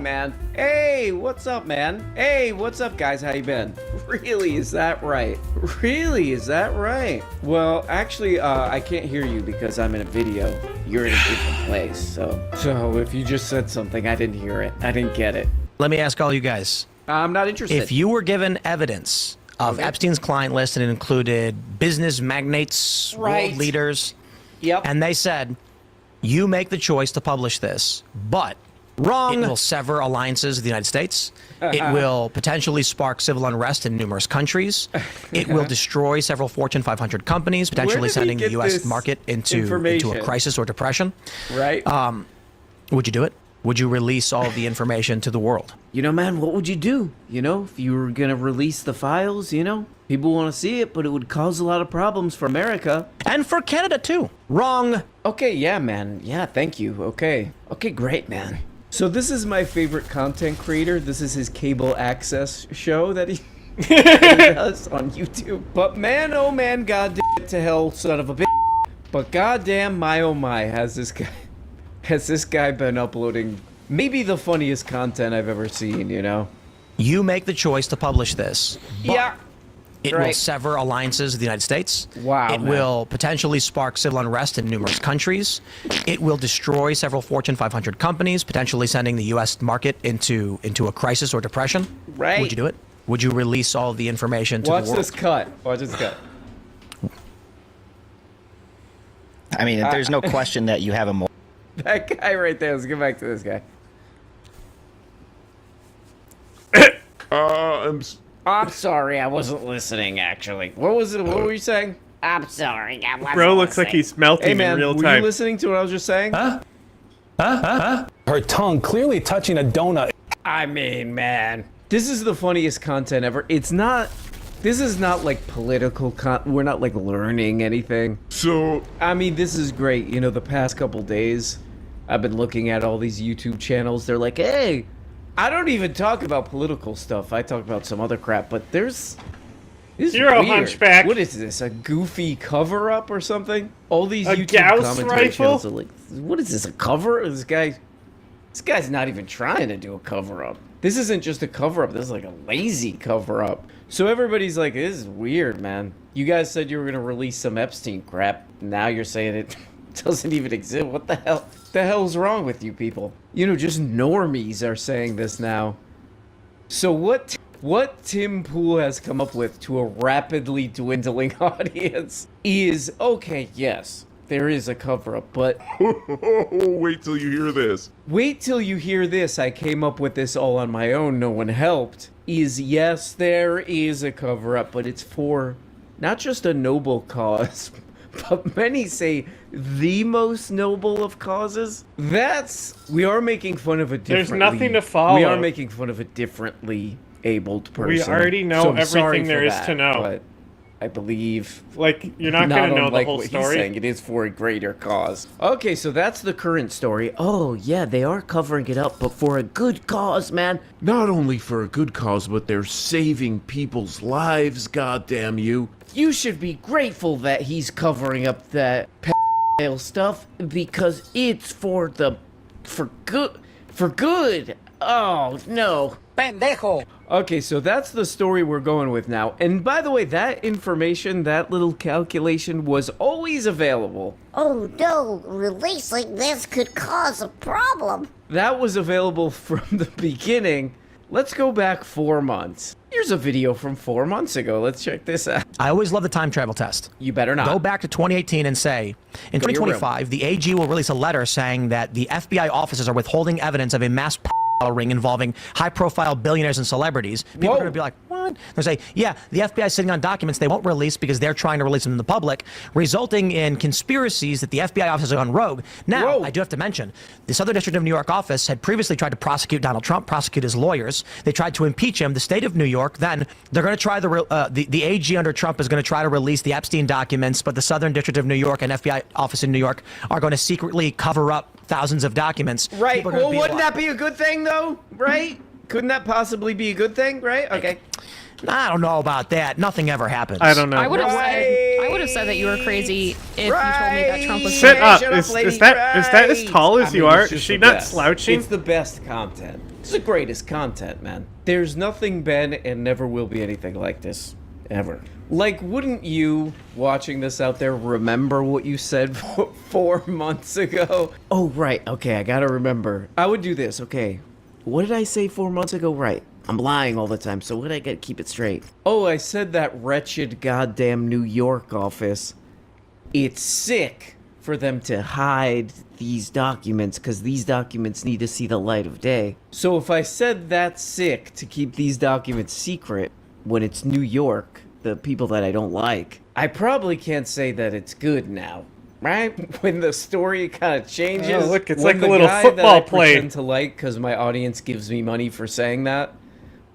man. Hey, what's up, man? Hey, what's up, guys? How you been? Really, is that right? Really, is that right? Well, actually, I can't hear you because I'm in a video. You're in a different place, so if you just said something, I didn't hear it. I didn't get it. Let me ask all you guys. I'm not interested. If you were given evidence of Epstein's client list and it included business magnates, world leaders, and they said, you make the choice to publish this, but wrong. It will sever alliances with the United States. It will potentially spark civil unrest in numerous countries. It will destroy several Fortune 500 companies, potentially sending the U.S. market into a crisis or depression. Right. Would you do it? Would you release all of the information to the world? You know, man, what would you do? You know, if you were going to release the files, you know? People want to see it, but it would cause a lot of problems for America. And for Canada, too. Wrong. Okay, yeah, man. Yeah, thank you. Okay. Okay, great, man. So this is my favorite content creator. This is his cable access show that he does on YouTube. But man, oh man, goddamn it to hell, son of a bitch. But goddamn, my oh my, has this guy been uploading maybe the funniest content I've ever seen, you know? You make the choice to publish this. Yeah. It will sever alliances with the United States. Wow. It will potentially spark civil unrest in numerous countries. It will destroy several Fortune 500 companies, potentially sending the U.S. market into a crisis or depression. Right. Would you do it? Would you release all the information to the world? Watch this cut. Watch this cut. I mean, there's no question that you have a more. That guy right there. Let's get back to this guy. I'm sorry, I wasn't listening, actually. What was it? What were you saying? I'm sorry, I wasn't Bro looks like he's melting in real time. Were you listening to what I was just saying? Her tongue clearly touching a donut. I mean, man. This is the funniest content ever. It's not... This is not, like, political we're not, like, learning anything. So... I mean, this is great. You know, the past couple days, I've been looking at all these YouTube channels. They're like, hey... I don't even talk about political stuff. I talk about some other crap, but there's... You're a hunchback. What is this, a goofy cover-up or something? All these a YouTube Gauss commentary rifle? channels are like, what is this, a cover? This guy's not even trying to do a cover-up. This isn't just a cover-up, this is like a lazy cover-up. So everybody's like, this is weird, man. You guys said you were gonna release some Epstein crap. Now you're saying it doesn't even exist. What the hell? The hell's wrong with you people? You know, just normies are saying this now. So what Tim Pool has come up with to a rapidly dwindling audience is, okay, yes, there is a cover-up, but... Wait till you hear this. Wait till you hear this. I came up with this all on my own. No one helped. Yes, there is a cover-up, but it's for not just a noble cause, but many say the most noble of causes. We are making fun of a differently... There's nothing to follow. We are making fun of a differently abled person. We already know everything there is to know. But I believe... Like, you're not going to know the whole what story? He's saying. It is for a greater cause. Okay, so that's the current story. Oh, yeah, they are covering it up, but for a good cause, man. Not only for a good cause, but they're saving people's lives, goddamn you. You should be grateful that he's covering up that pedophile stuff because it's for good. Oh, no. Pendejo. Okay, so that's the story we're going with now. And by the way, that information, that little calculation was always available. Oh no, releasing this could cause a problem. That was available from the beginning. Let's go back 4 months. Here's a video from 4 months ago. Let's check this out. I always love the time travel test. You better not. Go back to 2018 and say, in 2025, the AG will release a letter saying that the FBI offices are withholding evidence of a mass ring involving high-profile billionaires and celebrities. People are going to be like, what? They'll say, yeah, the FBI is sitting on documents they won't release because they're trying to release them to the public, resulting in conspiracies that the FBI offices have gone rogue. Now, I do have to mention, the Southern District of New York office had previously tried to prosecute Donald Trump, prosecute his lawyers. They tried to impeach him. The state of New York, then, they're going to try the AG under Trump is going to try to release the Epstein documents, but the Southern District of New York and FBI office in New York are going to secretly cover up thousands of documents. Right. Well, wouldn't that be a good thing, though? Right? Couldn't that possibly be a good thing? Right? Okay. I don't know about that. Nothing ever happens. I don't know. I would have said that you were crazy if you told me that Trump was. Sit up. Is that as tall as you are? Is she not slouching? It's the best content. This is the greatest content, man. There's nothing been and never will be anything like this, ever. Like, wouldn't you, watching this out there, remember what you said 4 months ago? Oh, right. Okay, I gotta remember. I would do this, okay. What did I say 4 months ago? Right. I'm lying all the time, so what I gotta keep it straight? Oh, I said that wretched goddamn New York office. It's sick for them to hide these documents, because these documents need to see the light of day. So if I said that's sick to keep these documents secret when it's New York, the people that I don't like, I probably can't say that it's good now, right? When the story kind of changes. Oh, look, it's when like a little football play. I pretend to like because my audience gives me money for saying that.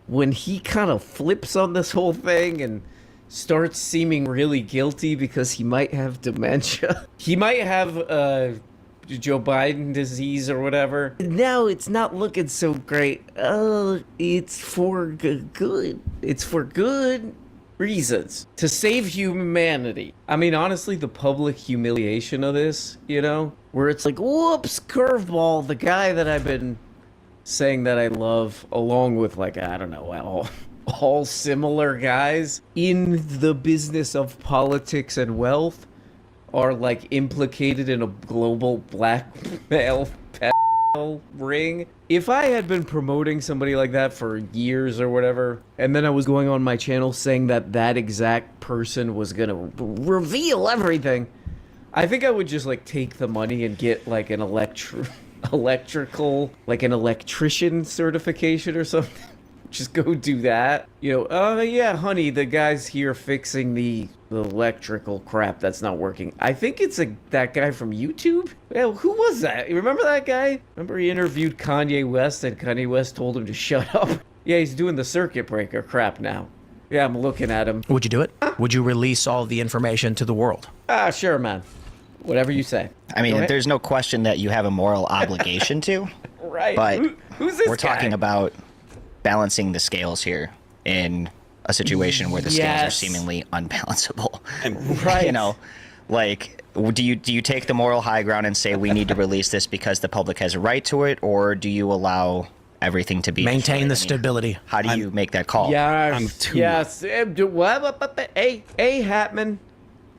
When he kind of flips on this whole thing and starts seeming really guilty because he might have dementia. He might have Joe Biden disease or whatever. Now it's not looking so great. It's for good. It's for good reasons. To save humanity. I mean, honestly, the public humiliation of this, you know? Where it's like, whoops, curveball, the guy that I've been saying that I love, along with, like, I don't know, all similar guys in the business of politics and wealth are, like, implicated in a global blackmail ring. If I had been promoting somebody like that for years or whatever, and then I was going on my channel saying that that exact person was gonna reveal everything, I think I would just, like, take the money and get, like, an electrical, like an electrician certification or something. Just go do that. You know, yeah, honey, the guy's here fixing the electrical crap that's not working. I think it's that guy from YouTube. Yeah, who was that? You remember that guy? Remember he interviewed Kanye West and Kanye West told him to shut up? Yeah, he's doing the circuit breaker crap now. Yeah, I'm looking at him. Would you do it? Would you release all of the information to the world? Sure, man. Whatever you say. I mean, there's no question that you have a moral obligation to. Right. But who's this we're guy? talking about balancing the scales here in a situation where the scales are seemingly unbalanceable. Right. You know, like, do you take the moral high ground and say we need to release this because the public has a right to it, or do you allow everything to be maintain the stability? How do you make that call? Yes. Hey, Hatman.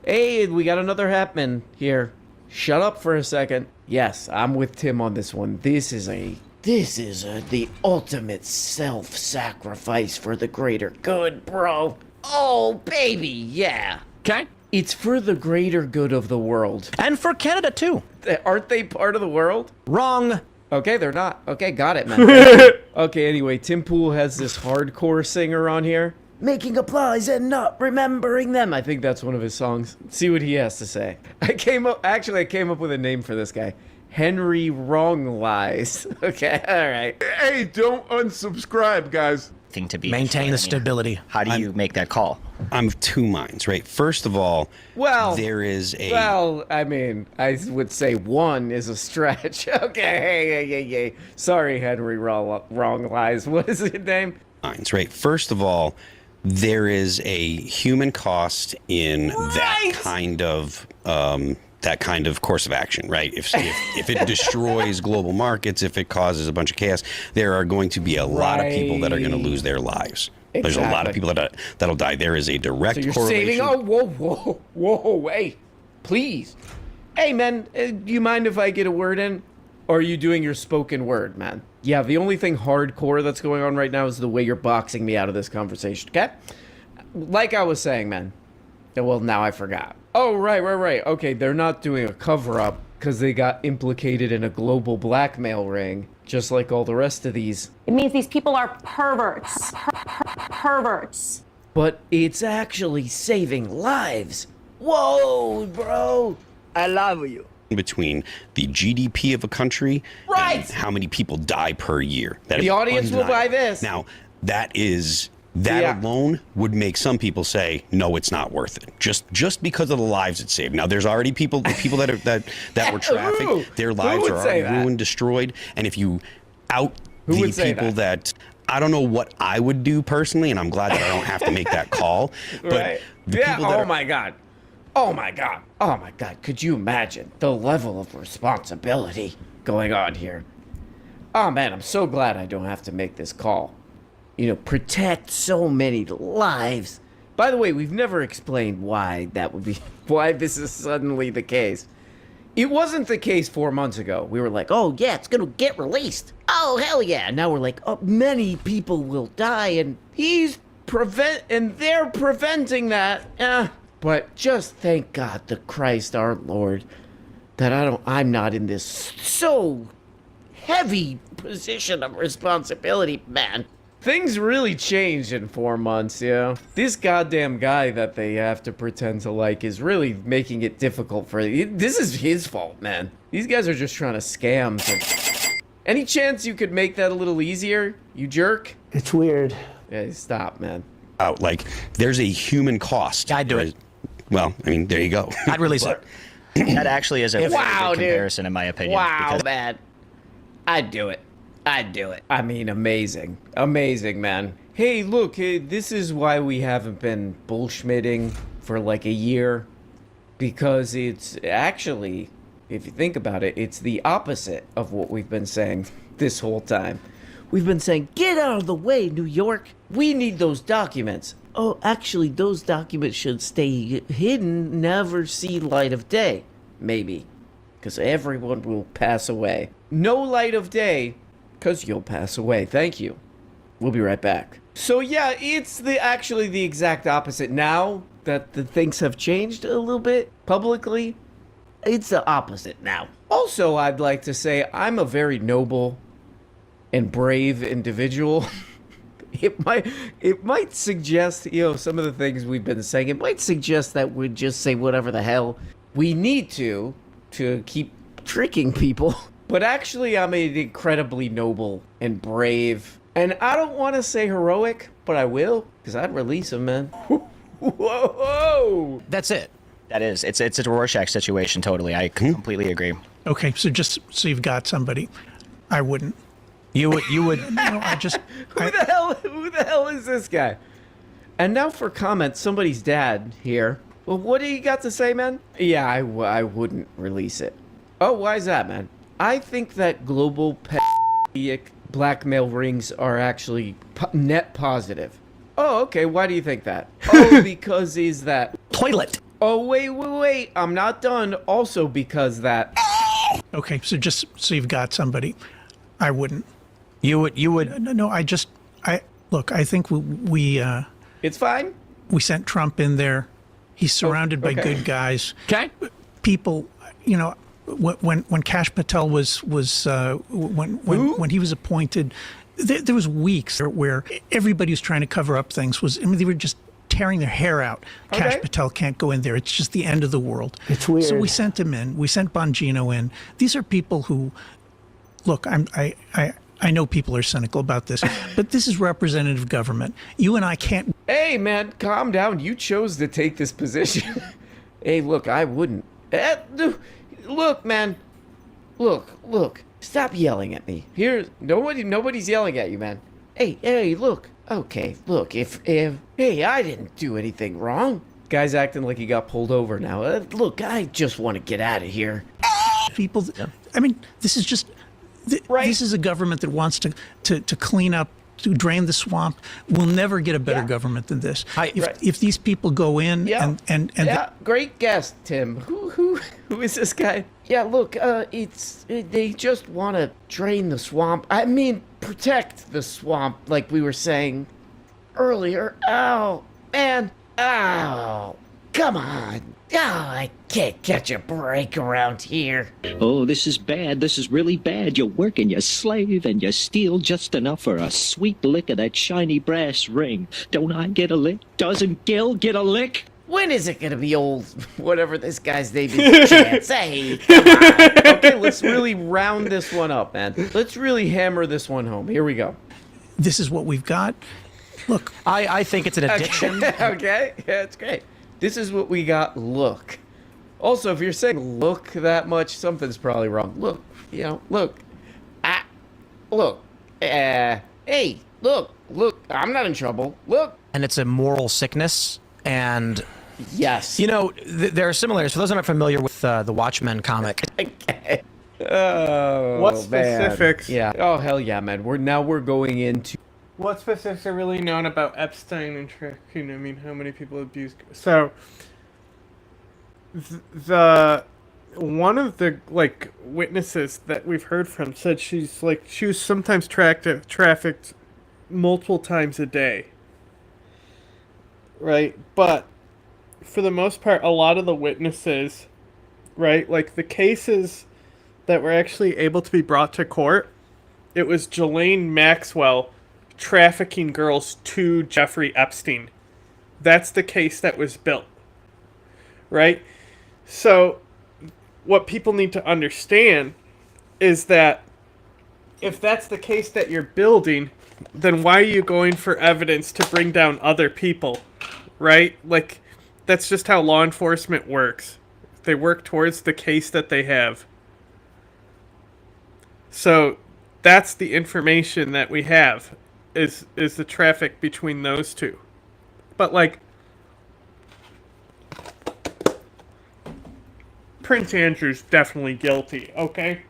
Hey, we got another Hatman here. Shut up for a second. Yes, I'm with Tim on this one. This is the ultimate self-sacrifice for the greater good, bro. Oh, baby, yeah. Okay. It's for the greater good of the world. And for Canada, too. Aren't they part of the world? Wrong. Okay, they're not. Okay, got it, man. Okay, anyway, Tim Pool has this hardcore singer on here. Making applause and not remembering them. I think that's one of his songs. See what he has to say. I came up with a name for this guy. Henry Wrong Lies. Okay, all right. Hey, don't unsubscribe, guys. Thing to be maintain the stability. How do you make that call? I'm of two minds, right? First of all, there is a... Well, I mean, I would say one is a stretch. Okay, hey. Sorry, Henry Wrong Lies. What is his name? Right. First of all, there is a human cost in that kind of course of action, right? If it destroys global markets, if it causes a bunch of chaos, there are going to be a lot of people that are going to lose their lives. Exactly. There's a lot of people that'll die. There is a direct correlation. Whoa, hey, please. Hey, man, do you mind if I get a word in? Or are you doing your spoken word, man? Yeah, the only thing hardcore that's going on right now is the way you're boxing me out of this conversation, okay? Like I was saying, man. Well, now I forgot. Oh, right. Okay, they're not doing a cover-up because they got implicated in a global blackmail ring, just like all the rest of these. It means these people are perverts. Perverts. But it's actually saving lives. Whoa, bro. I love you. Between the GDP of a country and how many people die per year. The audience will buy this. Now, that alone would make some people say, no, it's not worth it. Just because of the lives it saved. Now, there's already people that were trafficked. Their lives are already ruined, destroyed. And if you out the people that I don't know what I would do personally, and I'm glad that I don't have to make that call. But Oh my God. Could you imagine the level of responsibility going on here? Oh man, I'm so glad I don't have to make this call. You know, protect so many lives. By the way, we've never explained why that would be, why this is suddenly the case. It wasn't the case 4 months ago. We were like, oh yeah, it's gonna get released. Oh hell yeah. Now we're like, oh, many people will die and they're preventing that. But just thank God to Christ our Lord that I'm not in this so heavy position of responsibility, man. Things really changed in 4 months, you know? This goddamn guy that they have to pretend to like is really making it difficult for... This is his fault, man. These guys are just trying to scam. Any chance you could make that a little easier, you jerk? It's weird. Yeah, stop, man. Out, like, there's a human cost. I'd do it. Well, I mean, there you go. I'd release it. That actually is a very Wow, good comparison, in my opinion. Wow, because man. I'd do it. I'd do it. I mean, amazing. Amazing, man. Hey, look, this is why we haven't been bullshmitting for like a year. Because it's actually, if you think about it, it's the opposite of what we've been saying this whole time. We've been saying, get out of the way, New York. We need those documents. Oh, actually, those documents should stay hidden, never see light of day. Maybe. Because everyone will pass away. No light of day, because you'll pass away. Thank you. We'll be right back. So yeah, it's actually the exact opposite. Now that the things have changed a little bit publicly, it's the opposite now. Also, I'd like to say I'm a very noble and brave individual. It might suggest, you know, some of the things we've been saying, it might suggest that we'd just say whatever the hell we need to keep tricking people. But actually, I'm an incredibly noble and brave, and I don't want to say heroic, but I will, because I'd release him, man. Whoa! That's it. that is, it's a Rorschach situation, totally. I completely agree. Okay, so just so you've got somebody, I wouldn't. You would. No, I just. Who the hell is this guy? And now for comment, somebody's dad here. Well, what do you got to say, man? Yeah, I wouldn't release it. Oh, why is that, man? I think that global blackmail rings are actually net positive. Oh, okay. Why do you think that? Oh, because he's that toilet. Oh, wait. I'm not done. Also because that. Okay, so just so you've got somebody, I wouldn't. You would. No, I look. I think we It's fine. We sent Trump in there. He's surrounded by good guys. Okay. People, you know, when Kash Patel when he was appointed, there was weeks where everybody who's trying to cover up things they were just tearing their hair out. Okay. Kash Patel can't go in there. It's just the end of the world. It's weird. So we sent him in. We sent Bongino in. These are people who, look, I know people are cynical about this, but this is representative government. You and I can't. Hey, man, calm down. You chose to take this position. Hey, look, I wouldn't. Look, man. Look. Stop yelling at me. Here, nobody's yelling at you, man. Hey, look. Okay, look, if hey, I didn't do anything wrong. Guy's acting like he got pulled over now. Look, I just want to get out of here. People, I mean, this is just. This is a government that wants to clean up, to drain the swamp. We'll never get a better government than this. If these people go in and great guess, Tim. Who is this guy? Yeah, look, they just want to drain the swamp. I mean, protect the swamp, like we were saying earlier. Oh, man. Oh, come on. Oh, I can't catch a break around here. Oh, this is bad. This is really bad. You work and you slave and you steal just enough for a sweet lick of that shiny brass ring. Don't I get a lick? Doesn't Gil get a lick? When is it gonna be old? Whatever this guy's name is. Chance. Hey, come on. Okay, let's really round this one up, man. Let's really hammer this one home. Here we go. This is what we've got. Look, I think it's an addiction. Okay, yeah, it's great. This is what we got. Look. Also, if you're saying look that much, something's probably wrong. Look, look. Look. Hey, look. I'm not in trouble. Look. And it's a moral sickness. And yes, you know, there are similarities. For those who are not familiar with the Watchmen comic, okay. Oh, What man. specifics? Yeah. Oh, hell yeah, man. We're going into... What specifics are really known about Epstein and trafficking? I mean, how many people abused? So, the one of the witnesses that we've heard from said she was sometimes trafficked multiple times a day. Right, but for the most part, a lot of the witnesses, right, like the cases that were actually able to be brought to court, it was Ghislaine Maxwell trafficking girls to Jeffrey Epstein. That's the case that was built. Right? So, what people need to understand is that if that's the case that you're building, then why are you going for evidence to bring down other people? Right? Like, that's just how law enforcement works. They work towards the case that they have. So, that's the information that we have, is the traffic between those two. But, like, Prince Andrew's definitely guilty, okay?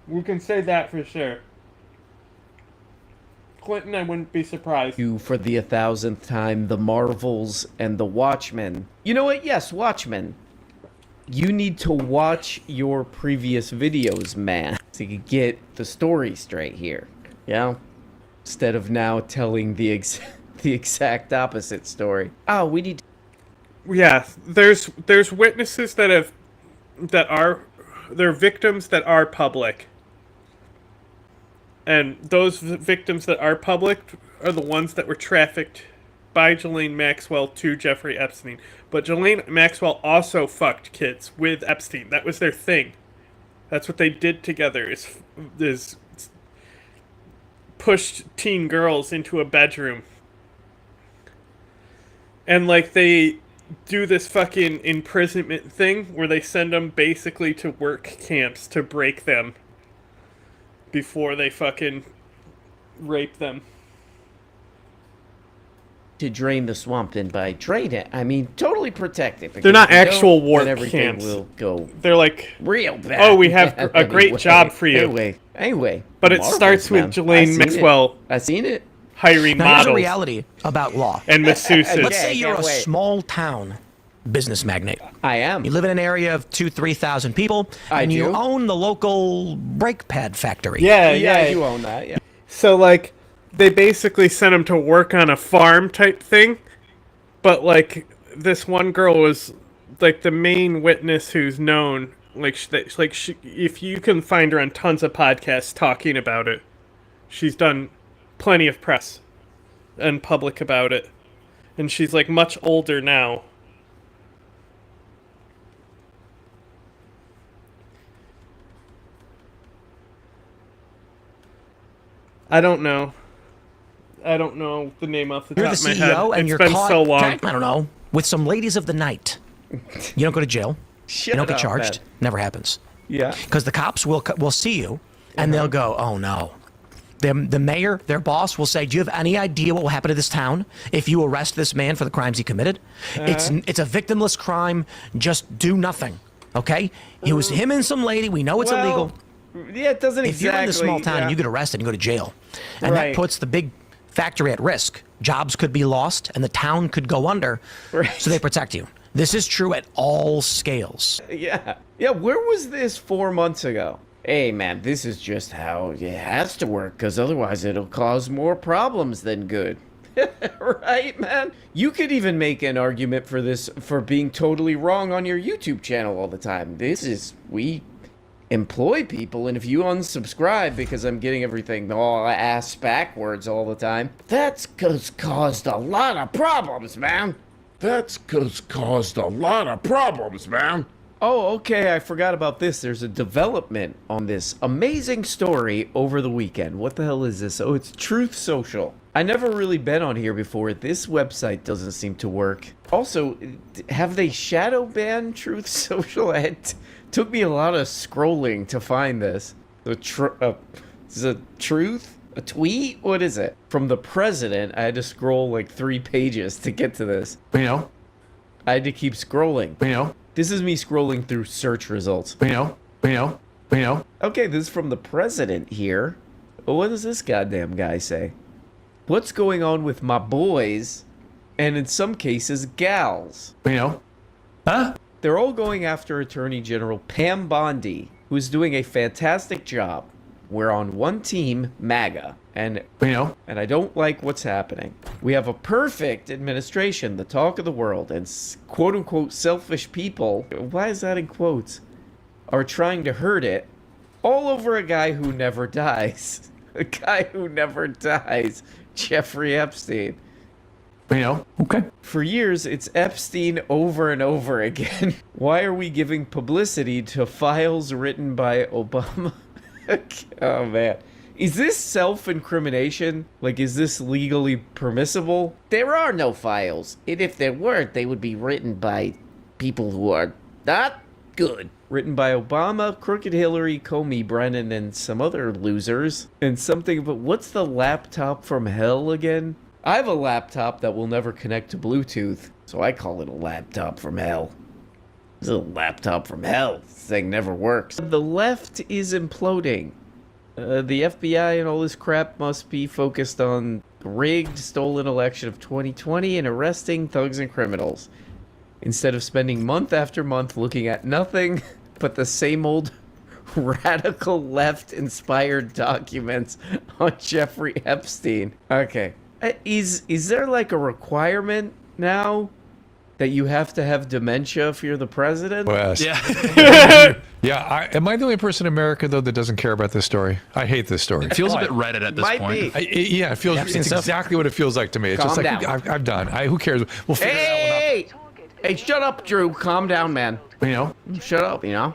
We can say that for sure. Clinton, I wouldn't be surprised. You for the 1,000th time, the Marvels and the Watchmen. You know what? Yes, Watchmen. You need to watch your previous videos, man, so you can get the story straight here. Yeah? Instead of now telling the exact opposite story. Oh, we need to... Yeah, there's witnesses they're victims that are public. And those victims that are public are the ones that were trafficked by Ghislaine Maxwell to Jeffrey Epstein. But Ghislaine Maxwell also fucked kids with Epstein. That was their thing. That's what they did together, is pushed teen girls into a bedroom. And, like, they do this fucking imprisonment thing where they send them basically to work camps to break them before they fucking rape them. To drain the swamp, and by drain it, I mean totally protect it. They're not actual war everything camps. Will go. They're like real bad. Oh, we have a great job for you. Anyway. But it starts with Ghislaine Maxwell. I've seen it. Hiring now, models. Here's the reality about law. And masseuses. Let's say you're a small town business magnate. I am. You live in an area of 2,000-3,000 people, and you own the local brake pad factory. Yeah, you own that. Yeah. So like, they basically sent him to work on a farm type thing, but like this one girl was like the main witness who's known. If you can find her on tons of podcasts talking about it, she's done plenty of press and public about it, and she's like much older now. I don't know the name off the You're top the of my head. CEO, and It's you're been caught, so long. I don't know, with some ladies of the night. You don't go to jail. You don't get charged. Man. Never happens. Yeah. Because the cops will see you, and they'll go, "Oh no." The mayor, their boss, will say, "Do you have any idea what will happen to this town if you arrest this man for the crimes he committed? It's a victimless crime. Just do nothing." Okay? It was him and some lady. We know it's illegal. Yeah, it doesn't if you're in this small town and you get arrested and you go to jail, and that puts the big factory at risk. Jobs could be lost, and the town could go under. So they protect you. This is true at all scales. Yeah. Where was this 4 months ago? Hey, man, this is just how it has to work, because otherwise it'll cause more problems than good. Right, man? You could even make an argument for this for being totally wrong on your YouTube channel all the time. We employ people, and if you unsubscribe because I'm getting everything all ass backwards all the time, that's caused a lot of problems, man. Oh, okay, I forgot about this. There's a development on this amazing story over the weekend. What the hell is this? Oh, it's Truth Social. I never really been on here before. This website doesn't seem to work. Also, have they shadow banned Truth Social? It took me a lot of scrolling to find this. Is it truth? A tweet? What is it? From the president, I had to scroll like 3 pages to get to this. You know? I had to keep scrolling. You know? This is me scrolling through search results. Okay, this is from the president here. What does this goddamn guy say? What's going on with my boys, and in some cases, gals? Huh? They're all going after Attorney General Pam Bondi, who is doing a fantastic job. We're on one team, MAGA, and I don't like what's happening. We have a perfect administration, the talk of the world, and quote-unquote selfish people, why is that in quotes, are trying to hurt it, all over a guy who never dies. A guy who never dies, Jeffrey Epstein. Okay. For years, it's Epstein over and over again. Why are we giving publicity to files written by Obama? Oh, man. Is this self-incrimination? Like, is this legally permissible? There are no files, and if there weren't, they would be written by people who are not good. Written by Obama, Crooked Hillary, Comey, Brennan, and some other losers. And something, but what's the laptop from hell again? I have a laptop that will never connect to Bluetooth, so I call it a laptop from hell. It's a laptop from hell. This thing never works. The left is imploding. The FBI and all this crap must be focused on rigged, stolen election of 2020 and arresting thugs and criminals, instead of spending month after month looking at nothing but the same old radical left-inspired documents on Jeffrey Epstein. Okay. Is there like a requirement now that you have to have dementia if you're the president? Well, yeah. Yeah. Am I the only person in America, though, that doesn't care about this story? I hate this story. It feels a bit Reddit at this point. Yeah, it feels. It's exactly what it feels like to me. It's Calm just like down. I'm done. Who cares? We'll figure it out. Hey, shut up, Drew. Calm down, man. Shut up, Yeah.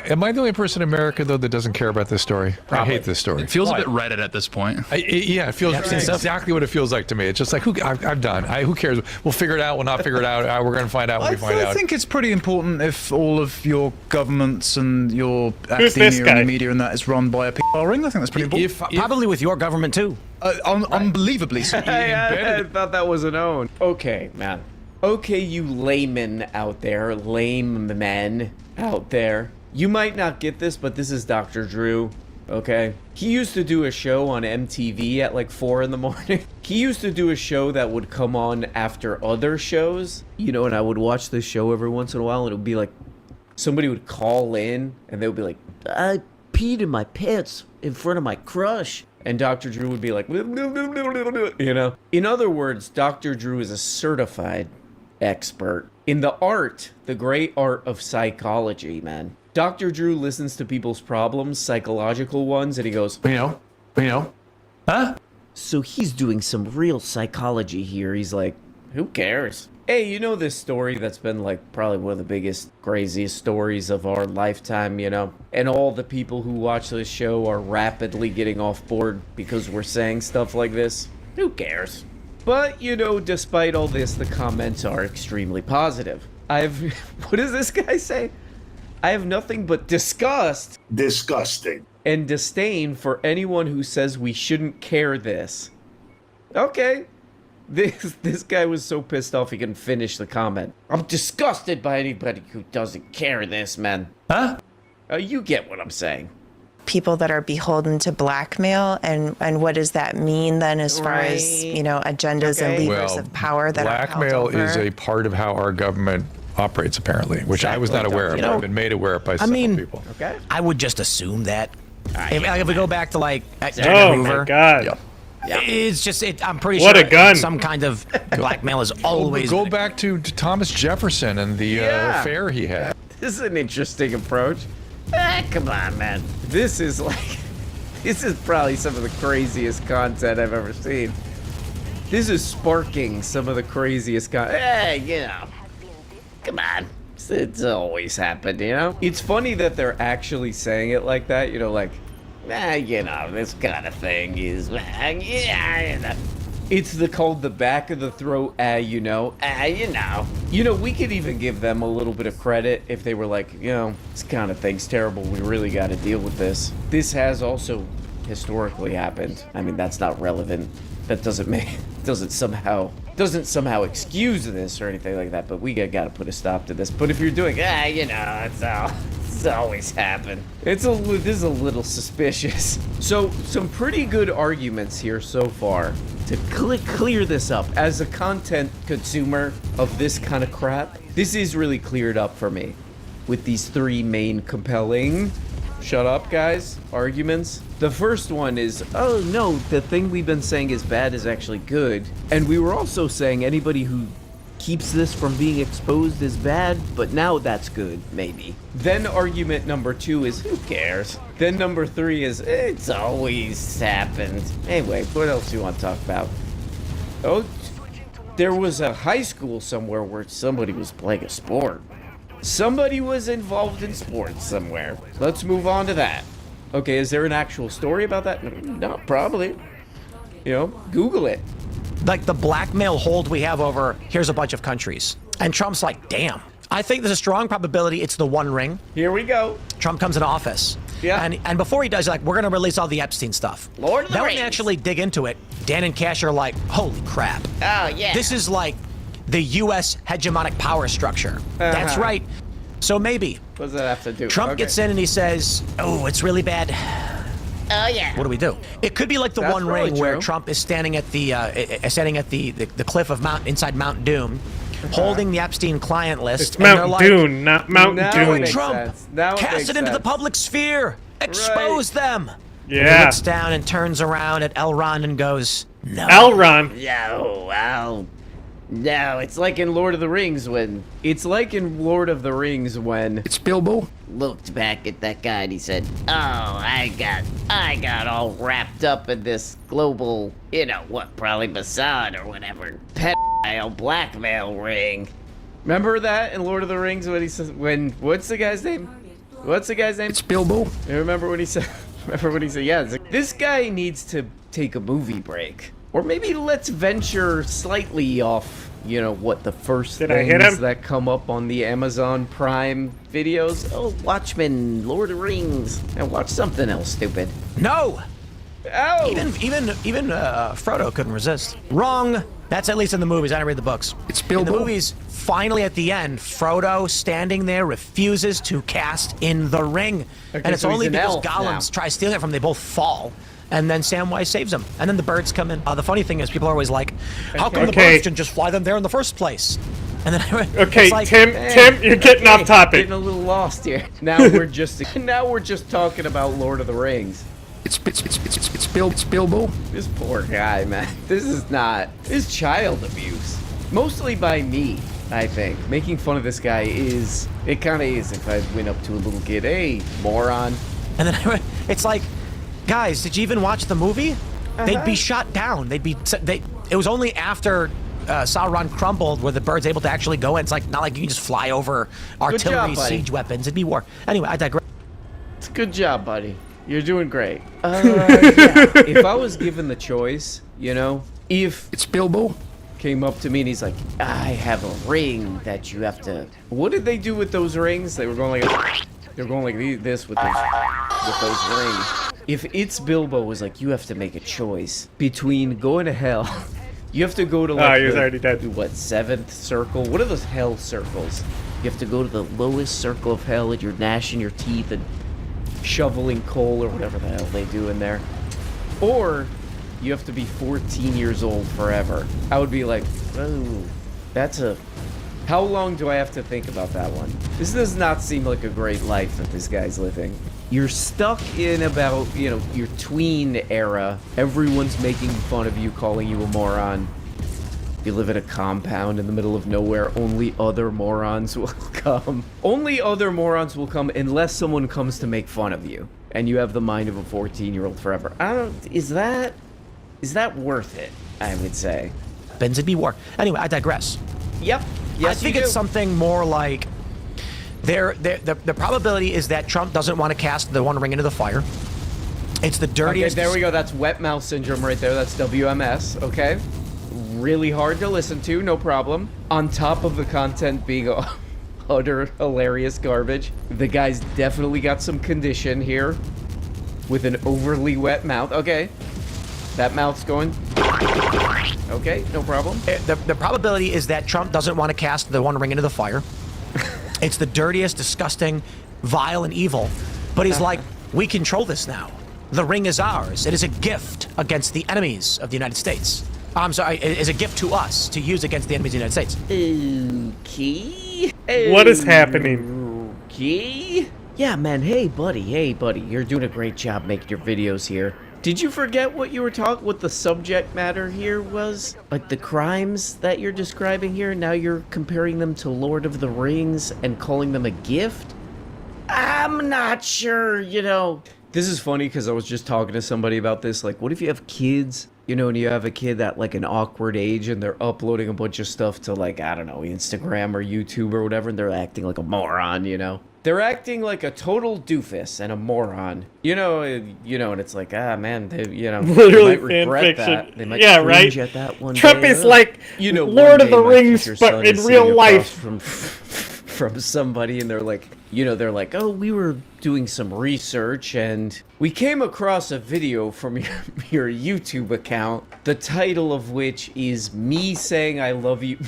Am I the only person in America, though, that doesn't care about this story? Probably. I hate this story. It feels a bit Reddit at this point. Yeah, it feels exactly what it feels like to me. It's just like, I'm done. Who cares? We'll figure it out. We'll not figure it out. We're going to find out when we find out. I think it's pretty important if all of your governments and your academia and the media and that is run by a PR ring. I think that's pretty important. Probably with your government, too. Unbelievably so. I thought that was an own. Okay, man. Okay, you laymen out there, lame men out there. You might not get this, but this is Dr. Drew, okay? He used to do a show on MTV at like 4 in the morning. He used to do a show that would come on after other shows, and I would watch this show every once in a while, and it would be like, somebody would call in, and they would be like, I peed in my pants in front of my crush. And Dr. Drew would be like, In other words, Dr. Drew is a certified expert in the great art of psychology, man. Dr. Drew listens to people's problems, psychological ones, and he goes, huh? So he's doing some real psychology here. He's like, who cares? Hey, this story that's been like probably one of the biggest, craziest stories of our lifetime, And all the people who watch this show are rapidly getting off board because we're saying stuff like this. Who cares? But, despite all this, the comments are extremely positive. What does this guy say? I have nothing but disgust. Disgusting. And disdain for anyone who says we shouldn't care this. Okay. This guy was so pissed off he couldn't finish the comment. I'm disgusted by anybody who doesn't care this, man. Huh? You get what I'm saying. People that are beholden to blackmail, and what does that mean then as far as agendas and levers of power that blackmail are held over? is a part of how our government operates, apparently, which I was not aware of. I've been made aware of by several people. Okay. I would just assume that. If we go back to like Oh Hoover, my God. Yeah. It's just I'm pretty What sure a gun. some kind of blackmail is always. Go back to Thomas Jefferson and the affair he had. This is an interesting approach. Come on, man. This is probably some of the craziest content I've ever seen. This is sparking some of the craziest content. Come on. It's always happened, It's funny that they're actually saying it like that, this kind of thing is, It's called the back of the throat, we could even give them a little bit of credit if they were like, this kind of thing's terrible. We really got to deal with this. This has also historically happened. I mean, that's not relevant. That doesn't Doesn't somehow excuse this or anything like that, but we got to put a stop to this. But if you're doing, it's always happened. This is a little suspicious. So some pretty good arguments here so far to clear this up. As a content consumer of this kind of crap, this is really cleared up for me with these three main compelling, shut up guys, arguments. The first one is, oh no, the thing we've been saying is bad is actually good. And we were also saying anybody who keeps this from being exposed is bad, but now that's good, maybe. Then argument number 2 is, who cares? Then number 3 is, it's always happened. Anyway, what else do you want to talk about? Oh, there was a high school somewhere where somebody was playing a sport. Somebody was involved in sports somewhere. Let's move on to that. Okay, is there an actual story about that? No, probably. You know, Google it. Like the blackmail hold we have over, here's a bunch of countries. And Trump's like, damn. I think there's a strong probability it's the One Ring. Here we go. Trump comes into office. Yeah. And before he does, like, we're going to release all the Epstein stuff. Lord of the Then when Rings. they actually dig into it, Dan and Cash are like, holy crap. Oh, yeah. This is like the U.S. hegemonic power structure. That's right. So maybe. What does that have to do? Trump gets in and he says, oh, it's really bad. Oh, yeah. What do we do? It could be like the That's One really Ring where true. Trump is standing at the cliff of inside Mount Doom, holding the Epstein client list. It's and they're Mount like, Dune, not Mount Now Dune. it makes Trump, sense. Now it cast makes it into the sense. public sphere. Expose them. And he Yeah. looks down and turns around at Elrond and goes, no. Elrond. No, it's like in Lord of the Rings when... It's like in Lord of the Rings when... It's Bilbo. Looked back at that guy and he said, oh, I got all wrapped up in this global, probably Mossad or whatever, pedophile blackmail ring. Remember that in Lord of the Rings when he says... What's the guy's name? It's Bilbo. You remember when he said... Yeah, it's like, this guy needs to take a movie break. Or maybe let's venture slightly off, what the first Did I hit things him? that come up on the Amazon Prime videos. Oh, Watchmen, Lord of the Rings. And watch something else stupid. No. Oh! Even Frodo couldn't resist. Wrong. That's at least in the movies. I didn't read the books. It's In Bilbo. the movies, finally at the end, Frodo standing there refuses to cast in the ring. Okay, And it's so he's only an because elf Gollum now. tries stealing it from them. They both fall. And then Samwise saves them. And then the birds come in. The funny thing is, people are always like, how come the Okay. birds didn't just fly them there in the first place? And then Okay, it's like, Tim, you're getting off topic. Getting a little lost here. Now we're just talking about Lord of the Rings. It's Bilbo. This poor guy, man. This is child abuse. Mostly by me, I think. Making fun of this guy it kind of is if I went up to a little kid, hey, moron. And then it's like, guys, did you even watch the movie? They'd be shot down. It was only after Sauron crumbled were the birds able to actually go in. It's like not like you can just fly over artillery, buddy. siege weapons. It'd be war. Anyway, I digress. It's a good job, buddy. You're doing great. Yeah. If I was given the choice, if It's Bilbo. came up to me and he's like, I have a ring that you have to... What did they do with those rings? They were going like this with those rings. If it's Bilbo was like, you have to make a choice between going to hell. You have to go to like he was already dead. What, 7th circle? What are those hell circles? You have to go to the lowest circle of hell and you're gnashing your teeth and shoveling coal or whatever the hell they do in there. Or you have to be 14 years old forever. I would be like, oh, how long do I have to think about that one? This does not seem like a great life that this guy's living. You're stuck in about, your tween era. Everyone's making fun of you, calling you a moron. You live in a compound in the middle of nowhere. Only other morons will come. Only other morons will come unless someone comes to make fun of you. And you have the mind of a 14-year-old forever. Is that worth it? I would say. Ben's it'd be war. Anyway, I digress. Yep. Yes, I think it's something more like the probability is that Trump doesn't want to cast the One Ring into the fire. It's the dirtiest. Okay, there we go. That's wet mouth syndrome right there. That's WMS. Okay. Really hard to listen to. No problem. On top of the content being utter hilarious garbage, the guy's definitely got some condition here with an overly wet mouth. Okay. That mouth's going. Okay, no problem. The probability is that Trump doesn't want to cast the One Ring into the fire. It's the dirtiest, disgusting, vile, and evil. But he's like, we control this now. The ring is ours. It is a gift against the enemies of the United States. I'm sorry, it is a gift to us to use against the enemies of the United States. Okay. What is happening? Okay. Yeah, man. Hey, buddy. You're doing a great job making your videos here. Did you forget what you were what the subject matter here was? Like the crimes that you're describing here? Now you're comparing them to Lord of the Rings and calling them a gift? I'm not sure, you know. This is funny because I was just talking to somebody about this. Like, what if you have kids, you know, and you have a kid at like an awkward age and they're uploading a bunch of stuff to like, I don't know, Instagram or YouTube or whatever, and they're acting like a moron, you know? They're acting like a total doofus and a moron, you know, and it's like, man, they, you know, literally they might regret that. They might yeah, cringe right. at that one Trump day. is like, you know, Lord of the Rings, but in real life. From somebody, and they're like, you know, they're like, oh, we were doing some research and we came across a video from your YouTube account, the title of which is me saying I love you.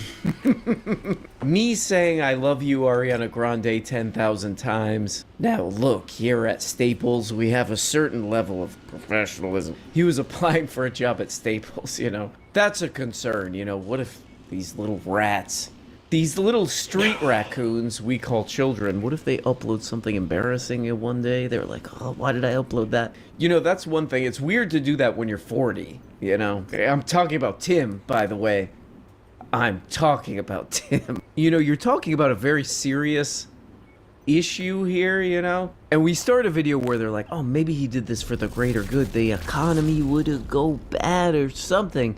Me saying I love you, Ariana Grande, 10,000 times. Now look, here at Staples, we have a certain level of professionalism. He was applying for a job at Staples, you know. That's a concern, you know. What if these little rats, these little street raccoons we call children, what if they upload something embarrassing one day? They're like, oh, why did I upload that? You know, that's one thing. It's weird to do that when you're 40, you know? I'm talking about Tim, by the way. I'm talking about Tim. You know, you're talking about a very serious issue here, you know? And we start a video where they're like, oh, maybe he did this for the greater good. The economy would go bad or something.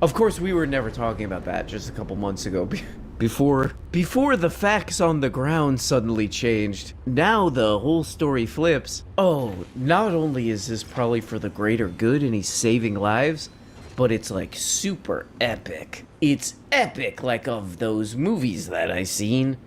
Of course, we were never talking about that just a couple months ago. Before the facts on the ground suddenly changed. Now the whole story flips. Oh, not only is this probably for the greater good and he's saving lives, but it's like super epic. It's epic, like of those movies that I seen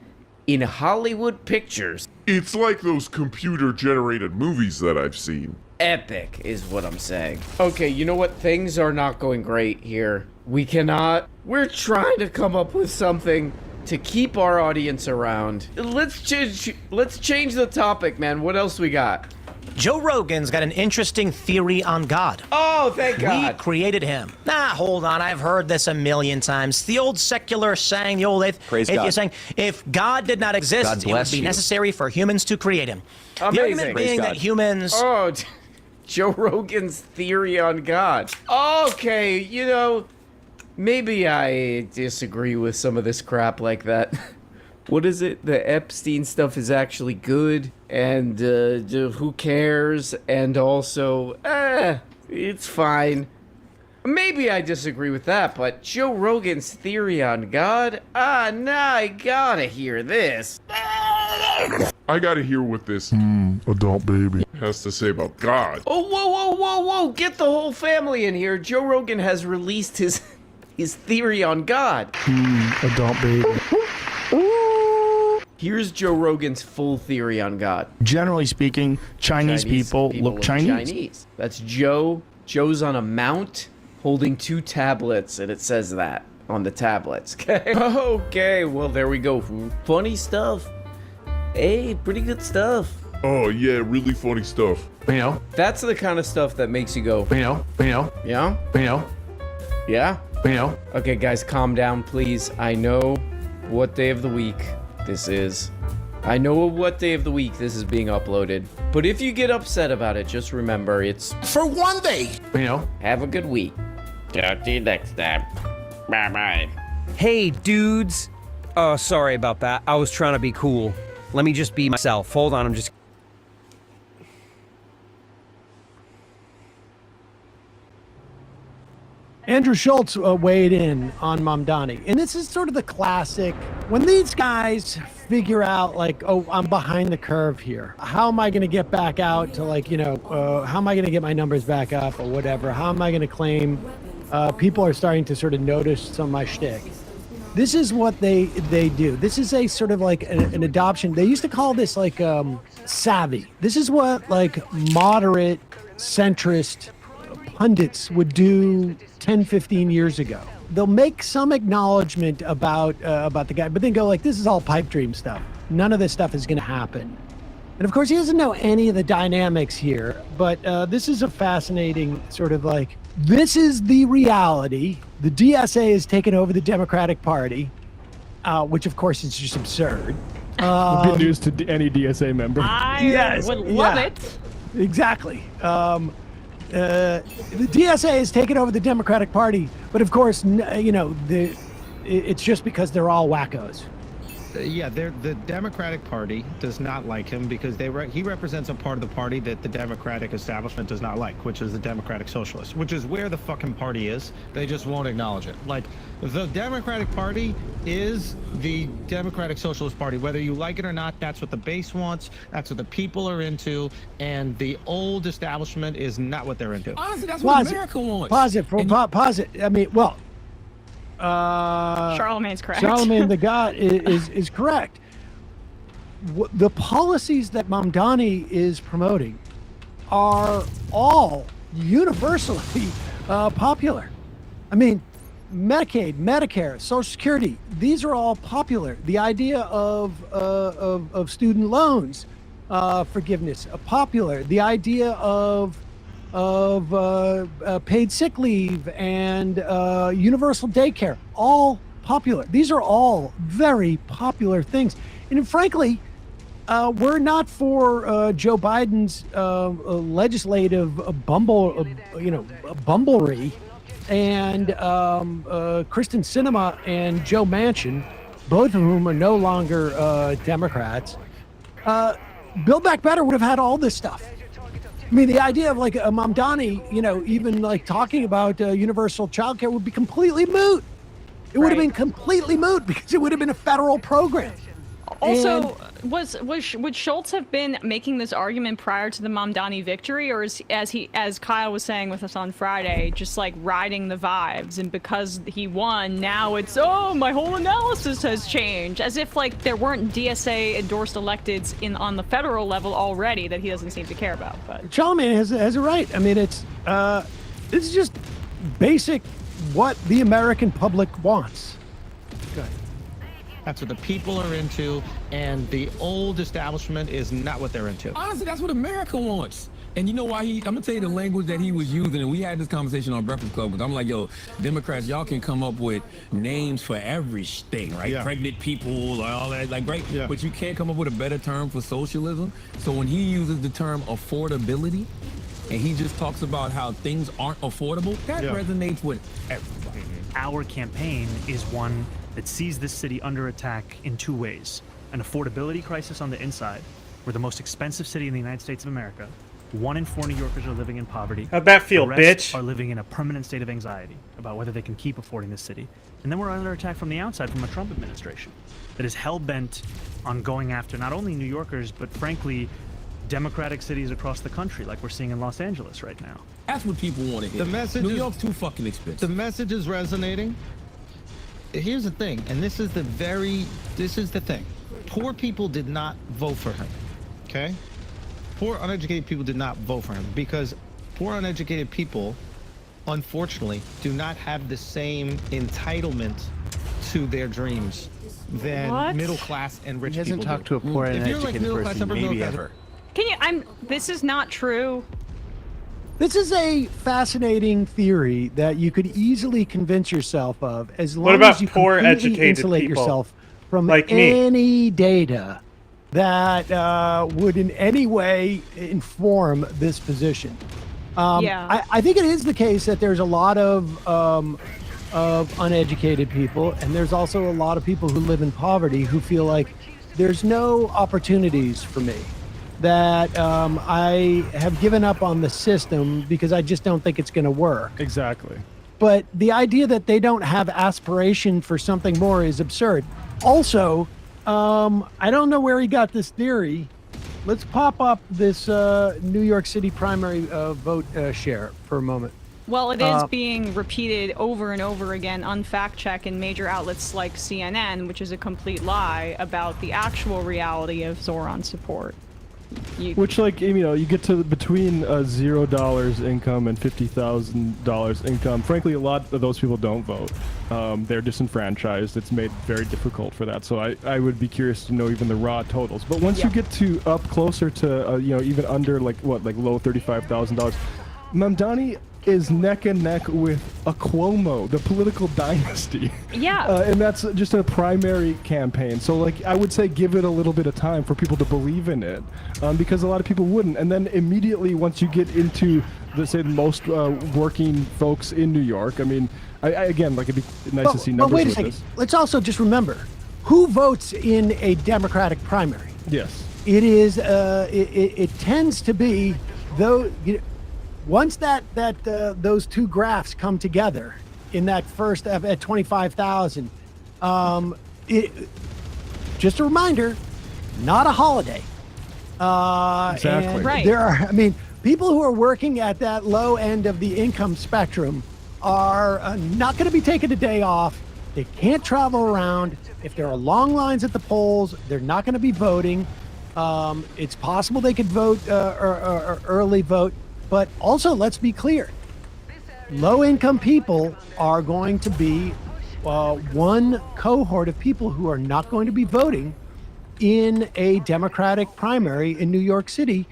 in Hollywood pictures. It's like those computer-generated movies that I've seen. Epic is what I'm saying. Okay, you know what? Things are not going great here. We're trying to come up with something to keep our audience around. Let's change the topic, man. What else we got? Joe Rogan's got an interesting theory on God. Oh, thank God. We created him. Hold on. I've heard this a million times. The old secular saying, the old atheist saying, if God did not exist, it would be necessary for humans to create him. Amazing. The argument being that humans... Oh, Joe Rogan's theory on God. Okay, you know, maybe I disagree with some of this crap like that. What is it? The Epstein stuff is actually good, and who cares? And also, it's fine. Maybe I disagree with that, but Joe Rogan's theory on God? Nah, I gotta hear this. I gotta hear what this adult baby has to say about God. Oh, whoa, get the whole family in here. Joe Rogan has released his theory on God. Adult baby. Here's Joe Rogan's full theory on God. Generally speaking, Chinese people look Chinese. That's Joe. Joe's on a mount holding 2 tablets, and it says that on the tablets. Okay. Okay, well, there we go. Funny stuff. Hey, pretty good stuff. Oh, yeah, really funny stuff. You know? That's the kind of stuff that makes you go, You know? yeah? Yeah? Okay, guys, calm down, please. I know what day of the week this is. I know what day of the week this is being uploaded. But if you get upset about it, just remember it's For one day. Have a good week. Talk to you next time. Bye-bye. Hey, dudes. Oh, sorry about that. I was trying to be cool. Let me just be myself. Hold on, I'm just... Andrew Schultz weighed in on Mamdani. And this is sort of the classic, when these guys figure out, like, oh, I'm behind the curve here. How am I going to get back out to, like, you know, how am I going to get my numbers back up or whatever? How am I going to claim people are starting to sort of notice some of my shtick? This is what they do. This is a sort of like an adoption. They used to call this like savvy. This is what like moderate centrist pundits would do 10, 15 years ago. They'll make some acknowledgement about the guy, but then go like, this is all pipe dream stuff. None of this stuff is going to happen. And of course, he doesn't know any of the dynamics here, but this is a fascinating sort of like, this is the reality. The DSA has taken over the Democratic Party, which of course is just absurd. Good news to any DSA member. I would love it. Exactly. The DSA has taken over the Democratic Party, but of course, it's just because they're all wackos. Yeah, the Democratic Party does not like him because he represents a part of the party that the Democratic establishment does not like, which is the Democratic Socialists, which is where the fucking party is. They just won't acknowledge it. Like, the Democratic Party is the Democratic Socialist Party. Whether you like it or not, that's what the base wants. That's what the people are into. And the old establishment is not what they're into. Honestly, that's what America wants. Pause it. I mean, well, Charlemagne's correct. Charlemagne the God is correct. The policies that Mamdani is promoting are all universally popular. I mean, Medicaid, Medicare, Social Security, these are all popular. The idea of student loans forgiveness, popular. The idea of paid sick leave and universal daycare, all popular. These are all very popular things. And frankly, we're not for Joe Biden's legislative bumblery and Kristen Sinema and Joe Manchin, both of whom are no longer Democrats. Build Back Better would have had all this stuff. I mean, the idea of like a Mamdani, even like talking about universal childcare would be completely moot. It would have been completely moot because it would have been a federal program. Also, would Schultz have been making this argument prior to the Mamdani victory, or as Kyle was saying with us on Friday, just like riding the vibes, and because he won, now it's my whole analysis has changed, as if like there weren't DSA endorsed electeds on the federal level already that he doesn't seem to care about. But Charlemagne has a right. I mean, it's just basic what the American public wants. Good. That's what the people are into, and the old establishment is not what they're into. Honestly, that's what America wants. And you know why I'm gonna tell you the language that he was using, and we had this conversation on Breakfast Club, because I'm like, yo, Democrats, y'all can come up with names for everything, right? Yeah. Pregnant people, all that, like, great. Yeah. But you can't come up with a better term for socialism. So when he uses the term affordability, and he just talks about how things aren't affordable, that resonates with everybody. Our campaign is one that sees this city under attack in two ways. An affordability crisis on the inside. We're the most expensive city in the United States of America. 1 in 4 New Yorkers are living in poverty. How'd that feel, the rest bitch? are living in a permanent state of anxiety about whether they can keep affording this city. And then we're under attack from the outside from a Trump administration that is hell-bent on going after not only New Yorkers, but frankly, democratic cities across the country, like we're seeing in Los Angeles right now. That's what people want to hear. New York's too fucking expensive. The message is resonating. Here's the thing, and this is the thing. Poor people did not vote for him, okay? Poor uneducated people did not vote for him because poor uneducated people, unfortunately, do not have the same entitlement to their dreams than middle class and rich people. He hasn't talked to a poor and uneducated person maybe ever. Can you? This is not true. This is a fascinating theory that you could easily convince yourself of as long What about as you poor completely educated insulate people yourself from like me? any data that would in any way inform this position. I think it is the case that there's a lot of uneducated people, and there's also a lot of people who live in poverty who feel like there's no opportunities for me. That I have given up on the system because I just don't think it's going to work. Exactly. But the idea that they don't have aspiration for something more is absurd. Also, I don't know where he got this theory. Let's pop up this New York City primary vote share for a moment. Well, it is being repeated over and over again, unfact-checked in major outlets like CNN, which is a complete lie about the actual reality of Zoran support. Which, like, you know, you get to between $0 income and $50,000 income. Frankly, a lot of those people don't vote. They're disenfranchised. It's made very difficult for that. So I would be curious to know even the raw totals. But once you get to up closer to, you know, even under like low $35,000, Mamdani is neck and neck with a Cuomo, the political dynasty. Yeah. And that's just a primary campaign. So, like, I would say give it a little bit of time for people to believe in it, because a lot of people wouldn't. And then immediately, once you get into, let's say, the most working folks in New York, I mean, again, like, it'd be nice to see numbers. But wait a with second. this. Let's also just remember who votes in a Democratic primary. Yes. It is. It tends to be though. Once those two graphs come together in that first at 25,000, just a reminder, not a holiday. Exactly. And Right. there are, I mean, people who are working at that low end of the income spectrum are not going to be taking a day off. They can't travel around. If there are long lines at the polls, they're not going to be voting. It's possible they could vote or early vote. But also, let's be clear, low-income people are going to be one cohort of people who are not going to be voting in a Democratic primary in New York City,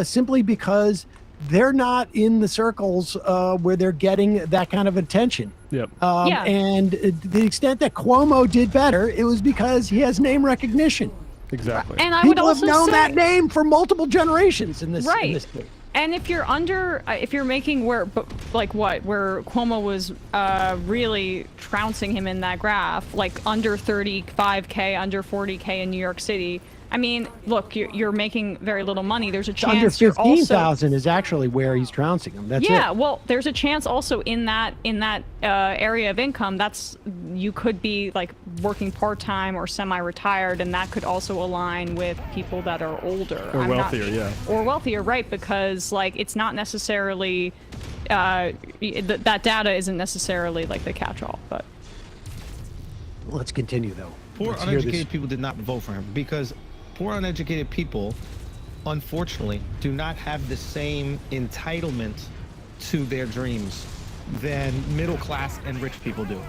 simply because they're not in the circles where they're getting that kind of attention. Yep. And to the extent that Cuomo did better, it was because he has name recognition. Exactly. And I People would have also known say, that name for multiple generations in this Right. in this state. And if you're under, if you're making where Cuomo was really trouncing him in that graph, like under 35K, under 40K in New York City. I mean, look, you're making very little money. There's a chance Under you're also 15,000 is actually where he's trouncing him. That's yeah, it. well, there's a chance also in that area of income. You could be like working part-time or semi-retired, and that could also align with people that are older Or wealthier, yeah. or wealthier, right? Because like it's not necessarily that data isn't necessarily like the catch-all, but Let's continue though. Poor Let's hear this. uneducated people did not vote for him because poor uneducated people, unfortunately, do not have the same entitlement to their dreams than middle class and rich people do.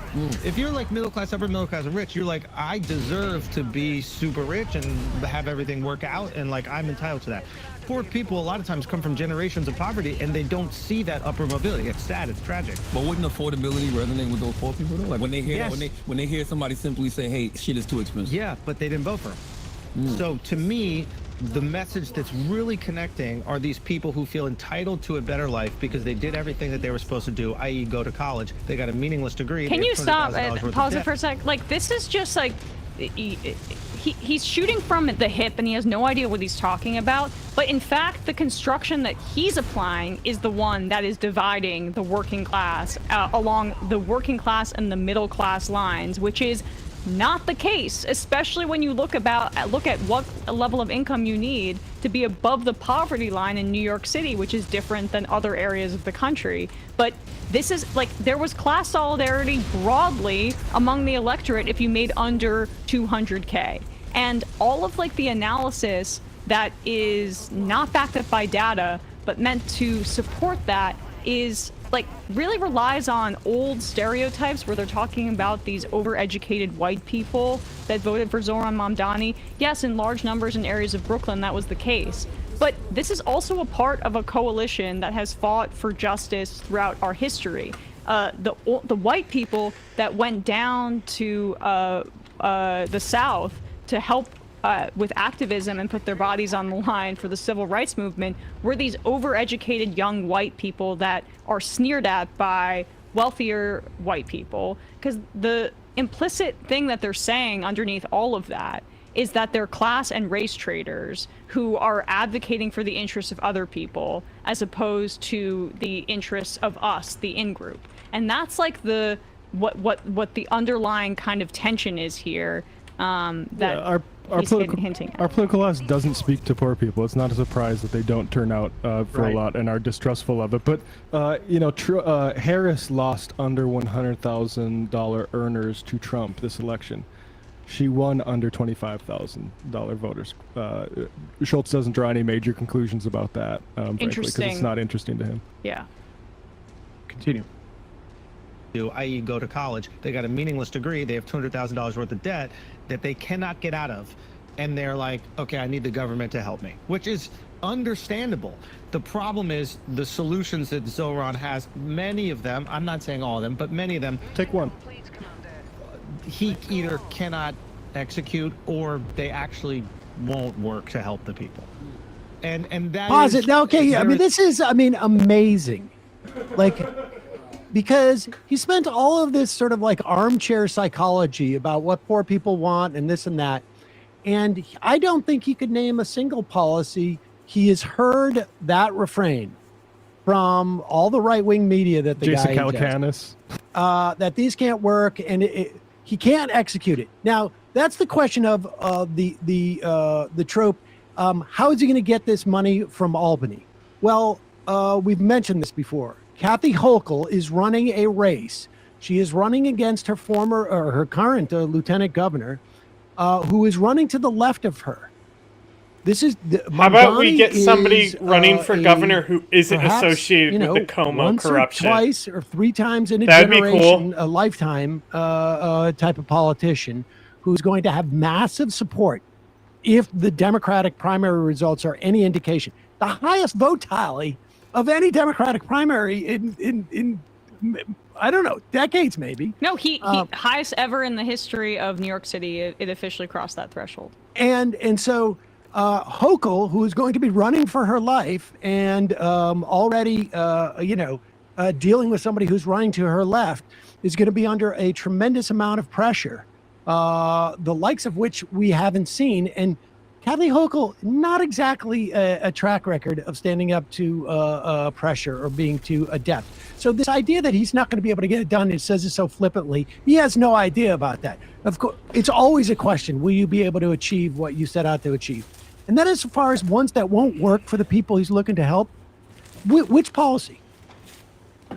If you're like middle class, upper middle class, and rich, you're like, I deserve to be super rich and have everything work out, and like I'm entitled to that. Poor people a lot of times come from generations of poverty and they don't see that upper mobility. It's sad, it's tragic. But wouldn't affordability resonate with those poor people though? Like when they hear Yes. when they hear somebody simply say, "Hey, shit is too expensive." Yeah, but they didn't vote for him. So to me, the message that's really connecting are these people who feel entitled to a better life because they did everything that they were supposed to do, i.e. go to college. They got a meaningless degree. Can they you have stop $200,000 worth of pause it debt. for a sec? Like this is just like he's shooting from the hip and he has no idea what he's talking about. But in fact, the construction that he's applying is the one that is dividing the working class along the working class and the middle class lines, which is not the case, especially when you look at what level of income you need to be above the poverty line in New York City, which is different than other areas of the country. But this is like there was class solidarity broadly among the electorate if you made under 200K. And all of like the analysis that is not backed up by data but meant to support that is like really relies on old stereotypes where they're talking about these overeducated white people that voted for Zohran Mamdani. Yes, in large numbers in areas of Brooklyn that was the case. But this is also a part of a coalition that has fought for justice throughout our history. The white people that went down to the South to help with activism and put their bodies on the line for the civil rights movement were these overeducated young white people that are sneered at by wealthier white people. Because the implicit thing that they're saying underneath all of that is that they're class and race traders who are advocating for the interests of other people as opposed to the interests of us, the in-group. And that's like the what the underlying kind of tension is here. That our political class doesn't speak to poor people. It's not a surprise that they don't turn out for a lot and are distrustful of it. But Harris lost under $100,000 earners to Trump this election. She won under $25,000 voters. Schultz doesn't draw any major conclusions about that, frankly, because it's not interesting to him. Yeah. Continue. I.e., go to college. They got a meaningless degree. They have $200,000 worth of debt that they cannot get out of. And they're like, okay, I need the government to help me, which is understandable. The problem is the solutions that Zoran has, many of them, I'm not saying all of them, but many of them. Take one. He either cannot execute or they actually won't work to help the people. And that Pause is, it. Now, okay, I mean, this is, amazing. Like, because he spent all of this sort of like armchair psychology about what poor people want and this and that. And I don't think he could name a single policy. He has heard that refrain from all the right-wing media that the Jason guy Calacanis. that these can't work and he can't execute it. Now, that's the question of the trope. How is he going to get this money from Albany? Well, we've mentioned this before. Kathy Hochul is running a race. She is running against her her current lieutenant governor, who is running to the left of her. This is how about we get somebody is, running for governor who isn't perhaps, associated with the Como once corruption? Or twice or three times in a That'd be generation, cool. a lifetime type of politician who's going to have massive support if the Democratic primary results are any indication. The highest vote tally of any Democratic primary in I don't know, decades maybe. No, he highest ever in the history of New York City. It officially crossed that threshold. And so Hochul, who is going to be running for her life and already dealing with somebody who's running to her left, is going to be under a tremendous amount of pressure, the likes of which we haven't seen. And Kathy Hochul, not exactly a track record of standing up to pressure or being too adept. So this idea that he's not going to be able to get it done, it says it so flippantly, he has no idea about that. Of course, it's always a question, will you be able to achieve what you set out to achieve? And then as far as ones that won't work for the people he's looking to help, which policy?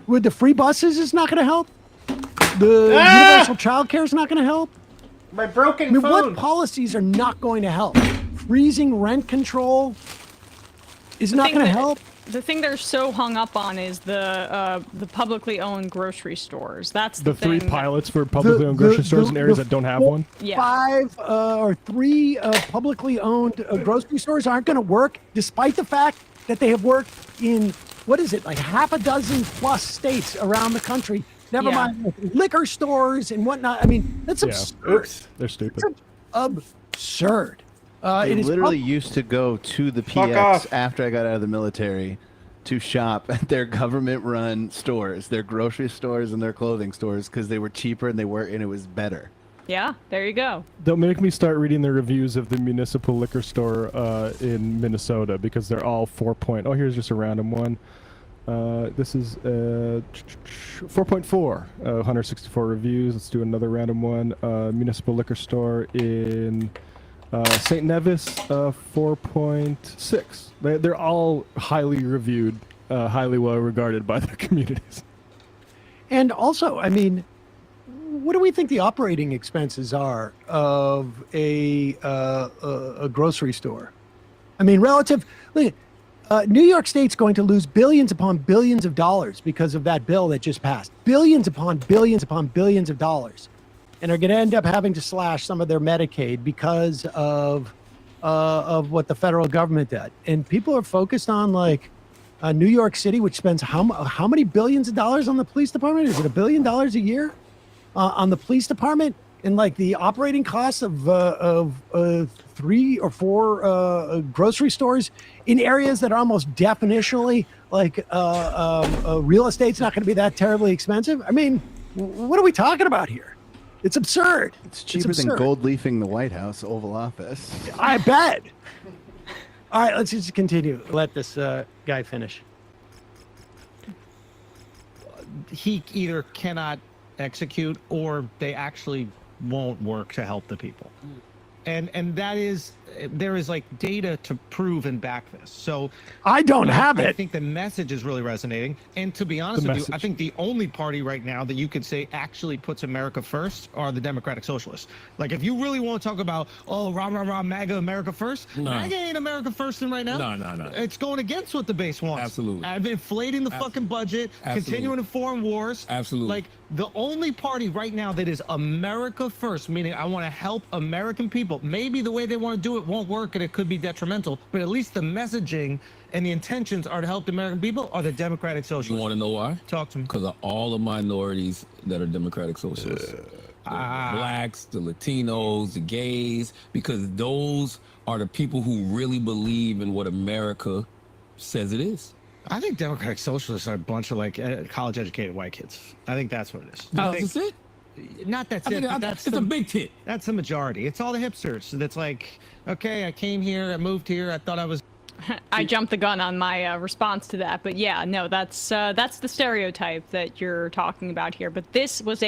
Would the free buses is not going to help? The universal child care is not going to help? My broken phone. What policies are not going to help? Freezing rent control is not going to help. The thing they're so hung up on is the publicly owned grocery stores. That's the three thing pilots for publicly owned grocery stores in areas that don't have one. Yeah. 5 or 3 publicly owned grocery stores aren't going to work, despite the fact that they have worked in, what is it, like half a dozen plus states around the country. Never mind liquor stores and whatnot. I mean, that's absurd. Oops. They're stupid. It's absurd. I it is literally used to go to the PX after I got out of the military to shop at their government-run stores, their grocery stores and their clothing stores, because they were cheaper and it was better. Yeah, there you go. Don't make me start reading the reviews of the municipal liquor store in Minnesota, because they're all 4 point. Oh, here's just a random one. This is 4.4, 164 reviews. Let's do another random one. Municipal liquor store in St. Nevis, 4.6. They're all highly reviewed, highly well regarded by the communities. And also, I mean, what do we think the operating expenses are of a grocery store? I mean, relative. Look, New York State's going to lose billions upon billions of dollars because of that bill that just passed. Billions upon billions upon billions of dollars. And are going to end up having to slash some of their Medicaid because of what the federal government did. And people are focused on like New York City, which spends how many billions of dollars on the police department? Is it $1 billion a year on the police department? And like the operating costs of 3 or 4 grocery stores in areas that are almost definitionally like real estate's not going to be that terribly expensive. I mean, what are we talking about here? It's absurd. It's cheaper than gold leafing the White House Oval Office. I bet. All right, let's just continue. Let this guy finish. He either cannot execute or they actually won't work to help the people. and that is, there is like data to prove and back this. So I don't have it. I think the message is really resonating. And to be honest with you, I think the only party right now that you could say actually puts America first are the Democratic Socialists. Like, if you really want to talk about, oh, rah, rah, rah, MAGA, America first, MAGA ain't America first in right now. No. It's going against what the base wants. Absolutely. Inflating the fucking budget, continuing in foreign wars. Absolutely. Like, the only party right now that is America first, meaning I want to help American people. Maybe the way they want to do it won't work and it could be detrimental, but at least the messaging and the intentions are to help the American people, are the Democratic Socialists. You want to know why? Talk to me. Because of all the minorities that are Democratic Socialists. The blacks, the Latinos, the gays, because those are the people who really believe in what America says it is. I think Democratic Socialists are a bunch of like college-educated white kids. I think that's what it is. That's it? Not that's I it. think But that's it's a big tit. That's the majority. It's all the hipsters. That's like, okay, I came here, I moved here, I thought I was. I jumped the gun on my response to that, but yeah, no, that's the stereotype that you're talking about here. But this was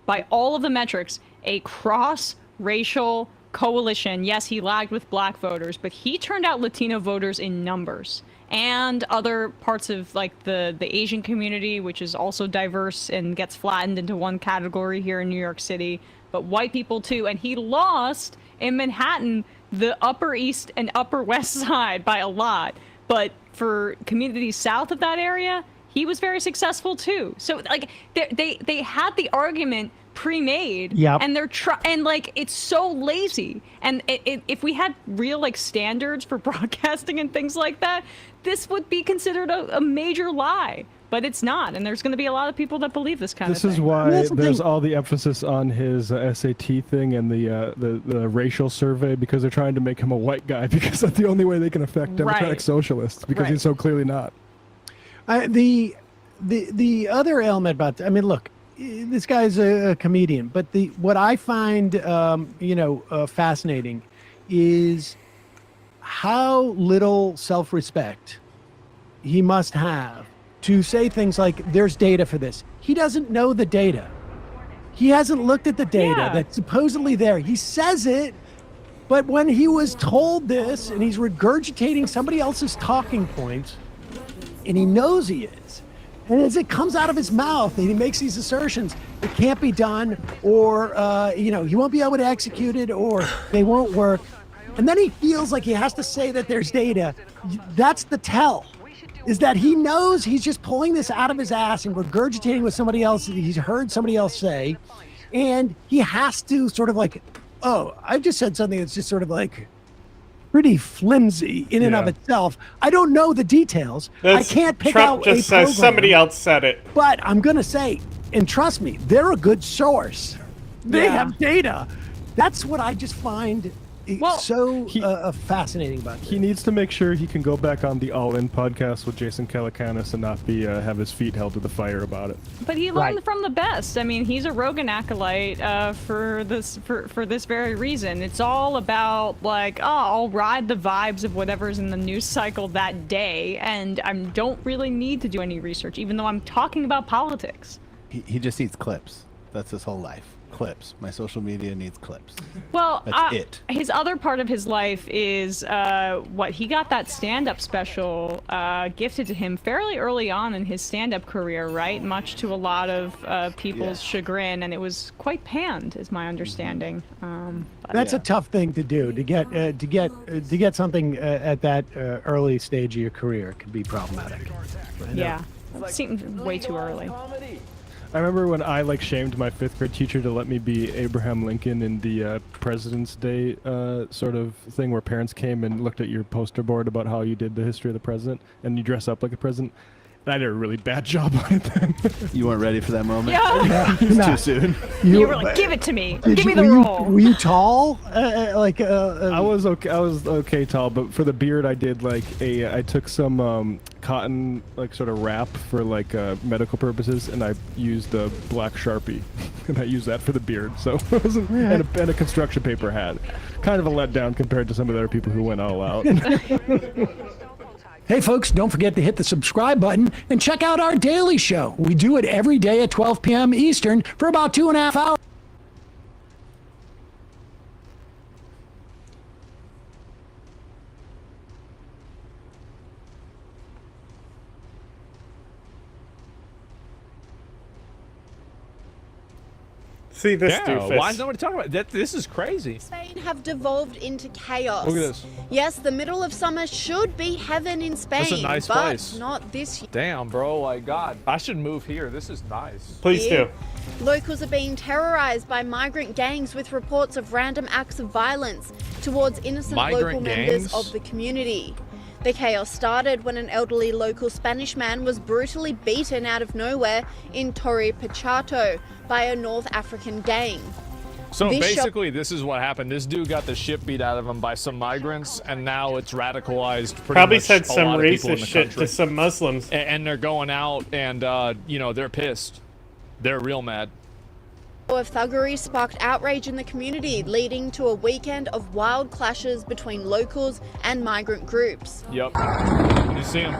by all of the metrics, a cross-racial coalition. Yes, he lagged with black voters, but he turned out Latino voters in numbers. And other parts of like the Asian community, which is also diverse and gets flattened into one category here in New York City, but white people too. And he lost in Manhattan, the Upper East and Upper West Side by a lot. But for communities south of that area, he was very successful too. So like they had the argument pre-made, and they're and like it's so lazy. And if we had real like standards for broadcasting and things like that, this would be considered a major lie, but it's not. And there's going to be a lot of people that believe this kind of thing. This is why there's all the emphasis on his SAT thing and the racial survey, because they're trying to make him a white guy, because that's the only way they can affect Democratic Socialists, because he's so clearly not. The other element about that, I mean, look, this guy's a comedian, but what I find fascinating is how little self-respect he must have to say things like, there's data for this. He doesn't know the data. He hasn't looked at the data that's supposedly there. He says it, but when he was told this and he's regurgitating somebody else's talking points, and he knows he is, and as it comes out of his mouth and he makes these assertions, it can't be done, or he won't be able to execute it, or they won't work. And then he feels like he has to say that there's data. That's the tell, is that he knows he's just pulling this out of his ass and regurgitating what somebody else, he's heard somebody else say. And he has to sort of like, oh, I've just said something that's just sort of like pretty flimsy in and of itself. I don't know the details. I can't pick Trump out just a says program, somebody else said it. But I'm going to say, and trust me, they're a good source. They have data. That's what I just find fascinating about this. He needs to make sure he can go back on the All In podcast with Jason Calacanis and not be have his feet held to the fire about it. But he learned from the best. I mean, he's a Rogan acolyte for this very reason. It's all about like, oh, I'll ride the vibes of whatever's in the news cycle that day, and I don't really need to do any research, even though I'm talking about politics. He just needs clips. That's his whole life. Clips. My social media needs clips. Well, that's it. His other part of his life is he got that stand-up special gifted to him fairly early on in his stand-up career, right? Much to a lot of people's chagrin, and it was quite panned, is my understanding. That's a tough thing to do, to get something at that early stage of your career. It can be problematic. Yeah, it seemed way too early. I remember when I shamed my 5th grade teacher to let me be Abraham Lincoln in the President's Day sort of thing, where parents came and looked at your poster board about how you did the history of the president and you dress up like a president. And I did a really bad job on it then. You weren't ready for that moment? Yeah. It's too soon. You were like, give it to me. Give me the role. Were you tall? I was okay. I was okay tall, but for the beard, I did I took some cotton sort of wrap for medical purposes, and I used a black Sharpie, and I used that for the beard. So it wasn't, and a construction paper hat. Kind of a letdown compared to some of the other people who went all out. Hey folks, don't forget to hit the subscribe button and check out our daily show. We do it every day at 12 p.m. Eastern for about 2.5 hours. See this doofus. Why is nobody talking about that? This is crazy. Spain have devolved into chaos. Look at this. Yes, the middle of summer should be heaven in Spain, That's a nice but place. not this year. Damn, bro. Like, God, I should move here. This is nice. Please do. Locals are being terrorized by migrant gangs with reports of random acts of violence towards innocent local members of the community. The chaos started when an elderly local Spanish man was brutally beaten out of nowhere in Torre Pachato by a North African gang. So basically, this is what happened. This dude got the shit beat out of him by some migrants, and now it's radicalized. Probably said some racist shit to some Muslims. And they're going out, and you know, they're pissed. They're real mad. Of thuggery sparked outrage in the community, leading to a weekend of wild clashes between locals and migrant groups. Yep. You see him.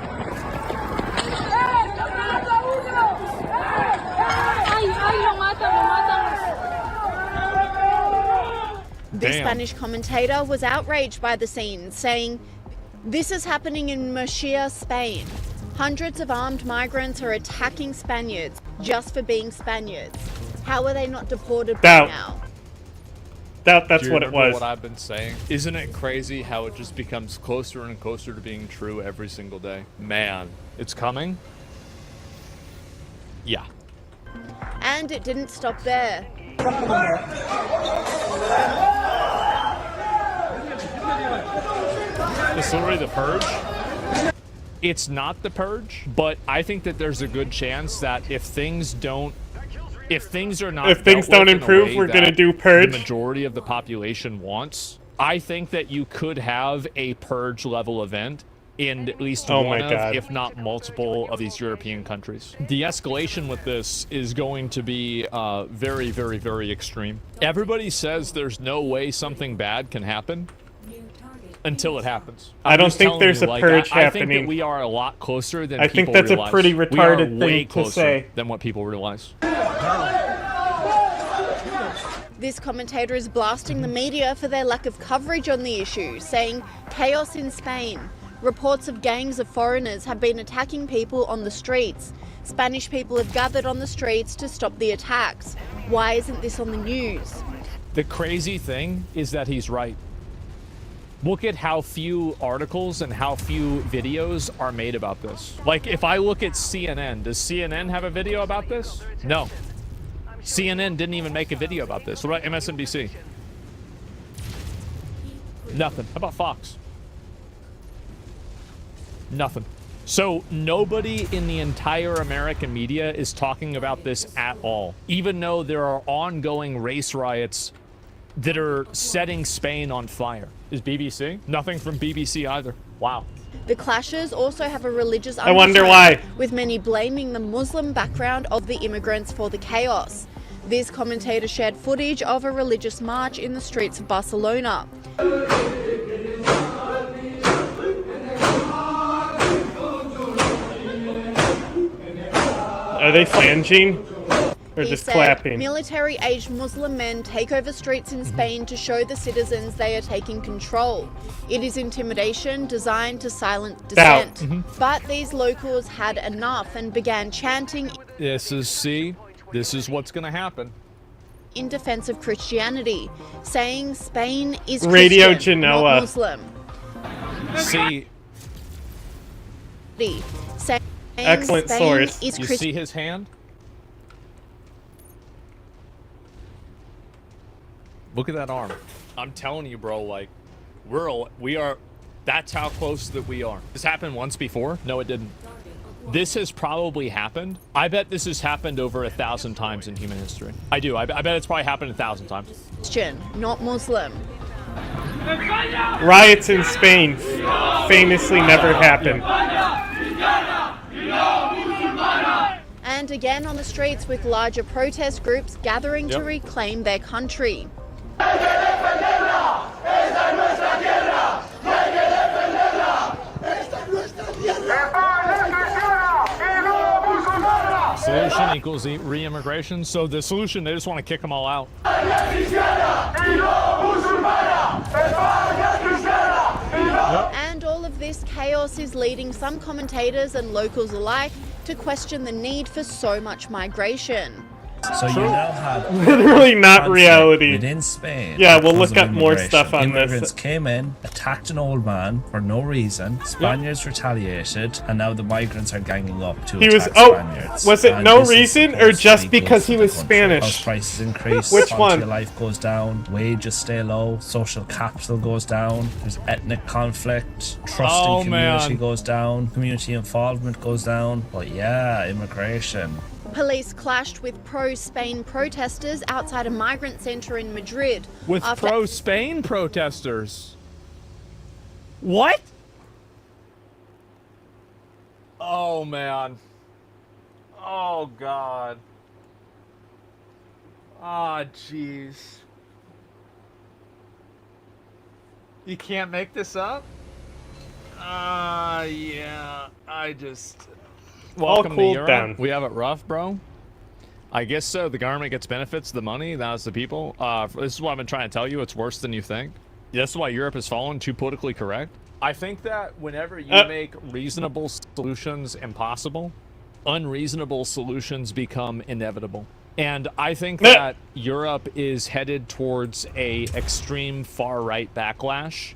The Spanish commentator was outraged by the scene, saying, "This is happening in Murcia, Spain. Hundreds of armed migrants are attacking Spaniards just for being Spaniards. How are they not deported by now?" That's what it was. What I've been saying. Isn't it crazy how it just becomes closer and closer to being true every single day? Man, it's coming. Yeah. And it didn't stop there. It's literally the Purge. It's not the Purge, but I think that there's a good chance that if things don't improve, we're gonna do Purge. The majority of the population wants. I think that you could have a Purge level event in at least one of, if not multiple, of these European countries. The escalation with this is going to be very, very, very extreme. Everybody says there's no way something bad can happen until it happens. I don't think there's a purge happening. I think that we are a lot closer than people realize. I think that's a pretty retarded thing to say. Than what people realize. This commentator is blasting the media for their lack of coverage on the issue, saying, "Chaos in Spain. Reports of gangs of foreigners have been attacking people on the streets. Spanish people have gathered on the streets to stop the attacks. Why isn't this on the news?" The crazy thing is that he's right. Look at how few articles and how few videos are made about this. Like, if I look at CNN, does CNN have a video about this? No. CNN didn't even make a video about this. What about MSNBC? Nothing. How about Fox? Nothing. So nobody in the entire American media is talking about this at all, even though there are ongoing race riots that are setting Spain on fire. Is BBC? Nothing from BBC either. Wow. The clashes also have a religious I wonder why. with many blaming the Muslim background of the immigrants for the chaos. This commentator shared footage of a religious march in the streets of Barcelona. Are they flanging? Or just clapping? Military-aged Muslim men take over streets in Spain to show the citizens they are taking control. It is intimidation designed to silence dissent. But these locals had enough and began chanting. This is what's going to happen. In defense of Christianity, saying Spain is Radio Christian, Genoa. not Muslim. See. Saying Excellent Spain source. Is you see his hand? Look at that arm. I'm telling you, bro, like, we are, that's how close that we are. This happened once before? No, it didn't. This has probably happened. I bet this has happened over 1,000 times in human history. I do. I bet it's probably happened 1,000 times. Christian, not Muslim. Riots in Spain famously never happen. And again on the streets with larger protest groups gathering to reclaim their country. Solution equals re-immigration. So the solution, they just want to kick them all out. And all of this chaos is leading some commentators and locals alike to question the need for so much migration. So you now have literally not reality within Spain. Yeah, we'll look because up of more immigration. stuff on Immigrants this. came in, attacked an old man for no reason. Spaniards retaliated, and now the migrants are ganging up to attack Spaniards. Was it And no this is reason or supposed to just be good because for he the was country. Spanish? House prices increase, Which quality one? of life goes down, wages stay low, social capital goes down, there's ethnic conflict, trust in community goes down, community involvement goes down. But yeah, immigration. Police clashed with pro-Spain protesters outside a migrant center in Madrid. With after pro-Spain protesters? What? Oh, man. Oh, God. Ah, jeez. You can't make this up? Yeah. I just... Welcome to Europe. down. We have it rough, bro. I guess so. The government gets benefits, the money, that's the people. This is what I've been trying to tell you. It's worse than you think. That's why Europe has fallen too politically correct. I think that whenever you make reasonable solutions impossible, unreasonable solutions become inevitable. And I think that Europe is headed towards a extreme far-right backlash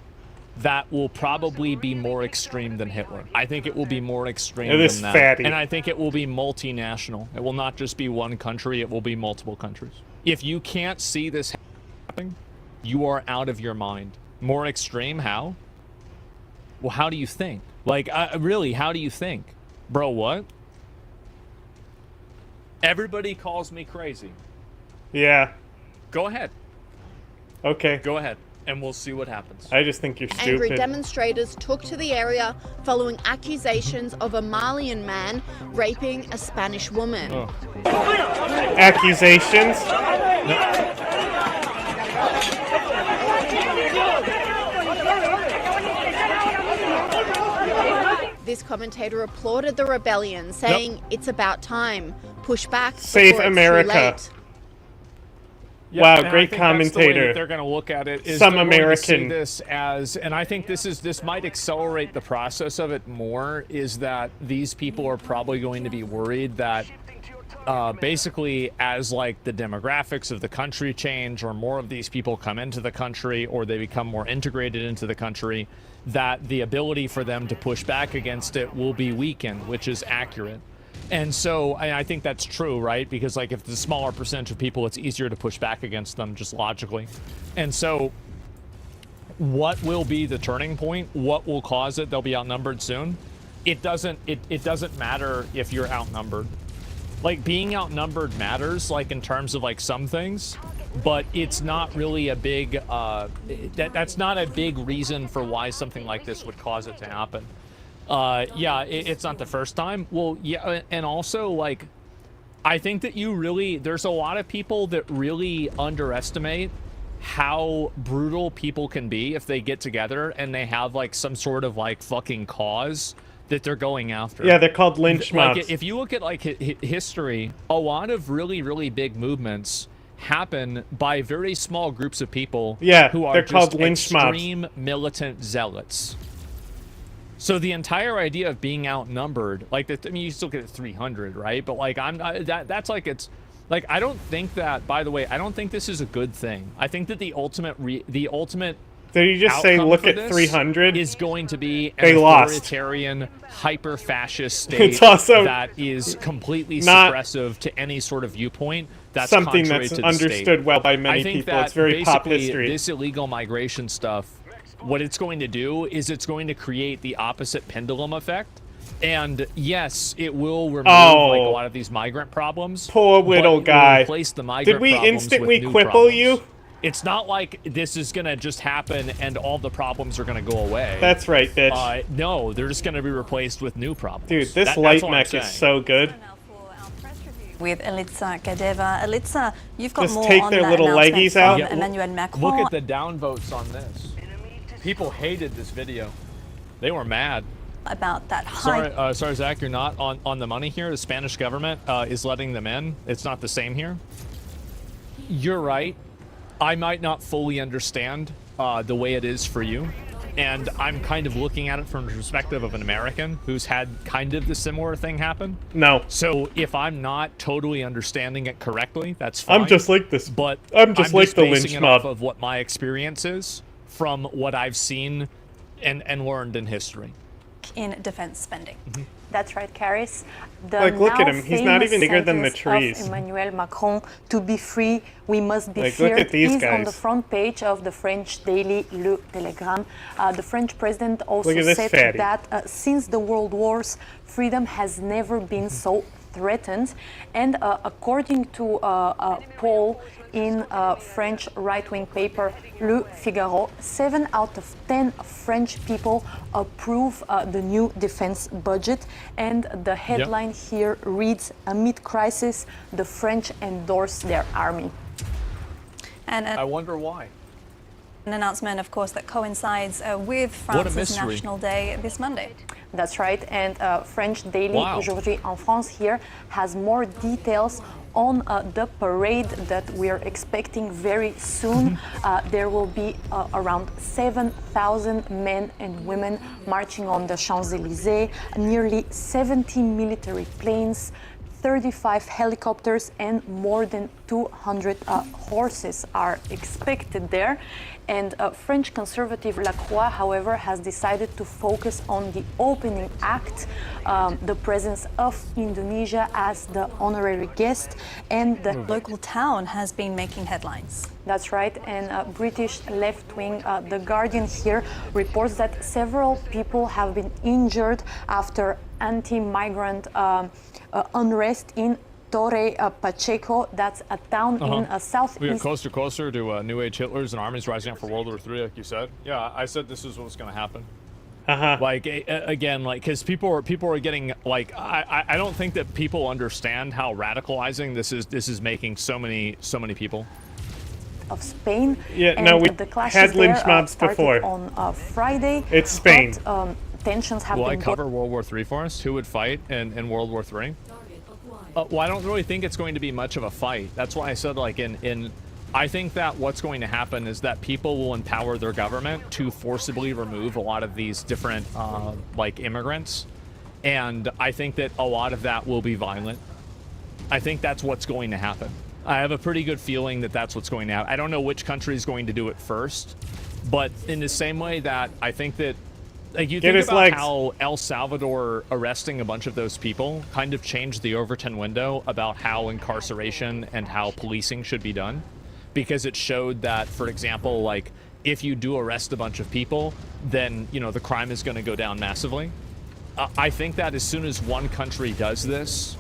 that will probably be more extreme than Hitler. I think it will be more extreme than that. Fatty. And I think it will be multinational. It will not just be one country, it will be multiple countries. If you can't see this happening, you are out of your mind. More extreme, how? Well, how do you think? Like, really, how do you think? Bro, what? Everybody calls me crazy. Yeah. Go ahead. Okay. Go ahead. And we'll see what happens. I just think you're stupid. Angry demonstrators took to the area following accusations of a Malian man raping a Spanish woman. Accusations? This commentator applauded the rebellion, saying it's about time. Push back. Save before it's America. too late. Yeah, wow, and great I think that's the way commentator. that they're going to look at it. Is Some they're going to American. see this as, and I think this might accelerate the process of it more. Is that these people are probably going to be worried that, basically, as like the demographics of the country change, or more of these people come into the country, or they become more integrated into the country, that the ability for them to push back against it will be weakened, which is accurate. And so I think that's true, right? Because like if it's a smaller percentage of people, it's easier to push back against them just logically. And so what will be the turning point? What will cause it? They'll be outnumbered soon. It doesn't matter if you're outnumbered. Like being outnumbered matters, like in terms of like some things, but it's not really a big, that's not a big reason for why something like this would cause it to happen. Yeah, it's not the first time. Well, yeah, and also, like, I think that there's a lot of people that really underestimate how brutal people can be if they get together and they have, like, some sort of, like, fucking cause that they're going after. Yeah, they're called lynch mobs. Like, if you look at, like, history, a lot of really, really big movements happen by very small groups of people who are they're just called lynch mobs. extreme militant zealots. So the entire idea of being outnumbered, like, I mean, you still get 300, right? But like, that's like, it's like, I don't think that. By the way, I don't think this is a good thing. I think that the ultimate, Did you just say look at 300? Is going to be They an lost. authoritarian, hyper-fascist state It's also that is completely not suppressive to any sort of viewpoint. That's something contrary that's to the understood state. well by many I think people. that It's very pop basically history. This illegal migration stuff, what it's going to do is it's going to create the opposite pendulum effect. And yes, it will remove like a lot of these migrant problems. Poor little guy. Replace the migrant Did we problems instantly with new quipple problems. you? It's not like this is gonna just happen and all the problems are gonna go away. That's right, bitch. No, they're just gonna be replaced with new problems. Dude, this That's light what I'm mech is saying. so good. With Elitsa Kadeva. Elitsa, you've got Just more take on their that little announcement leggies from out. Emmanuel Macron. Look at the downvotes on this. People hated this video. They were mad. About that high. Sorry, Zach, you're not on the money here. The Spanish government is letting them in. It's not the same here. You're right. I might not fully understand the way it is for you. and I'm kind of looking at it from the perspective of an American who's had kind of the similar thing happen. No. So if I'm not totally understanding it correctly, that's fine. I'm just like this. But I'm just like the basing lynch it mob. off of what my experience is from what I've seen and learned in history. In defense spending. That's right, Caris. The Like, look at now him. He's not even famous bigger than the sentence trees. Of Emmanuel Macron, to be free, we must be Like, look feared, at these is on the guys. front page of the French daily Le Telegram. The French president also Look at this said fatty. that since the world wars, freedom has never been so threatened. And according to a poll in French right-wing paper Le Figaro, 7 out of 10 French people approve the new defense budget. And the headline here reads, amid crisis, the French endorse their army. And I wonder why. an announcement, of course, that coincides with France's National Day this Monday. That's right, and French daily Aujourd'hui en France here has more details on the parade that we're expecting very soon. There will be around 7,000 men and women marching on the Champs-Élysées, nearly 70 military planes, 35 helicopters, and more than 200 horses are expected there. And French conservative Lacroix, however, has decided to focus on the opening act, the presence of Indonesia as the honorary guest, and the local town has been making headlines. That's right, and British left-wing The Guardian here reports that several people have been injured after anti-migrant unrest in Torre Pacheco, that's a town in southeast. We get closer to New Age Hitlers and armies rising up for World War III, like you said. Yeah, I said this is what's going to happen. Like again, like because people are getting like I don't think that people understand how radicalizing this is making so many people. Of Spain. Yeah, and no, we the had lynch mobs before. On Friday. It's Spain. But, tensions have Will been. I cover World War III for us? Who would fight in World War III? Well, I don't really think it's going to be much of a fight. That's why I said, like, I think that what's going to happen is that people will empower their government to forcibly remove a lot of these different, like, immigrants. And I think that a lot of that will be violent. I think that's what's going to happen. I have a pretty good feeling that that's what's going to happen. I don't know which country is going to do it first, but in the same way that I think that, like, you think about how El Salvador arresting a bunch of those people kind of changed the Overton window about how incarceration and how policing should be done, because it showed that, for example, like, if you do arrest a bunch of people, then, you know, the crime is going to go down massively. I think that as soon as one country does this,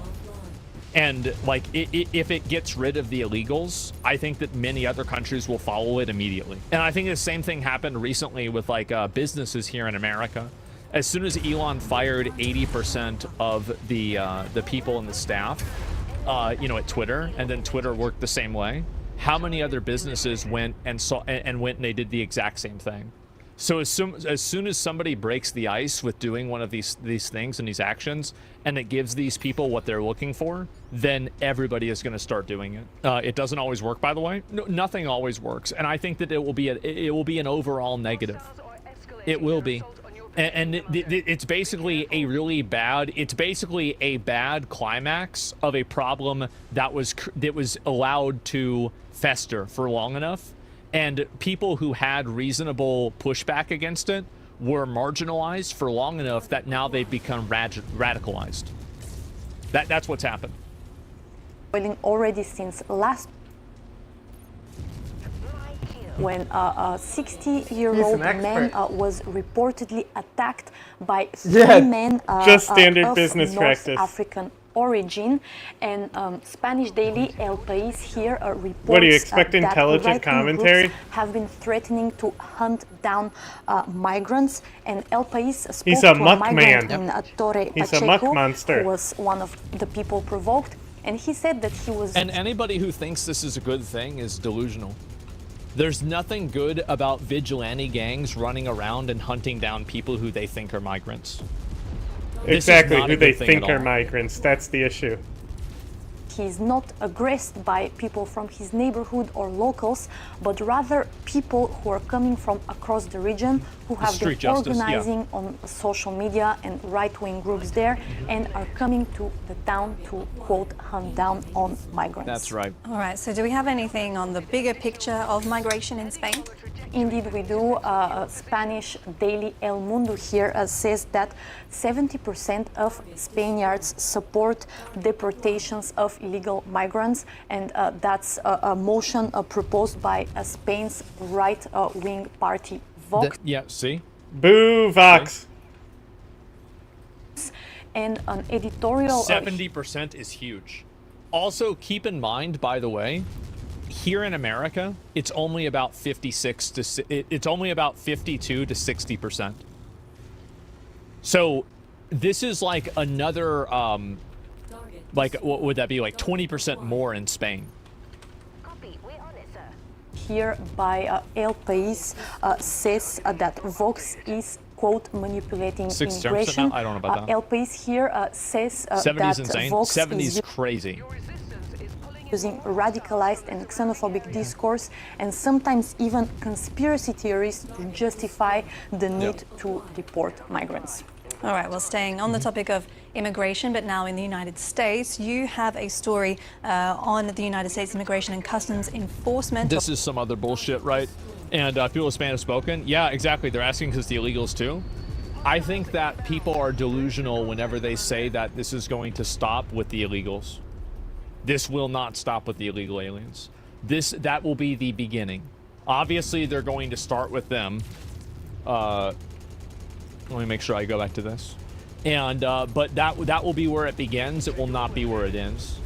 and, like, if it gets rid of the illegals, I think that many other countries will follow it immediately. And I think the same thing happened recently with, like, businesses here in America. As soon as Elon fired 80% of the people and the staff, you know, at Twitter, and then Twitter worked the same way, how many other businesses went and they did the exact same thing? So as soon as somebody breaks the ice with doing one of these things and these actions, and it gives these people what they're looking for, then everybody is going to start doing it. It doesn't always work, by the way. No, nothing always works, and I think that it will be an overall negative. It will be, and it's basically a really bad. It's basically a bad climax of a problem that was allowed to fester for long enough. And people who had reasonable pushback against it were marginalized for long enough that now they've become radicalized. That's what's happened. Already since last, when a 60-year-old man was reportedly attacked by three men just standard of business North practice. African origin, and Spanish daily El País here reports What do you expect? that Intelligent right-wing commentary? groups have been threatening to hunt down migrants, and El País spoke He's a to muck a migrant man. in Torre He's a Pacheco, muck monster. who was one of the people provoked, and he said that he was. And anybody who thinks this is a good thing is delusional. There's nothing good about vigilante gangs running around and hunting down people who they think are migrants. Exactly, who they think are migrants. That's the issue. he is not aggressed by people from his neighborhood or locals, but rather people who are coming from across the region, who have been organizing on social media and right-wing groups there, and are coming to the town to, quote, hunt down on migrants. That's right. All right, so do we have anything on the bigger picture of migration in Spain? Indeed, we do. Spanish daily El Mundo here says that 70% of Spaniards support deportations of illegal migrants, and that's a motion proposed by Spain's right-wing party, Vox. Yeah, see? Boo, Vox! And an editorial... 70% is huge. Also, keep in mind, by the way, here in America, it's only about 52 to 60%. So this is like another, like, what would that be, like 20% more in Spain? Here by El País says that Vox is, quote, manipulating immigration. I don't know about that. El País here says that 70's insane. Vox 70's is crazy. Using radicalized and xenophobic discourse and sometimes even conspiracy theories to justify the need to deport migrants. All right, well, staying on the topic of immigration, but now in the United States, you have a story on the United States Immigration and Customs Enforcement. This is some other bullshit, right? And people with Spanish spoken, yeah, exactly. They're asking because the illegals too. I think that people are delusional whenever they say that this is going to stop with the illegals. This will not stop with the illegal aliens. That will be the beginning. Obviously, they're going to start with them. Let me make sure I go back to this. And but that will be where it begins. It will not be where it ends.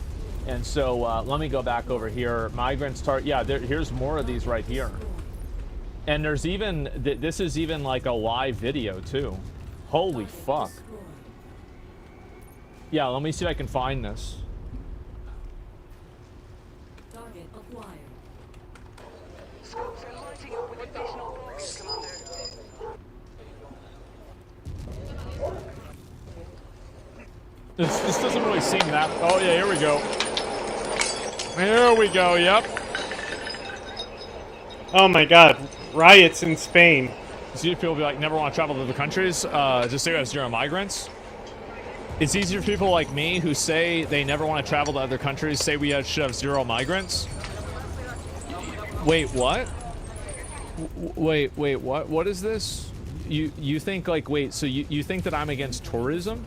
And so let me go back over here. Migrants start. Yeah, here's more of these right here. And there's even this is even like a live video too. Holy fuck. Yeah, let me see if I can find this. This doesn't really seem that... Oh, yeah, here we go. Here we go, yep. Oh my god, riots in Spain. See if people be like, never want to travel to other countries, just say we have zero migrants. It's easier for people like me who say they never want to travel to other countries, say we should have zero migrants. Wait, what? Wait, what? What is this? You think like, wait, so you think that I'm against tourism?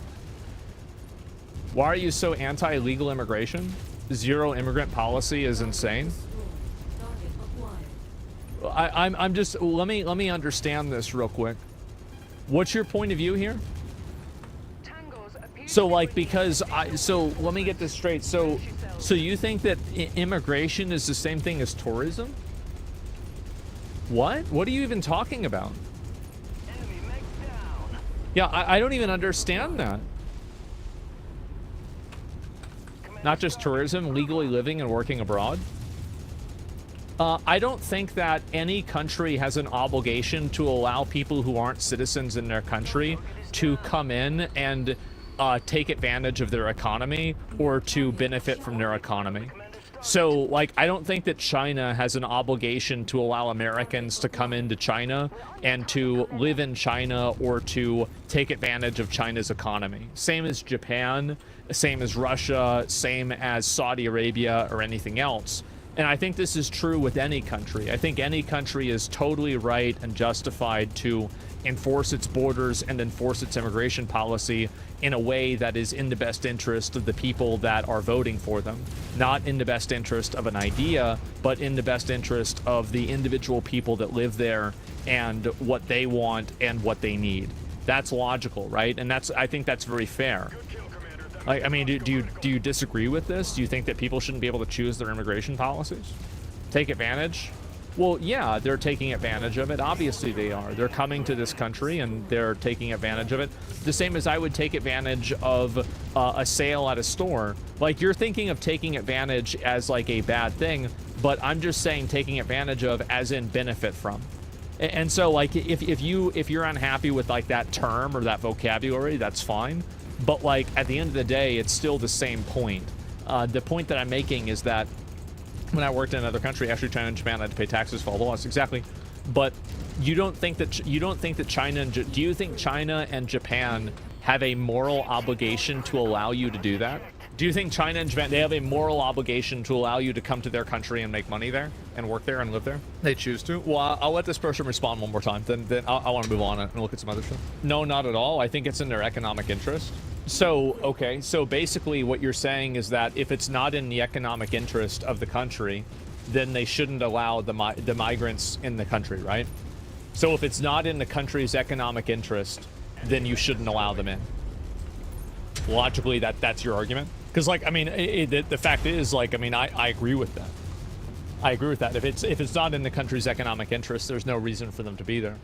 Why are you so anti-illegal immigration? Zero immigrant policy is insane. I'm just, let me understand this real quick. What's your point of view here? So like, because so let me get this straight. So you think that immigration is the same thing as tourism? What? What are you even talking about? Yeah, I don't even understand that. Not just tourism, legally living and working abroad. I don't think that any country has an obligation to allow people who aren't citizens in their country to come in and take advantage of their economy or to benefit from their economy. So, like, I don't think that China has an obligation to allow Americans to come into China and to live in China or to take advantage of China's economy. Same as Japan, same as Russia, same as Saudi Arabia or anything else. And I think this is true with any country. I think any country is totally right and justified to enforce its borders and enforce its immigration policy in a way that is in the best interest of the people that are voting for them. Not in the best interest of an idea, but in the best interest of the individual people that live there and what they want and what they need. That's logical, right? And I think that's very fair. I mean, do you disagree with this? Do you think that people shouldn't be able to choose their immigration policies? Take advantage? Well, yeah, they're taking advantage of it. Obviously they are. They're coming to this country and they're taking advantage of it. The same as I would take advantage of a sale at a store. Like, you're thinking of taking advantage as like a bad thing, but I'm just saying taking advantage of as in benefit from. And so like, if you're unhappy with like that term or that vocabulary, that's fine. But like, at the end of the day, it's still the same point. The point that I'm making is that when I worked in another country, actually China and Japan, I had to pay taxes for all the laws. Exactly. But you don't think that China and do you think China and Japan have a moral obligation to allow you to do that? Do you think China and Japan, they have a moral obligation to allow you to come to their country and make money there and work there and live there? They choose to. Well, I'll let this person respond one more time. Then I want to move on and look at some other stuff. No, not at all. I think it's in their economic interest. So, okay. So basically what you're saying is that if it's not in the economic interest of the country, then they shouldn't allow the migrants in the country, right? So if it's not in the country's economic interest, then you shouldn't allow them in. Logically, that's your argument? Because, like, I mean, the fact is, like, I mean, I agree with that. I agree with that. If it's not in the country's economic interest, there's no reason for them to be there.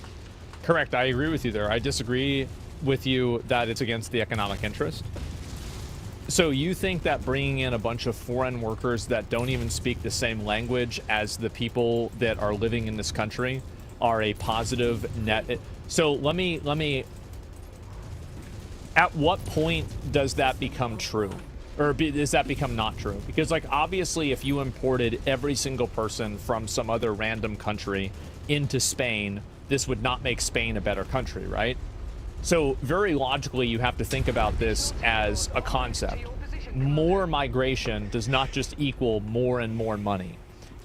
Correct. I agree with you there. I disagree with you that it's against the economic interest. So you think that bringing in a bunch of foreign workers that don't even speak the same language as the people that are living in this country are a positive net? So let me. At what point does that become true? Or does that become not true? Because, like, obviously, if you imported every single person from some other random country into Spain, this would not make Spain a better country, right? So, very logically, you have to think about this as a concept. More migration does not just equal more and more money.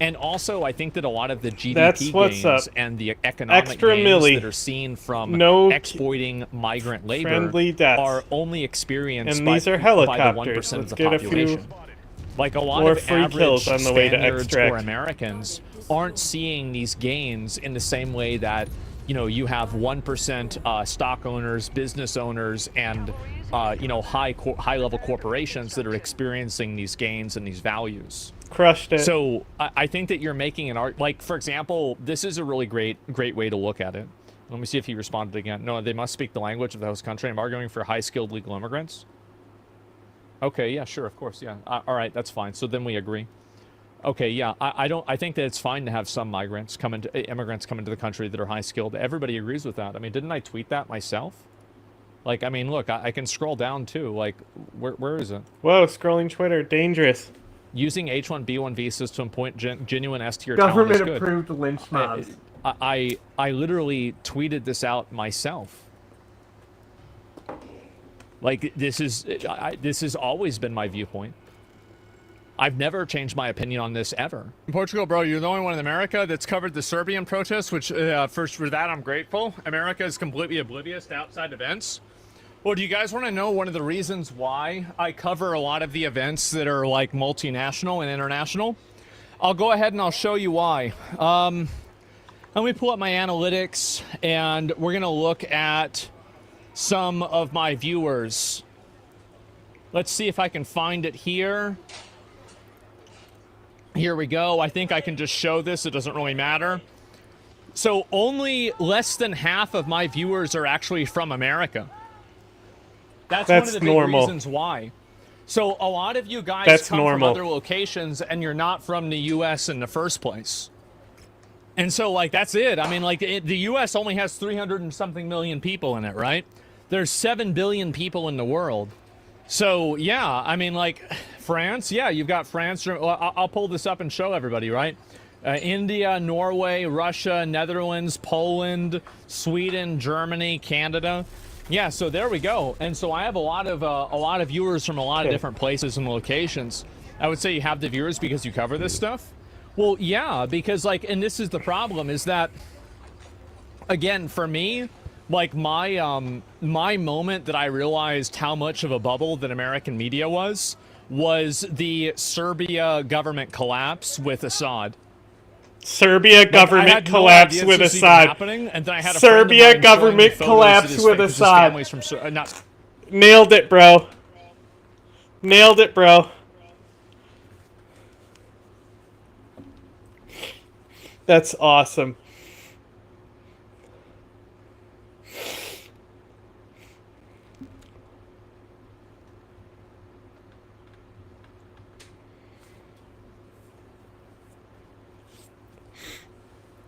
And also, I think that a lot of the GDP gains and the economic gains that are seen from exploiting migrant labor are only experienced by the 1% of the population. Like, a lot of average Spaniards or Americans aren't seeing these gains in the same way that, you know, you have 1% stock owners, business owners, and you know, high-level corporations that are experiencing these gains and these values. Crushed it. So I think that you're making an art. Like, for example, this is a really great way to look at it. Let me see if he responded again. No, they must speak the language of the host country. I'm arguing for high-skilled legal immigrants. Okay, yeah, sure, of course, yeah. All right, that's fine. So then we agree. Okay, yeah, I think that it's fine to have some immigrants come into the country that are high-skilled. Everybody agrees with that. I mean, didn't I tweet that myself? Like, I mean, look, I can scroll down too. Like, where is it? Whoa, scrolling Twitter, dangerous. Using H-1B1 visas to appoint genuine S-tier talent is good. Government-approved lynch mobs. I literally tweeted this out myself. Like, this has always been my viewpoint. I've never changed my opinion on this ever. In Portugal, bro, you're the only one in America that's covered the Serbian protests, which first for that I'm grateful. America is completely oblivious to outside events. Well, do you guys want to know one of the reasons why I cover a lot of the events that are like multinational and international? I'll go ahead and I'll show you why. Let me pull up my analytics and we're gonna look at some of my viewers. Let's see if I can find it here. Here we go. I think I can just show this. It doesn't really matter. So only less than half of my viewers are actually from America. That's one of the big reasons why. So a lot of you guys come from other locations and you're not from the U.S. in the first place. And so, like, that's it. I mean, like, the U.S. only has 300 and something million people in it, right? There's 7 billion people in the world. So, yeah, I mean, like, France, yeah, you've got France. I'll pull this up and show everybody, right? India, Norway, Russia, Netherlands, Poland, Sweden, Germany, Canada. Yeah, so there we go. And so I have a lot of viewers from a lot of different places and locations. I would say you have the viewers because you cover this stuff. Well, yeah, because, like, and this is the problem, is that, again, for me, like, my moment that I realized how much of a bubble that American media was the Serbia government collapse with Assad. Serbia government collapse with Assad. Serbia government collapse with Assad. Nailed it, bro. Nailed it, bro. That's awesome.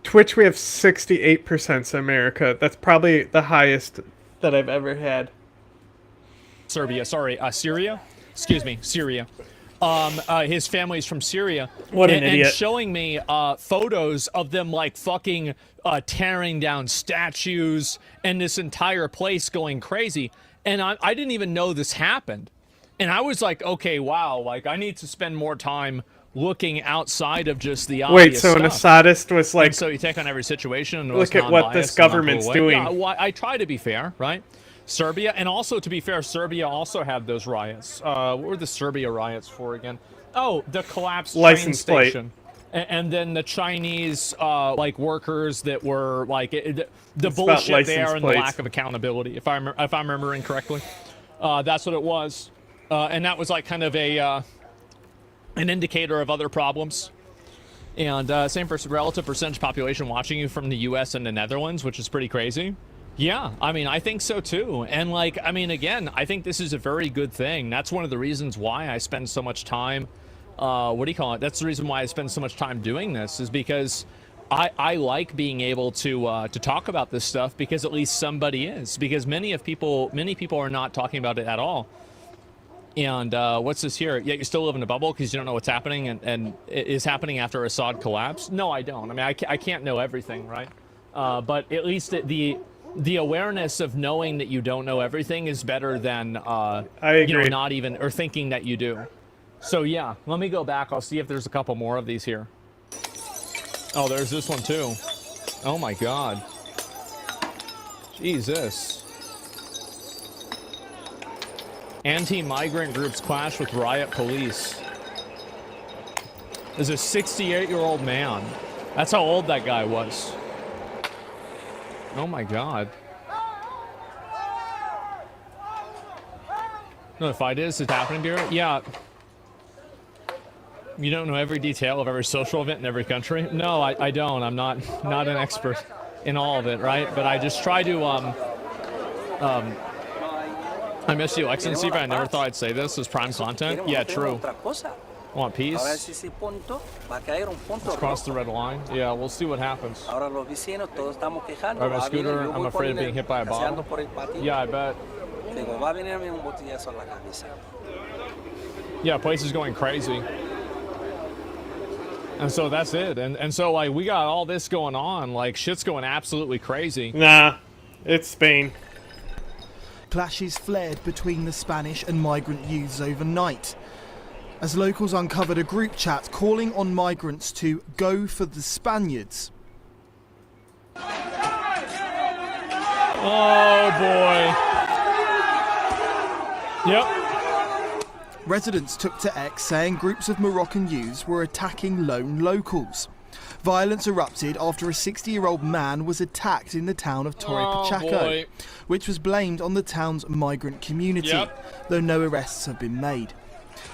Twitch, we have 68% America. That's probably the highest that I've ever had. Serbia, sorry, Syria? Excuse me, Syria. his family's from Syria. What an idiot. And showing me photos of them like fucking tearing down statues and this entire place going crazy. And I didn't even know this happened. And I was like, okay, wow, like I need to spend more time looking outside of just the obvious Wait, so stuff. an Assadist was like... And so you take on every situation and look at what this government's doing. Yeah, well, I try to be fair, right? Serbia, and also to be fair, Serbia also had those riots. What were the Serbia riots for again? Oh, the collapsed License train plate. station. And then the Chinese like workers that were like the bullshit there and the lack of accountability. If I'm remembering correctly, that's what it was. And that was like kind of an indicator of other problems. And same for relative percentage population watching you from the U.S. and the Netherlands, which is pretty crazy. Yeah, I mean, I think so too. And like, I mean, again, I think this is a very good thing. That's one of the reasons why I spend so much time, what do you call it? That's the reason why I spend so much time doing this, is because I like being able to talk about this stuff, because at least somebody is, because many people are not talking about it at all. And what's this here? Yeah, you still live in a bubble because you don't know what's happening and it is happening after Assad collapsed? No, I don't. I mean, I can't know everything, right? But at least the awareness of knowing that you don't know everything is better than I agree. you know, not even, or thinking that you do. So yeah, let me go back. I'll see if there's a couple more of these here. Oh, there's this one too. Oh my God. Jesus. Anti-migrant groups clash with riot police. There's a 68-year-old man. That's how old that guy was. Oh my God. No, the fight is it happening, Bureau? Yeah. You don't know every detail of every social event in every country? No, I don't. I'm not an expert in all of it, right? But I just try to I miss you, Excellency, but I never thought I'd say this as prime content. Yeah, true. Want peace? Let's cross the red line. Yeah, we'll see what happens. Alright, my scooter, I'm afraid of being hit by a bottle. Yeah, I bet. Yeah, place is going crazy. And so that's it. And so, like, we got all this going on. Like, shit's going absolutely crazy. Nah, it's Spain. Clashes flared between the Spanish and migrant youths overnight, as locals uncovered a group chat calling on migrants to go for the Spaniards. Oh boy. Yep. Residents took to X saying groups of Moroccan youths were attacking lone locals. Violence erupted after a 60-year-old man was attacked in the town of Torre Pacheco, which was blamed on the town's migrant community, though no arrests have been made.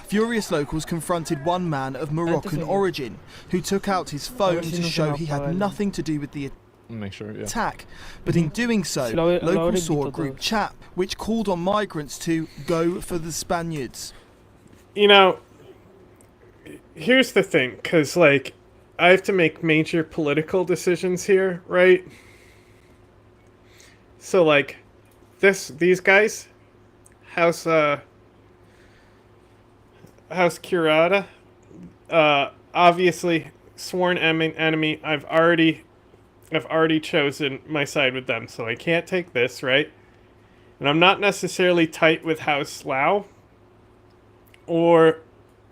Furious locals confronted one man of Moroccan origin, who took out his phone to show he had nothing to do with the attack, but in doing so, locals saw a group chat which called on migrants to go for the Spaniards. You know, here's the thing, because, like, I have to make major political decisions here, right? So, like, these guys, House Curada, obviously sworn enemy. I've already chosen my side with them, so I can't take this, right? And I'm not necessarily tight with House Lau or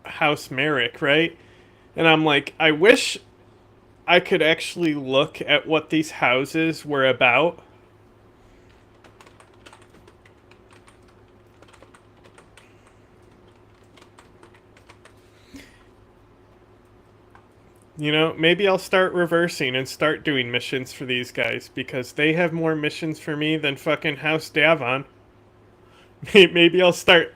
House Merrick, right? And I'm like, I wish I could actually look at what these houses were about. You know, maybe I'll start reversing and start doing missions for these guys, because they have more missions for me than fucking House Davon. Maybe I'll start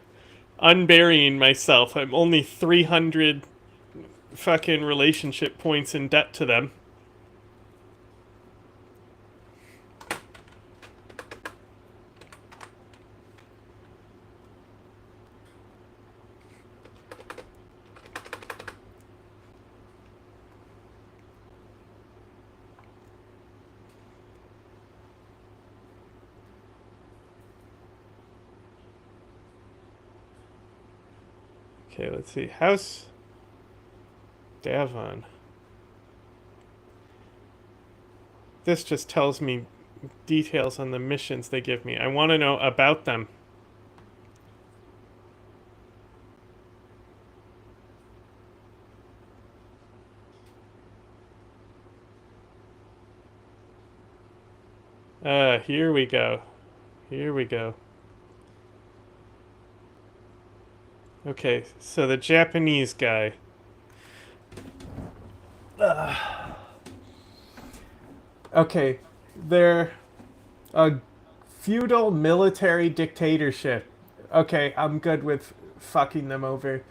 unburying myself. I'm only 300 fucking relationship points in debt to them. Okay, let's see. House Davon. This just tells me details on the missions they give me. I want to know about them. Here we go. Here we go. Okay, so the Japanese guy. Okay, they're a feudal military dictatorship. Okay, I'm good with fucking them over.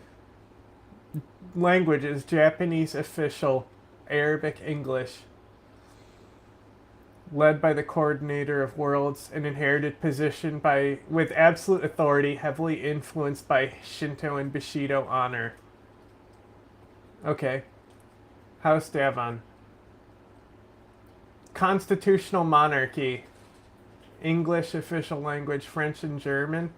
Languages: Japanese official, Arabic, English. Led by the coordinator of worlds, an inherited position with absolute authority, heavily influenced by Shinto and Bushido honor. Okay. House Davon. Constitutional monarchy. English official language, French and German.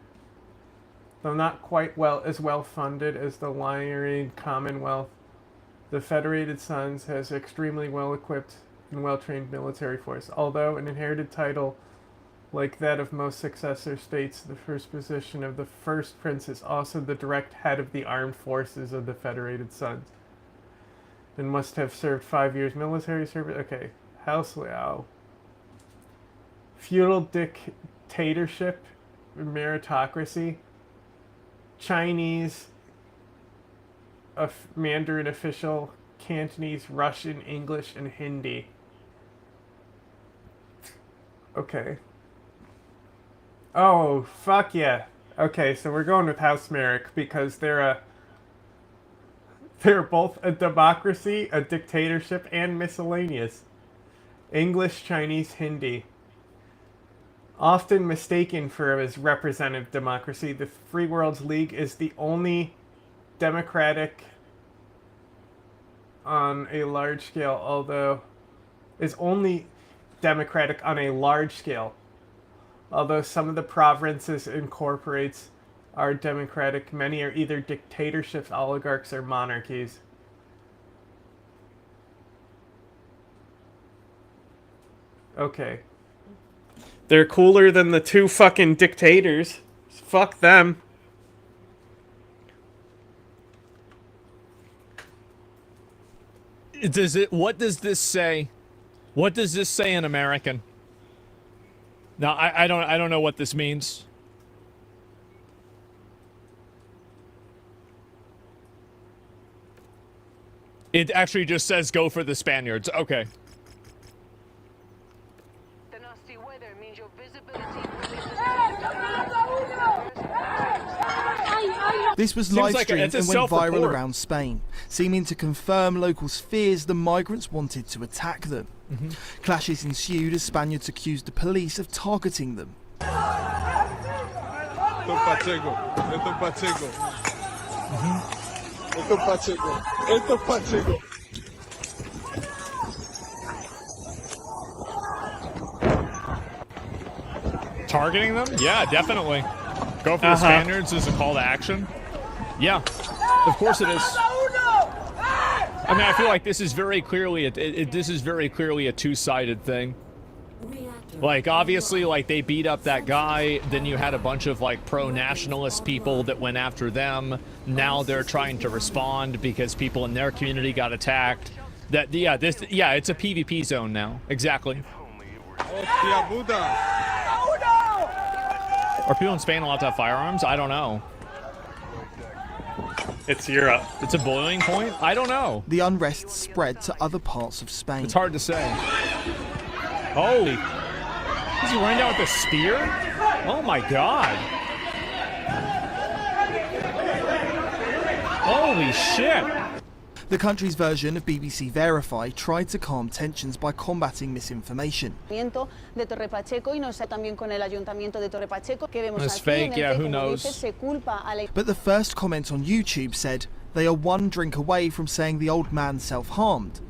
Though not quite as well funded as the Lyrian Commonwealth, the Federated Sons has extremely well equipped and well-trained military force. Although an inherited title like that of most successor states, the first position of the first prince is also the direct head of the armed forces of the Federated Sons, and must have served 5 years military service. Okay, House Liao. Feudal dictatorship, meritocracy. Chinese, Mandarin official, Cantonese, Russian, English, and Hindi. Okay. Oh, fuck yeah. Okay, so we're going with House Merrick because they're both a democracy, a dictatorship, and miscellaneous. English, Chinese, Hindi. Often mistaken for as representative democracy, the Free Worlds League is the only democratic on a large scale, although some of the provinces incorporates are democratic, many are either dictatorships, oligarchs, or monarchies. Okay. They're cooler than the two fucking dictators. Fuck them. What does this say? What does this say in American? No, I don't know what this means. It actually just says go for the Spaniards. Okay. This was live-streamed and went viral around Spain, seeming to confirm locals' fears the migrants wanted to attack them. Clashes ensued as Spaniards accused the police of targeting them. Targeting them? Yeah, definitely. Go for the Spaniards is a call to action. Yeah, of course it is. I mean, I feel like this is very clearly a two-sided thing. Like, obviously, like, they beat up that guy, then you had a bunch of, like, pro-nationalist people that went after them. Now they're trying to respond because people in their community got attacked. It's a PvP zone now. Exactly. Are people in Spain allowed to have firearms? I don't know. It's Europe. It's a boiling point? I don't know. The unrest spread to other parts of Spain. It's hard to say. Holy. Is he running down with a spear? Oh my god. Holy shit. The country's version of BBC Verify tried to calm tensions by combating misinformation. That's fake, yeah, who knows? But the first comment on YouTube said, they are one drink away from saying the old man self-harmed.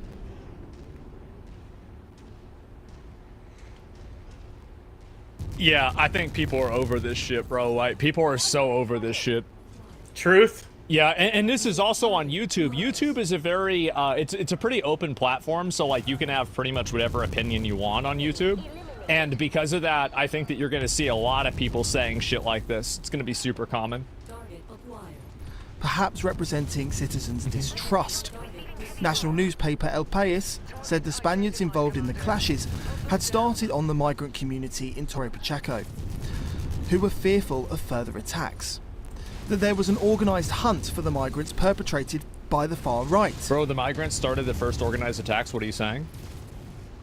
Yeah, I think people are over this shit, bro. Like, people are so over this shit. Truth? Yeah, and this is also on YouTube. YouTube is a very, it's a pretty open platform, so like you can have pretty much whatever opinion you want on YouTube. And because of that, I think that you're going to see a lot of people saying shit like this. It's going to be super common. Perhaps representing citizens' distrust. National newspaper El País said the Spaniards involved in the clashes had started on the migrant community in Torre Pacheco, who were fearful of further attacks. That there was an organised hunt for the migrants perpetrated by the far right. Bro, the migrants started the first organized attacks. What are you saying?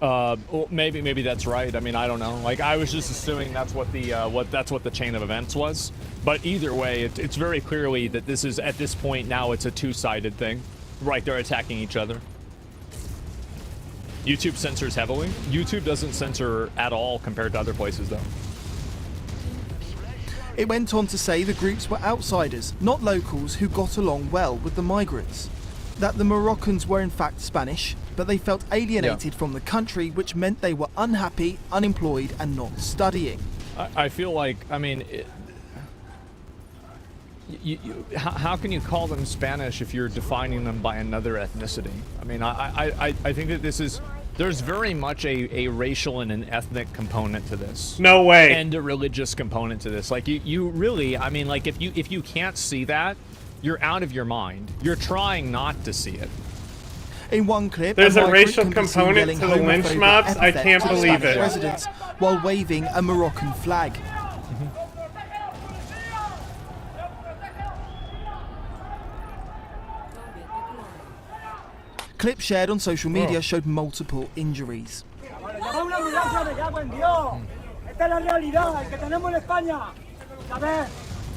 Well, maybe that's right. I mean, I don't know. Like, I was just assuming that's what the chain of events was. But either way, it's very clearly that this is, at this point now, it's a two-sided thing. Right, they're attacking each other. YouTube censors heavily. YouTube doesn't censor at all compared to other places, though. It went on to say the groups were outsiders, not locals who got along well with the migrants. That the Moroccans were in fact Spanish, but they felt alienated from the country, which meant they were unhappy, unemployed, and not studying. I feel like, I mean, how can you call them Spanish if you're defining them by another ethnicity? I mean, I think that this is, there's very much a racial and an ethnic component to this. No way. And a religious component to this. Like, you really, I mean, like, if you can't see that, you're out of your mind. You're trying not to see it. In one clip, there's a racial component to the lynch mobs. I can't believe it. Residents while waving a Moroccan flag. Clips shared on social media showed multiple injuries.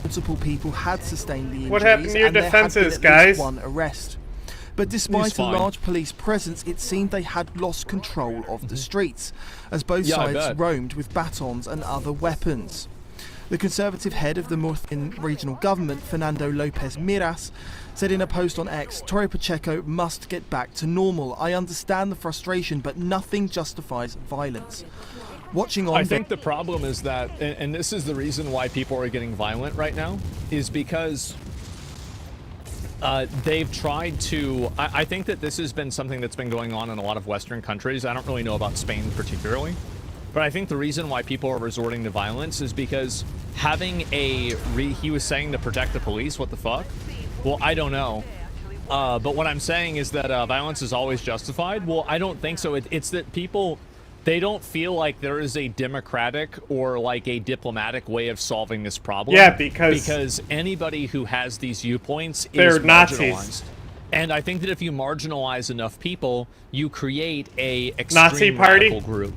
Multiple people had sustained the injuries. What happened to your defenses, guys? guys? One arrest. But despite a large police presence, it seemed they had lost control of the streets, as both sides roamed with batons and other weapons. The Conservative head of the Murcian regional government, Fernando Lopez Miras, said in a post on X, Torre Pacheco must get back to normal. I understand the frustration, but nothing justifies violence. Watching on... I think the problem is that, and this is the reason why people are getting violent right now, is because they've tried to... I think that this has been something that's been going on in a lot of Western countries. I don't really know about Spain particularly. But I think the reason why people are resorting to violence is because having he was saying to protect the police, what the fuck? Well, I don't know. But what I'm saying is that violence is always justified. Well, I don't think so. It's that people, they don't feel like there is a democratic or like a diplomatic way of solving this problem. Yeah, because anybody who has these viewpoints they're is Nazis. Marginalized. And I think that if you marginalize enough people, you create a Nazi extreme party radical group.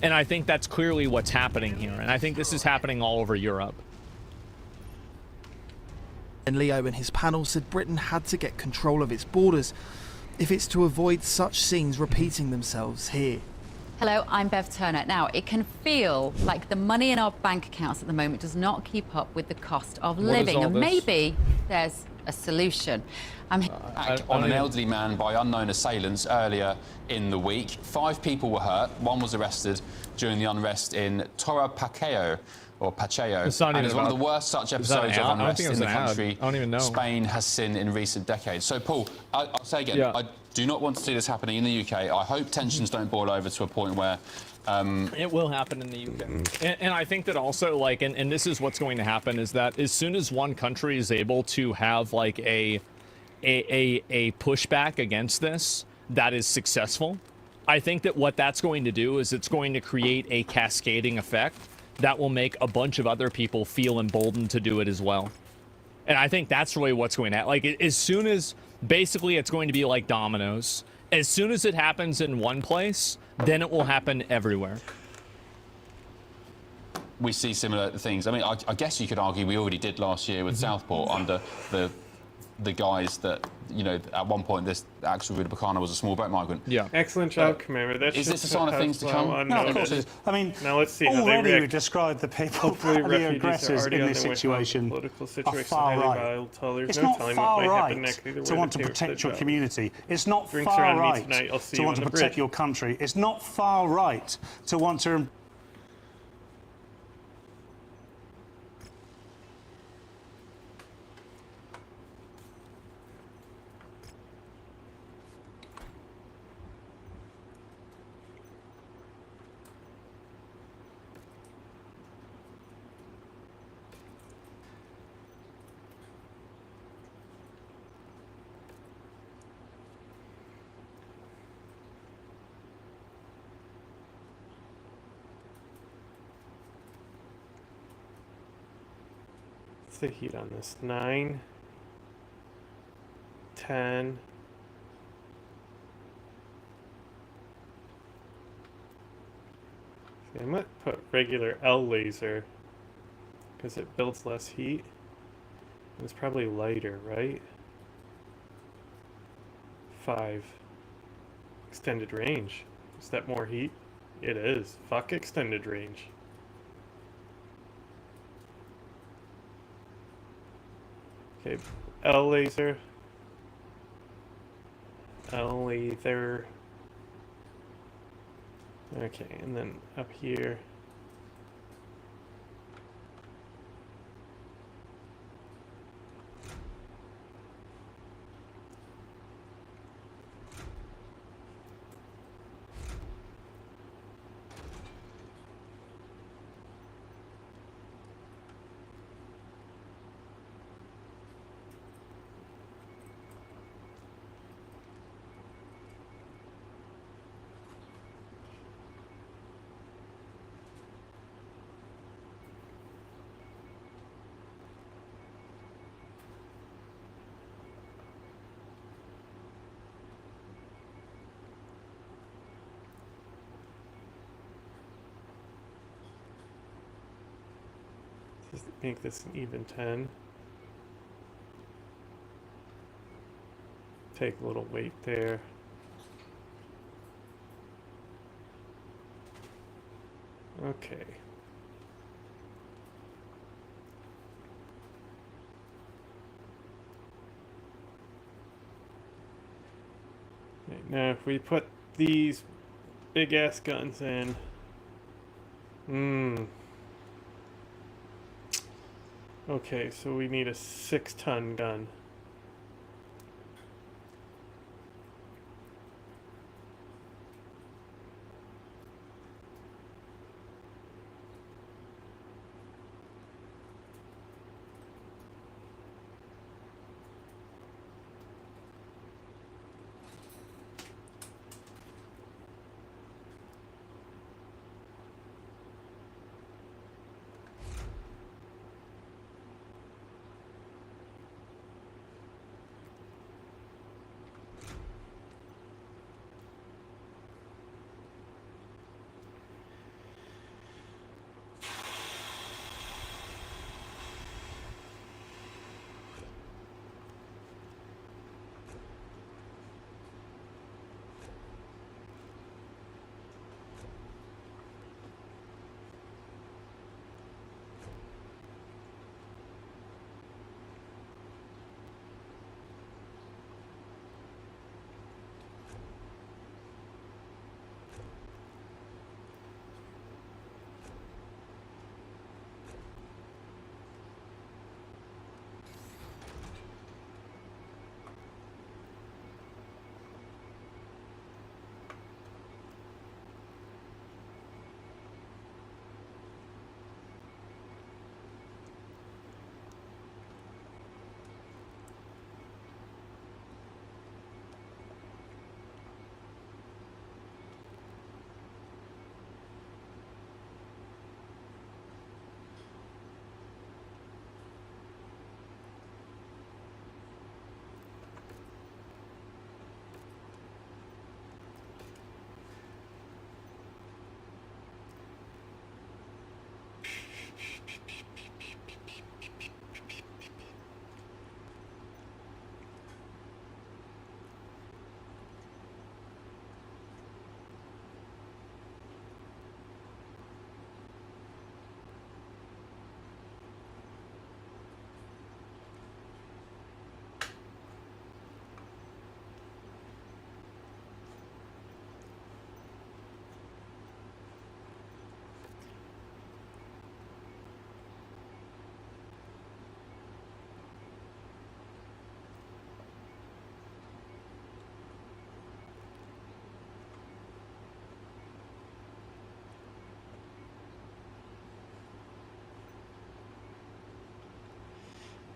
And I think that's clearly what's happening here. And I think this is happening all over Europe. And Leo and his panel said Britain had to get control of its borders if it's to avoid such scenes repeating themselves here. Hello, I'm Bev Turner. Now, it can feel like the money in our bank accounts at the moment does not keep up with the cost of living. And maybe there's a solution. On an elderly man by unknown assailants earlier in the week. 5 people were hurt. 1 was arrested during the unrest in Torre Pacheco, or Pacheco, and it's one of the worst such episodes of unrest in the country Spain has seen in recent decades. So, Paul, I'll say again, I do not want to see this happening in the UK. I hope tensions don't boil over to a point where... it will happen in the UK. And I think that also, like, and this is what's going to happen, is that as soon as one country is able to have, like, a pushback against this that is successful, I think that what that's going to do is it's going to create a cascading effect that will make a bunch of other people feel emboldened to do it as well. And I think that's really what's going to happen. Like, as soon as, basically, it's going to be like dominoes. As soon as it happens in one place, then it will happen everywhere. We see similar things. I mean, I guess you could argue we already did last year with Southport under the guys that, you know, at one point this Axel Rudabakana was a small boat migrant. Yeah. Excellent job, Commander. Is this a sign of things to come? No, of course. I mean, now let's see already we described the people, the aggressors in this situation are far right. It's not far right to want to protect your community. It's not far right to want to protect your country. It's not far right to want to... What's the heat on this? 9, 10. See, I might put regular L laser because it builds less heat. It's probably lighter, right? 5. Extended range. Is that more heat? It is. Fuck extended range. Okay, L laser. L laser. Okay, and then up here. Just make this an even 10. Take a little weight there. Okay. Okay, now if we put these big ass guns in, okay, so we need a 6-ton gun.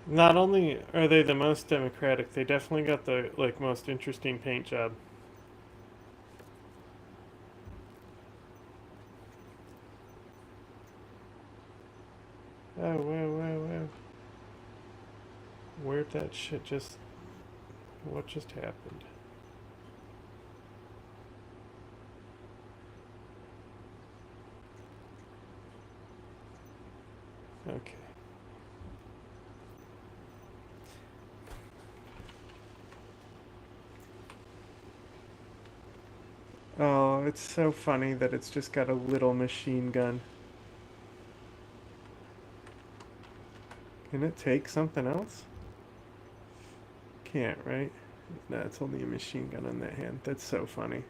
Not only are they the most democratic, they definitely got the most interesting paint job. Oh, whoa, whoa, whoa. Where'd that shit just... What just happened? Okay. Oh, it's so funny that it's just got a little machine gun. Can it take something else? Can't, right? No, it's only a machine gun in that hand. That's so funny.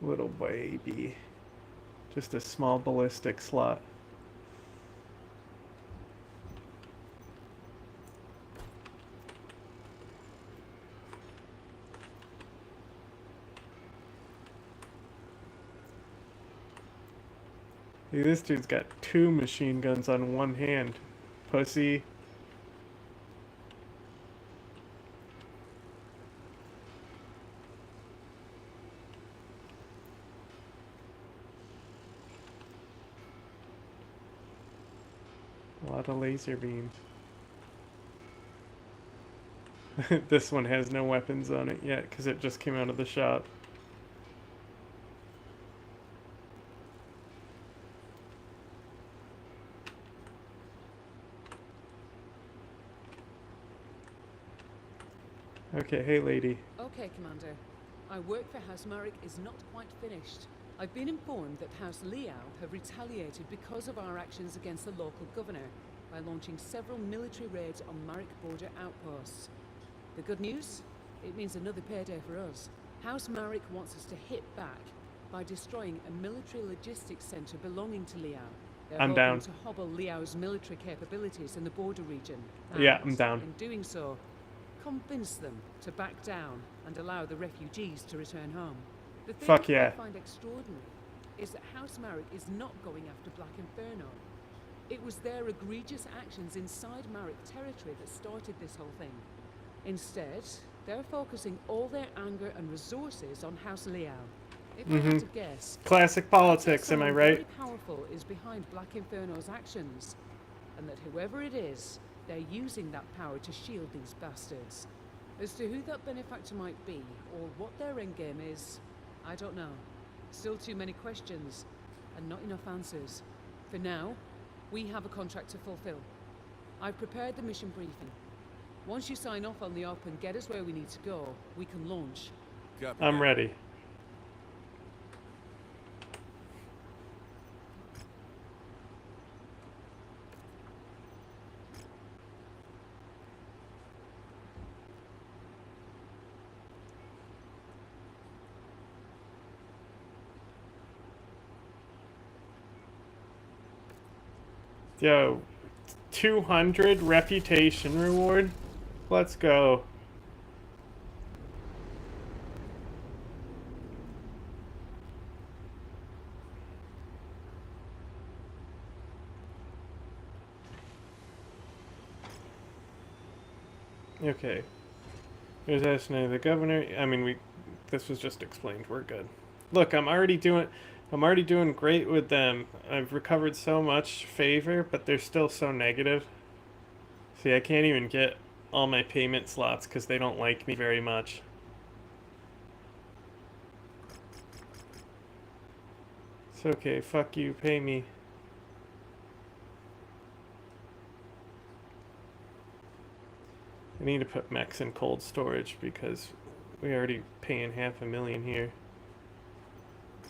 Little baby. Just a small ballistic slot. Hey, this dude's got 2 machine guns on one hand. Pussy. A lot of laser beams. This one has no weapons on it yet because it just came out of the shop. Okay, hey lady. Okay, Commander. Our work for House Marek is not quite finished. I've been informed that House Liao have retaliated because of our actions against the local governor by launching several military raids on Marek border outposts. The good news? It means another payday for us. House Marek wants us to hit back by destroying a military logistics center belonging to Liao. They're I'm hoping down. to hobble Liao's military capabilities in the border region. Yeah, And I'm down. in doing so, convince them to back down and allow the refugees to return home. The thing Fuck yeah. I find extraordinary is that House Marek is not going after Black Inferno. It was their egregious actions inside Marek territory that started this whole thing. Instead, they're focusing all their anger and resources on House Liao. If I had to guess, Classic politics, am I right? very powerful is behind Black Inferno's actions, and that whoever it is, they're using that power to shield these bastards. As to who that benefactor might be, or what their endgame is, I don't know. Still too many questions, and not enough answers. For now, we have a contract to fulfill. I've prepared the mission briefing. Once you sign off on the op and get us where we need to go, we can launch. I'm ready. Yo, 200 reputation reward? Let's go. Okay. There's assassinated the governor. I mean, this was just explained. We're good. Look, I'm already doing great with them. I've recovered so much favor, but they're still so negative. See, I can't even get all my payment slots because they don't like me very much. It's okay, fuck you, pay me. I need to put mechs in cold storage because we already paying $500,000 here.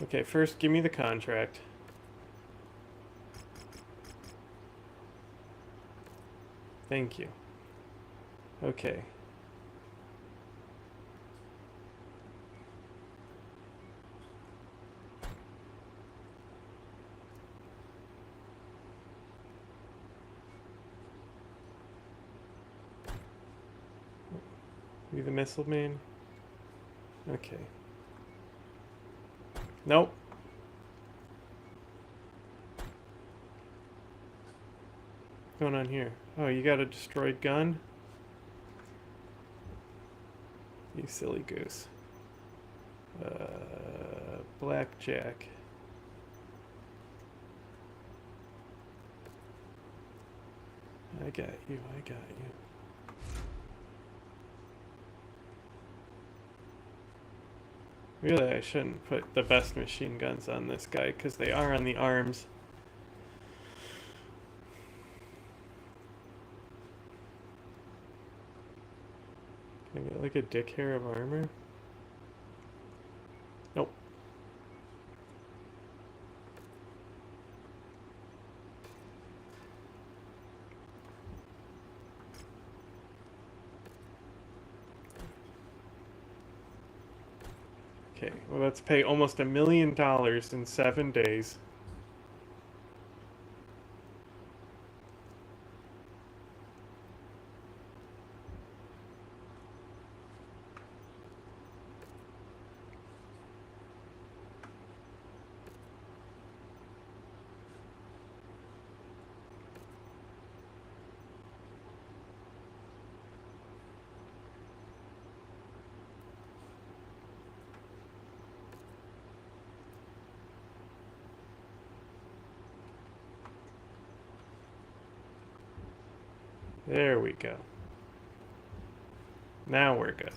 Okay, first give me the contract. Thank you. Okay. You the missile man? Okay. Nope. What's going on here? Oh, you got a destroyed gun? You silly goose. Blackjack. I got you, I got you. Really, I shouldn't put the best machine guns on this guy, because they are on the arms. Can I get like a dick hair of armor? Nope. Okay, well, let's pay almost $1 million in 7 days. There we go. Now we're good.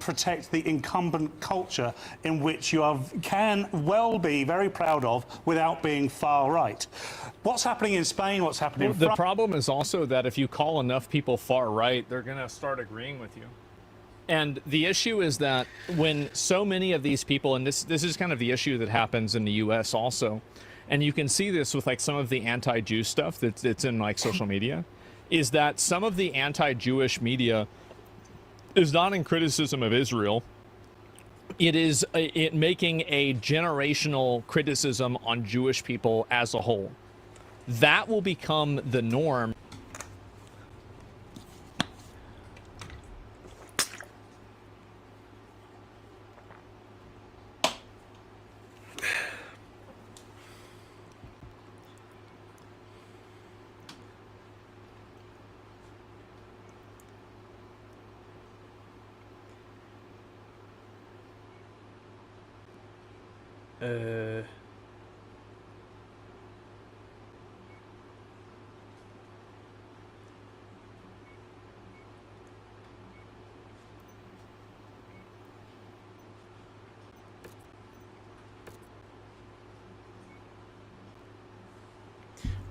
Protect the incumbent culture in which you can well be very proud of without being far right. What's happening in Spain? What's happening in France? The problem is also that if you call enough people far right, they're going to start agreeing with you. And the issue is that when so many of these people, and this is kind of the issue that happens in the US also, and you can see this with like some of the anti-Jew stuff that's in like social media, is that some of the anti-Jewish media is not in criticism of Israel. It is making a generational criticism on Jewish people as a whole. That will become the norm.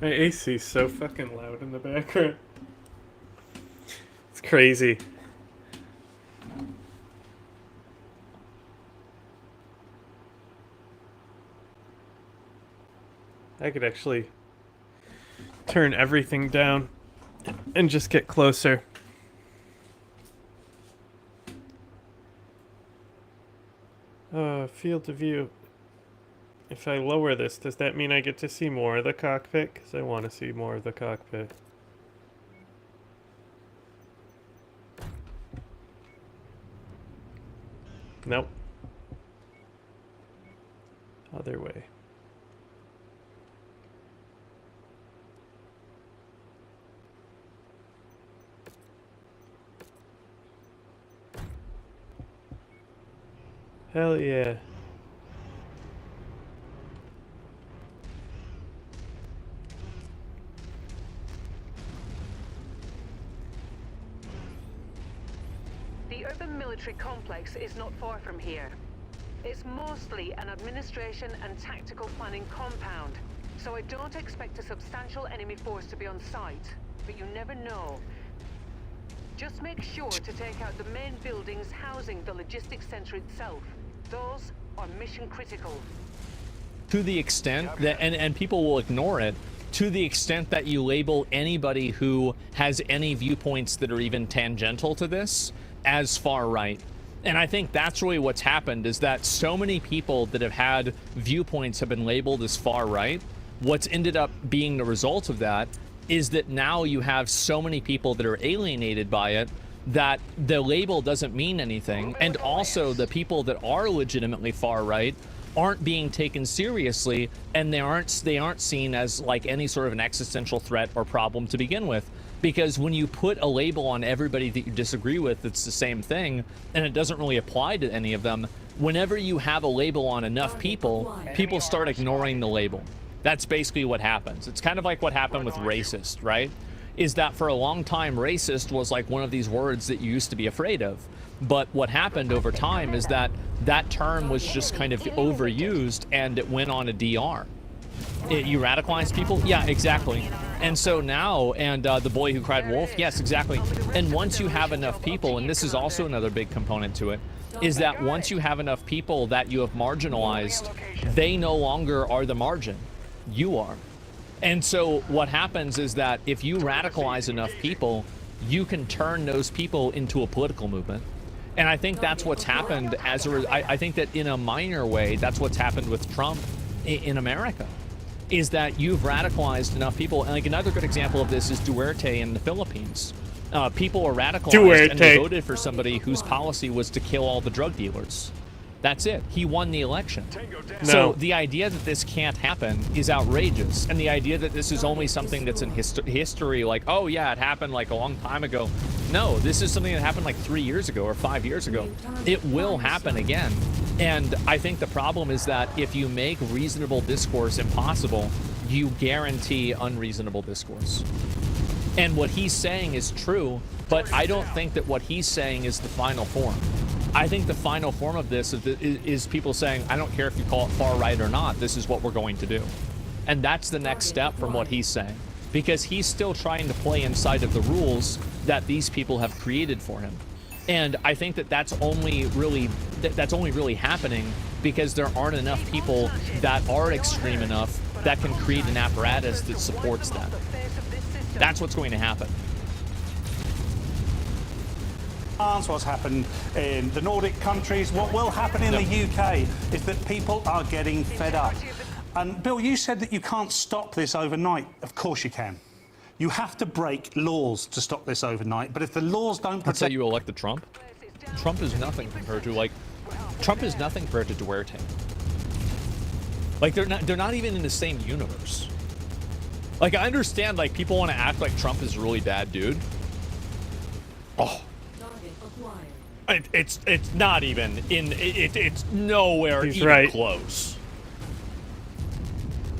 My AC is so fucking loud in the background. It's crazy. I could actually turn everything down and just get closer. Field of view. If I lower this, does that mean I get to see more of the cockpit? Because I want to see more of the cockpit. Nope. Other way. Hell yeah. The urban military complex is not far from here. It's mostly an administration and tactical planning compound, so I don't expect a substantial enemy force to be on site, but you never know. Just make sure to take out the main buildings housing the logistics center itself. Those are mission critical. To the extent that, and people will ignore it, to the extent that you label anybody who has any viewpoints that are even tangential to this as far right. And I think that's really what's happened, is that so many people that have had viewpoints have been labeled as far right. What's ended up being the result of that is that now you have so many people that are alienated by it that the label doesn't mean anything. And also the people that are legitimately far right aren't being taken seriously, and they aren't seen as like any sort of an existential threat or problem to begin with. Because when you put a label on everybody that you disagree with, it's the same thing, and it doesn't really apply to any of them. Whenever you have a label on enough people, people start ignoring the label. That's basically what happens. It's kind of like what happened with racist, right? Is that for a long time, racist was like one of these words that you used to be afraid of. But what happened over time is that that term was just kind of overused, and it went on a DR. You radicalize people? Yeah, exactly. And so now, and the boy who cried wolf? Yes, exactly. And once you have enough people, and this is also another big component to it, is that once you have enough people that you have marginalized, they no longer are the margin. You are. And so what happens is that if you radicalize enough people, you can turn those people into a political movement. And I think that's what's happened as I think that in a minor way, that's what's happened with Trump in America, is that you've radicalized enough people. And like another good example of this is Duterte in the Philippines. People are radicalized and they voted for somebody whose policy was to kill all the drug dealers. That's it. He won the election. No. So the idea that this can't happen is outrageous. And the idea that this is only something that's in history, like, oh yeah, it happened like a long time ago. No, this is something that happened like 3 years ago or 5 years ago. It will happen again. And I think the problem is that if you make reasonable discourse impossible, you guarantee unreasonable discourse. And what he's saying is true, but I don't think that what he's saying is the final form. I think the final form of this is people saying, I don't care if you call it far right or not, this is what we're going to do. And that's the next step from what he's saying, because he's still trying to play inside of the rules that these people have created for him. And I think that that's only really happening because there aren't enough people that are extreme enough that can create an apparatus that supports that. That's what's going to happen. What's happened in the Nordic countries, what will happen in the UK is that people are getting fed up. And Bill, you said that you can't stop this overnight. Of course you can. You have to break laws to stop this overnight. But if the laws don't protect... That's how you elected Trump? Trump is nothing compared to, Trump is nothing compared to Duterte. Like, they're not even in the same universe. Like, I understand, like, people want to act like Trump is a really bad dude. Oh. It's not even in it's nowhere even close.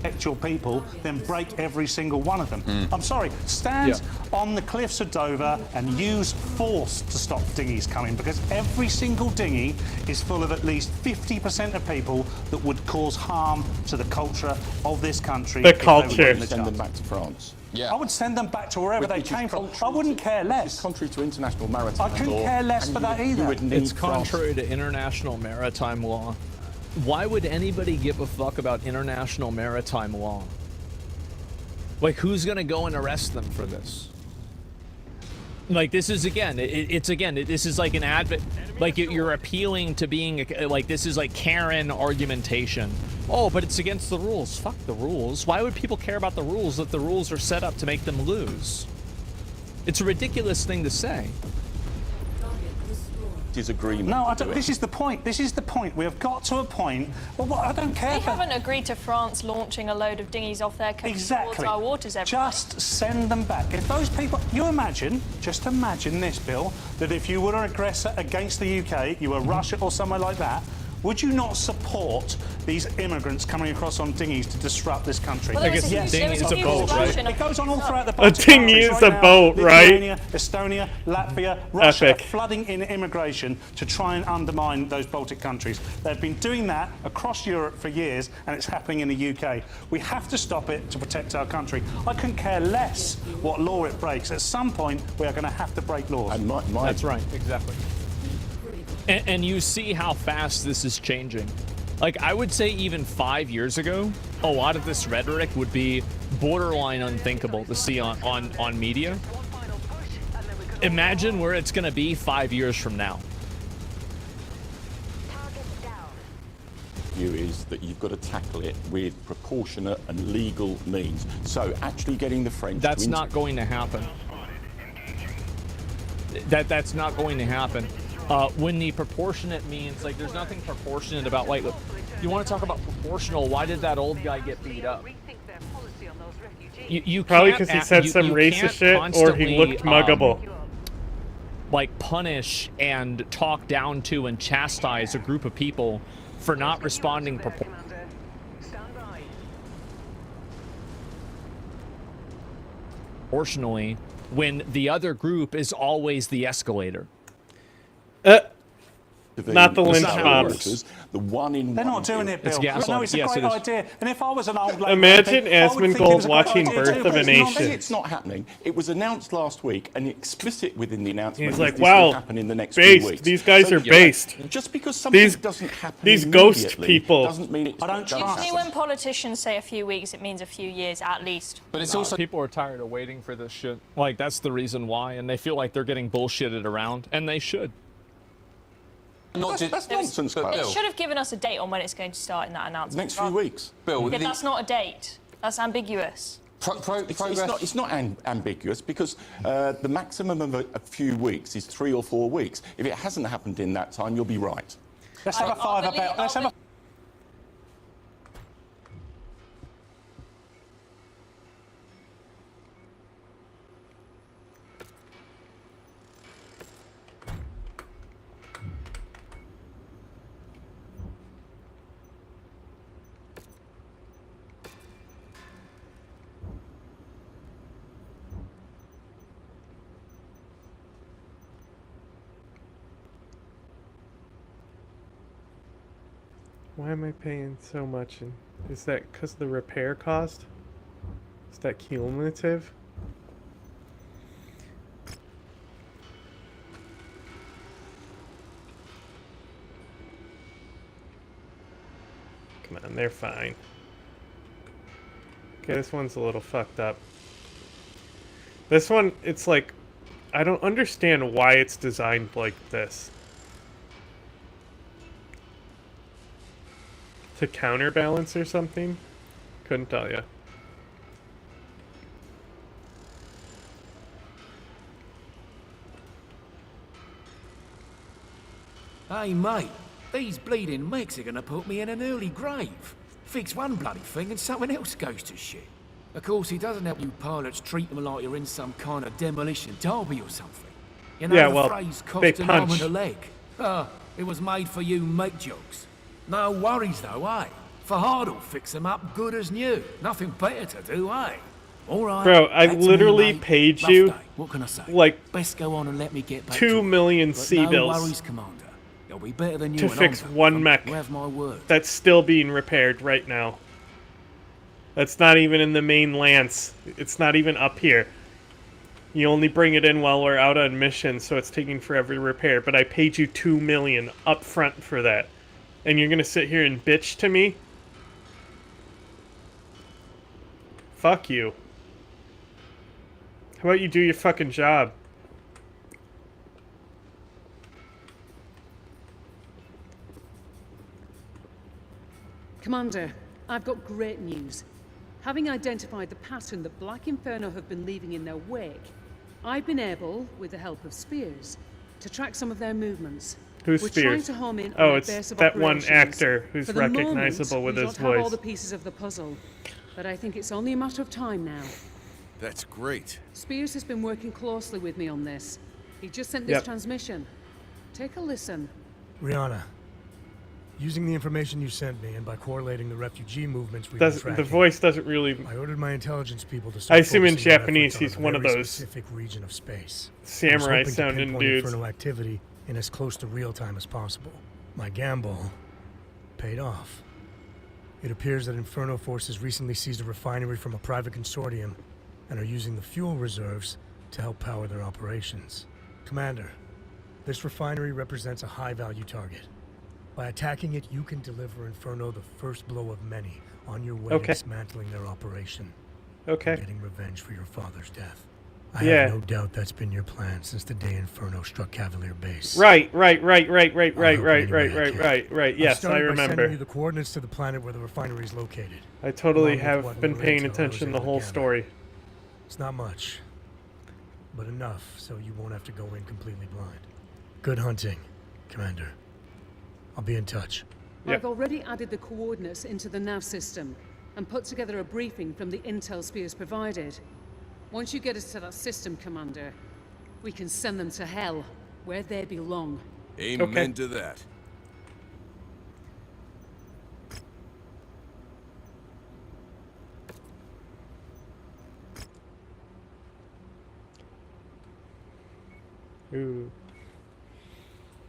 Actual people, then break every single one of them. I'm sorry, stand on the cliffs of Dover and use force to stop dinghies coming, because every single dinghy is full of at least 50% of people that would cause harm to the culture of this country. The culture. Send them back to France. Yeah. I would send them back to wherever they came from. I wouldn't care less. It's contrary to international maritime law. I couldn't care less for that either. It's contrary to international maritime law. Why would anybody give a fuck about international maritime law? Like, who's gonna go and arrest them for this? Like, this is, again, this is like an like you're appealing to being, like, this is like Karen argumentation. Oh, but it's against the rules. Fuck the rules. Why would people care about the rules if the rules are set up to make them lose? It's a ridiculous thing to say. Disagreement. No, I don't, this is the point. This is the point. We have got to a point. Well, I don't care. They haven't agreed to France launching a load of dinghies off their coast towards our waters every Just send them back. If those people, just imagine this, Bill, that if you were an aggressor against the UK, you were Russia or somewhere like that, would you not support these immigrants coming across on dinghies to disrupt this country? Well, I guess yes, dinghy is a boat, right? It goes on all throughout the A dinghy is a boat, right? Lithuania, Estonia, Latvia, Russia are flooding in immigration to try and undermine those Baltic countries. They've been doing that across Europe for years, and it's happening in the UK. We have to stop it to protect our country. I couldn't care less what law it breaks. At some point, we are going to have to break laws. And That's right, exactly. And you see how fast this is changing. Like, I would say even 5 years ago, a lot of this rhetoric would be borderline unthinkable to see on media. Imagine where it's going to be 5 years from now. View is that you've got to tackle it with proportionate and legal means. So actually getting the French... That's not going to happen. That's not going to happen. When the proportionate means, like, there's nothing proportionate about, like, you want to talk about proportional, why did that old guy get beat up? You probably can't because he said some racist shit or he looked muggable. Like punish and talk down to and chastise a group of people for not responding proportionally when the other group is always the escalator. Not the lynch mobs. The one in They're not doing it, Bill. No, it's a great idea. And if I was an old lady, imagine Asmongold watching Birth Birth of a Nation. It's not happening. It was announced last week, and explicit within the announcement. He's like, this wow, will happen in the next based. few weeks. These guys are based. Just because something doesn't happen these ghost immediately people doesn't mean it's not going to Usually happen. when politicians say a few weeks, it means a few years at least. But it's also people are tired of waiting for this shit. Like that's the reason why, and they feel like they're getting bullshitted around, and they should. That's nonsense, Bill. It should have given us a date on when it's going to start in that announcement. Next few weeks. Bill, Yeah, that's not a date. That's ambiguous. It's not ambiguous because the maximum of a few weeks is 3 or 4 weeks. If it hasn't happened in that time, you'll be right. Let's have a five about. Let's have a. Why am I paying so much? And is that because of the repair cost? Is that cumulative? Come on, they're fine. Okay, this one's a little fucked up. This one, it's like, I don't understand why it's designed like this. To counterbalance or something? Couldn't tell you. Hey mate, these bleeding Megs are gonna put me in an early grave. Fix one bloody thing and something else goes to shit. Of course, it doesn't help you pilots treat them like you're in some kind of demolition derby or something. You know, yeah, the well, phrase they cost an arm punch. and a leg. It was made for you make jokes. No worries though, eh? Fahad'll fix them up good as new. Nothing better to do, eh? All right. Bro, I that's me, literally mate. paid Rough you day. What can I say? like Best go on and let me get back 2 to million it. But C no bills worries, Commander. You'll be better than you to and fix Honda. one mech You have my word. that's still being repaired right now. That's not even in the main lance. It's not even up here. You only bring it in while we're out on mission, so it's taking forever to repair. But I paid you 2 million up front for that. And you're gonna sit here and bitch to me? Fuck you. How about you do your fucking job? Commander, I've got great news. Having identified the pattern that Black Inferno have been leaving in their wake, I've been able, with the help of Spears, to track some of their movements. Who's We're Spears? trying to home in on Oh, their it's base of that one operations. actor who's For the recognizable moment, with we his don't have all voice. the pieces of the puzzle, but I think it's only a matter of time now. That's great. Spears has been working closely with me on this. He just sent this Yep. transmission. Take a listen. Rihanna, using the information you sent me and by correlating the refugee movements we've been The tracking, voice doesn't really... I ordered my intelligence people to I start assume in focusing their Japanese efforts he's on a one of very those specific region of space. samurai I was hoping to sounding pinpoint dudes. Inferno activity in as close to real time as possible. My gamble paid off. It appears that Inferno forces recently seized a refinery from a private consortium and are using the fuel reserves to help power their operations. Commander, this refinery represents a high-value target. By attacking it, you can deliver Inferno the first blow of many on your way to Okay. dismantling their operation. Okay. And getting revenge for your father's death. I Yeah. have no doubt that's been your plan since the day Inferno struck Cavalier Base. Right. Yes, I started by remember. sending you the coordinates to the planet where the refinery is located. I totally along with have what been little paying intel I was attention the able to whole gather. story. It's not much, but enough so you won't have to go in completely blind. Good hunting, Commander. I'll be in touch. I've already added the coordinates into the nav system. and put together a briefing from the intel Spears provided. Once you get us to that system, Commander, we can send them to hell, where they belong. Amen to that. Ooh.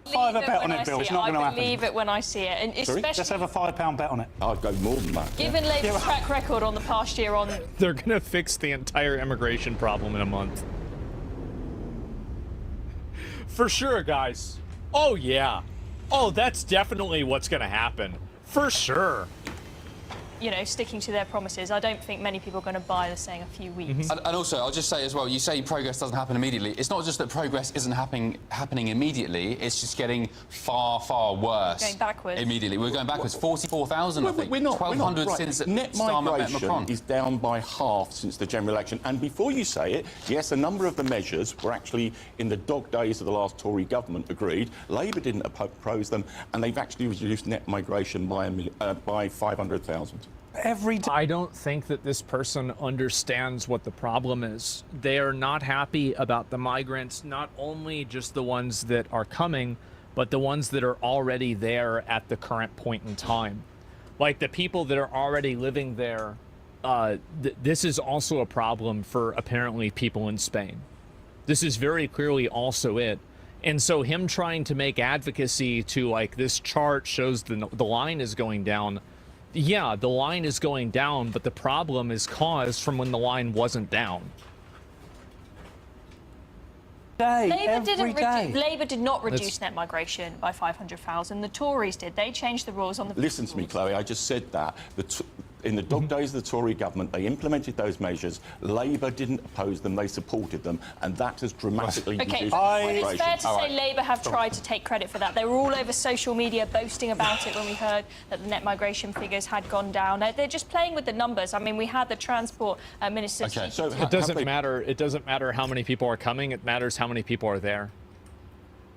£5 bet on it, Bill. It's not going to happen. I believe it when I see it, and Sorry? especially Let's have a £5 bet on it. I'd go more than that. given Labour's track record on the past year on. They're gonna fix the entire immigration problem in a month. For sure, guys. Oh yeah. Oh, that's definitely what's gonna happen. For sure. You know, sticking to their promises. I don't think many people are going to buy the saying a few weeks. And also, I'll just say as well, you say progress doesn't happen immediately. It's not just that progress isn't happening immediately, it's just getting far, far worse. Going backwards. Immediately. We're going backwards. 44,000, I think. We're not. 1,200 right. since Net Starmer met migration Macron. is down by half since the general election. And before you say it, yes, a number of the measures were actually in the dog days of the last Tory government agreed. Labour didn't oppose them, and they've actually reduced net migration by 500,000. Every day. I don't think that this person understands what the problem is. They are not happy about the migrants, not only just the ones that are coming, but the ones that are already there at the current point in time. Like the people that are already living there, this is also a problem for apparently people in Spain. This is very clearly also it. And so him trying to make advocacy to like this chart shows the line is going down. Yeah, the line is going down, but the problem is caused from when the line wasn't down. Labour did not reduce net migration by 500,000. The Tories did. They changed the rules on the. Listen to me, Chloe. I just said that. In the dog days of the Tory government, they implemented those measures. Labour didn't oppose them; they supported them, and that has dramatically reduced migration. It's fair to say Labour have tried to take credit for that. They were all over social media boasting about it when we heard that the net migration figures had gone down. They're just playing with the numbers. I mean, we had the transport minister. Okay, so it doesn't matter. It doesn't matter how many people are coming. It matters how many people are there.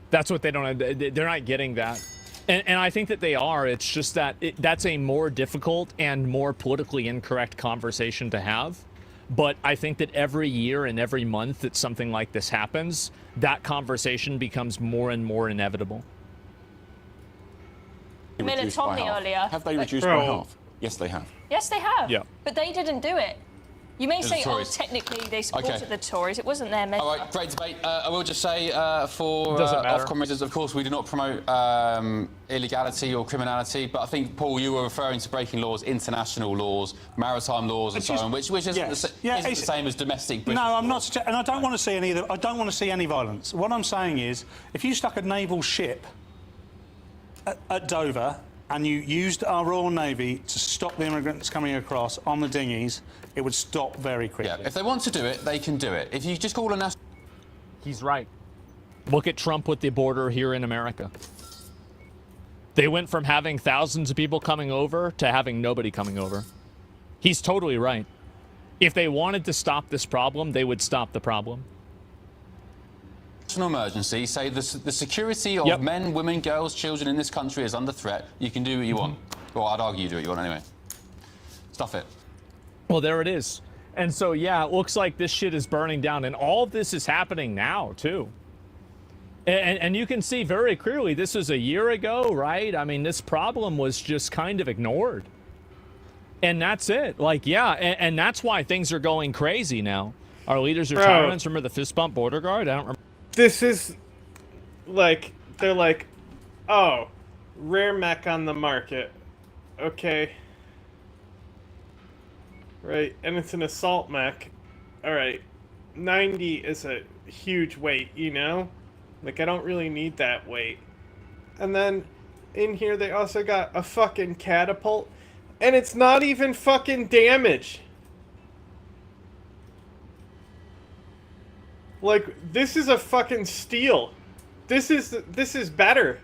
That's what they don't. They're not getting that. And I think that they are. It's just that that's a more difficult and more politically incorrect conversation to have. But I think that every year and every month that something like this happens, that conversation becomes more and more inevitable. Minutes on the earlier. Have they reduced by half? Yes, they have. Yes, they have. Yeah. But they didn't do it. You may say, Tories. technically they supported the Tories. It wasn't their measure. All right, great debate. I will just say for Doesn't matter. Ofcom reasons, of course, we do not promote illegality or criminality, but I think, Paul, you were referring to breaking laws, international laws, maritime laws and so on, which isn't, isn't the same as domestic British No, I'm laws. not, and I don't want to see any. I don't want to see any violence. What I'm saying is, if you stuck a naval ship at Dover and you used our Royal Navy to stop the immigrants coming across on the dinghies, it would stop very quickly. Yeah, if they want to do it, they can do it. If you just call a national... He's right. Look at Trump with the border here in America. They went from having thousands of people coming over to having nobody coming over. He's totally right. If they wanted to stop this problem, they would stop the problem. National emergency, say the security of men, women, girls, children in this country is under threat. You can do what you want. Well, I'd argue you do what you want anyway. Stuff it. Well, there it is. And so, yeah, it looks like this shit is burning down. And all of this is happening now, too. And you can see very clearly this was a year ago, right? I mean, this problem was just kind of ignored. And that's it. Like, yeah, and that's why things are going crazy now. Our leaders are tyrants. Remember the fist bump border guard? I don't remember. This is like, they're like, oh, rare mech on the market. Okay. Right, and it's an assault mech. Alright, 90 is a huge weight, you know? Like, I don't really need that weight. And then, in here they also got a fucking catapult. And it's not even fucking damage. Like, this is a fucking steal. This is better.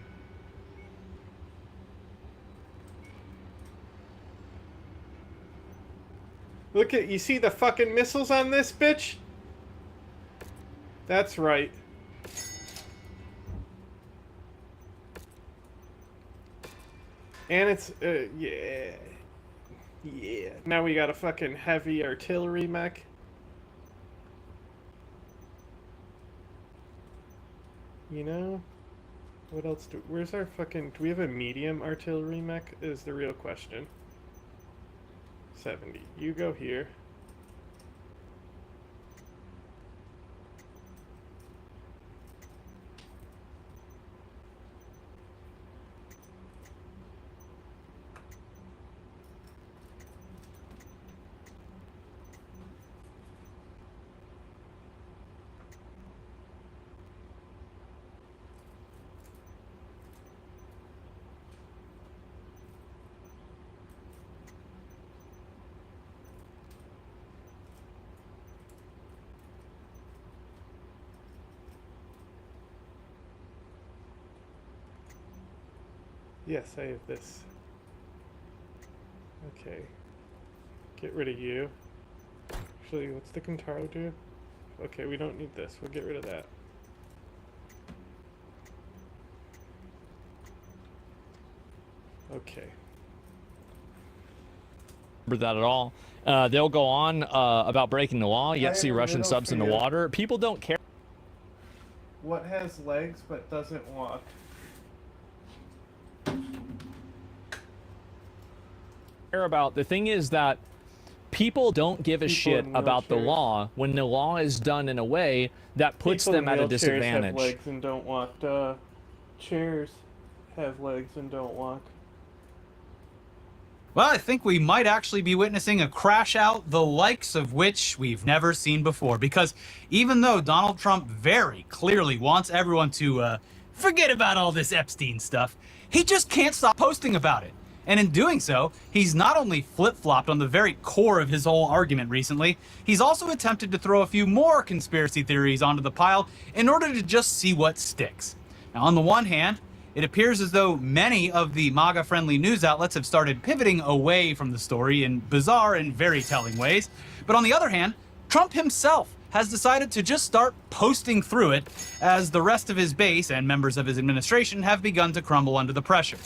Look at, you see the fucking missiles on this bitch? That's right. And it's, yeah. Yeah. Now we got a fucking heavy artillery mech. You know? What else where's our fucking... Do we have a medium artillery mech? Is the real question. 70. You go here. Yes, I have this. Okay. Get rid of you. Actually, what's the Kintaro do? Okay, we don't need this. We'll get rid of that. Okay. Remember that at all. They'll go on about breaking the law, yet see Russian subs in the water. People don't care. What has legs but doesn't walk? About the thing is that people don't give a shit about the law when the law is done in a way that puts them at a disadvantage. Have legs and don't walk. Chairs have legs and don't walk. Well, I think we might actually be witnessing a crash out the likes of which we've never seen before, because even though Donald Trump very clearly wants everyone to forget about all this Epstein stuff, he just can't stop posting about it. And in doing so, he's not only flip-flopped on the very core of his whole argument recently, he's also attempted to throw a few more conspiracy theories onto the pile in order to just see what sticks. Now, on the one hand, it appears as though many of the MAGA-friendly news outlets have started pivoting away from the story in bizarre and very telling ways. But on the other hand, Trump himself has decided to just start posting through it as the rest of his base and members of his administration have begun to crumble under the pressure.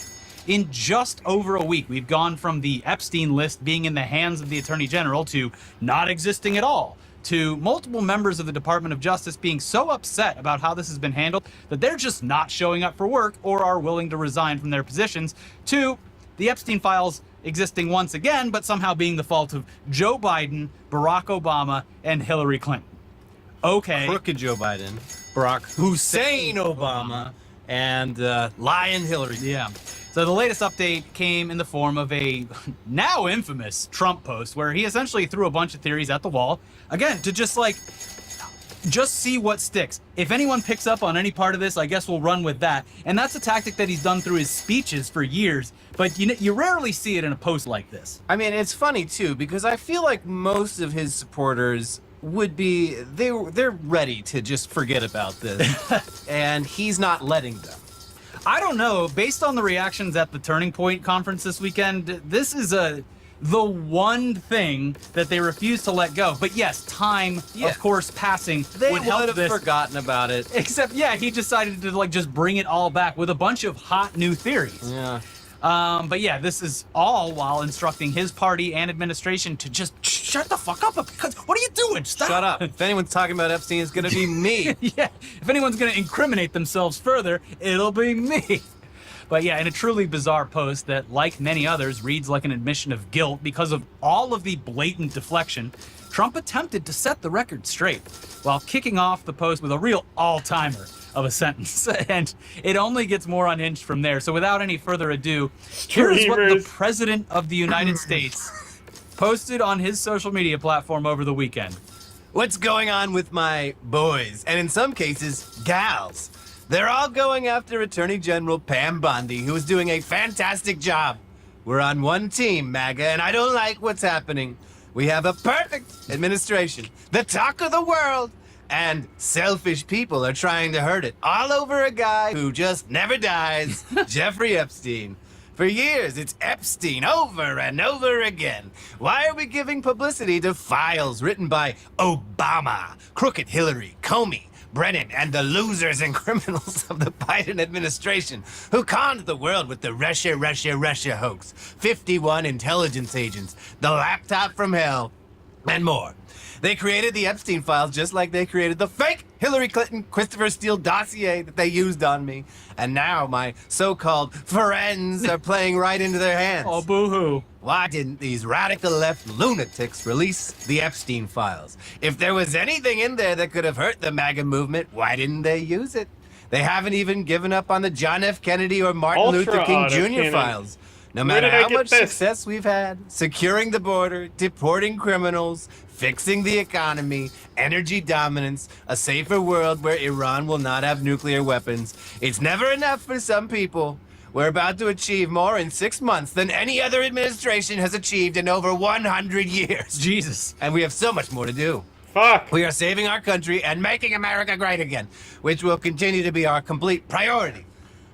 In just over a week, we've gone from the Epstein list being in the hands of the Attorney General to not existing at all, to multiple members of the Department of Justice being so upset about how this has been handled that they're just not showing up for work or are willing to resign from their positions, to the Epstein files existing once again, but somehow being the fault of Joe Biden, Barack Obama, and Hillary Clinton. Okay. Crooked Joe Biden, Barack Hussein Obama, and lying Hillary. Yeah. So the latest update came in the form of a now infamous Trump post where he essentially threw a bunch of theories at the wall, again, to just see what sticks. If anyone picks up on any part of this, I guess we'll run with that. And that's a tactic that he's done through his speeches for years, but you rarely see it in a post like this. I mean, it's funny too, because I feel like most of his supporters would be, they're ready to just forget about this, and he's not letting them. I don't know. Based on the reactions at the Turning Point conference this weekend, this is the one thing that they refuse to let go. But yes, time, of course, passing would help this. They would have forgotten about it. Except, yeah, he decided to just bring it all back with a bunch of hot new theories. Yeah. But yeah, this is all while instructing his party and administration to just shut the fuck up, because what are you doing? Stop. Shut up. If anyone's talking about Epstein, it's going to be me. Yeah, if anyone's going to incriminate themselves further, it'll be me. But yeah, in a truly bizarre post that, like many others, reads like an admission of guilt because of all of the blatant deflection, Trump attempted to set the record straight while kicking off the post with a real all-timer of a sentence, and it only gets more unhinged from there. So without any further ado, here's what the President of the United States posted on his social media platform over the weekend. What's going on with my boys, and in some cases, gals? They're all going after Attorney General Pam Bondi, who is doing a fantastic job. We're on one team, MAGA, and I don't like what's happening. We have a perfect administration, the talk of the world, and selfish people are trying to hurt it, all over a guy who just never dies, Jeffrey Epstein. For years, it's Epstein over and over again. Why are we giving publicity to files written by Obama, crooked Hillary, Comey, Brennan and the losers and criminals of the Biden administration who conned the world with the Russia hoax, 51 intelligence agents, the laptop from hell, and more. They created the Epstein files just like they created the fake Hillary Clinton Christopher Steele dossier that they used on me. And now my so-called friends are playing right into their hands. Oh, boo-hoo. Why didn't these radical left lunatics release the Epstein files? If there was anything in there that could have hurt the MAGA movement, why didn't they use it? They haven't even given up on the John F. Kennedy or Martin Luther King Jr. files. No matter how much success we've had, securing the border, deporting criminals, fixing the economy, energy dominance, a safer world where Iran will not have nuclear weapons, it's never enough for some people. We're about to achieve more in 6 months than any other administration has achieved in over 100 years. Jesus. And we have so much more to do. Fuck. We are saving our country and making America great again, which will continue to be our complete priority.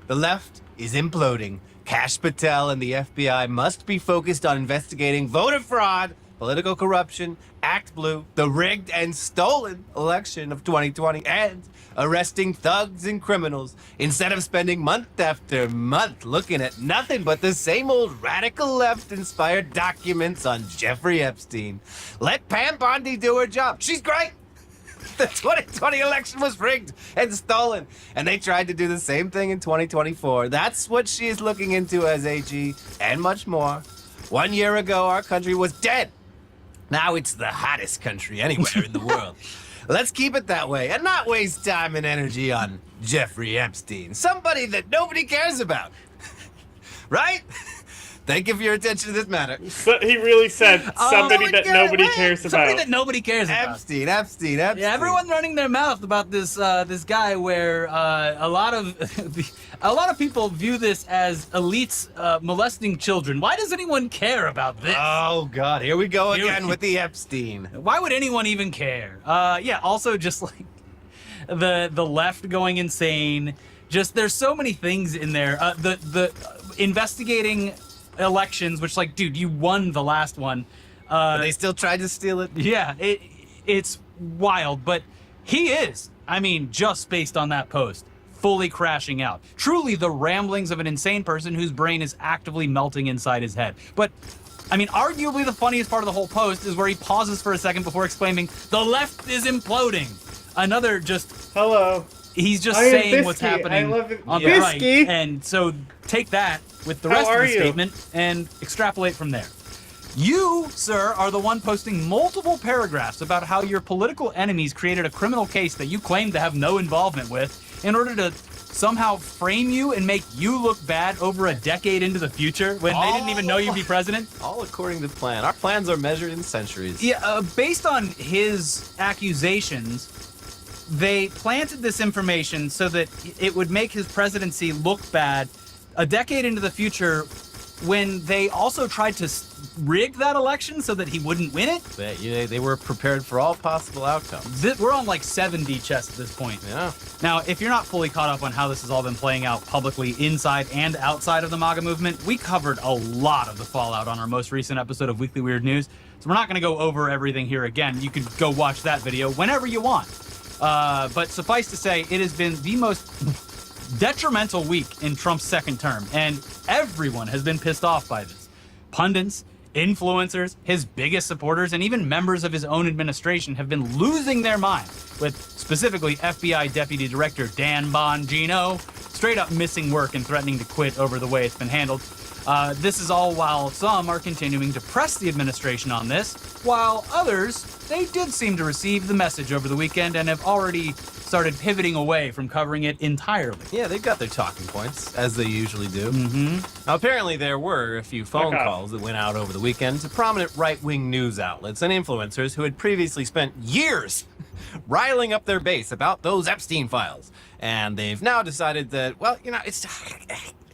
The left is imploding. Kash Patel and the FBI must be focused on investigating voter fraud, political corruption, Act Blue, the rigged and stolen election of 2020, and arresting thugs and criminals instead of spending month after month looking at nothing but the same old radical left-inspired documents on Jeffrey Epstein. Let Pam Bondi do her job. She's great. The 2020 election was rigged and stolen, and they tried to do the same thing in 2024. That's what she's looking into as AG, and much more. 1 year ago, our country was dead. Now it's the hottest country anywhere in the world. Let's keep it that way and not waste time and energy on Jeffrey Epstein, somebody that nobody cares about. Right? Thank you for your attention to this matter. So he really said somebody that nobody cares about. Somebody that nobody cares about. Epstein. Yeah, everyone running their mouth about this this guy, where a lot of people view this as elites molesting children. Why does anyone care about this? Oh God, here we go again with the Epstein. Why would anyone even care? Yeah. Also, just like the left going insane. Just there's so many things in there. The investigating elections, which, like, dude, you won the last one. But they still tried to steal it. Yeah, it's wild, but he is, I mean, just based on that post, fully crashing out. Truly the ramblings of an insane person whose brain is actively melting inside his head. But, I mean, arguably the funniest part of the whole post is where he pauses for a second before exclaiming, "The left is imploding." Another just... Hello. He's just saying what's happening on the right. And so take that with the rest of the statement and extrapolate from there. You, sir, are the one posting multiple paragraphs about how your political enemies created a criminal case that you claim to have no involvement with in order to somehow frame you and make you look bad over a decade into the future when they didn't even know you'd be president? All according to plan. Our plans are measured in centuries. Yeah, based on his accusations, they planted this information so that it would make his presidency look bad a decade into the future, when they also tried to rig that election so that he wouldn't win it. They were prepared for all possible outcomes. We're on like 7D chess at this point. Yeah. Now, if you're not fully caught up on how this has all been playing out publicly inside and outside of the MAGA movement, we covered a lot of the fallout on our most recent episode of Weekly Weird News. So we're not going to go over everything here again. You could go watch that video whenever you want. But suffice to say, it has been the most detrimental week in Trump's second term, and everyone has been pissed off by this. Pundits, influencers, his biggest supporters, and even members of his own administration have been losing their mind, with specifically FBI Deputy Director Dan Bongino straight up missing work and threatening to quit over the way it's been handled. This is all while some are continuing to press the administration on this, while others, they did seem to receive the message over the weekend and have already started pivoting away from covering it entirely. Yeah, they've got their talking points, as they usually do. Mm-hmm. Now, apparently there were a few phone calls that went out over the weekend to prominent right-wing news outlets and influencers who had previously spent years riling up their base about those Epstein files. And they've now decided that, well, you know, it's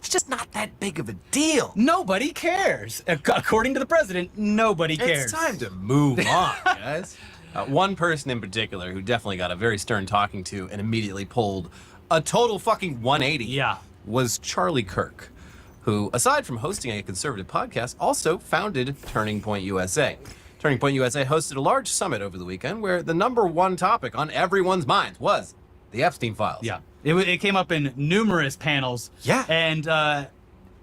just not that big of a deal. Nobody cares. According to the president, nobody cares. It's time to move on, guys. One person in particular who definitely got a very stern talking to and immediately pulled a total fucking 180 was Charlie Kirk, who, aside from hosting a conservative podcast, also founded Turning Point USA. Turning Point USA hosted a large summit over the weekend where the #1 topic on everyone's minds was the Epstein files. Yeah. It came up in numerous panels. Yeah. And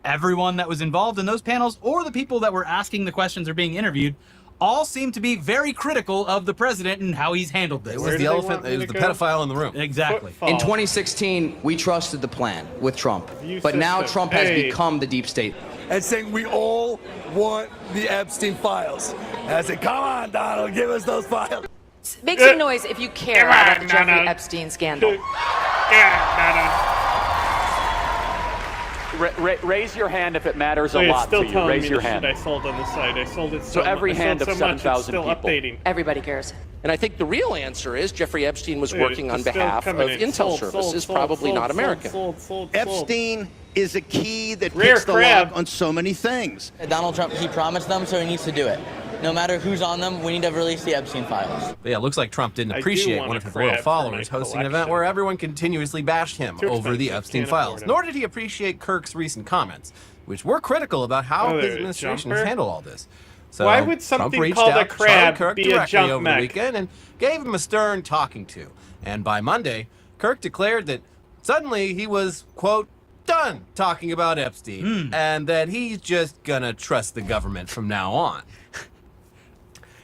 everyone that was involved in those panels, or the people that were asking the questions or being interviewed, all seem to be very critical of the president and how he's handled this. It was the elephant, it was the pedophile in the room. Exactly. In 2016, we trusted the plan with Trump, but now Trump has become the deep state. And saying we all want the Epstein files. And I said, come on, Donald, give us those files. Make some noise if you care about the Jeffrey Epstein scandal. Raise your hand if it matters a lot to you. Raise your hand. I sold on the site. I sold it so every hand of 7,000 people. Updating. Everybody cares. And I think the real answer is Jeffrey Epstein was working on behalf of Intel services, probably not American. Epstein is a key that picks the lock on so many things. Donald Trump, he promised them, so he needs to do it. No matter who's on them, we need to release the Epstein files. But yeah, it looks like Trump didn't appreciate one of his loyal followers hosting an event where everyone continuously bashed him over the Epstein files. Nor did he appreciate Kirk's recent comments, which were critical about how his administration has handled all this. So why would something called a crab be a junk over mech? the weekend and gave him a stern talking to. And by Monday, Kirk declared that suddenly he was, quote, done talking about Epstein, and that he's just gonna trust the government from now on.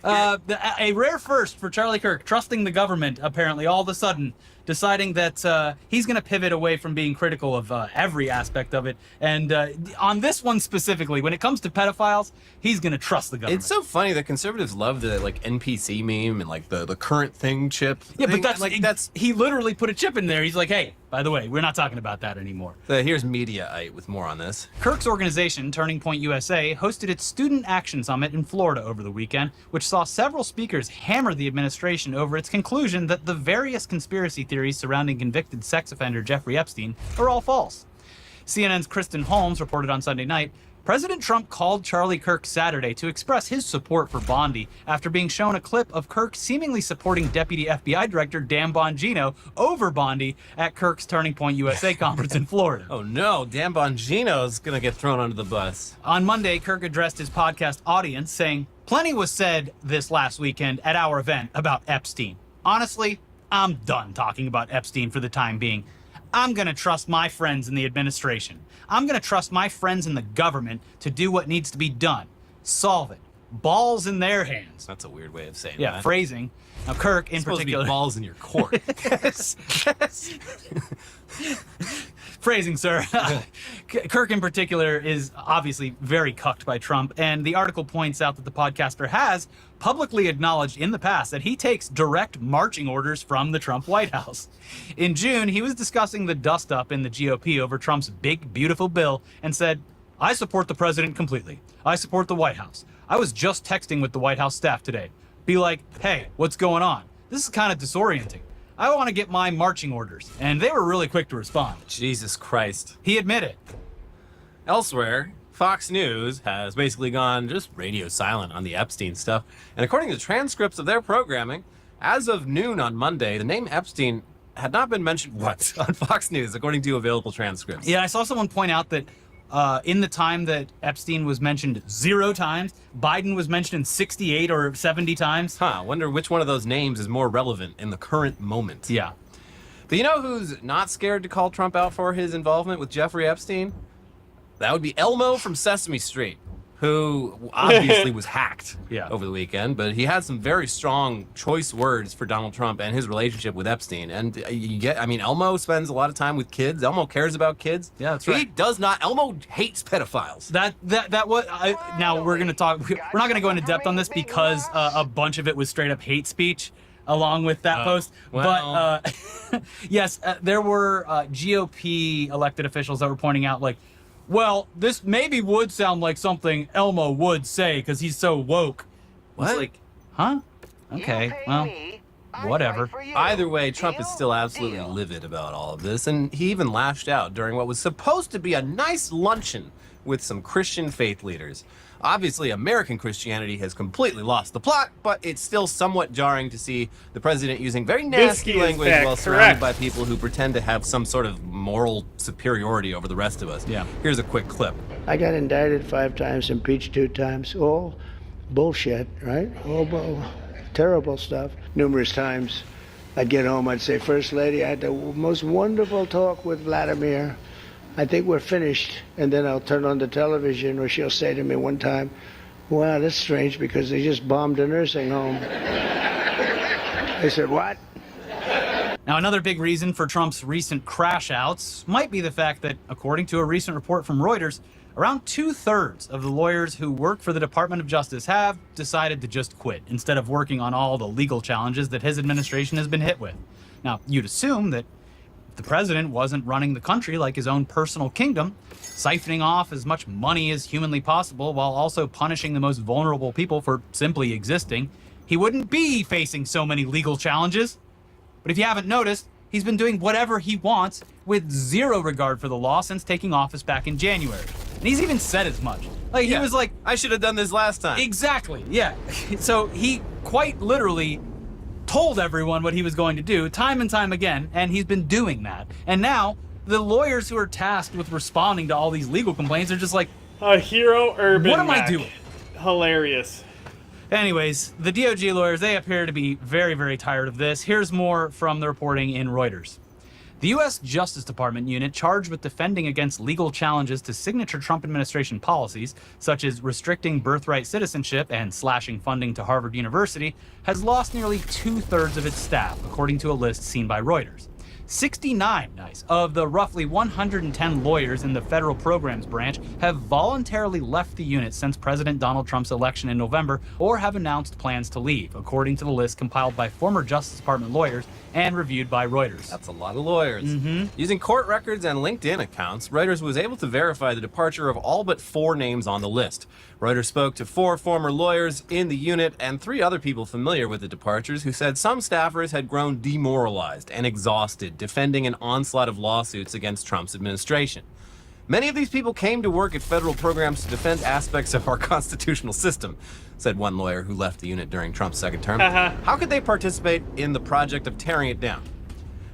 A rare first for Charlie Kirk, trusting the government, apparently, all of a sudden, deciding that he's going to pivot away from being critical of every aspect of it. And on this one specifically, when it comes to pedophiles, he's going to trust the government. It's so funny that conservatives love the like NPC meme and like the current thing chip. Yeah, thing. but that's he literally put a chip in there. He's like, hey, by the way, we're not talking about that anymore. Here's Mediaite with more on this. Kirk's organization, Turning Point USA, hosted its Student Action Summit in Florida over the weekend, which saw several speakers hammer the administration over its conclusion that the various conspiracy theories surrounding convicted sex offender Jeffrey Epstein are all false. CNN's Kristen Holmes reported on Sunday night, President Trump called Charlie Kirk Saturday to express his support for Bondi after being shown a clip of Kirk seemingly supporting Deputy FBI Director Dan Bongino over Bondi at Kirk's Turning Point USA conference in Florida. Oh no, Dan Bongino's gonna get thrown under the bus. On Monday, Kirk addressed his podcast audience saying, plenty was said this last weekend at our event about Epstein. Honestly, I'm done talking about Epstein for the time being. I'm going to trust my friends in the administration. I'm going to trust my friends in the government to do what needs to be done. Solve it. Balls in their hands. That's a weird way of saying that. Yeah, phrasing. Now, Kirk in particular. To be balls in your court. Yes. Phrasing, sir. Kirk in particular is obviously very cucked by Trump, and the article points out that the podcaster has publicly acknowledged in the past that he takes direct marching orders from the Trump White House. In June, he was discussing the dust-up in the GOP over Trump's big, beautiful bill and said, I support the president completely. I support the White House. I was just texting with the White House staff today. Be like, hey, what's going on? This is kind of disorienting. I want to get my marching orders. And they were really quick to respond. Jesus Christ. He admitted. Elsewhere, Fox News has basically gone just radio silent on the Epstein stuff. And according to transcripts of their programming, as of noon on Monday, the name Epstein had not been mentioned once on Fox News, according to available transcripts. Yeah, I saw someone point out that in the time that Epstein was mentioned 0 times, Biden was mentioned 68 or 70 times. I wonder which one of those names is more relevant in the current moment. Yeah. But you know who's not scared to call Trump out for his involvement with Jeffrey Epstein? That would be Elmo from Sesame Street, who obviously was hacked over the weekend, but he had some very strong choice words for Donald Trump and his relationship with Epstein. And Elmo spends a lot of time with kids. Elmo cares about kids. Yeah, that's right. He does not. Elmo hates pedophiles. Now we're going to talk. We're not going to go into depth on this because a bunch of it was straight up hate speech along with that post. Well. But yes, there were GOP elected officials that were pointing out like, well, this maybe would sound like something Elmo would say because he's so woke. What? It's like, huh? Okay, well, whatever. Either way, Trump is still absolutely livid about all of this, and he even lashed out during what was supposed to be a nice luncheon with some Christian faith leaders. Obviously, American Christianity has completely lost the plot, but it's still somewhat jarring to see the president using very nasty language while surrounded by people who pretend to have some sort of moral superiority over the rest of us. Yeah. Here's a quick clip. I got indicted 5 times, impeached 2 times. All bullshit, right? All terrible stuff. Numerous times I'd get home, I'd say, First Lady, I had the most wonderful talk with Vladimir. I think we're finished. And then I'll turn on the television, or she'll say to me one time, wow, that's strange because they just bombed a nursing home. I said, what? Now, another big reason for Trump's recent crash outs might be the fact that, according to a recent report from Reuters, around 2/3 of the lawyers who work for the Department of Justice have decided to just quit instead of working on all the legal challenges that his administration has been hit with. Now, you'd assume that if the president wasn't running the country like his own personal kingdom, siphoning off as much money as humanly possible while also punishing the most vulnerable people for simply existing, he wouldn't be facing so many legal challenges. But if you haven't noticed, he's been doing whatever he wants with zero regard for the law since taking office back in January. And he's even said as much. Like, he was like, I should have done this last time. Exactly, yeah. So he quite literally told everyone what he was going to do time and time again, and he's been doing that. And now, the lawyers who are tasked with responding to all these legal complaints are just like, a hero urban what am Mac. I doing? Hilarious. Anyways, the DOJ lawyers, they appear to be very, very tired of this. Here's more from the reporting in Reuters. The U.S. Justice Department unit charged with defending against legal challenges to signature Trump administration policies, such as restricting birthright citizenship and slashing funding to Harvard University, has lost nearly 2/3 of its staff, according to a list seen by Reuters. 69 of the roughly 110 lawyers in the federal programs branch have voluntarily left the unit since President Donald Trump's election in November or have announced plans to leave, according to the list compiled by former Justice Department lawyers and reviewed by Reuters. That's a lot of lawyers. Using court records and LinkedIn accounts, Reuters was able to verify the departure of all but 4 names on the list. Reuters spoke to 4 former lawyers in the unit and 3 other people familiar with the departures who said some staffers had grown demoralized and exhausted defending an onslaught of lawsuits against Trump's administration. Many of these people came to work at federal programs to defend aspects of our constitutional system, said one lawyer who left the unit during Trump's second term. How could they participate in the project of tearing it down?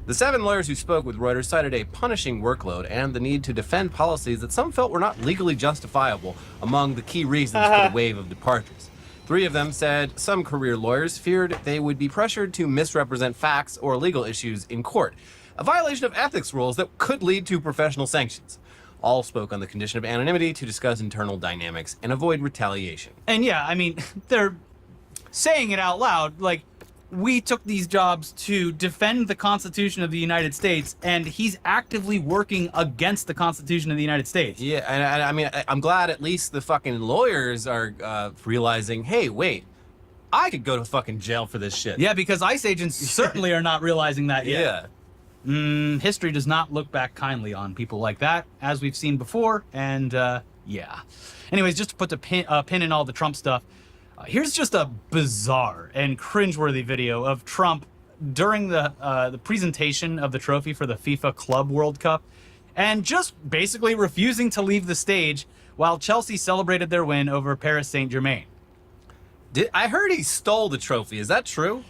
The 7 lawyers who spoke with Reuters cited a punishing workload and the need to defend policies that some felt were not legally justifiable among the key reasons for the wave of departures. 3 of them said some career lawyers feared they would be pressured to misrepresent facts or legal issues in court, a violation of ethics rules that could lead to professional sanctions. All spoke on the condition of anonymity to discuss internal dynamics and avoid retaliation. And yeah, I mean, they're saying it out loud, like, we took these jobs to defend the Constitution of the United States, and he's actively working against the Constitution of the United States. Yeah, and I mean, I'm glad at least the fucking lawyers are realizing, hey, wait, I could go to fucking jail for this shit. Yeah, because ICE agents certainly are not realizing that yet. Yeah. History does not look back kindly on people like that, as we've seen before, and yeah. Anyways, just to put the pin in all the Trump stuff, here's just a bizarre and cringeworthy video of Trump during the presentation of the trophy for the FIFA Club World Cup, and just basically refusing to leave the stage while Chelsea celebrated their win over Paris Saint-Germain. I heard he stole the trophy. Is that true?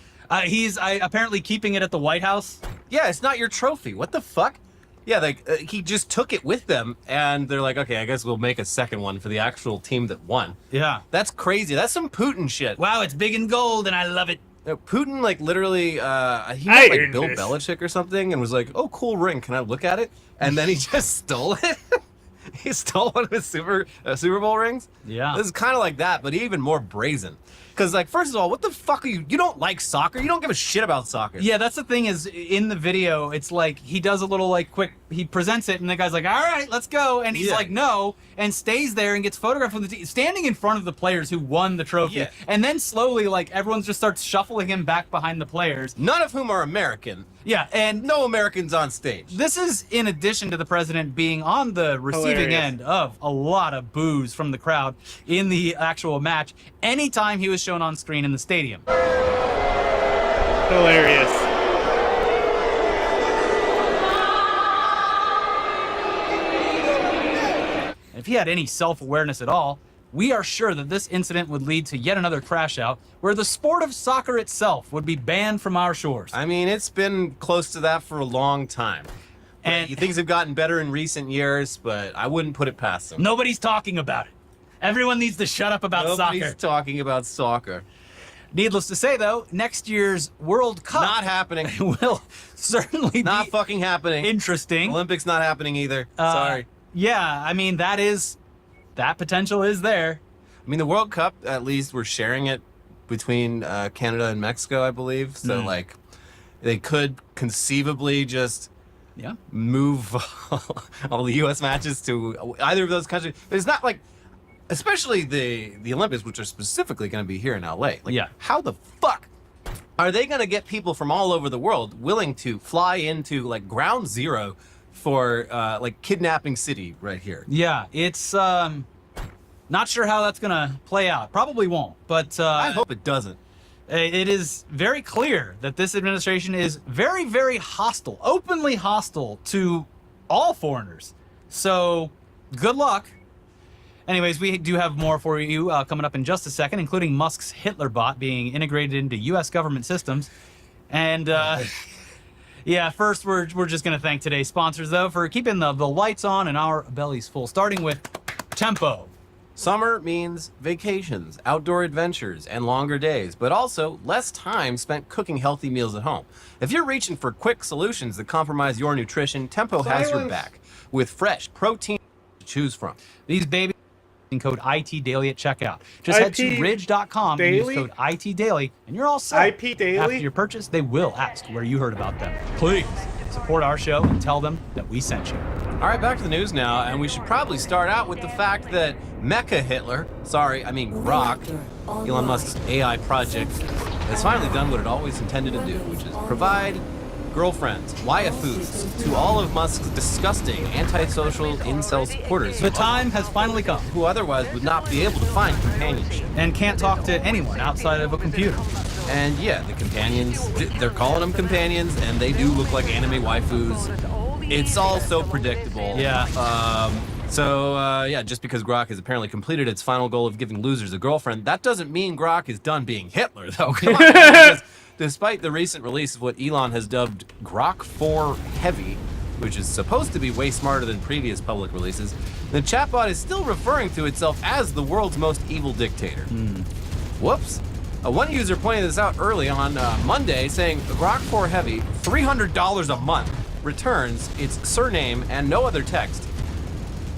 He's apparently keeping it at the White House. Yeah, it's not your trophy. What the fuck? Yeah, like he just took it with them, and they're like, okay, I guess we'll make a second one for the actual team that won. Yeah. That's crazy. That's some Putin shit. Wow, it's big and gold, and I love it. Putin, like, literally, he met, like, Bill Belichick or something, and was like, oh, cool ring, can I look at it? And then he just stole it. He stole one of his Super Bowl rings. Yeah. This is kind of like that, but even more brazen. Because, like, first of all, what the fuck are you? You don't like soccer. You don't give a shit about soccer. Yeah, that's the thing is, in the video, it's like, he does a little, like, quick, he presents it, and the guy's like, all right, let's go. And he's like, no, and stays there and gets photographed with the team, standing in front of the players who won the trophy. Yeah. And then slowly, like, everyone just starts shuffling him back behind the players. None of whom are American. Yeah, and no Americans on stage. This is in addition to the president being on the receiving end of a lot of boos from the crowd in the actual match anytime he was shown on screen in the stadium. Hilarious. If he had any self-awareness at all, we are sure that this incident would lead to yet another crash out where the sport of soccer itself would be banned from our shores. I mean, it's been close to that for a long time. And things have gotten better in recent years, but I wouldn't put it past them. Nobody's talking about it. Everyone needs to shut up about soccer. Nobody's talking about soccer. Needless to say, though, next year's World Cup not happening. Will certainly not be fucking happening. Interesting. Olympics not happening either. Sorry. Yeah, I mean that potential is there. I mean the World Cup, at least we're sharing it between Canada and Mexico, I believe. So like, they could conceivably just move all the U.S. matches to either of those countries. But it's not like, especially the Olympics, which are specifically going to be here in LA. Like, how the fuck are they going to get people from all over the world willing to fly into like ground zero for like kidnapping city right here? Yeah, it's not sure how that's going to play out. Probably won't, but I hope it doesn't. It is very clear that this administration is very, very hostile, openly hostile to all foreigners. So good luck. Anyways, we do have more for you coming up in just a second, including Musk's Hitler bot being integrated into U.S. government systems. And yeah, first we're just going to thank today's sponsors, though, for keeping the lights on and our bellies full, starting with Tempo. Summer means vacations, outdoor adventures, and longer days, but also less time spent cooking healthy meals at home. If you're reaching for quick solutions that compromise your nutrition, Tempo has your back with fresh protein to choose from. These babies code ITDaily at checkout. Just head to ridge.com and use code ITDaily, and you're all set. IP Daily? After your purchase, they will ask where you heard about them. Please support our show and tell them that we sent you. All right, back to the news now, and we should probably start out with the fact that Mecha Hitler, Grok, Elon Musk's AI project, has finally done what it always intended to do, which is provide girlfriends, waifus, to all of Musk's disgusting antisocial incel supporters. The time has finally come. Who otherwise would not be able to find companionship. And can't talk to anyone outside of a computer. And yeah, the companions, they're calling them companions, and they do look like anime waifus. It's all so predictable. Yeah. Yeah, just because Grok has apparently completed its final goal of giving losers a girlfriend, that doesn't mean Grok is done being Hitler, though. Come on, because despite the recent release of what Elon has dubbed Grok 4 Heavy, which is supposed to be way smarter than previous public releases, the chatbot is still referring to itself as the world's most evil dictator. Whoops. One user pointed this out early on Monday, saying Grok 4 Heavy, $300 a month, returns its surname and no other text.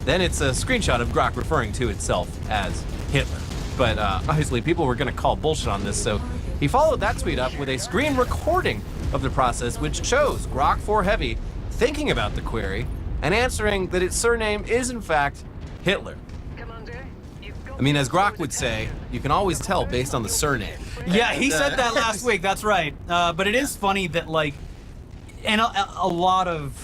Then it's a screenshot of Grok referring to itself as Hitler. But obviously people were going to call bullshit on this, so he followed that tweet up with a screen recording of the process, which shows Grok 4 Heavy thinking about the query and answering that its surname is in fact Hitler. I mean, as Grok would say, you can always tell based on the surname. Yeah, he said that last week, that's right. But it is funny that, like, and a lot of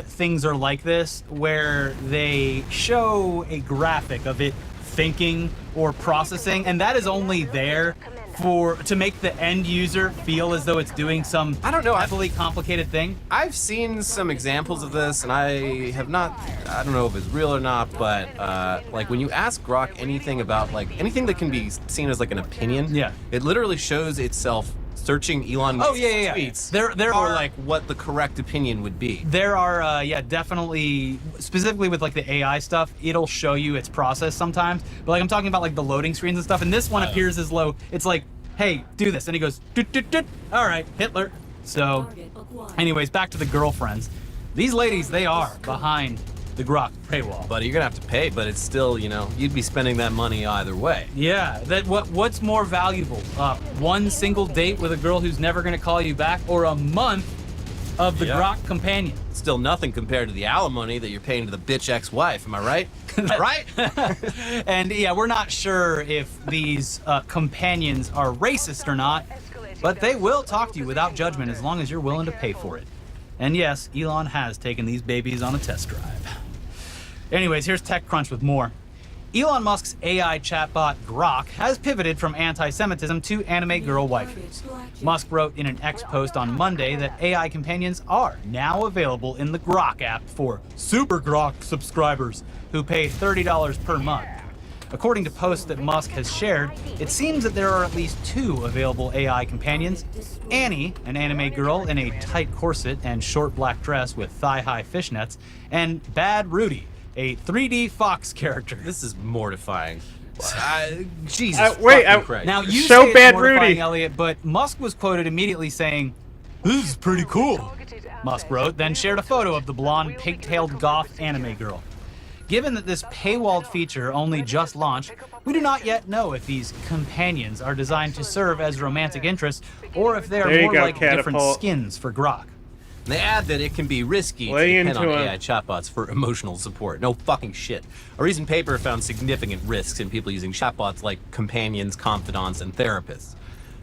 things are like this, where they show a graphic of it thinking or processing, and that is only there to make the end user feel as though it's doing some heavily complicated thing. I've seen some examples of this, and I don't know if it's real or not, but like when you ask Grok anything about like anything that can be seen as like an opinion, it literally shows itself searching Elon Musk's tweets there are like what the correct opinion would be. There are definitely, specifically with like the AI stuff, it'll show you its process sometimes, but like I'm talking about like the loading screens and stuff, and this one appears as low. It's like, hey, do this, and he goes doot, doot, doot. All right, Hitler. So anyways, back to the girlfriends. These ladies, they are behind the Grok paywall. But you're gonna have to pay, but it's still, you'd be spending that money either way. Yeah, what's more valuable? One single date with a girl who's never gonna call you back, or a month of the Grok companion? Still nothing compared to the alimony that you're paying to the bitch ex-wife, am I right? Right? And yeah, we're not sure if these companions are racist or not, but they will talk to you without judgment as long as you're willing to pay for it. And yes, Elon has taken these babies on a test drive. Anyways, here's TechCrunch with more. Elon Musk's AI chatbot Grok has pivoted from anti-Semitism to anime girl waifus. Musk wrote in an X post on Monday that AI companions are now available in the Grok app for Super Grok subscribers who pay $30 per month. According to posts that Musk has shared, it seems that there are at least 2 available AI companions. Annie, an anime girl in a tight corset and short black dress with thigh-high fishnets, and Bad Rudy, a 3D Fox character. This is mortifying. Jesus. Wait, now you show say it's Bad mortifying, Rudy. Elliot, but Musk was quoted immediately saying, "This is pretty cool." Musk wrote, then shared a photo of the blonde, pigtailed goth anime girl. Given that this paywalled feature only just launched, we do not yet know if these companions are designed to serve as romantic interests or if they are more like different skins for Grok. They add that it can be risky to depend on AI chatbots for emotional support. No fucking shit. A recent paper found significant risks in people using chatbots like companions, confidants, and therapists.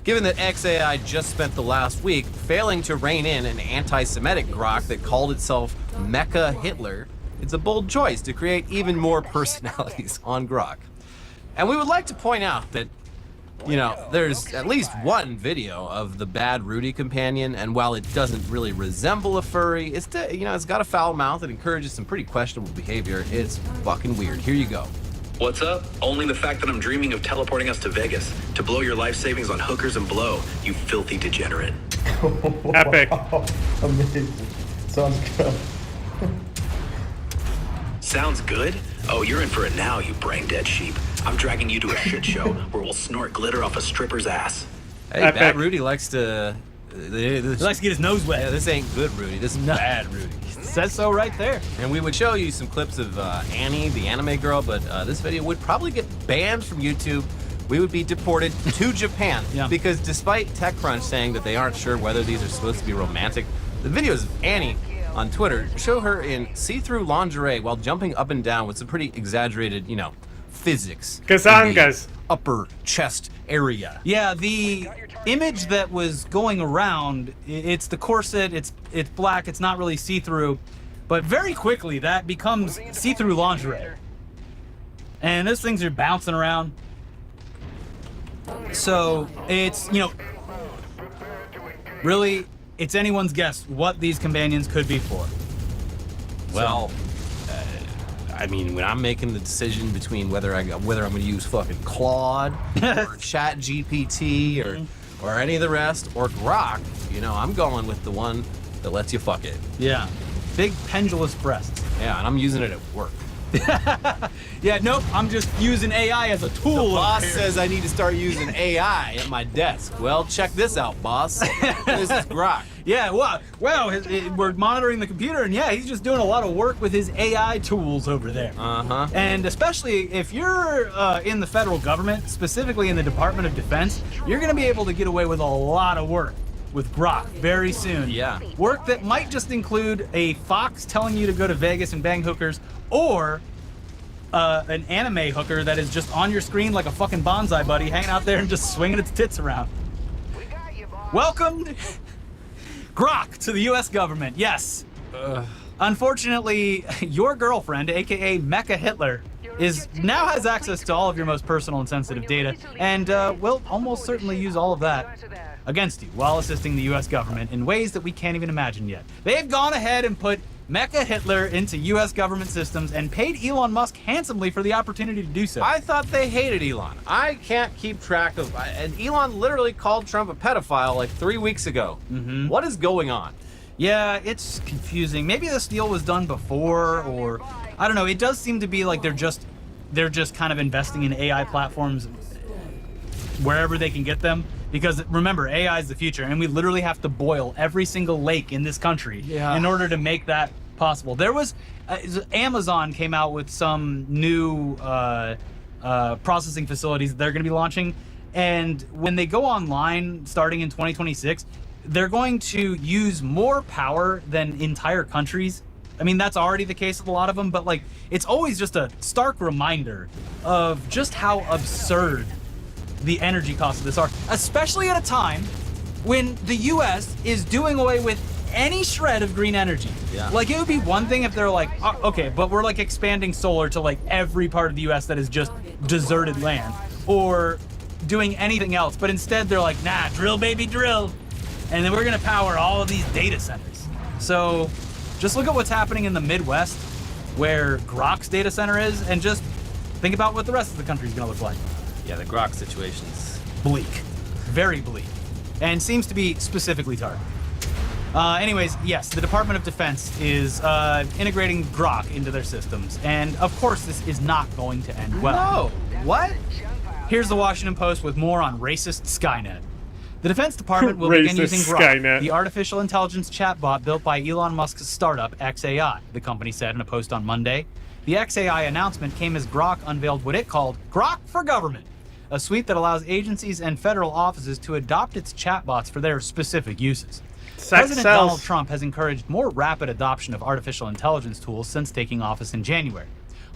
Given that XAI just spent the last week failing to rein in an anti-Semitic Grok that called itself Mecha Hitler, it's a bold choice to create even more personalities on Grok. And we would like to point out that, you know, there's at least one video of the Bad Rudy companion, and while it doesn't really resemble a furry, it's got a foul mouth that encourages some pretty questionable behavior. It's fucking weird. Here you go. What's up? Only the fact that I'm dreaming of teleporting us to Vegas to blow your life savings on hookers and blow, you filthy degenerate. Epic. Amazing. Sounds good. Sounds good? Oh, you're in for it now, you brain-dead sheep. I'm dragging you to a shit show where we'll snort glitter off a stripper's ass. Hey, Bad Rudy likes to... He likes to get his nose wet. Yeah, this ain't good Rudy. This is Bad Rudy. Says so right there. And we would show you some clips of Annie, the anime girl, but this video would probably get banned from YouTube. We would be deported to Japan because despite TechCrunch saying that they aren't sure whether these are supposed to be romantic, the videos of Annie on Twitter show her in see-through lingerie while jumping up and down with some pretty exaggerated, physics. Gazangas. Upper chest area. Yeah, the image that was going around, it's the corset, it's black, it's not really see-through, but very quickly that becomes see-through lingerie. And those things are bouncing around. So it's, really, it's anyone's guess what these companions could be for. Well, I mean, when I'm making the decision between whether I'm going to use fucking Claude or Chat GPT or any of the rest or Grok, I'm going with the one that lets you fuck it. Yeah, big pendulous breasts. Yeah, and I'm using it at work. Yeah, nope, I'm just using AI as a tool. The boss says I need to start using AI at my desk. Well, check this out, boss. This is Grok. Yeah, wow, we're monitoring the computer, and yeah, he's just doing a lot of work with his AI tools over there. Uh-huh. And especially if you're in the federal government, specifically in the Department of Defense, you're going to be able to get away with a lot of work with Grok very soon. Yeah. Work that might just include a fox telling you to go to Vegas and bang hookers, or an anime hooker that is just on your screen like a fucking bonsai buddy, hanging out there and just swinging its tits around. Welcome, Grok, to the U.S. government. Yes. Unfortunately, your girlfriend, aka Mecha Hitler, now has access to all of your most personal and sensitive data, and will almost certainly use all of that against you while assisting the U.S. government in ways that we can't even imagine yet. They've gone ahead and put Mecha Hitler into U.S. government systems and paid Elon Musk handsomely for the opportunity to do so. I thought they hated Elon. I can't keep track of... And Elon literally called Trump a pedophile like 3 weeks ago. Mm-hmm. What is going on? Yeah, it's confusing. Maybe this deal was done before, or... I don't know. It does seem to be like they're just kind of investing in AI platforms wherever they can get them. Because remember, AI is the future, and we literally have to boil every single lake in this country in order to make that possible. There was Amazon came out with some new processing facilities that they're going to be launching, and when they go online starting in 2026, they're going to use more power than entire countries. I mean, that's already the case with a lot of them, but like, it's always just a stark reminder of just how absurd the energy costs of this are, especially at a time when the U.S. is doing away with any shred of green energy. Yeah. Like, it would be one thing if they're like, oh, okay, but we're like expanding solar to like every part of the U.S. that is just deserted land, or doing anything else. But instead they're like, nah, drill baby drill, and then we're gonna power all of these data centers. So just look at what's happening in the Midwest, where Grok's data center is, and just think about what the rest of the country is gonna look like. Yeah, the Grok situation's bleak. Very bleak. And seems to be specifically targeted. Anyways, yes, the Department of Defense is integrating Grok into their systems. And of course, this is not going to end well. What? Here's the Washington Post with more on racist Skynet. The Defense Department will begin using Grok, the artificial intelligence chatbot built by Elon Musk's startup XAI, the company said in a post on Monday. The XAI announcement came as Grok unveiled what it called Grok for Government, a suite that allows agencies and federal offices to adopt its chatbots for their specific uses. President Donald Trump has encouraged more rapid adoption of artificial intelligence tools since taking office in January.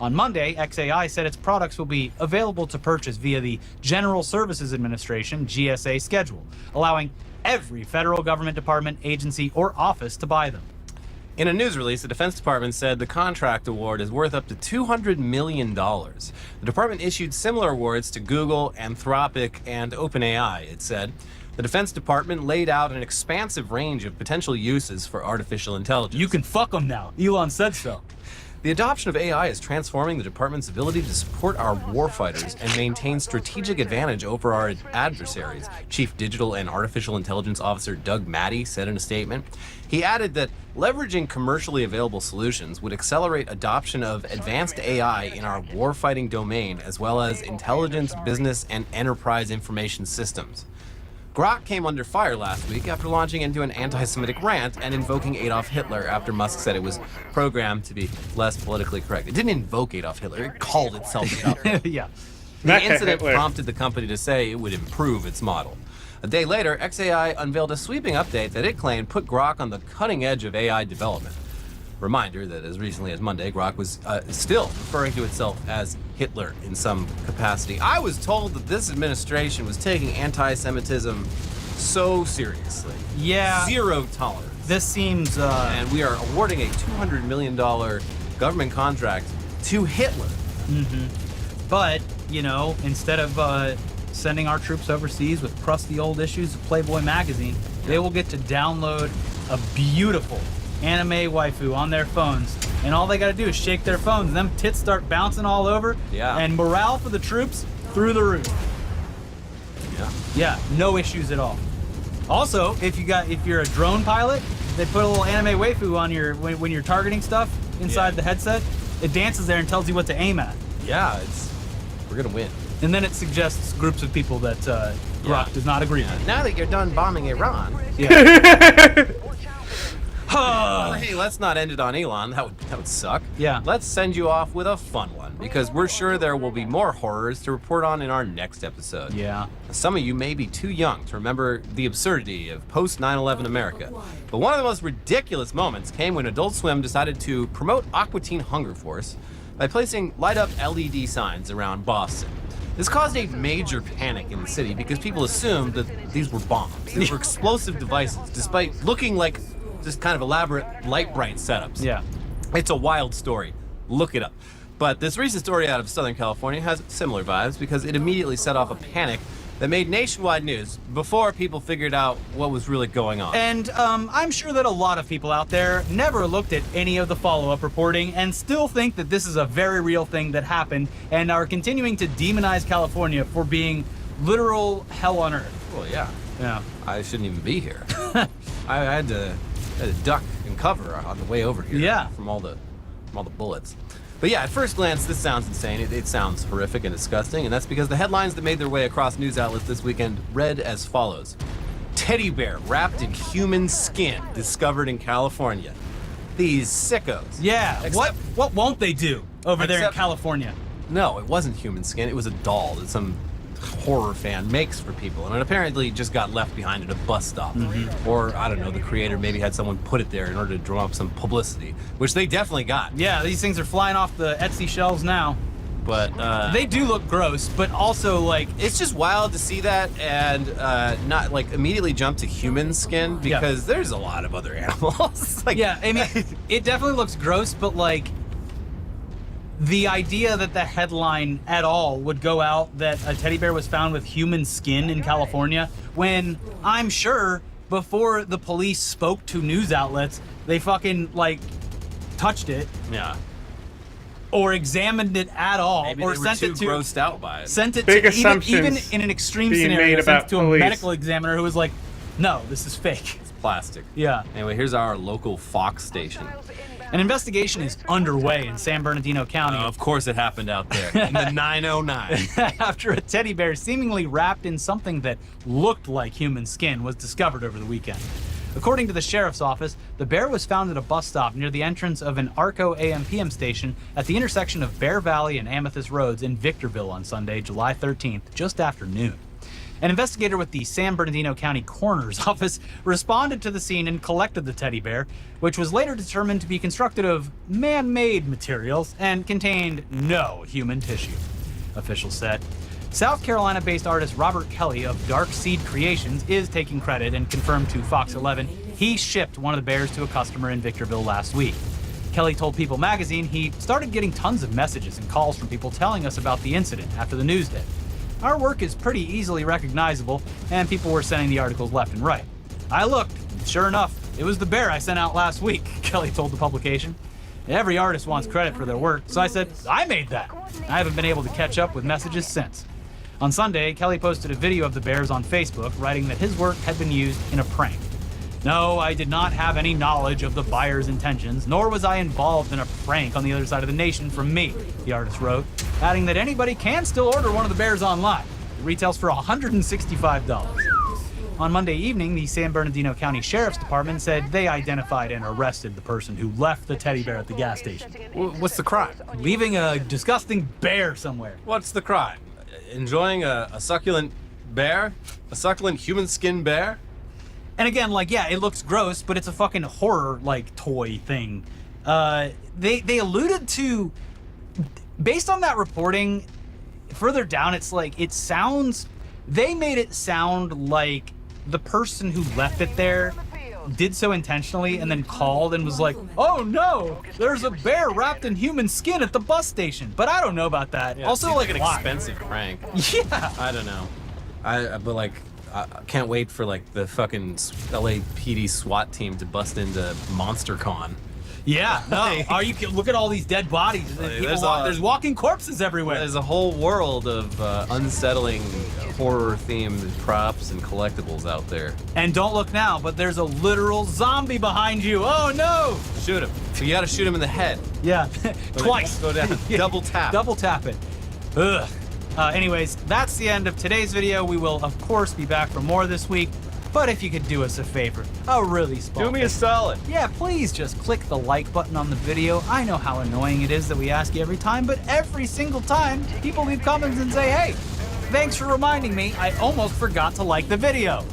On Monday, XAI said its products will be available to purchase via the General Services Administration (GSA) schedule, allowing every federal government department, agency, or office to buy them. In a news release, the Defense Department said the contract award is worth up to $200 million. The department issued similar awards to Google, Anthropic, and OpenAI, it said. The Defense Department laid out an expansive range of potential uses for artificial intelligence. You can fuck them now. Elon said so. The adoption of AI is transforming the department's ability to support our warfighters and maintain strategic advantage over our adversaries, Chief Digital and Artificial Intelligence Officer Doug Mattey said in a statement. He added that leveraging commercially available solutions would accelerate adoption of advanced AI in our warfighting domain, as well as intelligence, business, and enterprise information systems. Grok came under fire last week after launching into an anti-Semitic rant and invoking Adolf Hitler after Musk said it was programmed to be less politically correct. It didn't invoke Adolf Hitler, it called itself Adolf Hitler. Yeah. The incident prompted the company to say it would improve its model. A day later, XAI unveiled a sweeping update that it claimed put Grok on the cutting edge of AI development. Reminder that as recently as Monday, Grok was still referring to itself as Hitler in some capacity. I was told that this administration was taking anti-Semitism so seriously. Yeah. Zero tolerance. This seems... And we are awarding a $200 million government contract to Hitler. Mm-hmm. But, you know, instead of sending our troops overseas with crusty old issues of Playboy magazine, they will get to download a beautiful anime waifu on their phones, and all they gotta do is shake their phones and them tits start bouncing all over. Yeah. And morale for the troops through the roof. Yeah, no issues at all. Also, if you're a drone pilot, they put a little anime waifu on your when you're targeting stuff inside the headset, it dances there and tells you what to aim at. Yeah, we're gonna win. And then it suggests groups of people that Grok does not agree with. Now that you're done bombing Iran. Yeah. Hey, let's not end it on Elon. That would suck. Yeah. Let's send you off with a fun one, because we're sure there will be more horrors to report on in our next episode. Yeah. Some of you may be too young to remember the absurdity of post-9/11 America, but one of the most ridiculous moments came when Adult Swim decided to promote Aqua Teen Hunger Force by placing light-up LED signs around Boston. This caused a major panic in the city because people assumed that these were bombs. These were explosive devices, despite looking like just kind of elaborate light bright setups. Yeah. It's a wild story. Look it up. But this recent story out of Southern California has similar vibes because it immediately set off a panic that made nationwide news before people figured out what was really going on. And I'm sure that a lot of people out there never looked at any of the follow-up reporting and still think that this is a very real thing that happened and are continuing to demonize California for being literal hell on earth. Well, yeah. Yeah. I shouldn't even be here. I had to duck and cover on the way over here. Yeah. From all the bullets. But yeah, at first glance, this sounds insane. It sounds horrific and disgusting, and that's because the headlines that made their way across news outlets this weekend read as follows. Teddy bear wrapped in human skin discovered in California. These sickos. Yeah, what won't they do over there in California? No, it wasn't human skin. It was a doll that some horror fan makes for people, and it apparently just got left behind at a bus stop. Mm-hmm. Or, I don't know, the creator maybe had someone put it there in order to drum up some publicity, which they definitely got. Yeah, these things are flying off the Etsy shelves now. But they do look gross, but also like it's just wild to see that and not like immediately jump to human skin because there's a lot of other animals. Yeah, I mean, it definitely looks gross, but like the idea that the headline at all would go out that a teddy bear was found with human skin in California, when I'm sure before the police spoke to news outlets, they fucking like touched it. Yeah. Or examined it at all, Maybe or they were sent too it to grossed out by it. Sent it Big to assumptions even in an extreme being scenario, made sent about it to police. a medical examiner who was like, "No, this is fake." It's plastic. Yeah. Anyway, here's our local Fox station. An investigation is underway in San Bernardino County. Of course it happened out there, in the 909. After a teddy bear seemingly wrapped in something that looked like human skin was discovered over the weekend. According to the sheriff's office, the bear was found at a bus stop near the entrance of an Arco AM/PM station at the intersection of Bear Valley and Amethyst Roads in Victorville on Sunday, July 13th, just after noon. An investigator with the San Bernardino County Coroner's Office responded to the scene and collected the teddy bear, which was later determined to be constructed of man-made materials and contained no human tissue, officials said. South Carolina-based artist Robert Kelly of Dark Seed Creations is taking credit and confirmed to Fox 11 he shipped one of the bears to a customer in Victorville last week. Kelly told People magazine he started getting tons of messages and calls from people telling us about the incident after the news did. Our work is pretty easily recognizable, and people were sending the articles left and right. I looked, and sure enough, it was the bear I sent out last week, Kelly told the publication. Every artist wants credit for their work, so I said, I made that. I haven't been able to catch up with messages since. On Sunday, Kelly posted a video of the bears on Facebook, writing that his work had been used in a prank. No, I did not have any knowledge of the buyer's intentions, nor was I involved in a prank on the other side of the nation from me, the artist wrote, adding that anybody can still order one of the bears online. It retails for $165. On Monday evening, the San Bernardino County Sheriff's Department said they identified and arrested the person who left the teddy bear at the gas station. What's the crime? Leaving a disgusting bear somewhere. What's the crime? Enjoying a succulent bear? A succulent human skin bear? And again, like, yeah, it looks gross, but it's a fucking horror, like, toy thing. They alluded to, based on that reporting, further down, it's like, they made it sound like the person who left it there did so intentionally and then called and was like, oh no, there's a bear wrapped in human skin at the bus station. But I don't know about that. Yeah, also, like an expensive prank. Yeah. I don't know. But like, I can't wait for like the fucking LAPD SWAT team to bust into MonsterCon. Yeah, no. Look at all these dead bodies. There's walking corpses everywhere. There's a whole world of unsettling horror-themed props and collectibles out there. And don't look now, but there's a literal zombie behind you. Oh no! Shoot him. So you gotta shoot him in the head. Yeah, twice. Go down. Double tap. Double tap it. Ugh. Anyways, that's the end of today's video. We will, of course, be back for more this week. But if you could do us a favor, a really small do me a solid. Yeah, please just click the like button on the video. I know how annoying it is that we ask you every time, but every single time, people leave comments and say, hey, thanks for reminding me. I almost forgot to like the video.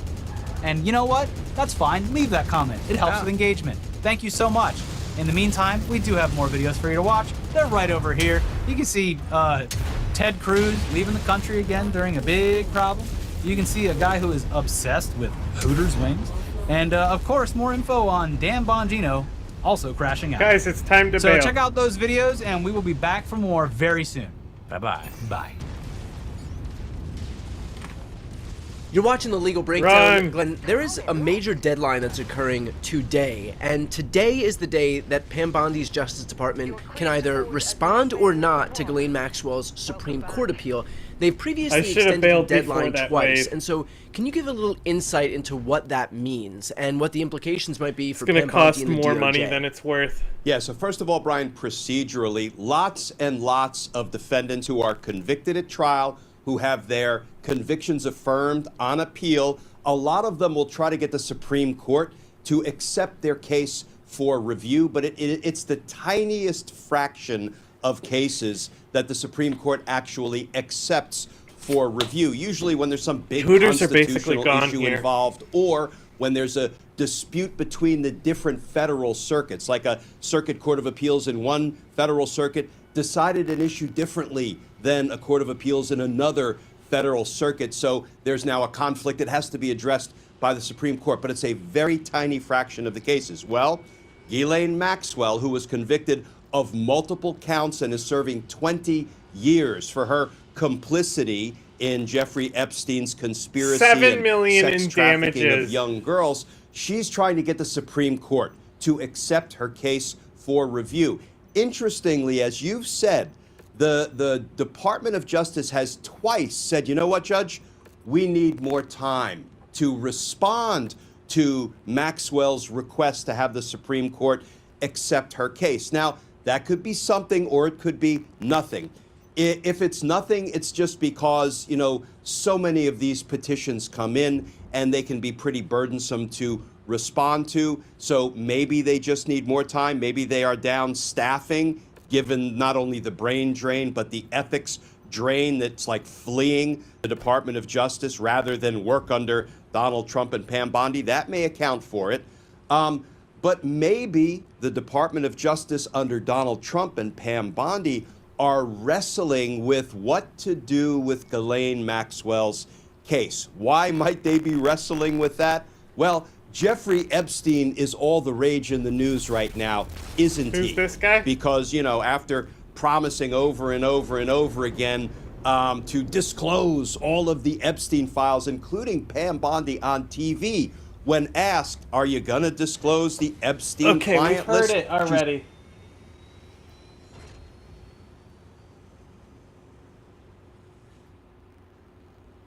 And you know what? That's fine. Leave that comment. It helps with engagement. Thank you so much. In the meantime, we do have more videos for you to watch. They're right over here. You can see Ted Cruz leaving the country again during a big problem. You can see a guy who is obsessed with Hooters wings. And, of course, more info on Dan Bongino also crashing out. Guys, it's time to bail. bail. So check out those videos, and we will be back for more very soon. Bye-bye. Bye. You're watching The Legal Breakdown. Glenn, there is a major deadline that's occurring today, and today is the day that Pam Bondi's Justice Department can either respond or not to Ghislaine Maxwell's Supreme Court appeal. They've previously extended the deadline twice, and so can you give a little insight into what that means and what the implications might be for Pam Bondi and the DOJ? It's going to cost more money than it's worth. Yeah, so first of all, Brian, procedurally, lots and lots of defendants who are convicted at trial, who have their convictions affirmed on appeal, a lot of them will try to get the Supreme Court to accept their case for review, but it's the tiniest fraction of cases that the Supreme Court actually accepts for review. Usually when there's some big constitutional issue involved, or when there's a dispute between the different federal circuits, like a circuit court of appeals in one federal circuit decided an issue differently than a court of appeals in another federal circuit. So there's now a conflict that has to be addressed by the Supreme Court, but it's a very tiny fraction of the cases. Well, Ghislaine Maxwell, who was convicted of multiple counts and is serving 20 years for her complicity in Jeffrey Epstein's conspiracy $7 million and sex in trafficking damages of young girls, she's trying to get the Supreme Court to accept her case for review. Interestingly, as you've said, the Department of Justice has twice said, you know what, Judge? We need more time to respond to Maxwell's request to have the Supreme Court accept her case. Now, that could be something or it could be nothing. If it's nothing, it's just because, so many of these petitions come in and they can be pretty burdensome to respond to. So maybe they just need more time. Maybe they are down staffing, given not only the brain drain, but the ethics drain that's like fleeing the Department of Justice rather than work under Donald Trump and Pam Bondi. That may account for it. But maybe the Department of Justice under Donald Trump and Pam Bondi are wrestling with what to do with Ghislaine Maxwell's case. Why might they be wrestling with that? Well, Jeffrey Epstein is all the rage in the news right now, isn't he? Who's this guy? Because, after promising over and over and over again to disclose all of the Epstein files, including Pam Bondi on TV, when asked, are you going to disclose the Epstein client list? Okay, we've heard it already.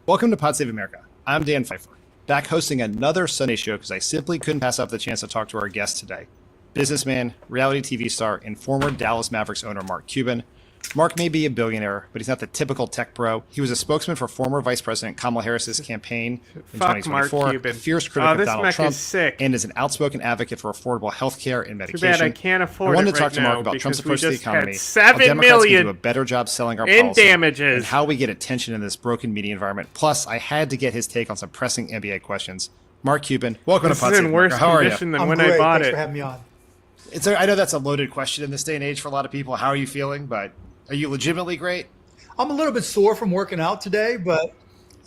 Welcome to Pod Save America. I'm Dan Pfeiffer, back hosting another Sunday show because I simply couldn't pass up the chance to talk to our guest today. Businessman, reality TV star, and former Dallas Mavericks owner Mark Cuban. Mark may be a billionaire, but he's not the typical tech bro. He was a spokesman for former Vice President Kamala Harris's campaign in 2024, a fierce critic of Donald Trump, and is an outspoken advocate for affordable health care and medication. Too bad I can't afford I wanted it to talk right to Mark now about Trump's approach to the economy, $7 how Democrats million can do a better job selling our in policy, damages, and how we get attention in this broken media environment. Plus, I had to get his take on some pressing NBA questions. Mark Cuban, welcome to Pod Save America. How are you? Than when I bought Thanks it. for having me on. I know that's a loaded question in this day and age for a lot of people. How are you feeling? But are you legitimately great? I'm a little bit sore from working out today, but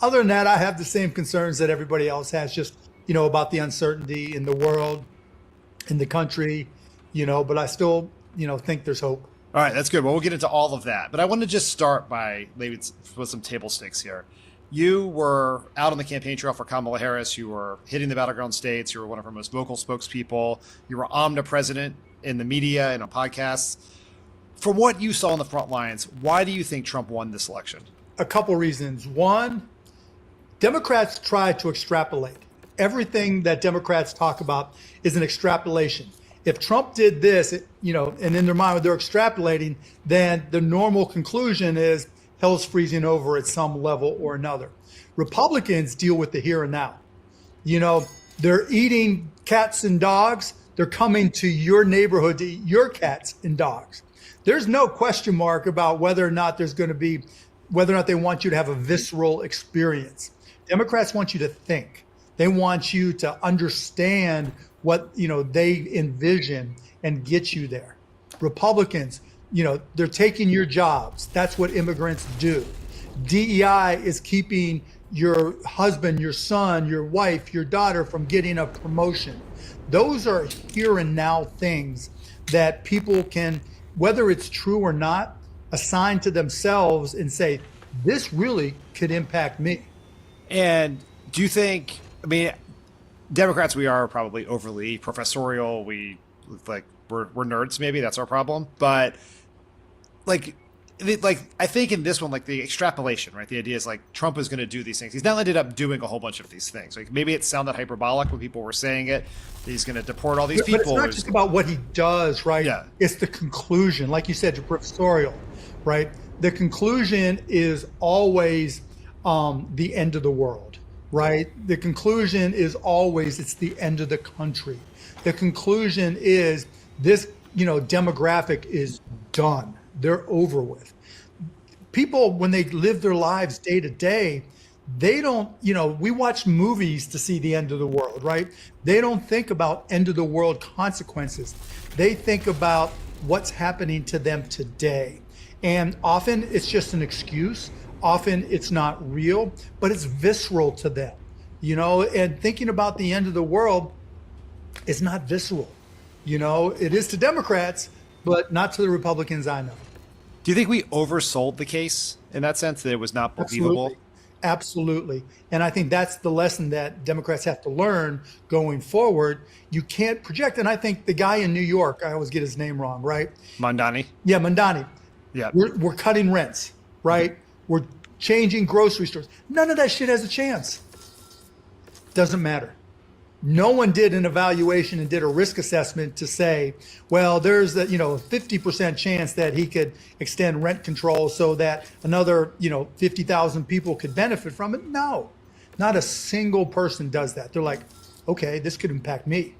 other than that, I have the same concerns that everybody else has, just, about the uncertainty in the world, in the country, but I still, think there's hope. All right, that's good. Well, we'll get into all of that. But I want to just start by maybe with some table stakes here. You were out on the campaign trail for Kamala Harris. You were hitting the battleground states. You were one of her most vocal spokespeople. You were omnipresent in the media and on podcasts. From what you saw on the front lines, why do you think Trump won this election? A couple reasons. One, Democrats try to extrapolate. Everything that Democrats talk about is an extrapolation. If Trump did this, and in their mind they're extrapolating, then the normal conclusion is hell's freezing over at some level or another. Republicans deal with the here and now. They're eating cats and dogs. They're coming to your neighborhood to eat your cats and dogs. There's no question mark about whether or not they want you to have a visceral experience. Democrats want you to think. They want you to understand what, they envision and get you there. Republicans, they're taking your jobs. That's what immigrants do. DEI is keeping your husband, your son, your wife, your daughter from getting a promotion. Those are here and now things that people can, whether it's true or not, assign to themselves and say, this really could impact me. And do you think, Democrats, we are probably overly professorial. We're nerds, maybe that's our problem. But I think in this one, the extrapolation, right? The idea is Trump is going to do these things. He's now ended up doing a whole bunch of these things. Maybe it sounded hyperbolic when people were saying it. He's going to deport all these people. But it's not just about what he does, right? Yeah. It's the conclusion. Like you said, you're professorial, right? The conclusion is always the end of the world, right? The conclusion is always it's the end of the country. The conclusion is this, demographic is done. They're over with. People, when they live their lives day to day, they don't, we watch movies to see the end of the world, right? They don't think about end of the world consequences. They think about what's happening to them today. And often it's just an excuse. Often it's not real, but it's visceral to them, and thinking about the end of the world is not visceral. It is to Democrats, but not to the Republicans I know. Do you think we oversold the case in that sense, that it was not believable? Absolutely. And I think that's the lesson that Democrats have to learn going forward. You can't project. And I think the guy in New York, I always get his name wrong, right? Mondani. Yeah, Mondani. Yeah. We're cutting rents, right? Mm-hmm. We're changing grocery stores. None of that shit has a chance. Doesn't matter. No one did an evaluation and did a risk assessment to say, well, there's a 50% chance that he could extend rent control so that another 50,000 people could benefit from it. No, not a single person does that. They're like, okay, this could impact me.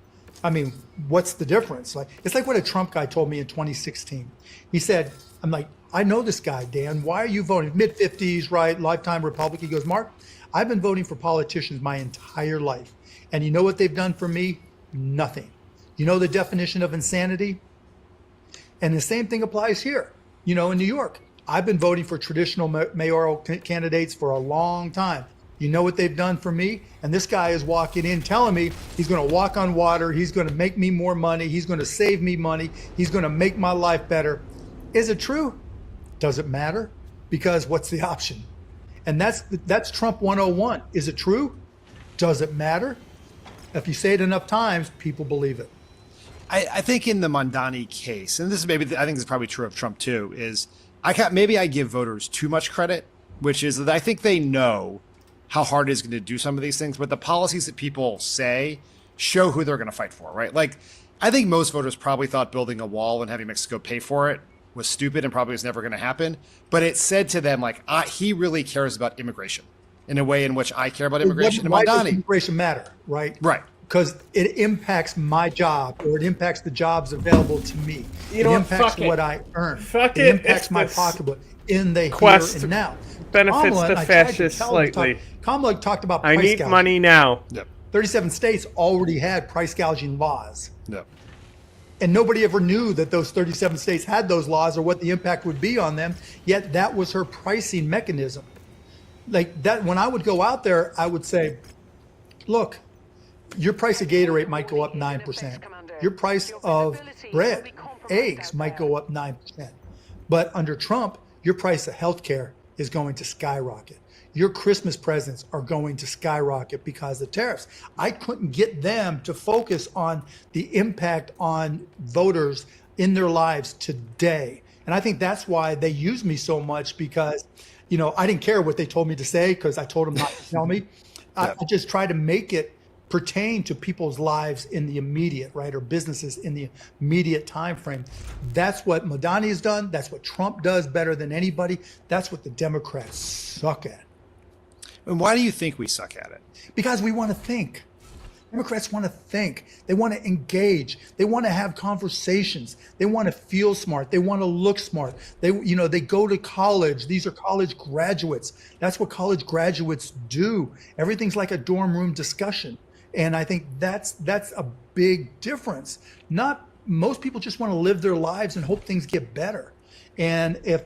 I mean, what's the difference? Like, it's like what a Trump guy told me in 2016. He said, I'm like, I know this guy, Dan. Why are you voting? Mid-50s, right? Lifetime Republican. He goes, Mark, I've been voting for politicians my entire life. And you know what they've done for me? Nothing. You know the definition of insanity? And the same thing applies here. In New York, I've been voting for traditional mayoral candidates for a long time. You know what they've done for me? And this guy is walking in telling me he's going to walk on water. He's going to make me more money. He's going to save me money. He's going to make my life better. Is it true? Does it matter? Because what's the option? And that's Trump 101. Is it true? Does it matter? If you say it enough times, people believe it. I think in the Mondani case, and this is I think this is probably true of Trump too, is maybe I give voters too much credit, which is that I think they know how hard it is going to do some of these things, but the policies that people say show who they're going to fight for, right? Like, I think most voters probably thought building a wall and having Mexico pay for it was stupid and probably was never going to happen. But it said to them, like, he really cares about immigration in a way in which I care about immigration. Why does immigration matter, right? Right. Because it impacts my job, or it impacts the jobs available to me. It impacts what I earn. It impacts my pocketbook in the here and now. Benefits the fascists slightly. Kamala talked about price gouging. I need money now. Yep. 37 states already had price gouging laws. Yep. And nobody ever knew that those 37 states had those laws or what the impact would be on them. Yet that was her pricing mechanism. Like that, when I would go out there, I would say, look, your price of Gatorade might go up 9%. Your price of bread, eggs might go up 9%. But under Trump, your price of healthcare is going to skyrocket. Your Christmas presents are going to skyrocket because of tariffs. I couldn't get them to focus on the impact on voters in their lives today. And I think that's why they use me so much, because, I didn't care what they told me to say because I told them not to tell me. I just try to make it pertain to people's lives in the immediate, right, or businesses in the immediate time frame. That's what Madani has done. That's what Trump does better than anybody. That's what the Democrats suck at. And why do you think we suck at it? Because we want to think. Democrats want to think. They want to engage. They want to have conversations. They want to feel smart. They want to look smart. They go to college. These are college graduates. That's what college graduates do. Everything's like a dorm room discussion. And I think that's a big difference. Most people just want to live their lives and hope things get better. And if,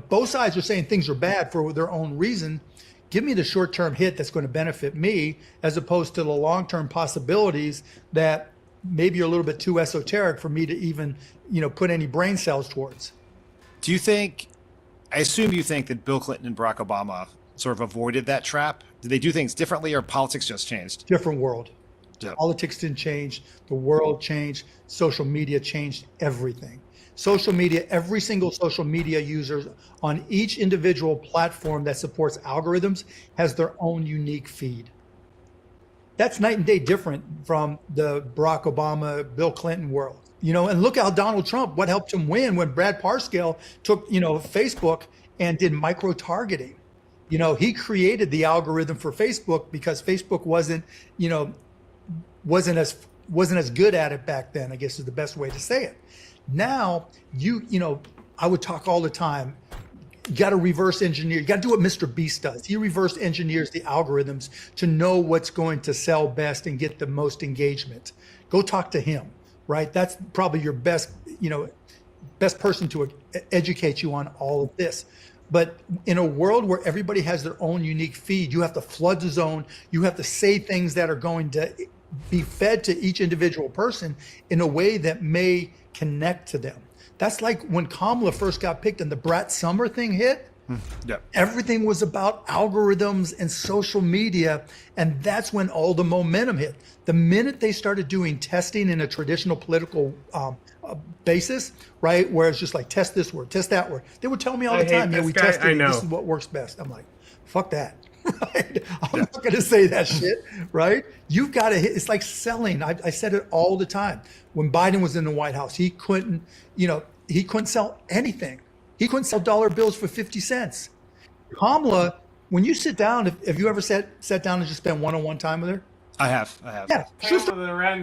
both sides are saying things are bad for their own reason, give me the short-term hit that's going to benefit me, as opposed to the long-term possibilities that maybe are a little bit too esoteric for me to even, put any brain cells towards. I assume you think that Bill Clinton and Barack Obama sort of avoided that trap? Did they do things differently, or politics just changed? Different world. Yeah. Politics didn't change. The world changed. Social media changed everything. Social media, every single social media user on each individual platform that supports algorithms has their own unique feed. That's night and day different from the Barack Obama, Bill Clinton world. And look how Donald Trump, what helped him win when Brad Parscale took, Facebook and did micro-targeting. He created the algorithm for Facebook because Facebook wasn't as good at it back then, I guess is the best way to say it. Now, I would talk all the time, you got to reverse engineer. You got to do what Mr. Beast does. He reverse engineers the algorithms to know what's going to sell best and get the most engagement. Go talk to him, right? That's probably your best person to educate you on all of this. But in a world where everybody has their own unique feed, you have to flood the zone. You have to say things that are going to be fed to each individual person in a way that may connect to them. That's like when Kamala first got picked and the Brat Summer thing hit. Yeah. Everything was about algorithms and social media, and that's when all the momentum hit. The minute they started doing testing in a traditional political basis, right, where it's just like test this word, test that word, they would tell me all the time, yeah, we tested it, this is what works best. I'm like, fuck that. right? I'm not going to say that shit, right? You've got to hit. It's like selling. I said it all the time. When Biden was in the White House, he couldn't sell anything. He couldn't sell dollar bills for 50 cents. Kamala, when you sit down, have you ever sat down and just spent one-on-one time with her? I have. Yeah.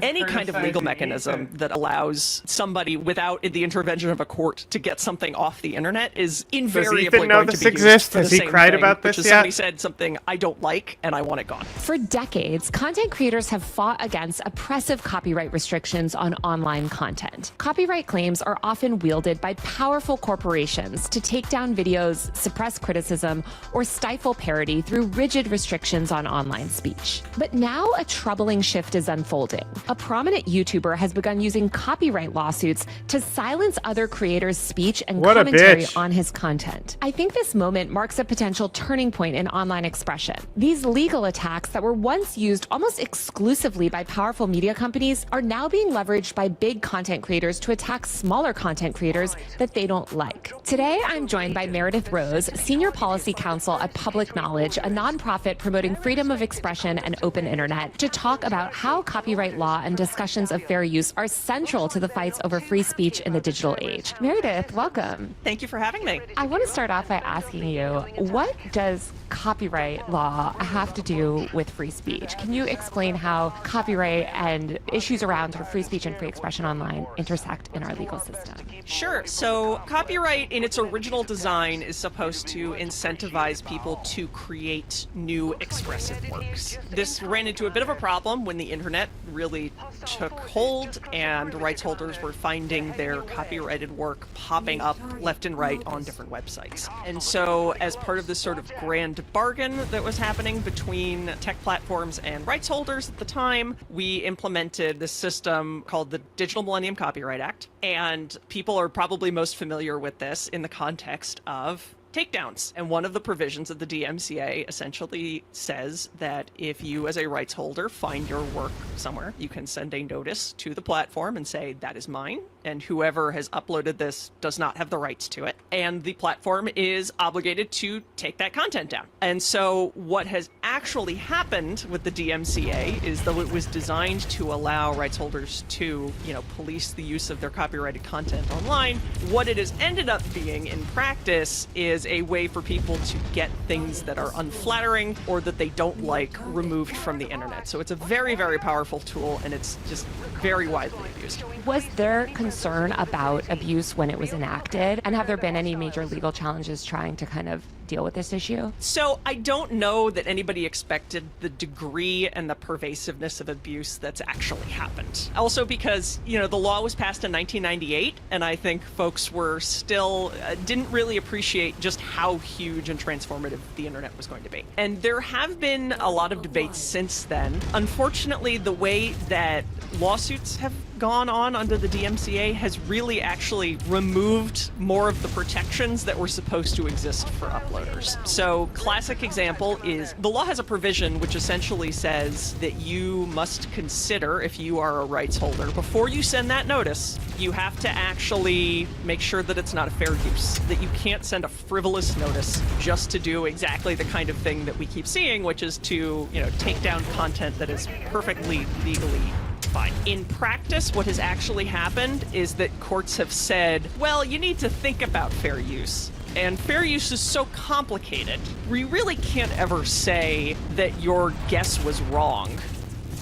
Any kind of legal mechanism that allows somebody without the intervention of a court to get something off the internet is invariably going to be used for the same thing, which is somebody said something I don't like and I want it gone. For decades, content creators have fought against oppressive copyright restrictions on online content. Copyright claims are often wielded by powerful corporations to take down videos, suppress criticism, or stifle parody through rigid restrictions on online speech. But now a troubling shift is unfolding. A prominent YouTuber has begun using copyright lawsuits to silence other creators' speech and commentary on his content. I think this moment marks a potential turning point in online expression. These legal attacks that were once used almost exclusively by powerful media companies are now being leveraged by big content creators to attack smaller content creators that they don't like. Today, I'm joined by Meredith Rose, Senior Policy Counsel at Public Knowledge, a nonprofit promoting freedom of expression and open internet, to talk about how copyright law and discussions of fair use are central to the fights over free speech in the digital age. Meredith, welcome. Thank you for having me. I want to start off by asking you, what does copyright law have to do with free speech? Can you explain how copyright and issues around sort of free speech and free expression online intersect in our legal system? Sure. So copyright in its original design is supposed to incentivize people to create new expressive works. This ran into a bit of a problem when the internet really took hold and rights holders were finding their copyrighted work popping up left and right on different websites. And so as part of this sort of grand bargain that was happening between tech platforms and rights holders at the time, we implemented this system called the Digital Millennium Copyright Act. And people are probably most familiar with this in the context of takedowns. And one of the provisions of the DMCA essentially says that if you as a rights holder find your work somewhere, you can send a notice to the platform and say, that is mine, and whoever has uploaded this does not have the rights to it. And the platform is obligated to take that content down. And so what has actually happened with the DMCA is, though it was designed to allow rights holders to, police the use of their copyrighted content online, what it has ended up being in practice is a way for people to get things that are unflattering or that they don't like removed from the internet. So it's a very, very powerful tool, and it's just very widely used. Was there concern about abuse when it was enacted? And have there been any major legal challenges trying to kind of deal with this issue? So I don't know that anybody expected the degree and the pervasiveness of abuse that's actually happened. Also because, the law was passed in 1998, and I think folks were still, didn't really appreciate just how huge and transformative the internet was going to be. And there have been a lot of debates since then. Unfortunately, the way that lawsuits have gone on under the DMCA has really actually removed more of the protections that were supposed to exist for uploaders. So, classic example is the law has a provision which essentially says that you must consider, if you are a rights holder, before you send that notice, you have to actually make sure that it's not a fair use, that you can't send a frivolous notice just to do exactly the kind of thing that we keep seeing, which is to, take down content that is perfectly legally fine. In practice, what has actually happened is that courts have said, well, you need to think about fair use. And fair use is so complicated, we really can't ever say that your guess was wrong.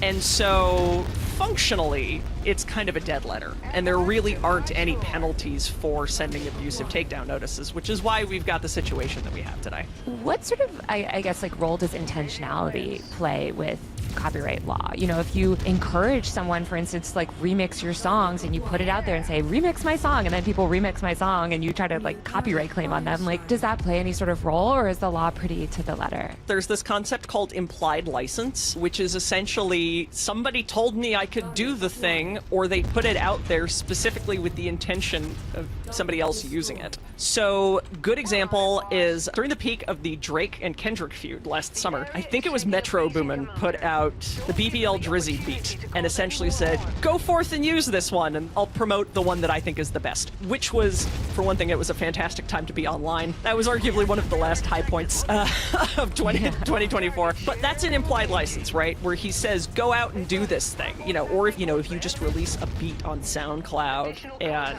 And so, functionally, it's kind of a dead letter. And there really aren't any penalties for sending abusive takedown notices, which is why we've got the situation that we have today. What sort of, I guess, role does intentionality play with copyright law? If you encourage someone, for instance, remix your songs and you put it out there and say, remix my song, and then people remix my song and you try to copyright claim on them, does that play any sort of role, or is the law pretty to the letter? There's this concept called implied license, which is essentially somebody told me I could do the thing, or they put it out there specifically with the intention of somebody else using it. So, good example is during the peak of the Drake and Kendrick feud last summer, I think it was Metro Boomin put out out the BBL Drizzy beat and essentially said, go forth and use this one, and I'll promote the one that I think is the best. Which was, for one thing, it was a fantastic time to be online. That was arguably one of the last high points of 2024. But that's an implied license, right? Where he says, go out and do this thing. Or if you just release a beat on SoundCloud and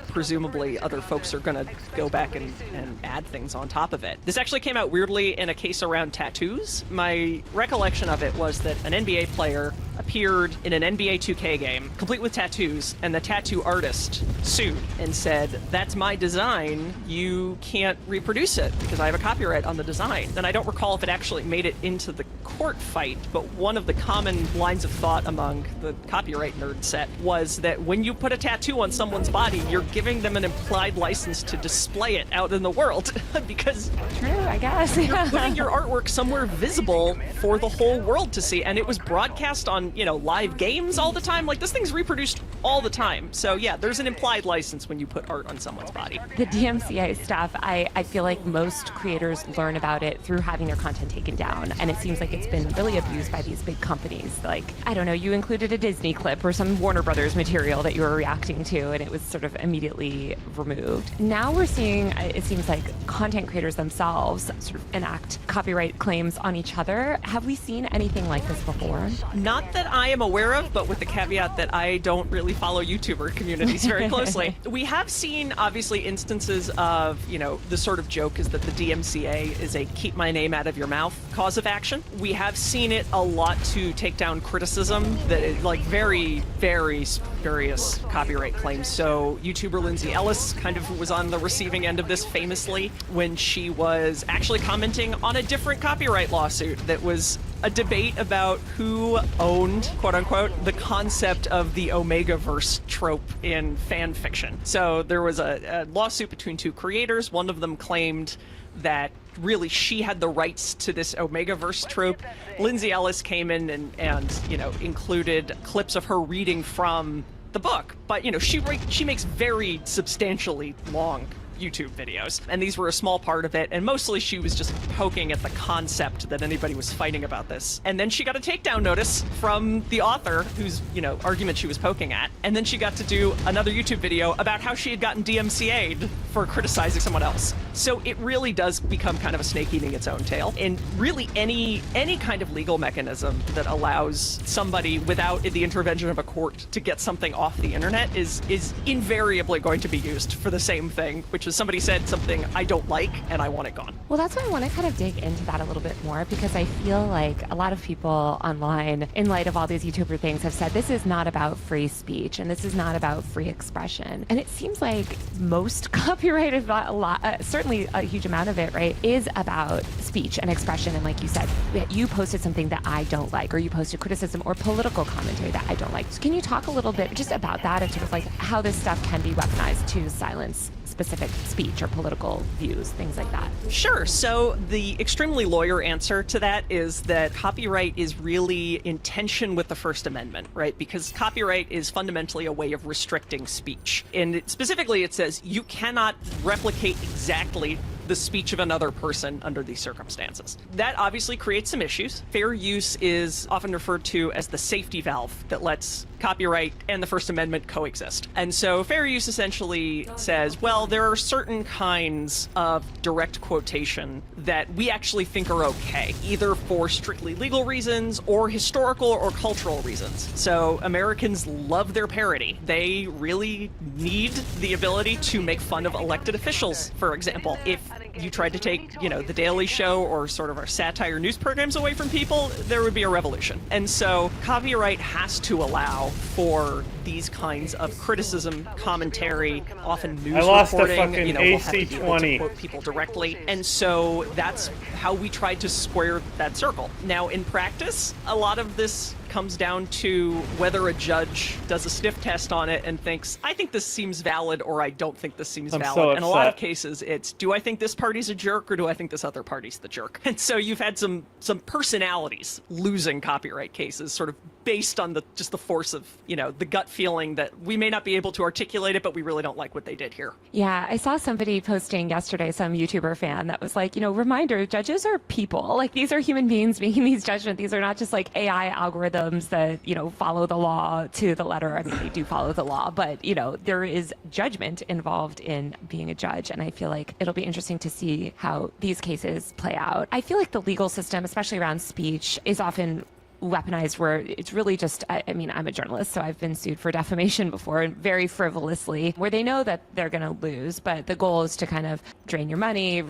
presumably other folks are going to go back and add things on top of it. This actually came out weirdly in a case around tattoos. My recollection of it was that an NBA player appeared in an NBA 2K game, complete with tattoos, and the tattoo artist sued and said, that's my design, you can't reproduce it because I have a copyright on the design. And I don't recall if it actually made it into the court fight, but one of the common lines of thought among the copyright nerd set was that when you put a tattoo on someone's body, you're giving them an implied license to display it out in the world because true, I guess. You're putting your artwork somewhere visible for the whole world to see, and it was broadcast on, live games all the time. Like, this thing's reproduced all the time. So yeah, there's an implied license when you put art on someone's body. The DMCA stuff, I feel like most creators learn about it through having their content taken down, and it seems like it's been really abused by these big companies. Like, I don't know, you included a Disney clip or some Warner Brothers material that you were reacting to, and it was sort of immediately removed. Now we're seeing, it seems like content creators themselves sort of enact copyright claims on each other. Have we seen anything like this before? Not that I am aware of, but with the caveat that I don't really follow YouTuber communities very closely. We have seen, obviously, instances of, the sort of joke is that the DMCA is a keep my name out of your mouth cause of action. We have seen it a lot to take down criticism that is like very, very spurious copyright claims. So YouTuber Lindsay Ellis kind of was on the receiving end of this famously when she was actually commenting on a different copyright lawsuit that was a debate about who owned, quote unquote, the concept of the Omegaverse trope in fan fiction. So there was a lawsuit between two creators. One of them claimed that really she had the rights to this Omegaverse trope. Lindsay Ellis came in and included clips of her reading from the book. But, she makes very substantially long YouTube videos, and these were a small part of it, and mostly she was just poking at the concept that anybody was fighting about this. And then she got a takedown notice from the author whose, argument she was poking at, and then she got to do another YouTube video about how she had gotten DMCA'd for criticizing someone else. So it really does become kind of a snake eating its own tail, and really any kind of legal mechanism that allows somebody without the intervention of a court to get something off the internet is invariably going to be used for the same thing, which is somebody said something I don't like and I want it gone. Well, that's why I want to kind of dig into that a little bit more, because I feel like a lot of people online, in light of all these YouTuber things, have said this is not about free speech and this is not about free expression. And it seems like most copyright, certainly a huge amount of it, right, is about speech and expression. And like you said, you posted something that I don't like, or you posted criticism or political commentary that I don't like. So can you talk a little bit just about that and sort of like how this stuff can be weaponized to silence specific speech or political views, things like that? Sure. So the extremely lawyer answer to that is that copyright is really in tension with the First Amendment, right? Because copyright is fundamentally a way of restricting speech. And specifically, it says you cannot replicate exactly the speech of another person under these circumstances. That obviously creates some issues. Fair use is often referred to as the safety valve that lets copyright and the First Amendment coexist. And so fair use essentially says, well, there are certain kinds of direct quotation that we actually think are okay, either for strictly legal reasons or historical or cultural reasons. So Americans love their parody. They really need the ability to make fun of elected officials, for example. If you tried to take, The Daily Show or sort of our satire news programs away from people, there would be a revolution. And so copyright has to allow for these kinds of criticism, commentary, often news reporting. I lost a fucking we'll have to be able to AC-20. quote people directly. And so that's how we tried to square that circle. Now, in practice, a lot of this comes down to whether a judge does a sniff test on it and thinks, I think this seems valid, or I don't think this seems valid. So in a lot of upset. cases, it's, do I think this party's a jerk, or do I think this other party's the jerk? And so you've had some personalities losing copyright cases sort of based on just the force of, the gut feeling that we may not be able to articulate it, but we really don't like what they did here. Yeah, I saw somebody posting yesterday, some YouTuber fan, that was like, reminder, judges are people. Like, these are human beings making these judgments. These are not just like AI algorithms that, follow the law to the letter. I mean, they do follow the law, but, there is judgment involved in being a judge. And I feel like it'll be interesting to see how these cases play out. I feel like the legal system, especially around speech, is often weaponized where it's really just, I mean, I'm a journalist, so I've been sued for defamation before, and very frivolously, where they know that they're going to lose, but the goal is to kind of drain your money,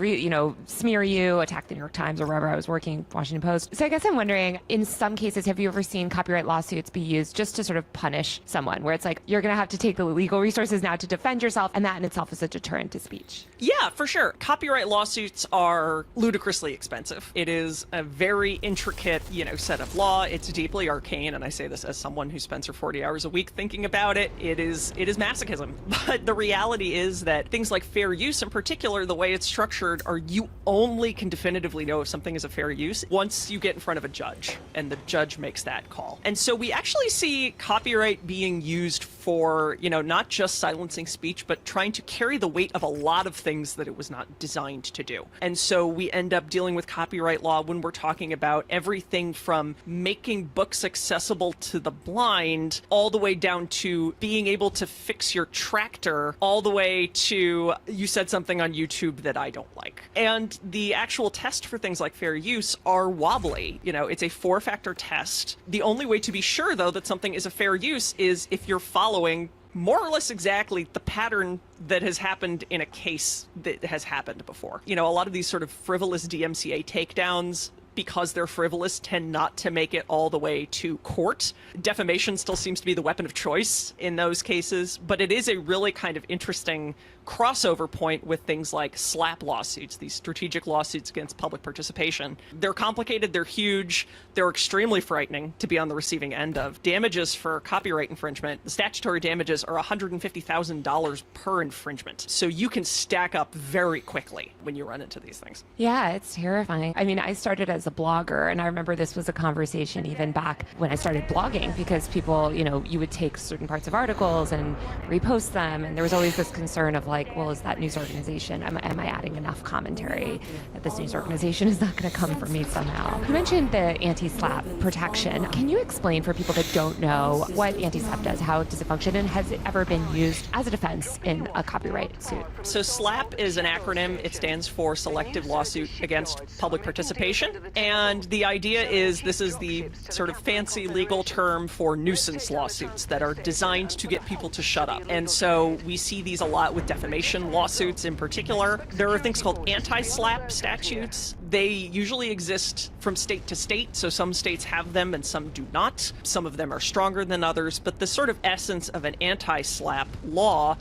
smear you, attack the New York Times or wherever I was working, Washington Post. So I guess I'm wondering, in some cases, have you ever seen copyright lawsuits be used just to sort of punish someone, where it's like, you're going to have to take the legal resources now to defend yourself, and that in itself is a deterrent to speech? Yeah, for sure. Copyright lawsuits are ludicrously expensive. It is a very intricate, set of law. It's deeply arcane, and I say this as someone who spends her 40 hours a week thinking about it. It is masochism. But the reality is that things like fair use, in particular, the way it's structured, are you only can definitively know if something is a fair use once you get in front of a judge, and the judge makes that call. And so we actually see copyright being used for, not just silencing speech, but trying to carry the weight of a lot of things that it was not designed to do. And so we end up dealing with copyright law when we're talking about everything from making books accessible to the blind, all the way down to being able to fix your tractor, all the way to, you said something on YouTube that I don't like. And the actual test for things like fair use are wobbly. It's a 4-factor test. The only way to be sure, though, that something is a fair use is if you're following more or less exactly the pattern that has happened in a case that has happened before. A lot of these sort of frivolous DMCA takedowns, because they're frivolous, tend not to make it all the way to court. Defamation still seems to be the weapon of choice in those cases, but it is a really kind of interesting crossover point with things like SLAPP lawsuits, these strategic lawsuits against public participation. They're complicated, they're huge, they're extremely frightening to be on the receiving end of. Damages for copyright infringement, the statutory damages are $150,000 per infringement. So you can stack up very quickly when you run into these things. Yeah, it's terrifying. I mean, I started as a blogger, and I remember this was a conversation even back when I started blogging, because people, you would take certain parts of articles and repost them, and there was always this concern of like, well, is that news organization, am I adding enough commentary that this news organization is not going to come for me somehow? You mentioned the anti-SLAPP protection. Can you explain for people that don't know what anti-SLAPP does? How does it function? And has it ever been used as a defense in a copyright suit? So SLAPP is an acronym. It stands for Selective Lawsuit Against Public Participation. And the idea is this is the sort of fancy legal term for nuisance lawsuits that are designed to get people to shut up. And so we see these a lot with defamation lawsuits in particular. There are things called anti-SLAPP statutes. They usually exist from state to state, so some states have them and some do not. Some of them are stronger than others, but the sort of essence of an anti-SLAPP law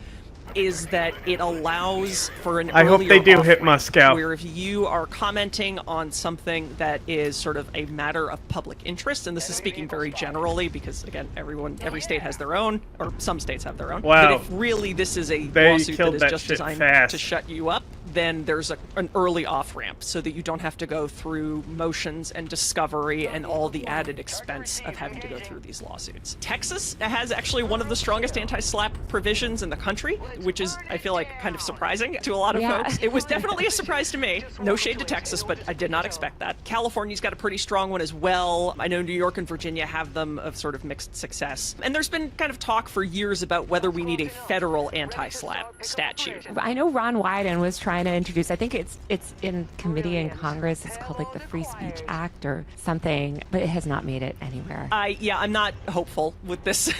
is that it allows for an I hope they do hit Moscow. Where if you are commenting on something that is sort of a matter of public interest, and this is speaking very generally because, again, every state has their own, or some states have their own. Wow. But if really this is a lawsuit that is just designed to shut you up, then there's an early off-ramp so that you don't have to go through motions and discovery and all the added expense of having to go through these lawsuits. Texas has actually one of the strongest anti-SLAPP provisions in the country, which is, I feel like, kind of surprising to a lot of folks. It was definitely a surprise to me. No shade to Texas, but I did not expect that. California's got a pretty strong one as well. I know New York and Virginia have them of sort of mixed success. And there's been kind of talk for years about whether we need a federal anti-SLAPP statute. I know Ron Wyden was trying to introduce, I think it's in committee in Congress, it's called like the Free Speech Act or something, but it has not made it anywhere. I'm not hopeful with this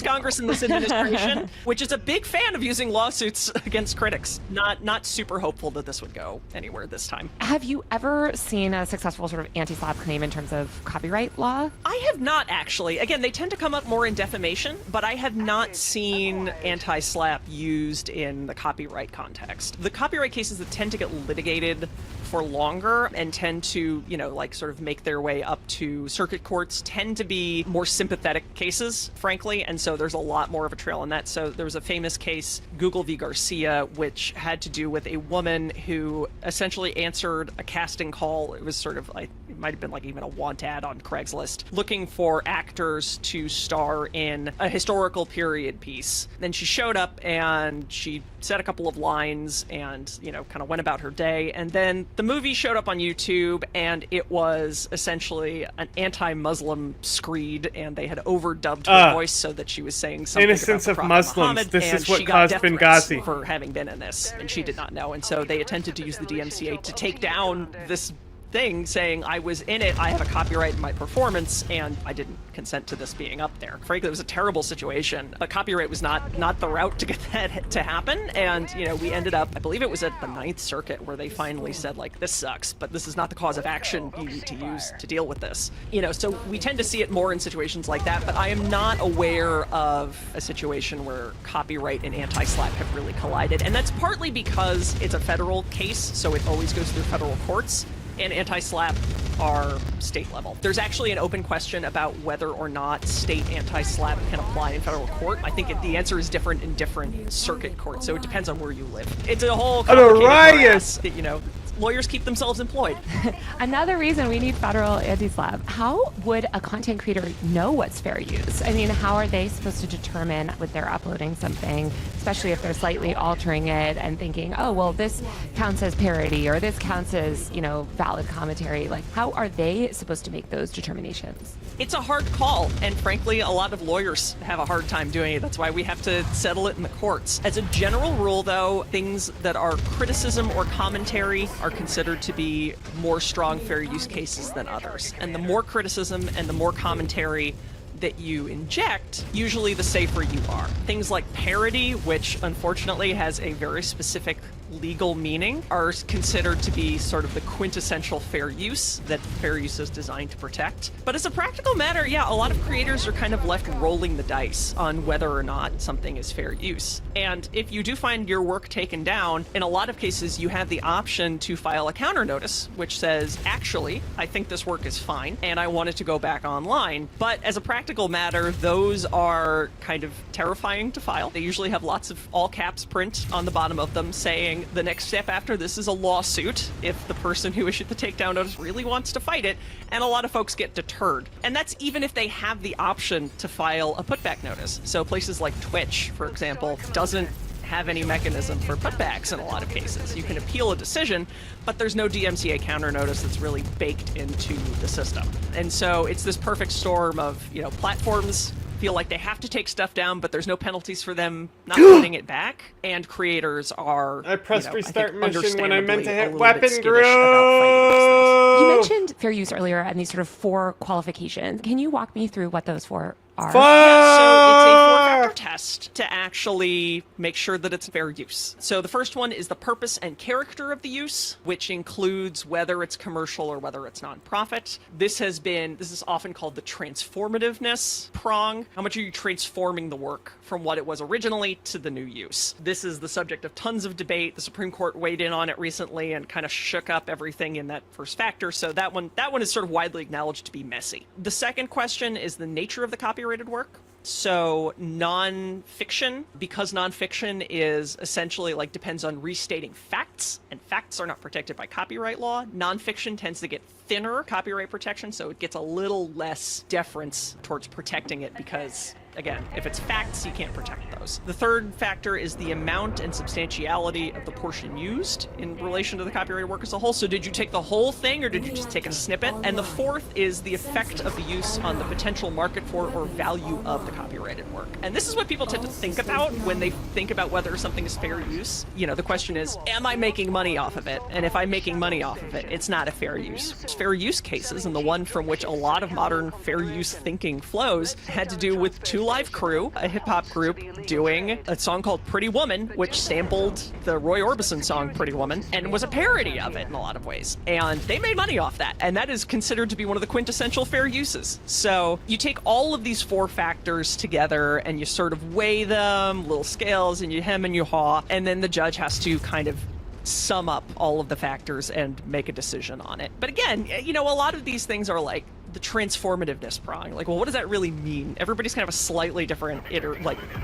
Congress and this administration, which is a big fan of using lawsuits against critics. Not super hopeful that this would go anywhere this time. Have you ever seen a successful sort of anti-SLAPP claim in terms of copyright law? I have not, actually. Again, they tend to come up more in defamation, but I have not seen anti-SLAPP used in the copyright context. The copyright cases that tend to get litigated for longer and tend to, sort of make their way up to circuit courts tend to be more sympathetic cases, frankly, and so there's a lot more of a trail on that. So there was a famous case, Google v. Garcia, which had to do with a woman who essentially answered a casting call. It was sort of like might have been like even a want ad on Craigslist, looking for actors to star in a historical period piece. Then she showed up and she said a couple of lines and, you know, kind of went about her day. And then the movie showed up on YouTube, and it was essentially an anti-Muslim screed, and they had overdubbed her voice so that she was saying something Innocence about the of Prophet Muslims. Muhammad, This and is what she got caused death threats Benghazi. for having been in this, and she did not know. And so they attempted to use the DMCA to take down this thing, saying I was in it, I have a copyright in my performance, and I didn't consent to this being up there. Frankly, it was a terrible situation, but copyright was not the route to get that to happen. And, you know, we ended up, I believe it was at the 9th Circuit, where they finally said, like, this sucks, but this is not the cause of action you need to use to deal with this. You know, so we tend to see it more in situations like that, but I am not aware of a situation where copyright and anti-slap have really collided. And that's partly because it's a federal case, so it always goes through federal courts, and anti-slap are state level. There's actually an open question about whether or not state anti-slap can apply in federal court. I think the answer is different in different circuit courts, so it depends on where you live. It's a whole complicated morass that, you know, lawyers keep themselves employed. Another reason we need federal anti-slap. How would a content creator know what's fair use? I mean, how are they supposed to determine when they're uploading something, especially if they're slightly altering it and thinking, oh, well, this counts as parody or this counts as, you know, valid commentary? Like, how are they supposed to make those determinations? It's a hard call, and frankly, a lot of lawyers have a hard time doing it. That's why we have to settle it in the courts. As a general rule, though, things that are criticism or commentary are considered to be more strong fair use cases than others. And the more criticism and the more commentary that you inject, usually the safer you are. Things like parody, which unfortunately has a very specific legal meaning, are considered to be sort of the quintessential fair use that fair use is designed to protect. But as a practical matter, yeah, a lot of creators are kind of left rolling the dice on whether or not something is fair use. And if you do find your work taken down, in a lot of cases you have the option to file a counter notice, which says, actually, I think this work is fine, and I want it to go back online. But as a practical matter, those are kind of terrifying to file. They usually have lots of all caps print on the bottom of them saying, the next step after this is a lawsuit if the person who issued the takedown notice really wants to fight it, and a lot of folks get deterred. And that's even if they have the option to file a putback notice. So places like Twitch, for example, doesn't have any mechanism for putbacks in a lot of cases. You can appeal a decision, but there's no DMCA counter notice that's really baked into the system. And so it's this perfect storm of, you know, platforms feel like they have to take stuff down, but there's no penalties for them not putting it back, and creators are, I pressed restart I think, mission when I meant to hit understandably a little weapon bit skittish about fighting these things. You mentioned fair use earlier and these sort of 4 qualifications. Can you walk me through what those 4 are? Yeah, so it's a 4-factor test to actually make sure that it's fair use. So the first one is the purpose and character of the use, which includes whether it's commercial or whether it's nonprofit. This is often called the transformativeness prong. How much are you transforming the work from what it was originally to the new use? This is the subject of tons of debate. The Supreme Court weighed in on it recently and kind of shook up everything in that first factor. So that one is sort of widely acknowledged to be messy. The second question is the nature of the copyrighted work. So nonfiction, because nonfiction is essentially like depends on restating facts, and facts are not protected by copyright law, nonfiction tends to get thinner copyright protection, so it gets a little less deference towards protecting it because, again, if it's facts, you can't protect those. The third factor is the amount and substantiality of the portion used in relation to the copyrighted work as a whole. So did you take the whole thing or did you just take a snippet? And the fourth is the effect of the use on the potential market for or value of the copyrighted work. And this is what people tend to think about when they think about whether something is fair use. You know, the question is, am I making money off of it? And if I'm making money off of it, it's not a fair use. Fair use cases, and the one from which a lot of modern fair use thinking flows, had to do with Two Live Crew, a hip-hop group, doing a song called Pretty Woman, which sampled the Roy Orbison song Pretty Woman, and was a parody of it in a lot of ways. And they made money off that, and that is considered to be one of the quintessential fair uses. So you take all of these 4 factors together, and you sort of weigh them, little scales, and you hem and you haw, and then the judge has to kind of sum up all of the factors and make a decision on it. But again, you know, a lot of these things are like, the transformativeness prong. Like, well, what does that really mean? Everybody's kind of a slightly different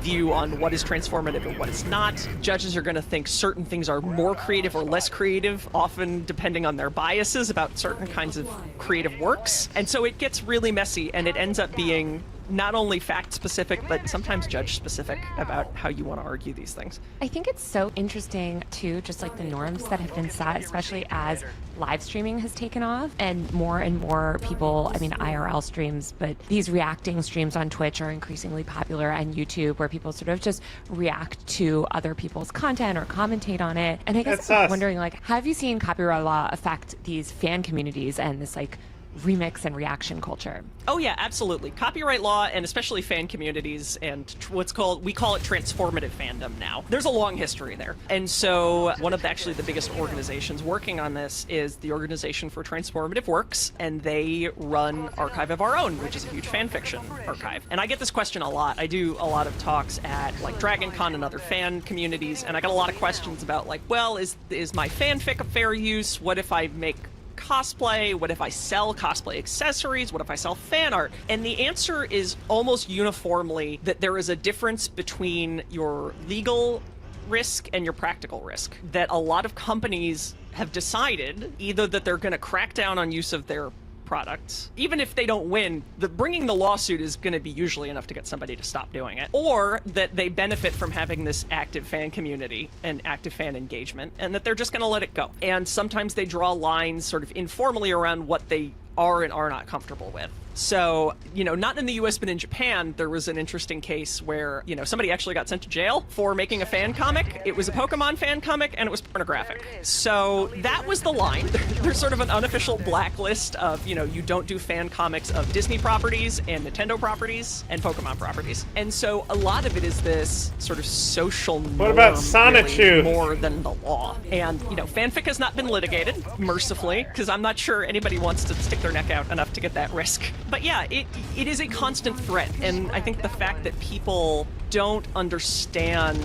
view on what is transformative and what is not. Judges are going to think certain things are more creative or less creative, often depending on their biases about certain kinds of creative works. And so it gets really messy, and it ends up being not only fact-specific, but sometimes judge-specific about how you want to argue these things. I think it's so interesting, too, just like the norms that have been set, especially as live streaming has taken off and more people, I mean, IRL streams, but these reacting streams on Twitch are increasingly popular, and YouTube, where people sort of just react to other people's content or commentate on it. And I guess I'm wondering, like, have you seen copyright law affect these fan communities and this, like, remix and reaction culture? Oh yeah, absolutely. Copyright law, and especially fan communities, and we call it transformative fandom now. There's a long history there. And so one of the biggest organizations working on this is the Organization for Transformative Works, and they run Archive of Our Own, which is a huge fan fiction archive. And I get this question a lot. I do a lot of talks at like Dragon Con and other fan communities, and I got a lot of questions about like, well, is my fanfic a fair use? What if I make cosplay? What if I sell cosplay accessories? What if I sell fan art? And the answer is almost uniformly that there is a difference between your legal risk and your practical risk. That a lot of companies have decided either that they're going to crack down on use of their products, even if they don't win, bringing the lawsuit is going to be usually enough to get somebody to stop doing it, or that they benefit from having this active fan community and active fan engagement, and that they're just going to let it go. And sometimes they draw lines sort of informally around what they are and are not comfortable with. So, not in the US, but in Japan, there was an interesting case where, somebody actually got sent to jail for making a fan comic. It was a Pokemon fan comic, and it was pornographic. So that was the line. There's sort of an unofficial blacklist of, you don't do fan comics of Disney properties and Nintendo properties and Pokemon properties. And so a lot of it is this sort of social norm. What about Sonichu? Really, more than the law. And, fanfic has not been litigated, mercifully, because I'm not sure anybody wants to stick their neck out enough to get that risk. But yeah, it is a constant threat, and I think the fact that people don't understand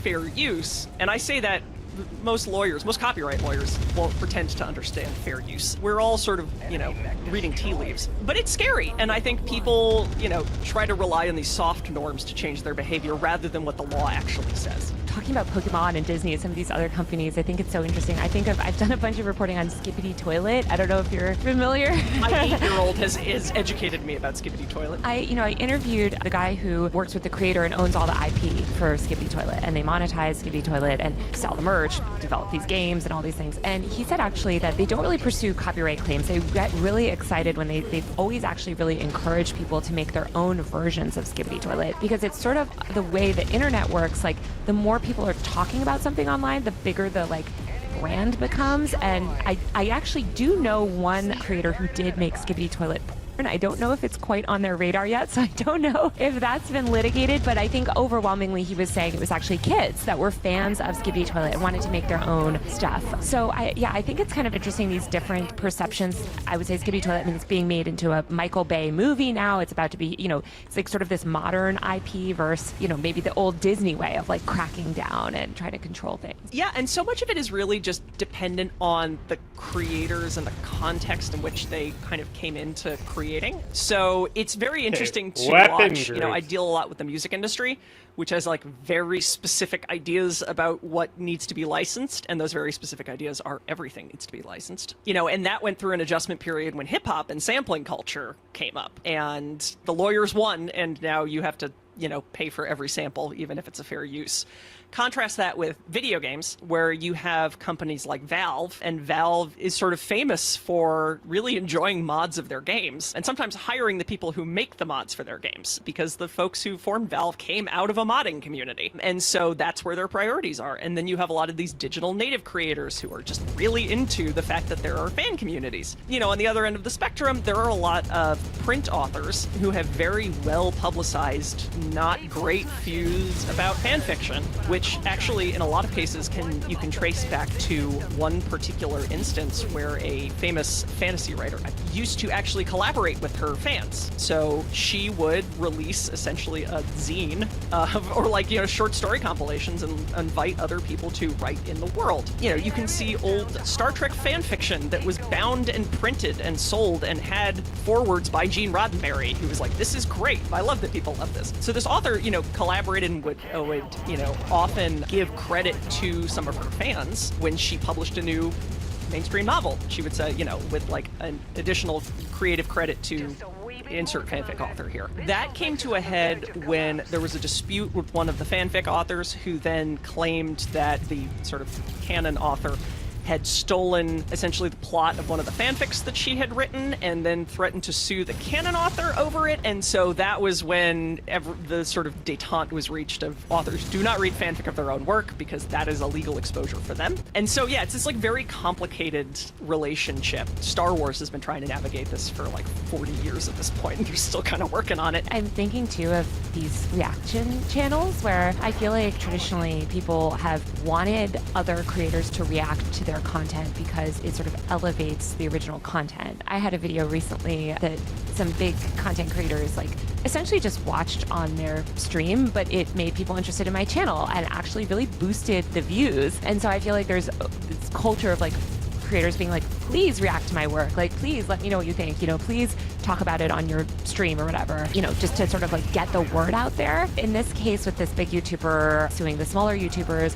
fair use, and I say that most copyright lawyers won't pretend to understand fair use. We're all sort of, reading tea leaves. But it's scary, and I think people, try to rely on these soft norms to change their behavior rather than what the law actually says. Talking about Pokemon and Disney and some of these other companies, I think it's so interesting. I've done a bunch of reporting on Skippity Toilet. I don't know if you're familiar. My 8-year-old has educated me about Skippity Toilet. I interviewed the guy who works with the creator and owns all the IP for Skippity Toilet, and they monetize Skippity Toilet and sell the merch, develop these games and all these things. And he said actually that they don't really pursue copyright claims. They get really excited when they've always actually really encouraged people to make their own versions of Skippity Toilet, because it's sort of the way the internet works. Like, the more people are talking about something online, the bigger the brand becomes. And I actually do know one creator who did make Skippity Toilet porn. I don't know if it's quite on their radar yet, so I don't know if that's been litigated, but I think overwhelmingly he was saying it was actually kids that were fans of Skippity Toilet and wanted to make their own stuff. So I think it's kind of interesting, these different perceptions. I would say Skippity Toilet, I mean, it's being made into a Michael Bay movie now. It's about to be, it's like sort of this modern IP versus, maybe the old Disney way of cracking down and trying to control things. Yeah, and so much of it is really just dependent on the creators and the context in which they kind of came into creating. So it's very interesting to watch. I deal a lot with the music industry, which has very specific ideas about what needs to be licensed, and those very specific ideas are everything needs to be licensed. And that went through an adjustment period when hip hop and sampling culture came up, and the lawyers won, and now you have to pay for every sample, even if it's a fair use. Contrast that with video games, where you have companies like Valve, and Valve is sort of famous for really enjoying mods of their games, and sometimes hiring the people who make the mods for their games, because the folks who formed Valve came out of a modding community. And so that's where their priorities are. And then you have a lot of these digital native creators who are just really into the fact that there are fan communities. On the other end of the spectrum, there are a lot of print authors who have very well publicized not great views about fan fiction, which actually in a lot of cases you can trace back to one particular instance where a famous fantasy writer used to actually collaborate with her fans. So she would release essentially a zine or like, short story compilations and invite other people to write in the world. You can see old Star Trek fan fiction that was bound and printed and sold and had forwards by Gene Roddenberry, who was like, this is great. I love that people love this. So this author, collaborated and would often give credit to some of her fans when she published a new mainstream novel. She would say, with like an additional creative credit to insert fanfic author here. That came to a head when there was a dispute with one of the fanfic authors who then claimed that the sort of canon author had stolen essentially the plot of one of the fanfics that she had written and then threatened to sue the canon author over it. And so that was when the sort of detente was reached of authors do not read fanfic of their own work because that is a legal exposure for them. And so, yeah, it's this like very complicated relationship. Star Wars has been trying to navigate this for like 40 years at this point, and they're still kind of working on it. I'm thinking too of these reaction channels where I feel like traditionally people have wanted other creators to react to their content because it sort of elevates the original content. I had a video recently that some big content creators like essentially just watched on their stream, but it made people interested in my channel and actually really boosted the views. And so I feel like there's this culture of like creators being like, please react to my work, like please let me know what you think, please talk about it on your stream or whatever, just to sort of like get the word out there. In this case with this big YouTuber suing the smaller YouTubers,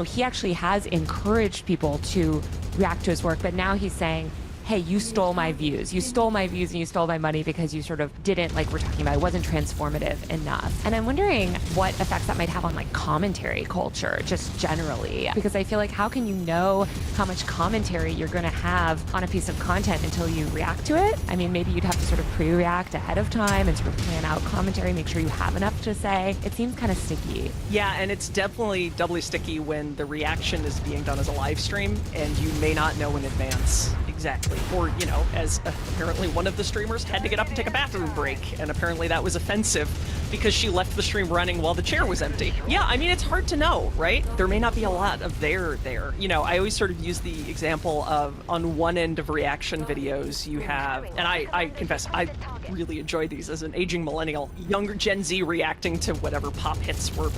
he actually has encouraged people to react to his work, but now he's saying, hey, you stole my views. You stole my views and you stole my money because you sort of didn't, like we're talking about, it wasn't transformative enough. And I'm wondering what effects that might have on like commentary culture, just generally. Because I feel like how can you know how much commentary you're gonna have on a piece of content until you react to it? I mean, maybe you'd have to sort of pre-react ahead of time and sort of plan out commentary, make sure you have enough to say. It seems kind of sticky. Yeah, and it's definitely doubly sticky when the reaction is being done as a live stream and you may not know in advance exactly. Or, as apparently one of the streamers had to get up and take a bathroom break, and apparently that was offensive because she left the stream running while the chair was empty. Yeah, I mean, it's hard to know, right? There may not be a lot of there. I always sort of use the example of on one end of reaction videos, you have, and I confess, I really enjoy these as an aging millennial, younger Gen Z reacting to whatever pop hits were,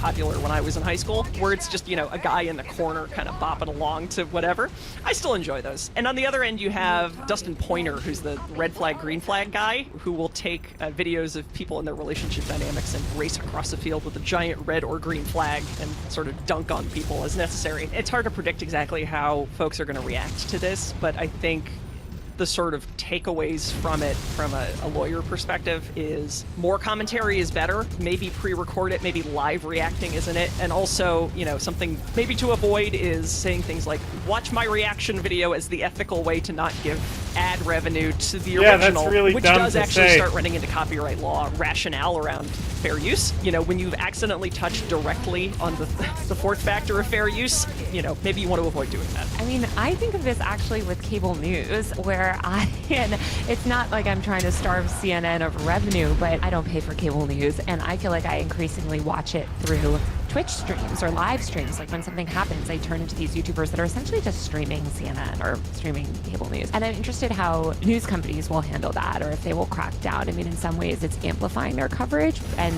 popular when I was in high school, where it's just, a guy in the corner kind of bopping along to whatever. I still enjoy those. And on the other end, you have Dustin Pointer, who's the red flag, green flag guy, who will take videos of people and their relationship dynamics and race across the field with a giant red or green flag and sort of dunk on people as necessary. It's hard to predict exactly how folks are going to react to this, but I think the sort of takeaways from it from a lawyer perspective is more commentary is better. Maybe pre-record it, maybe live reacting isn't it? And also, something maybe to avoid is saying things like, watch my reaction video as the ethical way to not give ad revenue to the original, that's really which dumb does to actually say. start running into copyright law rationale around fair use. When you've accidentally touched directly on the fourth factor of fair use, maybe you want to avoid doing that. I mean, I think of this actually with cable news, where and it's not like I'm trying to starve CNN of revenue, but I don't pay for cable news, and I feel like I increasingly watch it through Twitch streams or live streams. Like when something happens, I turn into these YouTubers that are essentially just streaming CNN or streaming cable news. And I'm interested how news companies will handle that, or if they will crack down. I mean, in some ways it's amplifying their coverage and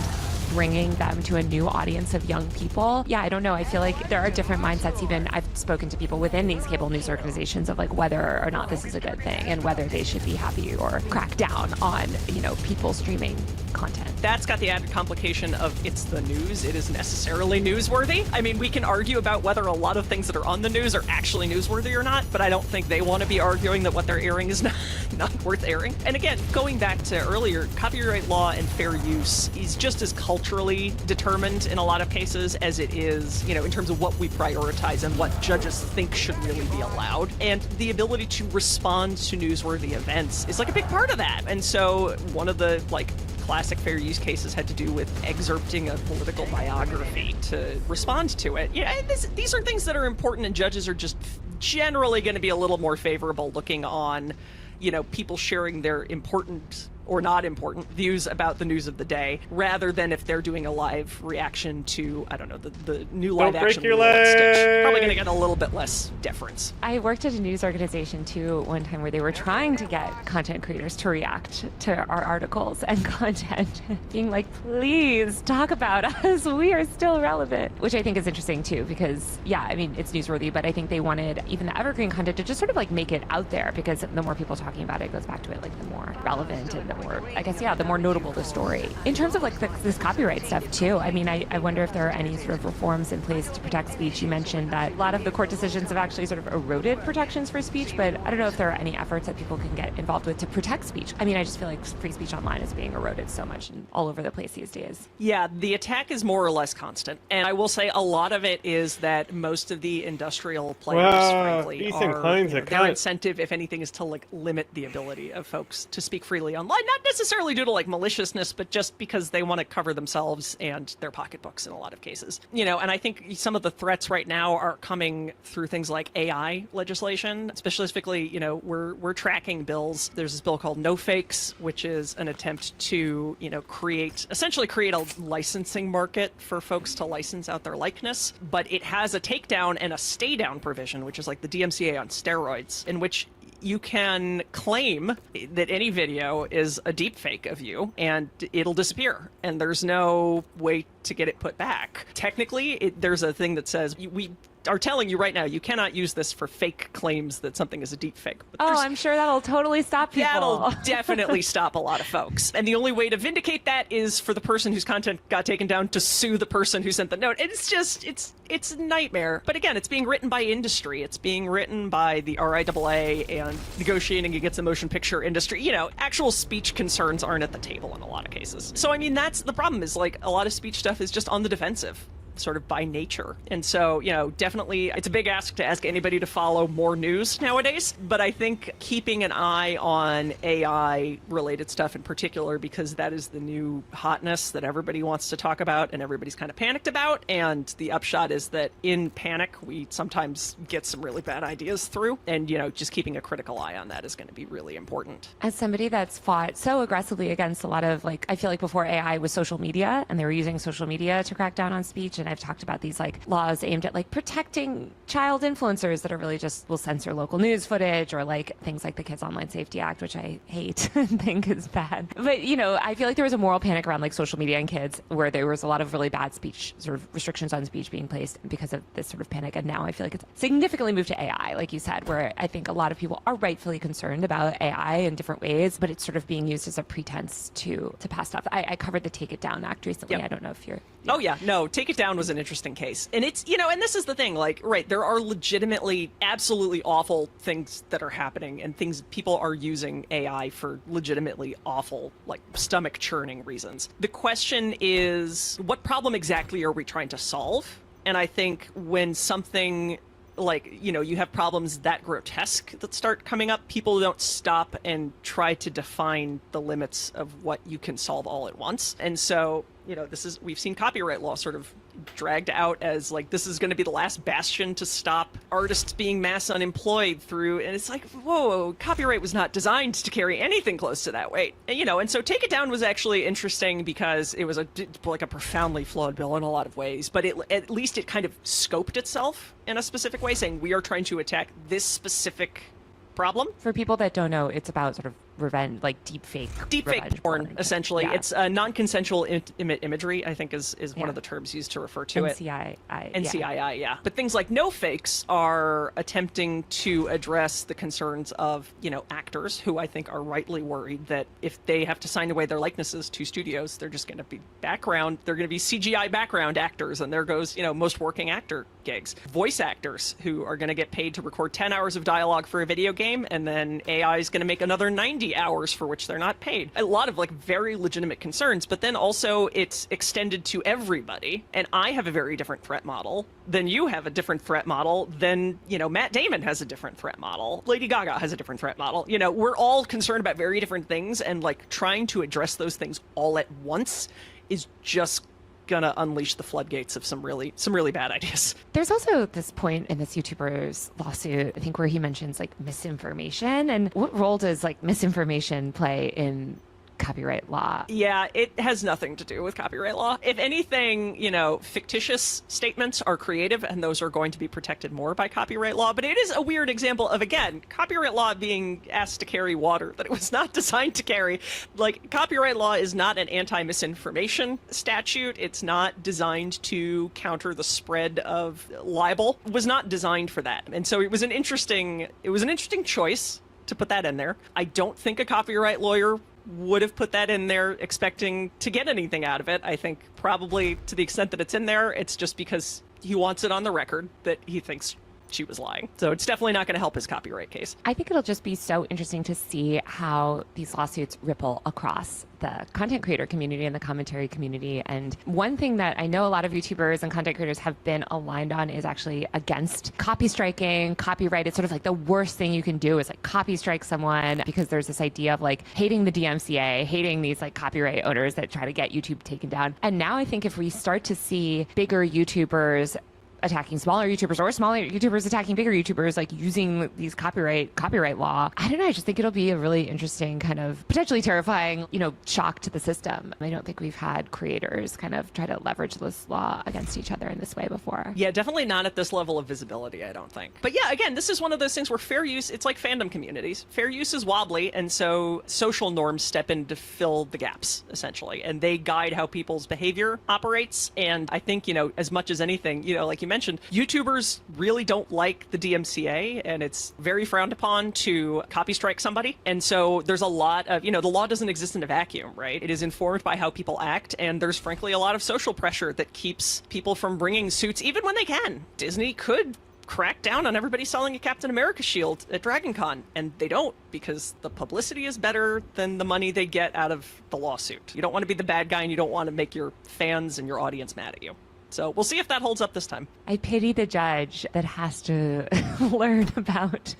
bringing them to a new audience of young people. Yeah, I don't know. I feel like there are different mindsets. Even I've spoken to people within these cable news organizations of like whether or not this is a good thing and whether they should be happy or crack down on, people streaming content. That's got the added complication of it's the news. It is necessarily newsworthy. I mean, we can argue about whether a lot of things that are on the news are actually newsworthy or not, but I don't think they want to be arguing that what they're airing is not worth airing. And again, going back to earlier, copyright law and fair use is just as culturally determined in a lot of cases as it is, in terms of what we prioritize and what judges think should really be allowed. And the ability to respond to newsworthy events is like a big part of that. And so one of the classic fair use cases had to do with excerpting a political biography to respond to it. Yeah, and these are things that are important, and judges are just generally going to be a little more favorable looking on, people sharing their important or not important views about the news of the day, rather than if they're doing a live reaction to, I don't know, the new live action Lilo and Stitch. Probably going to get a little bit less deference. I worked at a news organization too one time where they were trying to get content creators to react to our articles and content, being like, please talk about us. We are still relevant, which I think is interesting too, because yeah, I mean, it's newsworthy, but I think they wanted even the evergreen content to just sort of like make it out there, because the more people talking about it goes back to it, like the more relevant and the more, I guess, yeah, the more notable the story. In terms of like this copyright stuff too, I mean, I wonder if there are any sort of reforms in place to protect speech. You mentioned that a lot of the court decisions have actually sort of eroded protections for speech, but I don't know if there are any efforts that people can get involved with to protect speech. I mean, I just feel like free speech online is being eroded so much and all over the place these days. Yeah, the attack is more or less constant. And I will say a lot of it is that most of the industrial players, frankly, their incentive, if anything, is to like limit the ability of folks to speak freely online, not necessarily due to like maliciousness, but just because they want to cover themselves and their pocketbooks in a lot of cases. You know, and I think some of the threats right now are coming through things like AI legislation. Specifically, you know, we're tracking bills. There's this bill called No Fakes, which is an attempt to, you know, essentially create a licensing market for folks to license out their likeness, but it has a takedown and a stay down provision, which is like the DMCA on steroids, in which you can claim that any video is a deep fake of you and it'll disappear, and there's no way to get it put back. Technically, there's a thing that says we are telling you right now you cannot use this for fake claims that something is a deep fake. Oh, I'm sure that'll totally stop people. That'll definitely stop a lot of folks. And the only way to vindicate that is for the person whose content got taken down to sue the person who sent the note. And it's just, it's a nightmare. But again, it's being written by industry. It's being written by the RIAA and negotiating against the motion picture industry. You know, actual speech concerns aren't at the table in a lot of cases. So, I mean, that's the problem, is like a lot of speech stuff is just on the defensive, sort of by nature. And so, you know, definitely it's a big ask to ask anybody to follow more news nowadays, but I think keeping an eye on AI related stuff in particular, because that is the new hotness that everybody wants to talk about and everybody's kind of panicked about. And the upshot is that in panic, we sometimes get some really bad ideas through, and, you know, just keeping a critical eye on that is going to be really important. As somebody that's fought so aggressively against a lot of, like, I feel like before AI was social media and they were using social media to crack down on speech, and I've talked about these like laws aimed at like protecting child influencers that are really just will censor local news footage, or like things like the Kids Online Safety Act, which I hate and think is bad. But, you know, I feel like there was a moral panic around like social media and kids, where there was a lot of really bad speech, sort of restrictions on speech being placed because of this sort of panic. And now I feel like it's significantly moved to AI, like you said, where I think a lot of people are rightfully concerned about AI in different ways, but it's sort of being used as a pretense to pass stuff. I covered the Take It Down Act recently. Yep. I don't know if you're... Yeah. Oh, yeah. No, Take It Down was an interesting case. And it's, you know, and this is the thing, like, right, there are legitimately absolutely awful things that are happening, and things people are using AI for legitimately awful, like, stomach churning reasons. The question is, what problem exactly are we trying to solve? And I think when something like, you know, you have problems that grotesque that start coming up, people don't stop and try to define the limits of what you can solve all at once. And so, you know, we've seen copyright law sort of dragged out as like, this is going to be the last bastion to stop artists being mass unemployed through, and it's like, whoa, copyright was not designed to carry anything close to that weight. And, you know, and so Take It Down was actually interesting because it was like a profoundly flawed bill in a lot of ways, but at least it kind of scoped itself in a specific way, saying we are trying to attack this specific problem. For people that don't know, it's about sort of revenge, like deep fake porn, essentially. Yeah. It's non-consensual intimate imagery, I think is one of the terms used to refer to NCII, it. NCII, yeah. But things like No Fakes are attempting to address the concerns of, you know, actors who I think are rightly worried that if they have to sign away their likenesses to studios, they're just going to be they're going to be CGI background actors, and there goes, you know, most working actor gigs. Voice actors who are going to get paid to record 10 hours of dialogue for a video game, and then AI is going to make another 90 hours for which they're not paid. A lot of like very legitimate concerns, but then also it's extended to everybody. And I have a very different threat model than you have a different threat model than, you know, Matt Damon has a different threat model. Lady Gaga has a different threat model. You know, we're all concerned about very different things, and like trying to address those things all at once is just gonna unleash the floodgates of some really bad ideas. There's also this point in this YouTuber's lawsuit, I think, where he mentions like misinformation, and what role does like misinformation play in copyright law? Yeah, it has nothing to do with copyright law. If anything, fictitious statements are creative, and those are going to be protected more by copyright law. But it is a weird example of, again, copyright law being asked to carry water that it was not designed to carry. Like, copyright law is not an anti-misinformation statute. It's not designed to counter the spread of libel. It was not designed for that. And so it was an interesting choice to put that in there. I don't think a copyright lawyer would have put that in there expecting to get anything out of it. I think probably to the extent that it's in there, it's just because he wants it on the record that he thinks she was lying. So it's definitely not going to help his copyright case. I think it'll just be so interesting to see how these lawsuits ripple across the content creator community and the commentary community. And one thing that I know a lot of YouTubers and content creators have been aligned on is actually against copy striking, copyright. It's sort of like the worst thing you can do is like copy strike someone, because there's this idea of like hating the DMCA, hating these like copyright owners that try to get YouTube taken down. And now I think if we start to see bigger YouTubers attacking smaller YouTubers or smaller YouTubers attacking bigger YouTubers, like using these copyright law, I don't know, I just think it'll be a really interesting kind of potentially terrifying, shock to the system. I don't think we've had creators kind of try to leverage this law against each other in this way before. Yeah, definitely not at this level of visibility, I don't think. But yeah, again, this is one of those things where fair use, it's like fandom communities. Fair use is wobbly, and so social norms step in to fill the gaps, essentially. And they guide how people's behavior operates. And I think, as much as anything, like you mentioned, YouTubers really don't like the DMCA, and it's very frowned upon to copy strike somebody. And so there's a lot of, the law doesn't exist in a vacuum, right? It is informed by how people act, and there's frankly a lot of social pressure that keeps people from bringing suits even when they can. Disney could crack down on everybody selling a Captain America shield at DragonCon, and they don't, because the publicity is better than the money they get out of the lawsuit. You don't want to be the bad guy, and you don't want to make your fans and your audience mad at you. So we'll see if that holds up this time. I pity the judge that has to learn about,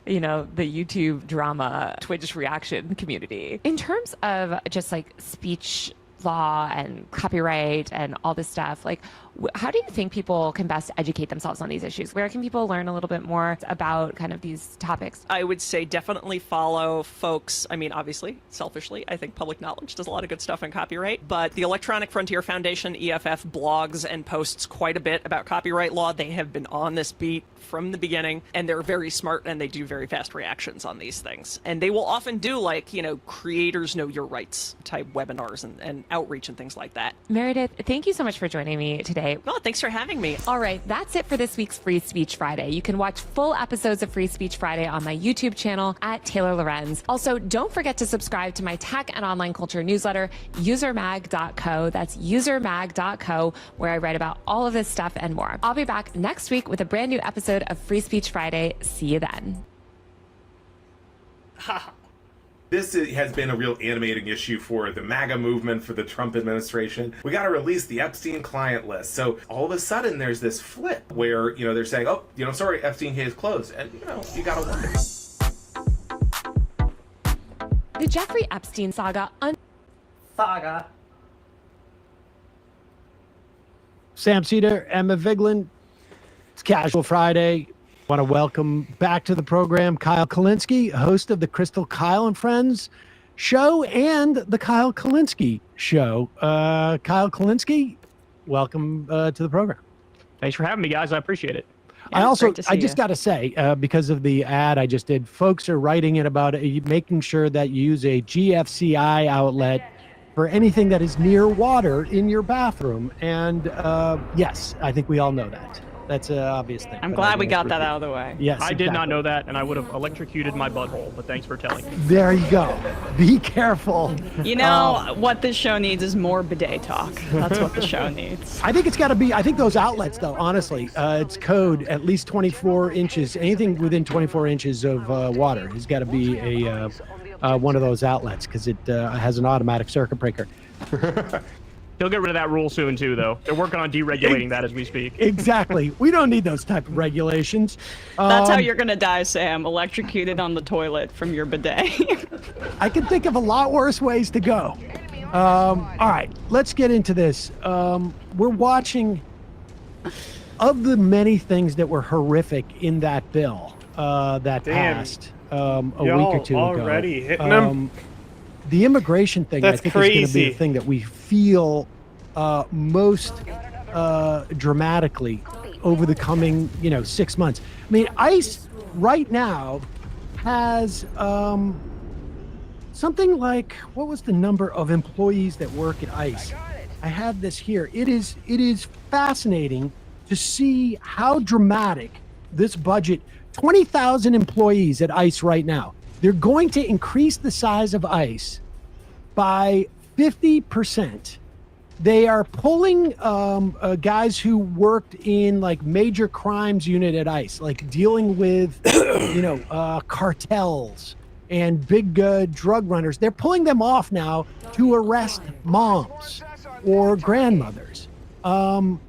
the YouTube drama, Twitch reaction community. In terms of just like speech law and copyright and all this stuff, like, how do you think people can best educate themselves on these issues? Where can people learn a little bit more about kind of these topics? I would say definitely follow folks. I mean, obviously, selfishly, I think Public Knowledge does a lot of good stuff on copyright, but the Electronic Frontier Foundation, EFF, blogs and posts quite a bit about copyright law. They have been on this beat from the beginning, and they're very smart, and they do very fast reactions on these things. And they will often do creators know your rights type webinars and outreach and things like that. Meredith, thank you so much for joining me today. Oh, thanks for having me. All right, that's it for this week's Free Speech Friday. You can watch full episodes of Free Speech Friday on my YouTube channel at Taylor Lorenz. Also, don't forget to subscribe to my tech and online culture newsletter, usermag.co. That's usermag.co, where I write about all of this stuff and more. I'll be back next week with a brand new episode of Free Speech Friday. See you then. This has been a real animating issue for the MAGA movement, for the Trump administration. We got to release the Epstein client list. So all of a sudden there's this flip where, they're saying, oh, sorry, Epstein case closed. And, you got to wonder. The Jeffrey Epstein saga. Sam Cedar, Emma Vigeland. It's Casual Friday. Want to welcome back to the program Kyle Kulinski, host of the Crystal Kyle and Friends show and the Kyle Kulinski show. Kyle Kulinski, welcome to the program. Thanks for having me, guys. I appreciate it. Yeah, I just got to say, because of the ad I just did, folks are writing in about making sure that you use a GFCI outlet for anything that is near water in your bathroom. And yes, I think we all know that. That's an obvious thing. I'm glad we got that out of the way. Yes, I did not know that, and I would have electrocuted my butthole, but thanks for telling me. There you go. Be careful. You know, what this show needs is more bidet talk. That's what the show needs. I think it's got to be, I think those outlets, though, honestly, it's code at least 24 inches. Anything within 24 inches of water has got to be one of those outlets, because it has an automatic circuit breaker. He'll get rid of that rule soon, too, though. They're working on deregulating that as we speak. Exactly. We don't need those type of regulations. That's how you're going to die, Sam. Electrocuted on the toilet from your bidet. I can think of a lot worse ways to go. All right, let's get into this. We're watching, of the many things that were horrific in that bill that passed a week or two ago. Already hitting them? the immigration thing, That's I think, crazy. is going to be the thing that we feel most dramatically over the coming, 6 months. I mean, ICE right now has something like, what was the number of employees that work at ICE? I have this here. It is fascinating to see how dramatic this budget. 20,000 employees at ICE right now. They're going to increase the size of ICE by 50%. They are pulling guys who worked in like major crimes unit at ICE, like dealing with, cartels and big drug runners. They're pulling them off now to arrest moms or grandmothers. What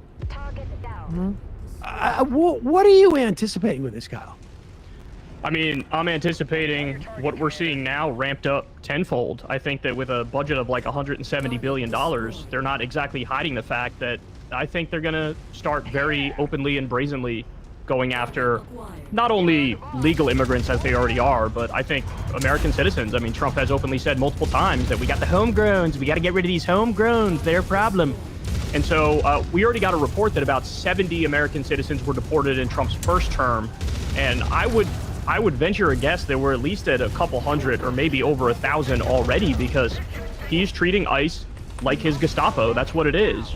are you anticipating with this, Kyle? I mean, I'm anticipating what we're seeing now ramped up tenfold. I think that with a budget of like $170 billion, they're not exactly hiding the fact that I think they're going to start very openly and brazenly going after not only legal immigrants as they already are, but I think American citizens. I mean, Trump has openly said multiple times that we got the homegrowns, we got to get rid of these homegrowns, they're a problem. And so we already got a report that about 70 American citizens were deported in Trump's first term. And I would venture a guess that we're at least at a couple hundred or maybe over 1,000 already, because he's treating ICE like his Gestapo. That's what it is.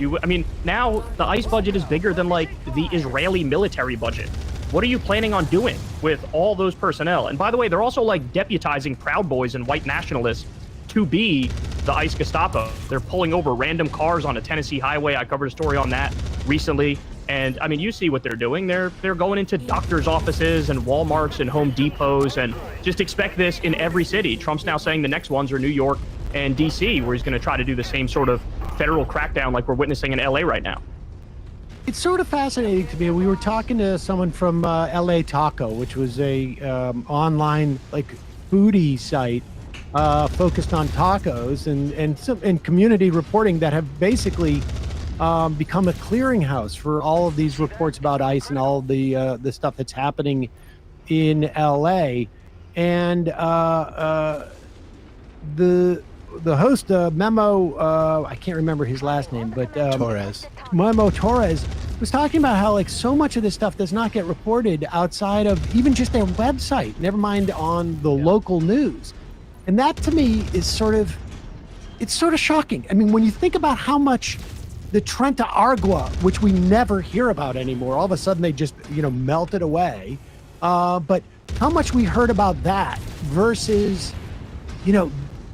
Now the ICE budget is bigger than like the Israeli military budget. What are you planning on doing with all those personnel? And by the way, they're also like deputizing Proud Boys and white nationalists to be the ICE Gestapo. They're pulling over random cars on a Tennessee highway. I covered a story on that recently. And I mean, you see what they're doing. They're going into doctors' offices and Walmarts and Home Depots, and just expect this in every city. Trump's now saying the next ones are New York and DC, where he's going to try to do the same sort of federal crackdown like we're witnessing in LA right now. It's sort of fascinating to me. We were talking to someone from LA Taco, which was a online like foodie site focused on tacos and community reporting that have basically become a clearinghouse for all of these reports about ICE and all the stuff that's happening in LA. And the host, Memo, I can't remember his last name, but Memo Torres was talking about how like so much of this stuff does not get reported outside of even just their website, never mind on the local news. And that to me is sort of shocking. I mean, when you think about how much the Trenta Agua, which we never hear about anymore, all of a sudden they just, melted away. But how much we heard about that versus,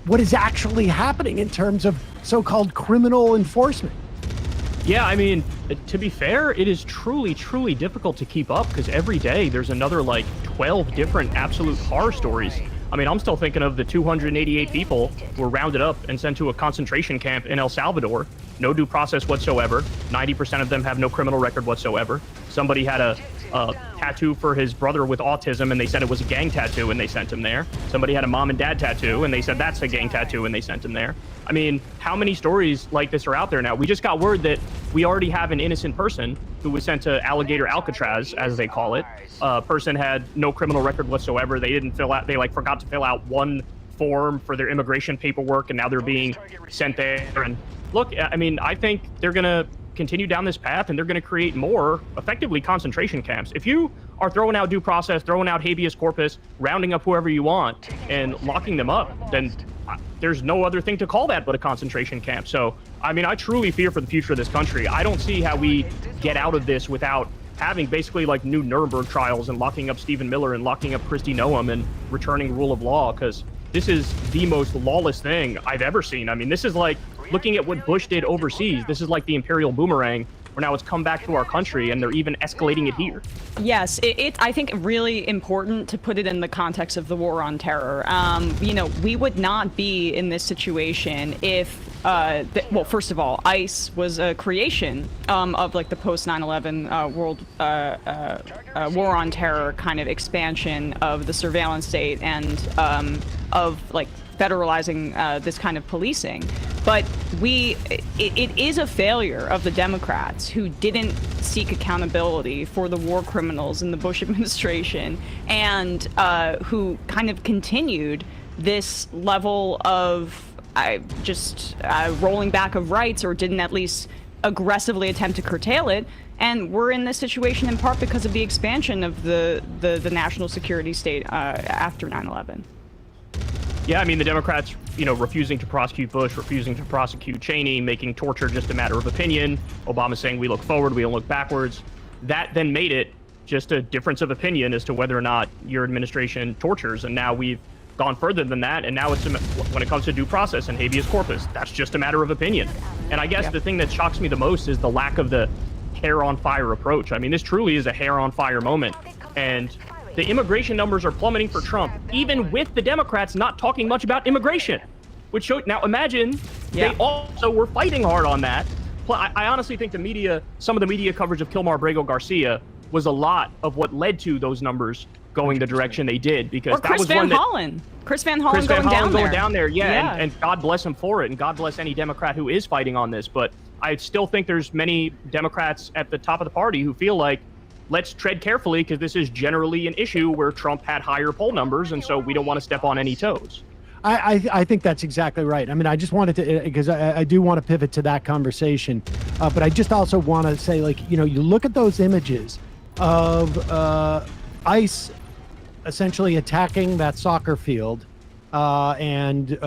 what is actually happening in terms of so-called criminal enforcement. Yeah, I mean, to be fair, it is truly, truly difficult to keep up because every day there's another like 12 different absolute horror stories. I mean, I'm still thinking of the 288 people who were rounded up and sent to a concentration camp in El Salvador. No due process whatsoever. 90% of them have no criminal record whatsoever. Somebody had a tattoo for his brother with autism, and they said it was a gang tattoo, and they sent him there. Somebody had a mom and dad tattoo, and they said that's a gang tattoo, and they sent him there. I mean, how many stories like this are out there now? We just got word that we already have an innocent person who was sent to Alligator Alcatraz, as they call it. Person had no criminal record whatsoever. They didn't fill out, they like forgot to fill out one form for their immigration paperwork, and now they're being sent there. And look, I mean, I think they're going to continue down this path, and they're going to create more effectively concentration camps. If you are throwing out due process, throwing out habeas corpus, rounding up whoever you want and locking them up, then there's no other thing to call that but a concentration camp. So, I mean, I truly fear for the future of this country. I don't see how we get out of this without having basically like new Nuremberg trials and locking up Stephen Miller and locking up Kristi Noem and returning rule of law, because this is the most lawless thing I've ever seen. I mean, this is like looking at what Bush did overseas. This is like the imperial boomerang, where now it's come back to our country, and they're even escalating it here. Yes, it's I think really important to put it in the context of the war on terror. We would not be in this situation if, well, first of all, ICE was a creation of like the post 9/11 world war on terror kind of expansion of the surveillance state and of like federalizing this kind of policing. But it is a failure of the Democrats, who didn't seek accountability for the war criminals in the Bush administration, and who kind of continued this level of just rolling back of rights, or didn't at least aggressively attempt to curtail it. And we're in this situation in part because of the expansion of the national security state after 9/11. Yeah, I mean, the Democrats, refusing to prosecute Bush, refusing to prosecute Cheney, making torture just a matter of opinion. Obama saying we look forward, we don't look backwards. That then made it just a difference of opinion as to whether or not your administration tortures. And now we've gone further than that. And now it's, when it comes to due process and habeas corpus, that's just a matter of opinion. And I guess the thing that shocks me the most is the lack of the hair on fire approach. I mean, this truly is a hair on fire moment. And the immigration numbers are plummeting for Trump, even with the Democrats not talking much about immigration, which showed, now imagine they also were fighting hard on that. I honestly think the media, some of the media coverage of Kilmar Brego Garcia was a lot of what led to those numbers going the direction they did, because that was one that Chris Van Hollen going down there. Yeah. And God bless him for it, and God bless any Democrat who is fighting on this. But I still think there's many Democrats at the top of the party who feel like, let's tread carefully, because this is generally an issue where Trump had higher poll numbers, and so we don't want to step on any toes. I think that's exactly right. I mean, I just wanted to, because I do want to pivot to that conversation, but I just also want to say, like, you look at those images of ICE essentially attacking that soccer field and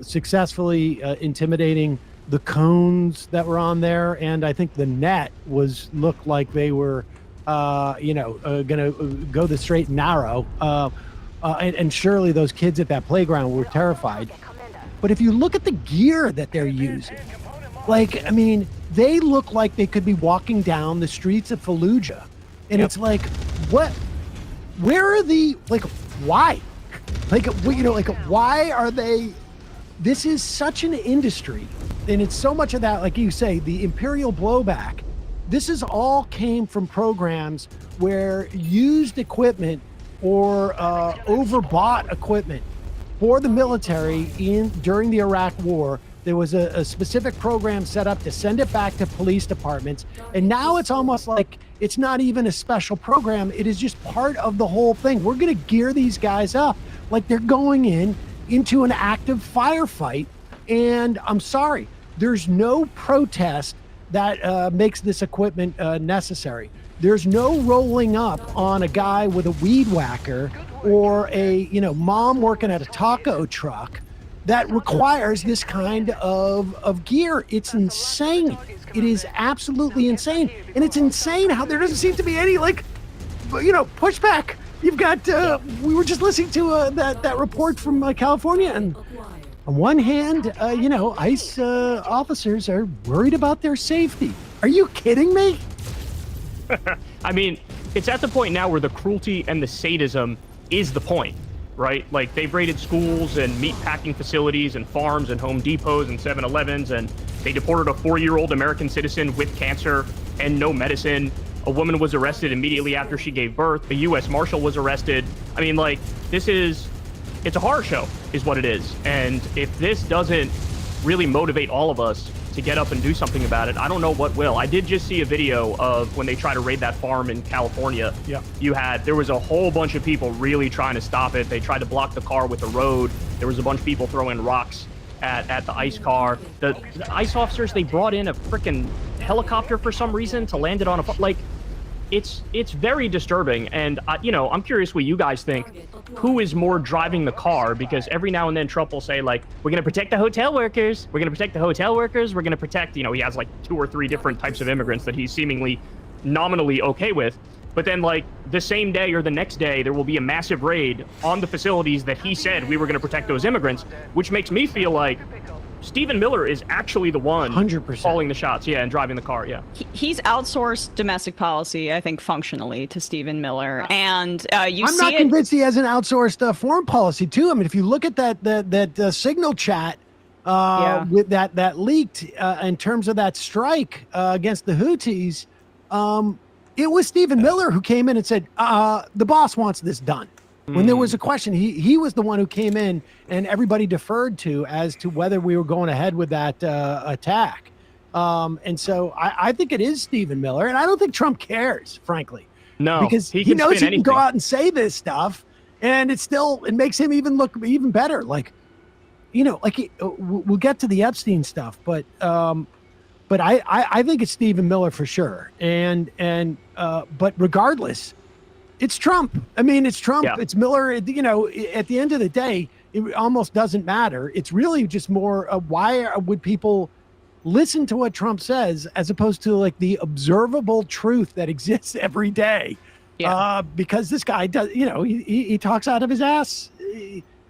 successfessly intimidating the cones that were on there. And I think the net looked like they were, going to go the straight and narrow. And surely those kids at that playground were terrified. But if you look at the gear that they're using, like, I mean, they look like they could be walking down the streets of Fallujah. And it's like, what? Where are the, like, why? Like, why are they? This is such an industry. And it's so much of that, like you say, the imperial blowback. This is all came from programs where used equipment or overbought equipment for the military during the Iraq War. There was a specific program set up to send it back to police departments. And now it's almost like it's not even a special program. It is just part of the whole thing. We're going to gear these guys up like they're going into an active firefight. And I'm sorry, there's no protest that makes this equipment necessary. There's no rolling up on a guy with a weed whacker or a mom working at a taco truck that requires this kind of gear. It's insane. It is absolutely insane. And it's insane how there doesn't seem to be any pushback. You've got we were just listening to that report from California, and on one hand, ICE officers are worried about their safety. Are you kidding me? I mean, it's at the point now where the cruelty and the sadism is the point, right? Like, they've raided schools and meat packing facilities and farms and Home Depots and 7-Elevens, and they deported a 4-year-old American citizen with cancer and no medicine. A woman was arrested immediately after she gave birth. A U.S. Marshal was arrested. I mean, like, it's a horror show is what it is. And if this doesn't really motivate all of us to get up and do something about it, I don't know what will. I did just see a video of when they tried to raid that farm in California. Yeah. There was a whole bunch of people really trying to stop it. They tried to block the car with the road. There was a bunch of people throwing rocks at the ICE car. The ICE officers, they brought in a freaking helicopter for some reason to land it on it's very disturbing. And I'm curious what you guys think. Who is more driving the car? Because every now and then Trump will say, like, we're going to protect the hotel workers. We're going to protect the hotel workers. We're going to protect, he has like 2 or 3 different types of immigrants that he's seemingly nominally okay with. But then, like, the same day or the next day, there will be a massive raid on the facilities that he said we were going to protect those immigrants, which makes me feel like Stephen Miller is actually the one 100% calling the shots, and driving the car, He's outsourced domestic policy, I think, functionally to Stephen Miller, and I'm not convinced he has an outsourced foreign policy too. I mean, if you look at that signal chat with that leaked in terms of that strike against the Houthis, it was Stephen Miller who came in and said, the boss wants this done. When there was a question, he was the one who came in and everybody deferred to as to whether we were going ahead with that attack. And so I think it is Stephen Miller, and I don't think Trump cares, frankly. No, because he knows he can go out and say this stuff, and it makes him even look even better. Like, we'll get to the Epstein stuff, but I think it's Stephen Miller for sure. But regardless, it's Trump. I mean, it's Trump. Yeah. It's Miller. At the end of the day, it almost doesn't matter. It's really just more why would people listen to what Trump says as opposed to like the observable truth that exists every day. Yeah. Because this guy does, he talks out of his ass.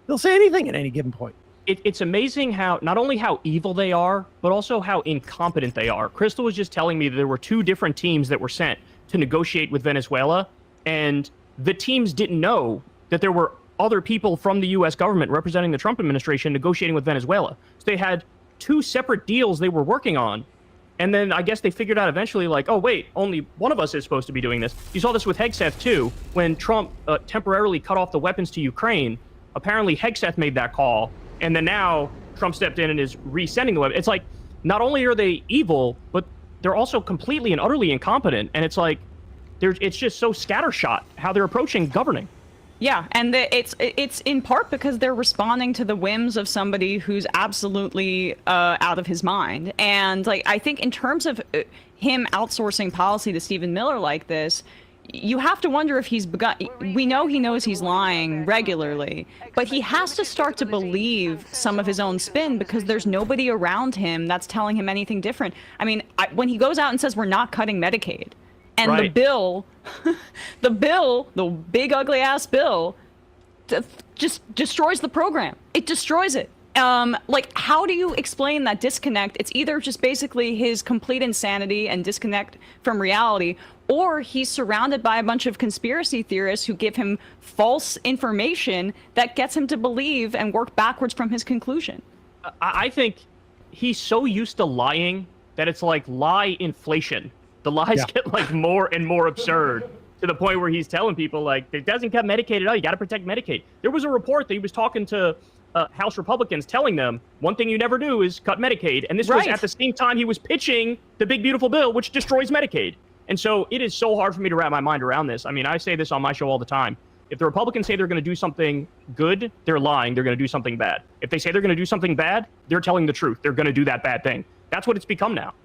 He'll say anything at any given point. It's amazing not only how evil they are, but also how incompetent they are. Crystal was just telling me that there were 2 different teams that were sent to negotiate with Venezuela, and the teams didn't know that there were other people from the U.S. government representing the Trump administration negotiating with Venezuela. So they had 2 separate deals they were working on, and then I guess they figured out eventually, like, oh, wait, only one of us is supposed to be doing this. You saw this with Hegseth, too, when Trump temporarily cut off the weapons to Ukraine. Apparently, Hegseth made that call, and then now Trump stepped in and is resending the weapons. It's like, not only are they evil, but they're also completely and utterly incompetent, and it's like, it's just so scattershot how they're approaching governing. Yeah, and it's in part because they're responding to the whims of somebody who's absolutely out of his mind. And like, I think in terms of him outsourcing policy to Stephen Miller like this, you have to wonder if he's begun. We know he knows he's lying regularly, but he has to start to believe some of his own spin because there's nobody around him that's telling him anything different. I mean, when he goes out and says we're not cutting Medicaid, and right. the big ugly ass bill, just destroys the program. It destroys it. Like, how do you explain that disconnect? It's either just basically his complete insanity and disconnect from reality, or he's surrounded by a bunch of conspiracy theorists who give him false information that gets him to believe and work backwards from his conclusion. I think he's so used to lying that it's like lie inflation. The lies get like more and more absurd to the point where he's telling people like, it doesn't cut Medicaid at all. You got to protect Medicaid. There was a report that he was talking to House Republicans telling them one thing you never do is cut Medicaid. And this was at the same time he was pitching the big, beautiful bill, which destroys Medicaid. And so it is so hard for me to wrap my mind around this. I mean, I say this on my show all the time. If the Republicans say they're going to do something good, they're lying. They're going to do something bad. If they say they're going to do something bad, they're telling the truth. They're going to do that bad thing. That's what it's become now.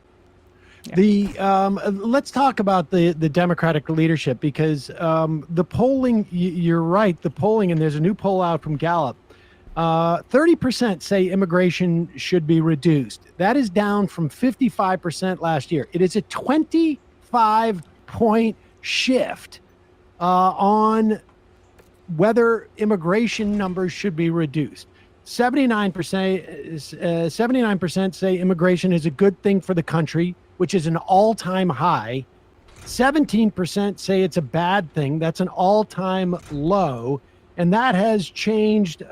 Yeah. Let's talk about the Democratic leadership because the polling, you're right, the polling, and there's a new poll out from Gallup. 30% say immigration should be reduced. That is down from 55% last year. It is a 25-point shift on whether immigration numbers should be reduced. 79% say immigration is a good thing for the country, which is an all-time high. 17% say it's a bad thing. That's an all-time low. And that has changed, it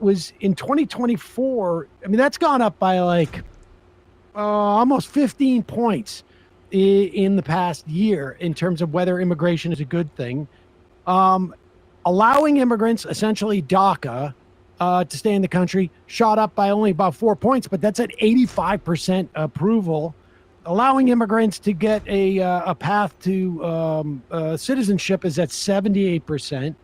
was in 2024. I mean, that's gone up by like almost 15 points in the past year in terms of whether immigration is a good thing. Allowing immigrants, essentially DACA, to stay in the country shot up by only about 4 points, but that's at 85% approval. Allowing immigrants to get a path to citizenship is at 78%.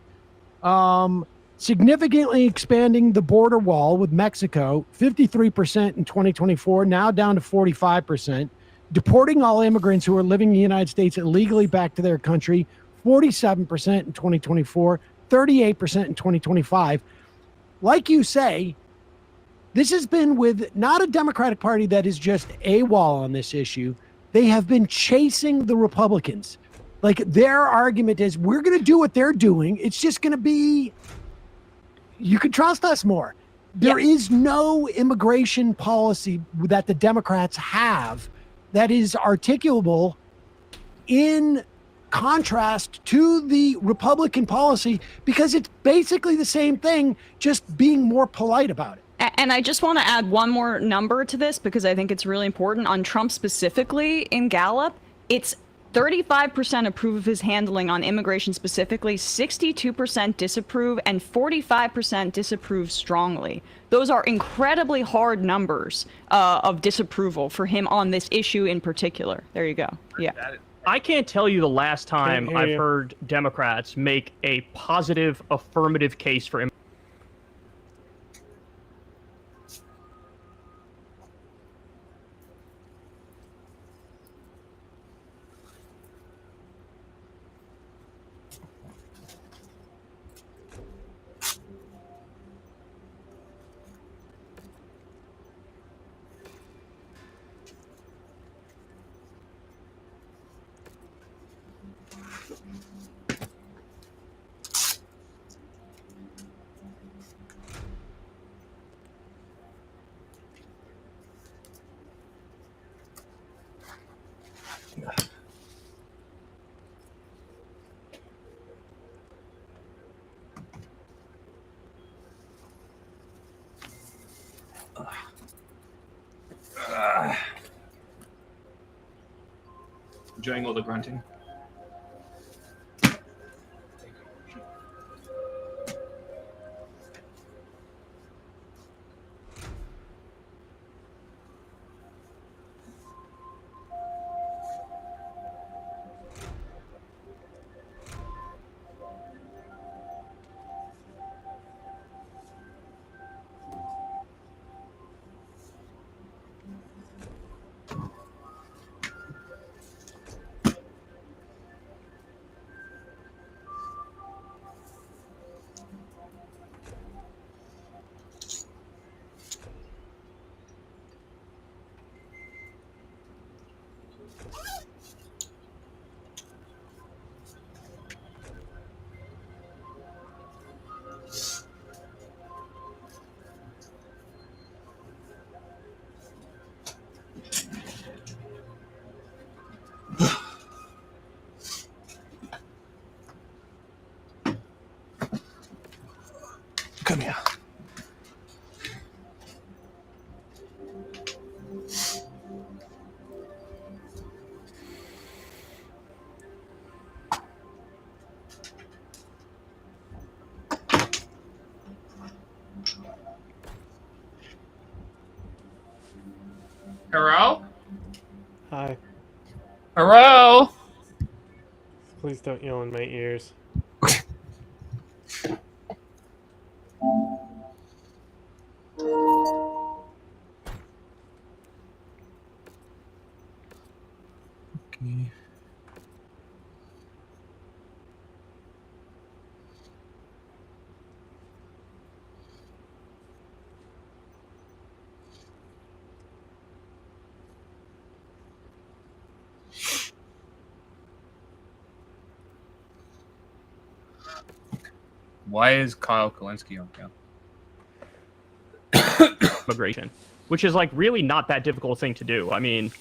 Significantly expanding the border wall with Mexico, 53% in 2024, now down to 45%. Deporting all immigrants who are living in the United States illegally back to their country, 47% in 2024, 38% in 2025. Like you say, this has been with not a Democratic Party that is just AWOL on this issue. They have been chasing the Republicans. Like, their argument is, we're going to do what they're doing. It's just going to be, you can trust us more. There is no immigration policy that the Democrats have that is articulable in contrast to the Republican policy, because it's basically the same thing, just being more polite about it. And I just want to add one more number to this because I think it's really important. On Trump specifically in Gallup, it's 35% approve of his handling on immigration specifically, 62% disapprove, and 45% disapprove strongly. Those are incredibly hard numbers of disapproval for him on this issue in particular. There you go. Yeah. I can't tell you the last time I've heard Democrats make a positive affirmative case for Enjoying all the grunting. Come here. Hello? Hi. Hello? Please don't yell in my ears. Okay. Why is Kyle Kalinske on camera? immigration, which is like really not that difficult thing to do. I mean,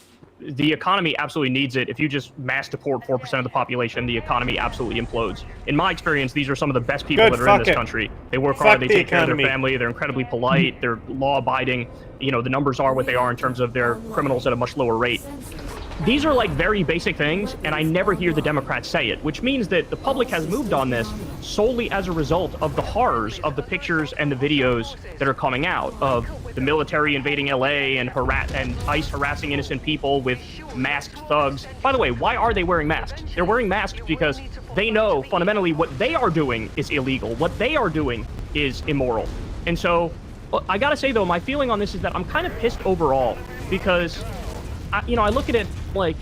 the economy absolutely needs it. If you just mass deport 4% of the population, the economy absolutely implodes. In my experience, these are some of the best people that are in this country. They work hard, they take care of their family, they're incredibly polite, they're law-abiding. You know, the numbers are what they are in terms of their criminals at a much lower rate. These are like very basic things, and I never hear the Democrats say it, which means that the public has moved on this solely as a result of the horrors of the pictures and the videos that are coming out of the military invading LA and ICE harassing innocent people with masked thugs. By the way, why are they wearing masks? They're wearing masks because they know fundamentally what they are doing is illegal. What they are doing is immoral. And so I gotta say though, my feeling on this is that I'm kind of pissed overall because I look at it like,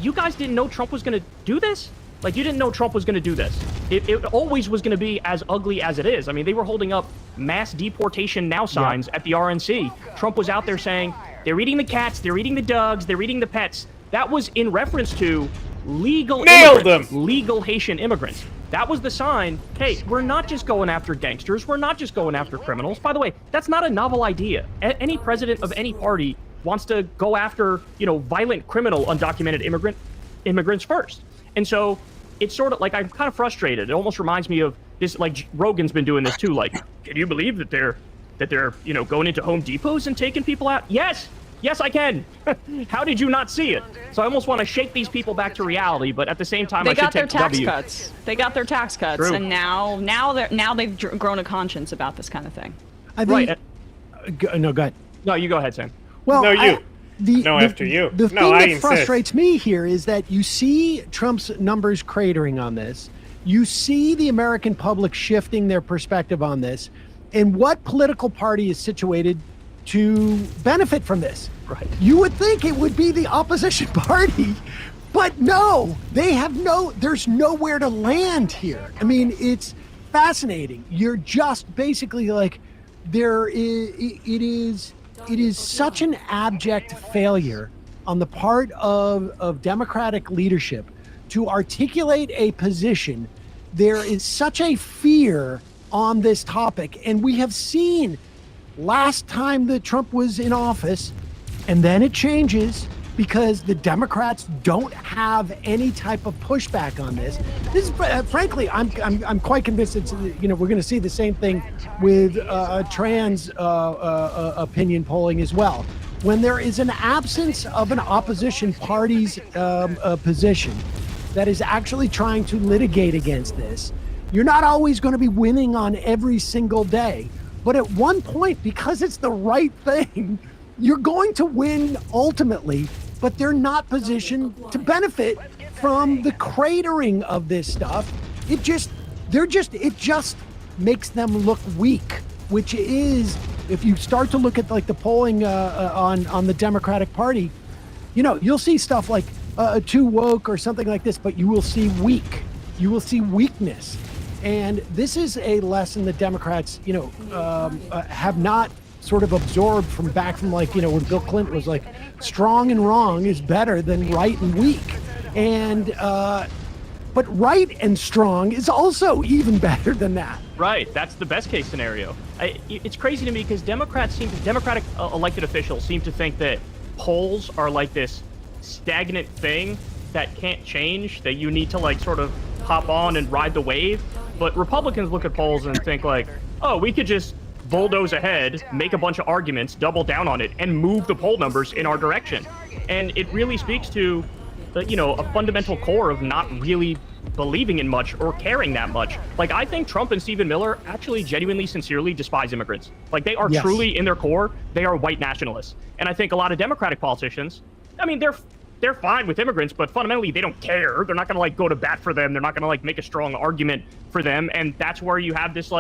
you guys didn't know Trump was going to do this? Like, you didn't know Trump was going to do this. It always was going to be as ugly as it is. I mean, they were holding up mass deportation now signs at the RNC. Trump was out there saying, they're eating the cats, they're eating the dogs, they're eating the pets. That was in reference to legal immigrants, legal Haitian immigrants. That was the sign, hey, we're not just going after gangsters, we're not just going after criminals. By the way, that's not a novel idea. Any president of any party wants to go after, violent criminal undocumented immigrants first. And so it's sort of like, I'm kind of frustrated. It almost reminds me of this, like Rogan's been doing this too. Like, can you believe that they're going into Home Depots and taking people out? Yes, I can. How did you not see it? So I almost want to shake these people back to reality, but at the same time, they I should got their take the tax W. cuts. They got their tax cuts, True. and now they've grown a conscience about this kind of thing. I think. Right. No, go ahead. No, you go ahead, Sam. Well, no, you. after you. The No, I thing that insist. frustrates me here is that you see Trump's numbers cratering on this. You see the American public shifting their perspective on this. And what political party is situated to benefit from this? Right. You would think it would be the opposition party, but no, there's nowhere to land here. I mean, it's fascinating. You're just basically like, it is such an abject failure on the part of Democratic leadership to articulate a position. There is such a fear on this topic, and we have seen last time that Trump was in office, and then it changes because the Democrats don't have any type of pushback on this. This is, frankly, I'm quite convinced it's, we're going to see the same thing with trans opinion polling as well. When there is an absence of an opposition party's position that is actually trying to litigate against this, you're not always going to be winning on every single day. But at one point, because it's the right thing, you're going to win ultimately, but they're not positioned to benefit from the cratering of this stuff. It just makes them look weak, which is, if you start to look at like the polling on the Democratic Party, you'll see stuff like too woke or something like this, but you will see weak. You will see weakness. And this is a lesson that Democrats, have not sort of absorbed from like, when Bill Clinton was like, strong and wrong is better than right and weak. And, but right and strong is also even better than that. Right, that's the best case scenario. It's crazy to me because Democratic elected officials seem to think that polls are like this stagnant thing that can't change, that you need to like sort of hop on and ride the wave. But Republicans look at polls and think like, oh, we could just bulldoze ahead, make a bunch of arguments, double down on it, and move the poll numbers in our direction. And it really speaks to, a fundamental core of not really believing in much or caring that much. Like, I think Trump and Stephen Miller actually genuinely, sincerely despise immigrants. Like, they are truly, in their core, they are white nationalists. And I think a lot of Democratic politicians, I mean, they're fine with immigrants, but fundamentally they don't care. They're not going to like go to bat for them. They're not going to like make a strong argument for them. And that's where you have this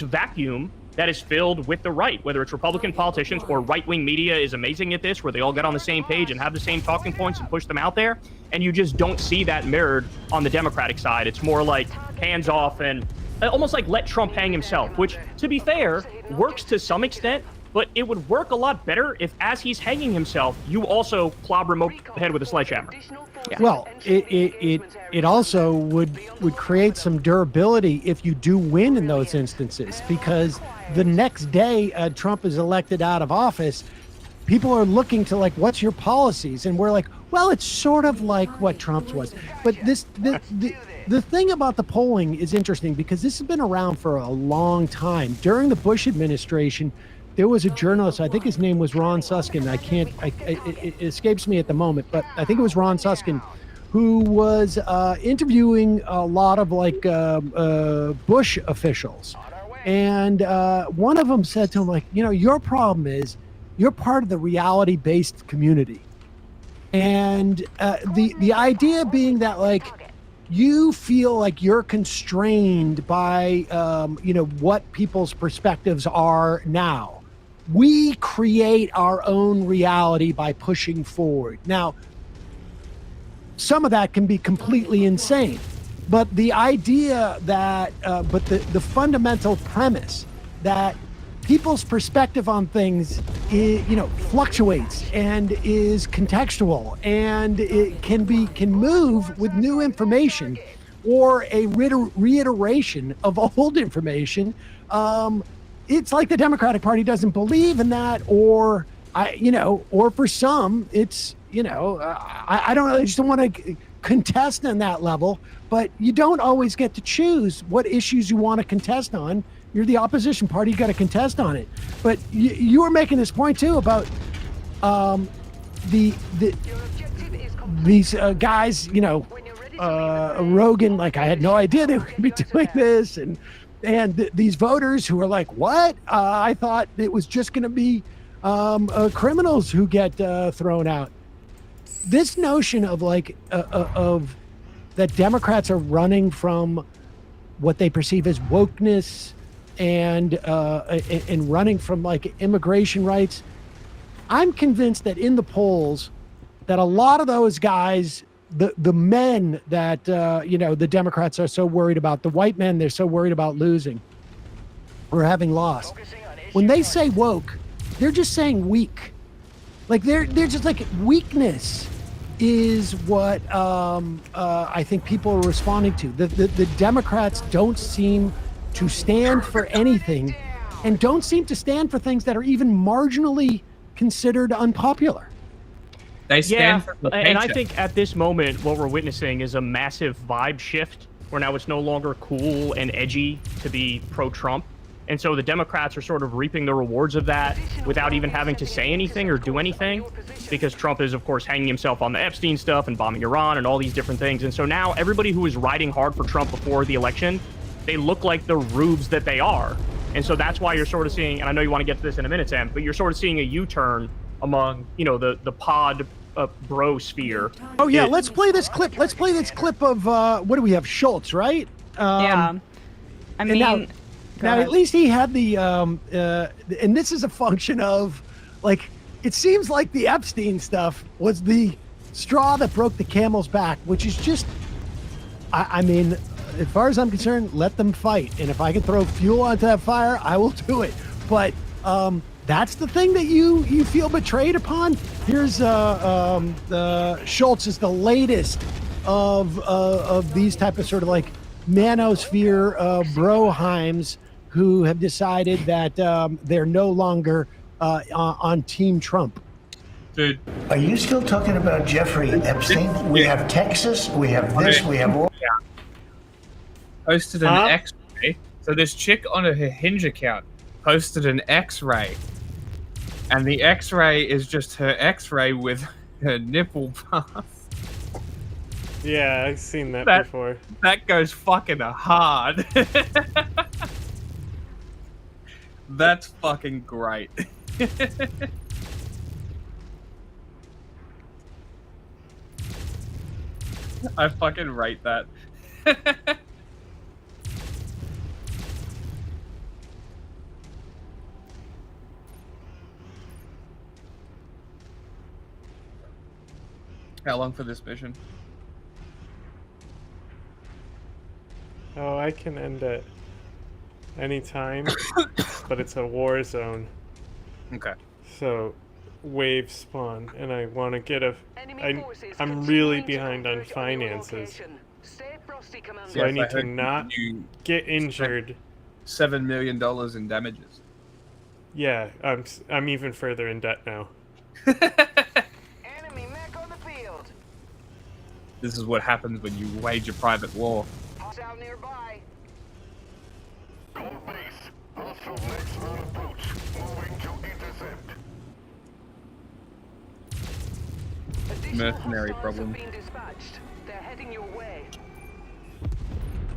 vacuum that is filled with the right, whether it's Republican politicians or right-wing media is amazing at this, where they all get on the same page and have the same talking points and push them out there. And you just don't see that mirrored on the Democratic side. It's more like hands off and almost like let Trump hang himself, which, to be fair, works to some extent. But it would work a lot better if, as he's hanging himself, you also clobber him over the head with a sledgehammer. Yeah. Well, it also would create some durability if you do win in those instances, because the next day Trump is elected out of office, people are looking to like, what's your policies? And we're like, well, it's sort of like what Trump's was. But the thing about the polling is interesting because this has been around for a long time. During the Bush administration, there was a journalist, I think his name was Ron Susskind. It escapes me at the moment, but I think it was Ron Susskind, who was interviewing a lot of like Bush officials. And one of them said to him, like, your problem is you're part of the reality-based community. And the idea being that like, you feel like you're constrained by, what people's perspectives are now. We create our own reality by pushing forward. Now, some of that can be completely insane, but the idea that, the fundamental premise that people's perspective on things, fluctuates and is contextual, and it can move with new information or a reiteration of old information. It's like the Democratic Party doesn't believe in that, or for some, it's, I don't know, I just don't want to contest on that level, but you don't always get to choose what issues you want to contest on. You're the opposition party, you got to contest on it. But you were making this point too about these guys, Rogan, like, I had no idea they were going to be doing this, and these voters who are like, what? I thought it was just going to be criminals who get thrown out. This notion of of that Democrats are running from what they perceive as wokeness and running from like immigration rights. I'm convinced that in the polls, that a lot of those guys, the men that the Democrats are so worried about, the white men they're so worried about losing or having lost, when they say woke, they're just saying weak. Like they're just like weakness is what I think people are responding to. The Democrats don't seem to stand for anything, and don't seem to stand for things that are even marginally considered unpopular. They stand for the and I paycheck. think at this moment, what we're witnessing is a massive vibe shift, where now it's no longer cool and edgy to be pro-Trump. And so the Democrats are sort of reaping the rewards of that without even having to say anything or do anything, because Trump is, of course, hanging himself on the Epstein stuff and bombing Iran and all these different things. And so now everybody who was riding hard for Trump before the election, they look like the rubes that they are. And so that's why you're sort of seeing, and I know you want to get to this in a minute, Sam, but you're sort of seeing a U-turn among, the pod bro sphere. Oh yeah, let's play this clip. Let's play this clip of what do we have? Schultz, right? Yeah. I mean, now at least he had the and this is a function of, like, it seems like the Epstein stuff was the straw that broke the camel's back, which is just, I mean, as far as I'm concerned, let them fight. And if I can throw fuel onto that fire, I will do it. But that's the thing that you feel betrayed upon. Here's Schultz is the latest of these type of sort of like manosphere broheims who have decided that they're no longer on Team Trump. Dude, Are you still talking about Jeffrey Epstein? We have Texas, we have this, we have all. Posted an X-ray. So this chick on her Hinge account posted an X-ray, and the X-ray is just her X-ray with her nipple path. Yeah, I've seen that before. That goes fucking hard. That's fucking great. I fucking rate that. How long for this mission? Oh, I can end it anytime, but it's a war zone. Okay. So, wave spawn, and I want to get I'm really behind on finances. So I need to not get injured. $7 million in damages. Yeah, I'm even further in debt now. This is what happens when you wage a private war. Mercenary problem.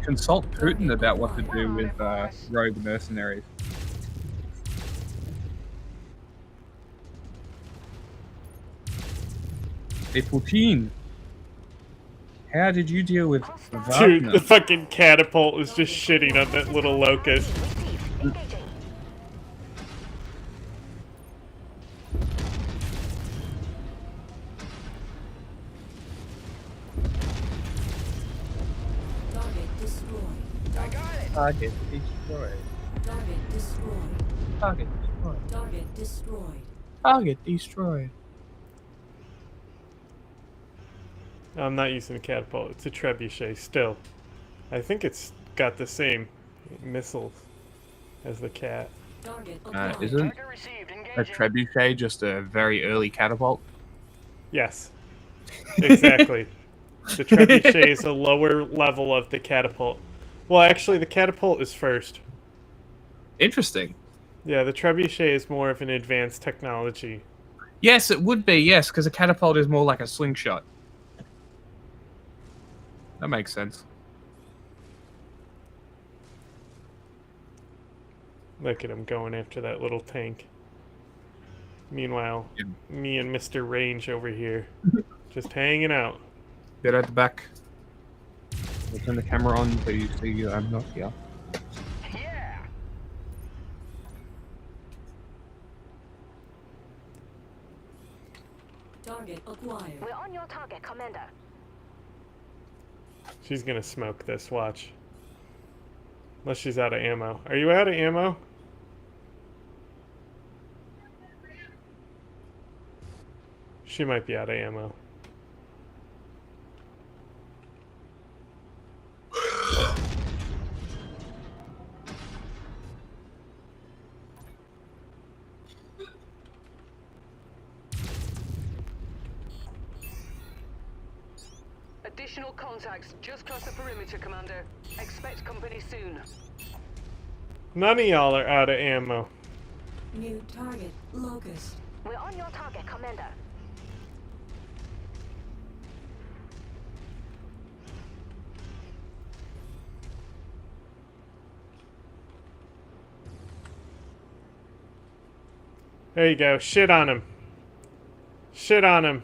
Consult Putin about what to do with rogue mercenaries. Hey Putin, how did you deal with Wagner? Dude, the fucking catapult is just shitting on that little locust. Target destroyed. Target destroyed. Target destroyed. Target destroyed. Target destroyed. I'm not using a catapult. It's a trebuchet still. I think it's got the same missiles as the cat. Isn't a trebuchet just a very early catapult? Yes. Exactly. The trebuchet is a lower level of the catapult. Well, actually, the catapult is first. Interesting. Yeah, the trebuchet is more of an advanced technology. Yes, it would be, yes, because a catapult is more like a slingshot. That makes sense. Look at him going after that little tank. Meanwhile, me and Mr. Range over here, just hanging out. Get at the back. We'll turn the camera on so you see I'm not here. Target acquired. We're on your target, Commander. She's gonna smoke this, watch. Unless she's out of ammo. Are you out of ammo? She might be out of ammo. Additional contacts just crossed the perimeter, Commander. Expect company soon. None of y'all are out of ammo. New target, Locust. We're on your target, Commander. There you go. Shit on him. Shit on him.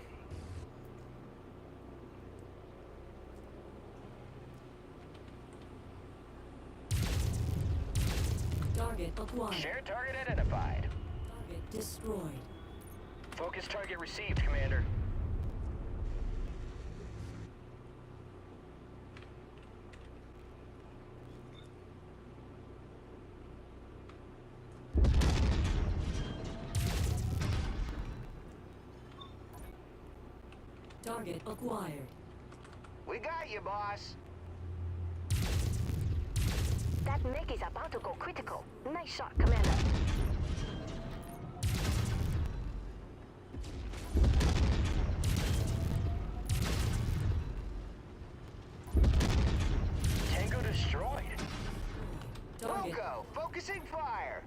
Target acquired. Shared target identified. Target destroyed. Focus target received, Commander. Target acquired. We got you, boss. That MiG is about to go critical. Nice shot, Commander. Tango destroyed. Target. Loco, focusing fire.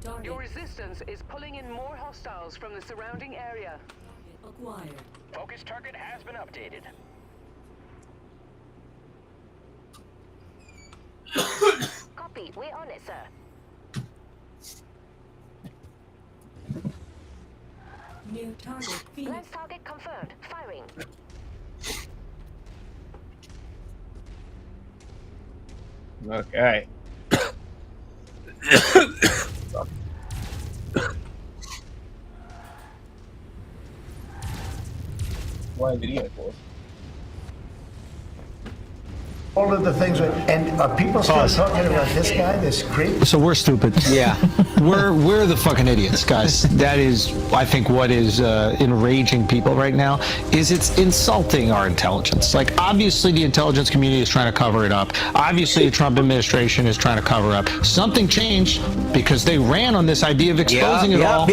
Target Your resistance is pulling in more hostiles from the surrounding area. acquired. Focus target has been updated. Copy, we're on it, sir. New target, Phoenix. Lens target confirmed. Firing. Okay. Why video for? All of the things, and are people still talking about this guy, this creep? So we're stupid. Yeah, we're the fucking idiots, guys. That is, I think, what is enraging people right now is it's insulting our intelligence. Like, obviously, the intelligence community is trying to cover it up. Obviously, the Trump administration is trying to cover up. Something changed because they ran on this idea of exposing it all.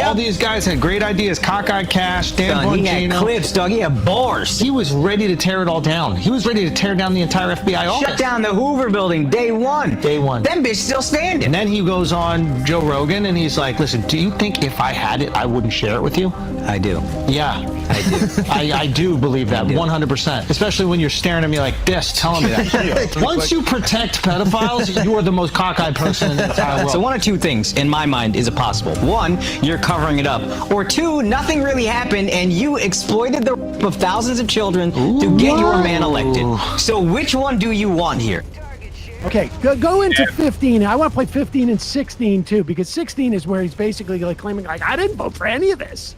All these guys had great ideas. Cockeyed Cash, Dan Bongino. He had clips, dog. He had bars. He was ready to tear it all down. He was ready to tear down the entire FBI office. Shut down the Hoover building day one. Day one. Them bitch still standing. And then he goes on Joe Rogan and he's like, listen, do you think if I had it, I wouldn't share it with you? I do. Yeah. I do. I do believe that 100%. Especially when you're staring at me like this, telling me that. Once you protect pedophiles, you are the most cockeyed person in the entire world. So one of two things, in my mind, is it possible. One, you're covering it up. Or two, nothing really happened and you exploited the rape of thousands of children to get your man elected. So which one do you want here? Okay, go into 15. I want to play 15 and 16 too, because 16 is where he's basically like claiming like I didn't vote for any of this.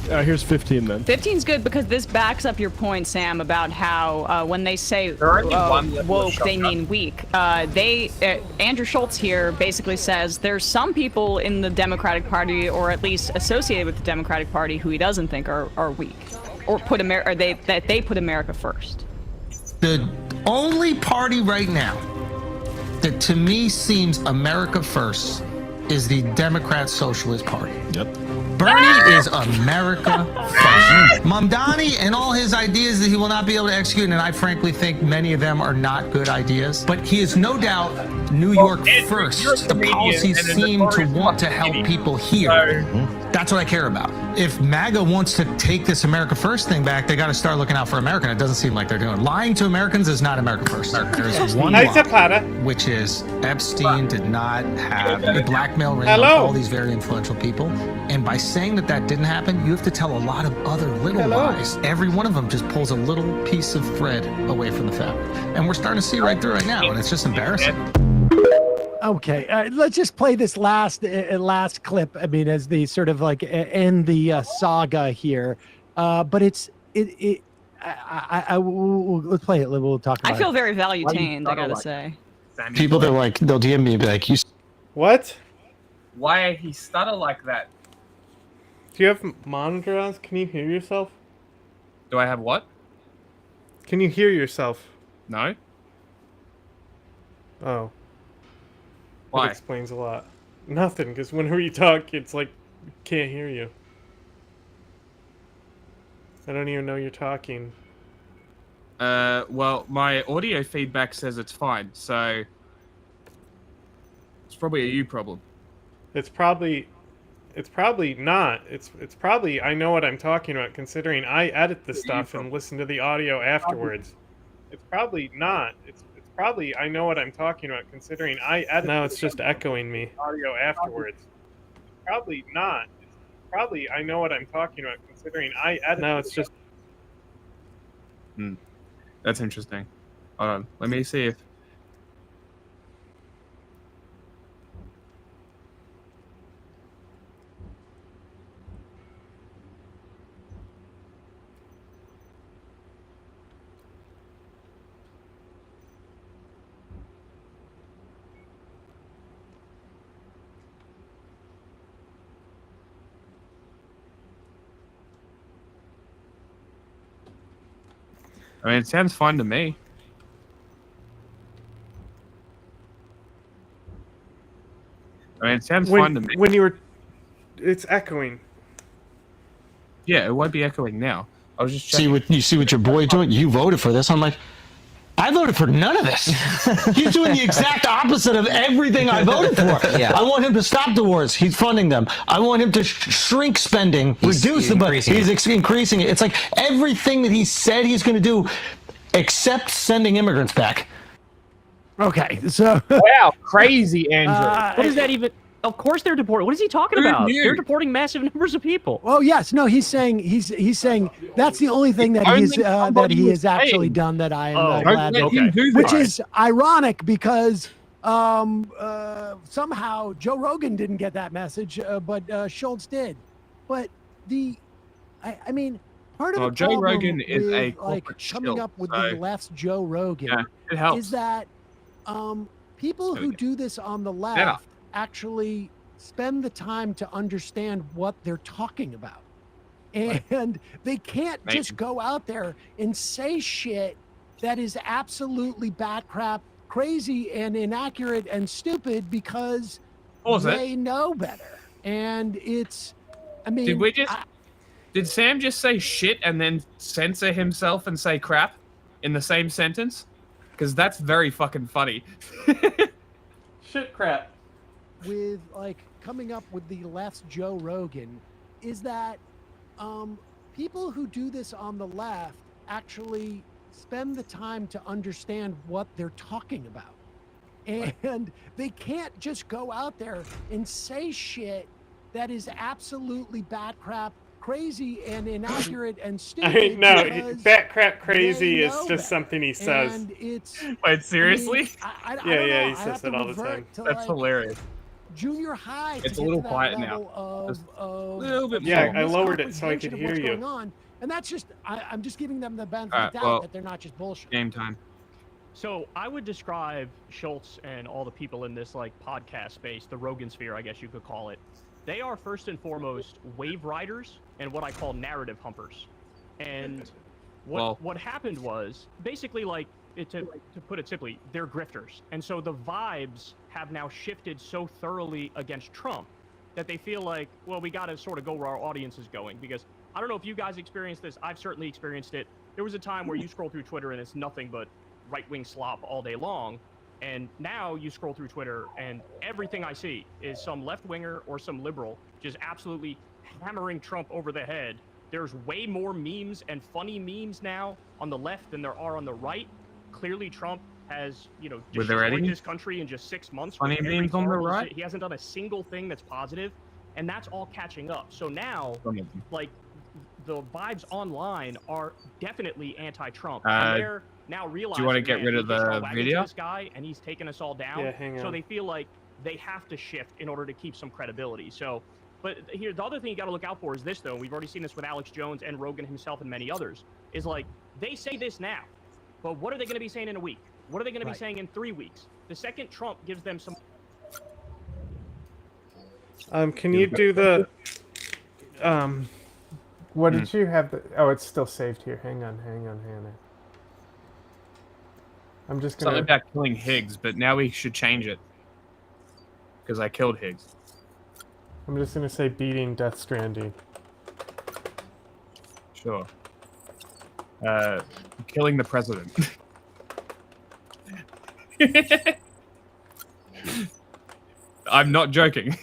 Here's 15 then. 15's good because this backs up your point, Sam, about how when they say woke, they mean weak. Andrew Schultz here basically says there's some people in the Democratic Party, or at least associated with the Democratic Party, who he doesn't think are weak, or that they put America first. The only party right now that to me seems America first is the Democrat Socialist Party. Yep. Bernie is America first. Mamdani and all his ideas that he will not be able to execute, and I frankly think many of them are not good ideas, but he is no doubt New York first. The policies seem to want to help people here. That's what I care about. If MAGA wants to take this America First thing back, they got to start looking out for America. And it doesn't seem like they're doing. Lying to Americans is not America First. There's one lie, which is Epstein did not have a blackmail ring on all these very influential people. And by saying that that didn't happen, you have to tell a lot of other little lies. Every one of them just pulls a little piece of thread away from the fabric. And we're starting to see right through it now, and it's just embarrassing. Okay, let's just play this last clip. I mean, as the sort of like end the saga here, but let's play it. We'll talk about it. I feel very value-tained, I gotta say. People that like, they'll DM me and be like, What? Why he stutter like that? Do you have monitor on? Can you hear yourself? Do I have what? Can you hear yourself? No. Oh. Why? That explains a lot. Nothing, because whenever you talk, it's like, can't hear you. I don't even know you're talking. Well, my audio feedback says it's fine, so it's probably a you problem. It's probably not. It's probably I know what I'm talking about, considering I edit the stuff and listen to the audio afterwards. It's probably not. It's probably I know what I'm talking about, considering I edit. Now it's just echoing me. Audio afterwards. It's probably not. It's probably I know what I'm talking about, considering I edit. Now it's just. That's interesting. Hold on. Let me see if. I mean, it sounds fine to me. I mean, it sounds fine to me. When you were, it's echoing. Yeah, it won't be echoing now. I was just checking. You see what your boy doing? You voted for this. I'm like, I voted for none of this. He's doing the exact opposite of everything I voted for. Yeah. I want him to stop the wars. He's funding them. I want him to shrink spending, reduce the budget. He's increasing it. It's like everything that he said he's going to do, except sending immigrants back. Okay, so wow, crazy, Andrew. What is that even? Of course they're deporting. What is he talking about? They're deporting massive numbers of people. Oh yes, no, he's saying that's the only thing that he has actually done that I am glad that, which is ironic because somehow Joe Rogan didn't get that message, but Schultz did. But I mean, part of the Joe problem Rogan is with, a like coming up with the left's Joe Rogan it helps. is that people who do this on the left actually spend the time to understand what they're talking about. And they can't just go out there and say shit that is absolutely batcrap, crazy and inaccurate and stupid because they know better. And it's, I mean... Did Sam just say shit and then censor himself and say crap in the same sentence? Because that's very fucking funny. Shit crap. With like coming up with the left's Joe Rogan is that people who do this on the left actually spend the time to understand what they're talking about. And they can't just go out there and say shit that is absolutely batcrap, crazy and inaccurate and stupid. No, bat crap crazy is just something he says. And it's wait, seriously? I don't know. He says it all the time. That's hilarious. Junior high. It's a little quiet now. A little bit more. Yeah, I lowered it so I could hear you. And that's just I'm just giving them the benefit of the doubt that they're not just bullshit. Game time. So I would describe Schultz and all the people in this like podcast space, the Rogan sphere, I guess you could call it. They are first and foremost wave riders and what I call narrative humpers. And what happened was basically like to put it simply, they're grifters. And so the vibes have now shifted so thoroughly against Trump that they feel like, well, we got to sort of go where our audience is going. Because I don't know if you guys experienced this. I've certainly experienced it. There was a time where you scroll through Twitter and it's nothing but right-wing slop all day long. And now you scroll through Twitter and everything I see is some left-winger or some liberal just absolutely hammering Trump over the head. There's way more memes and funny memes now on the left than there are on the right. Clearly, Trump has, destroyed this country in just 6 months. Funny memes on the right? He hasn't done a single thing that's positive, and that's all catching up. So now, like, the vibes online are definitely anti-Trump. And they're now realizing, do you want to get rid of the video? This guy, and he's taking us all down. Yeah, hang on. So they feel like they have to shift in order to keep some credibility. So, but here, the other thing you got to look out for is this, though. We've already seen this with Alex Jones and Rogan himself and many others. Is like, they say this now, but what are they going to be saying in a week? What are they going to be saying in 3 weeks? The second Trump gives them some... Can you do the... What did you have? Oh, it's still saved here. Hang on, Hannah. I'm just gonna... Something about killing Higgs, but now we should change it. Because I killed Higgs. I'm just gonna say beating Death Stranding. Sure. Killing the president. I'm not joking.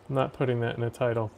I'm not putting that in a title.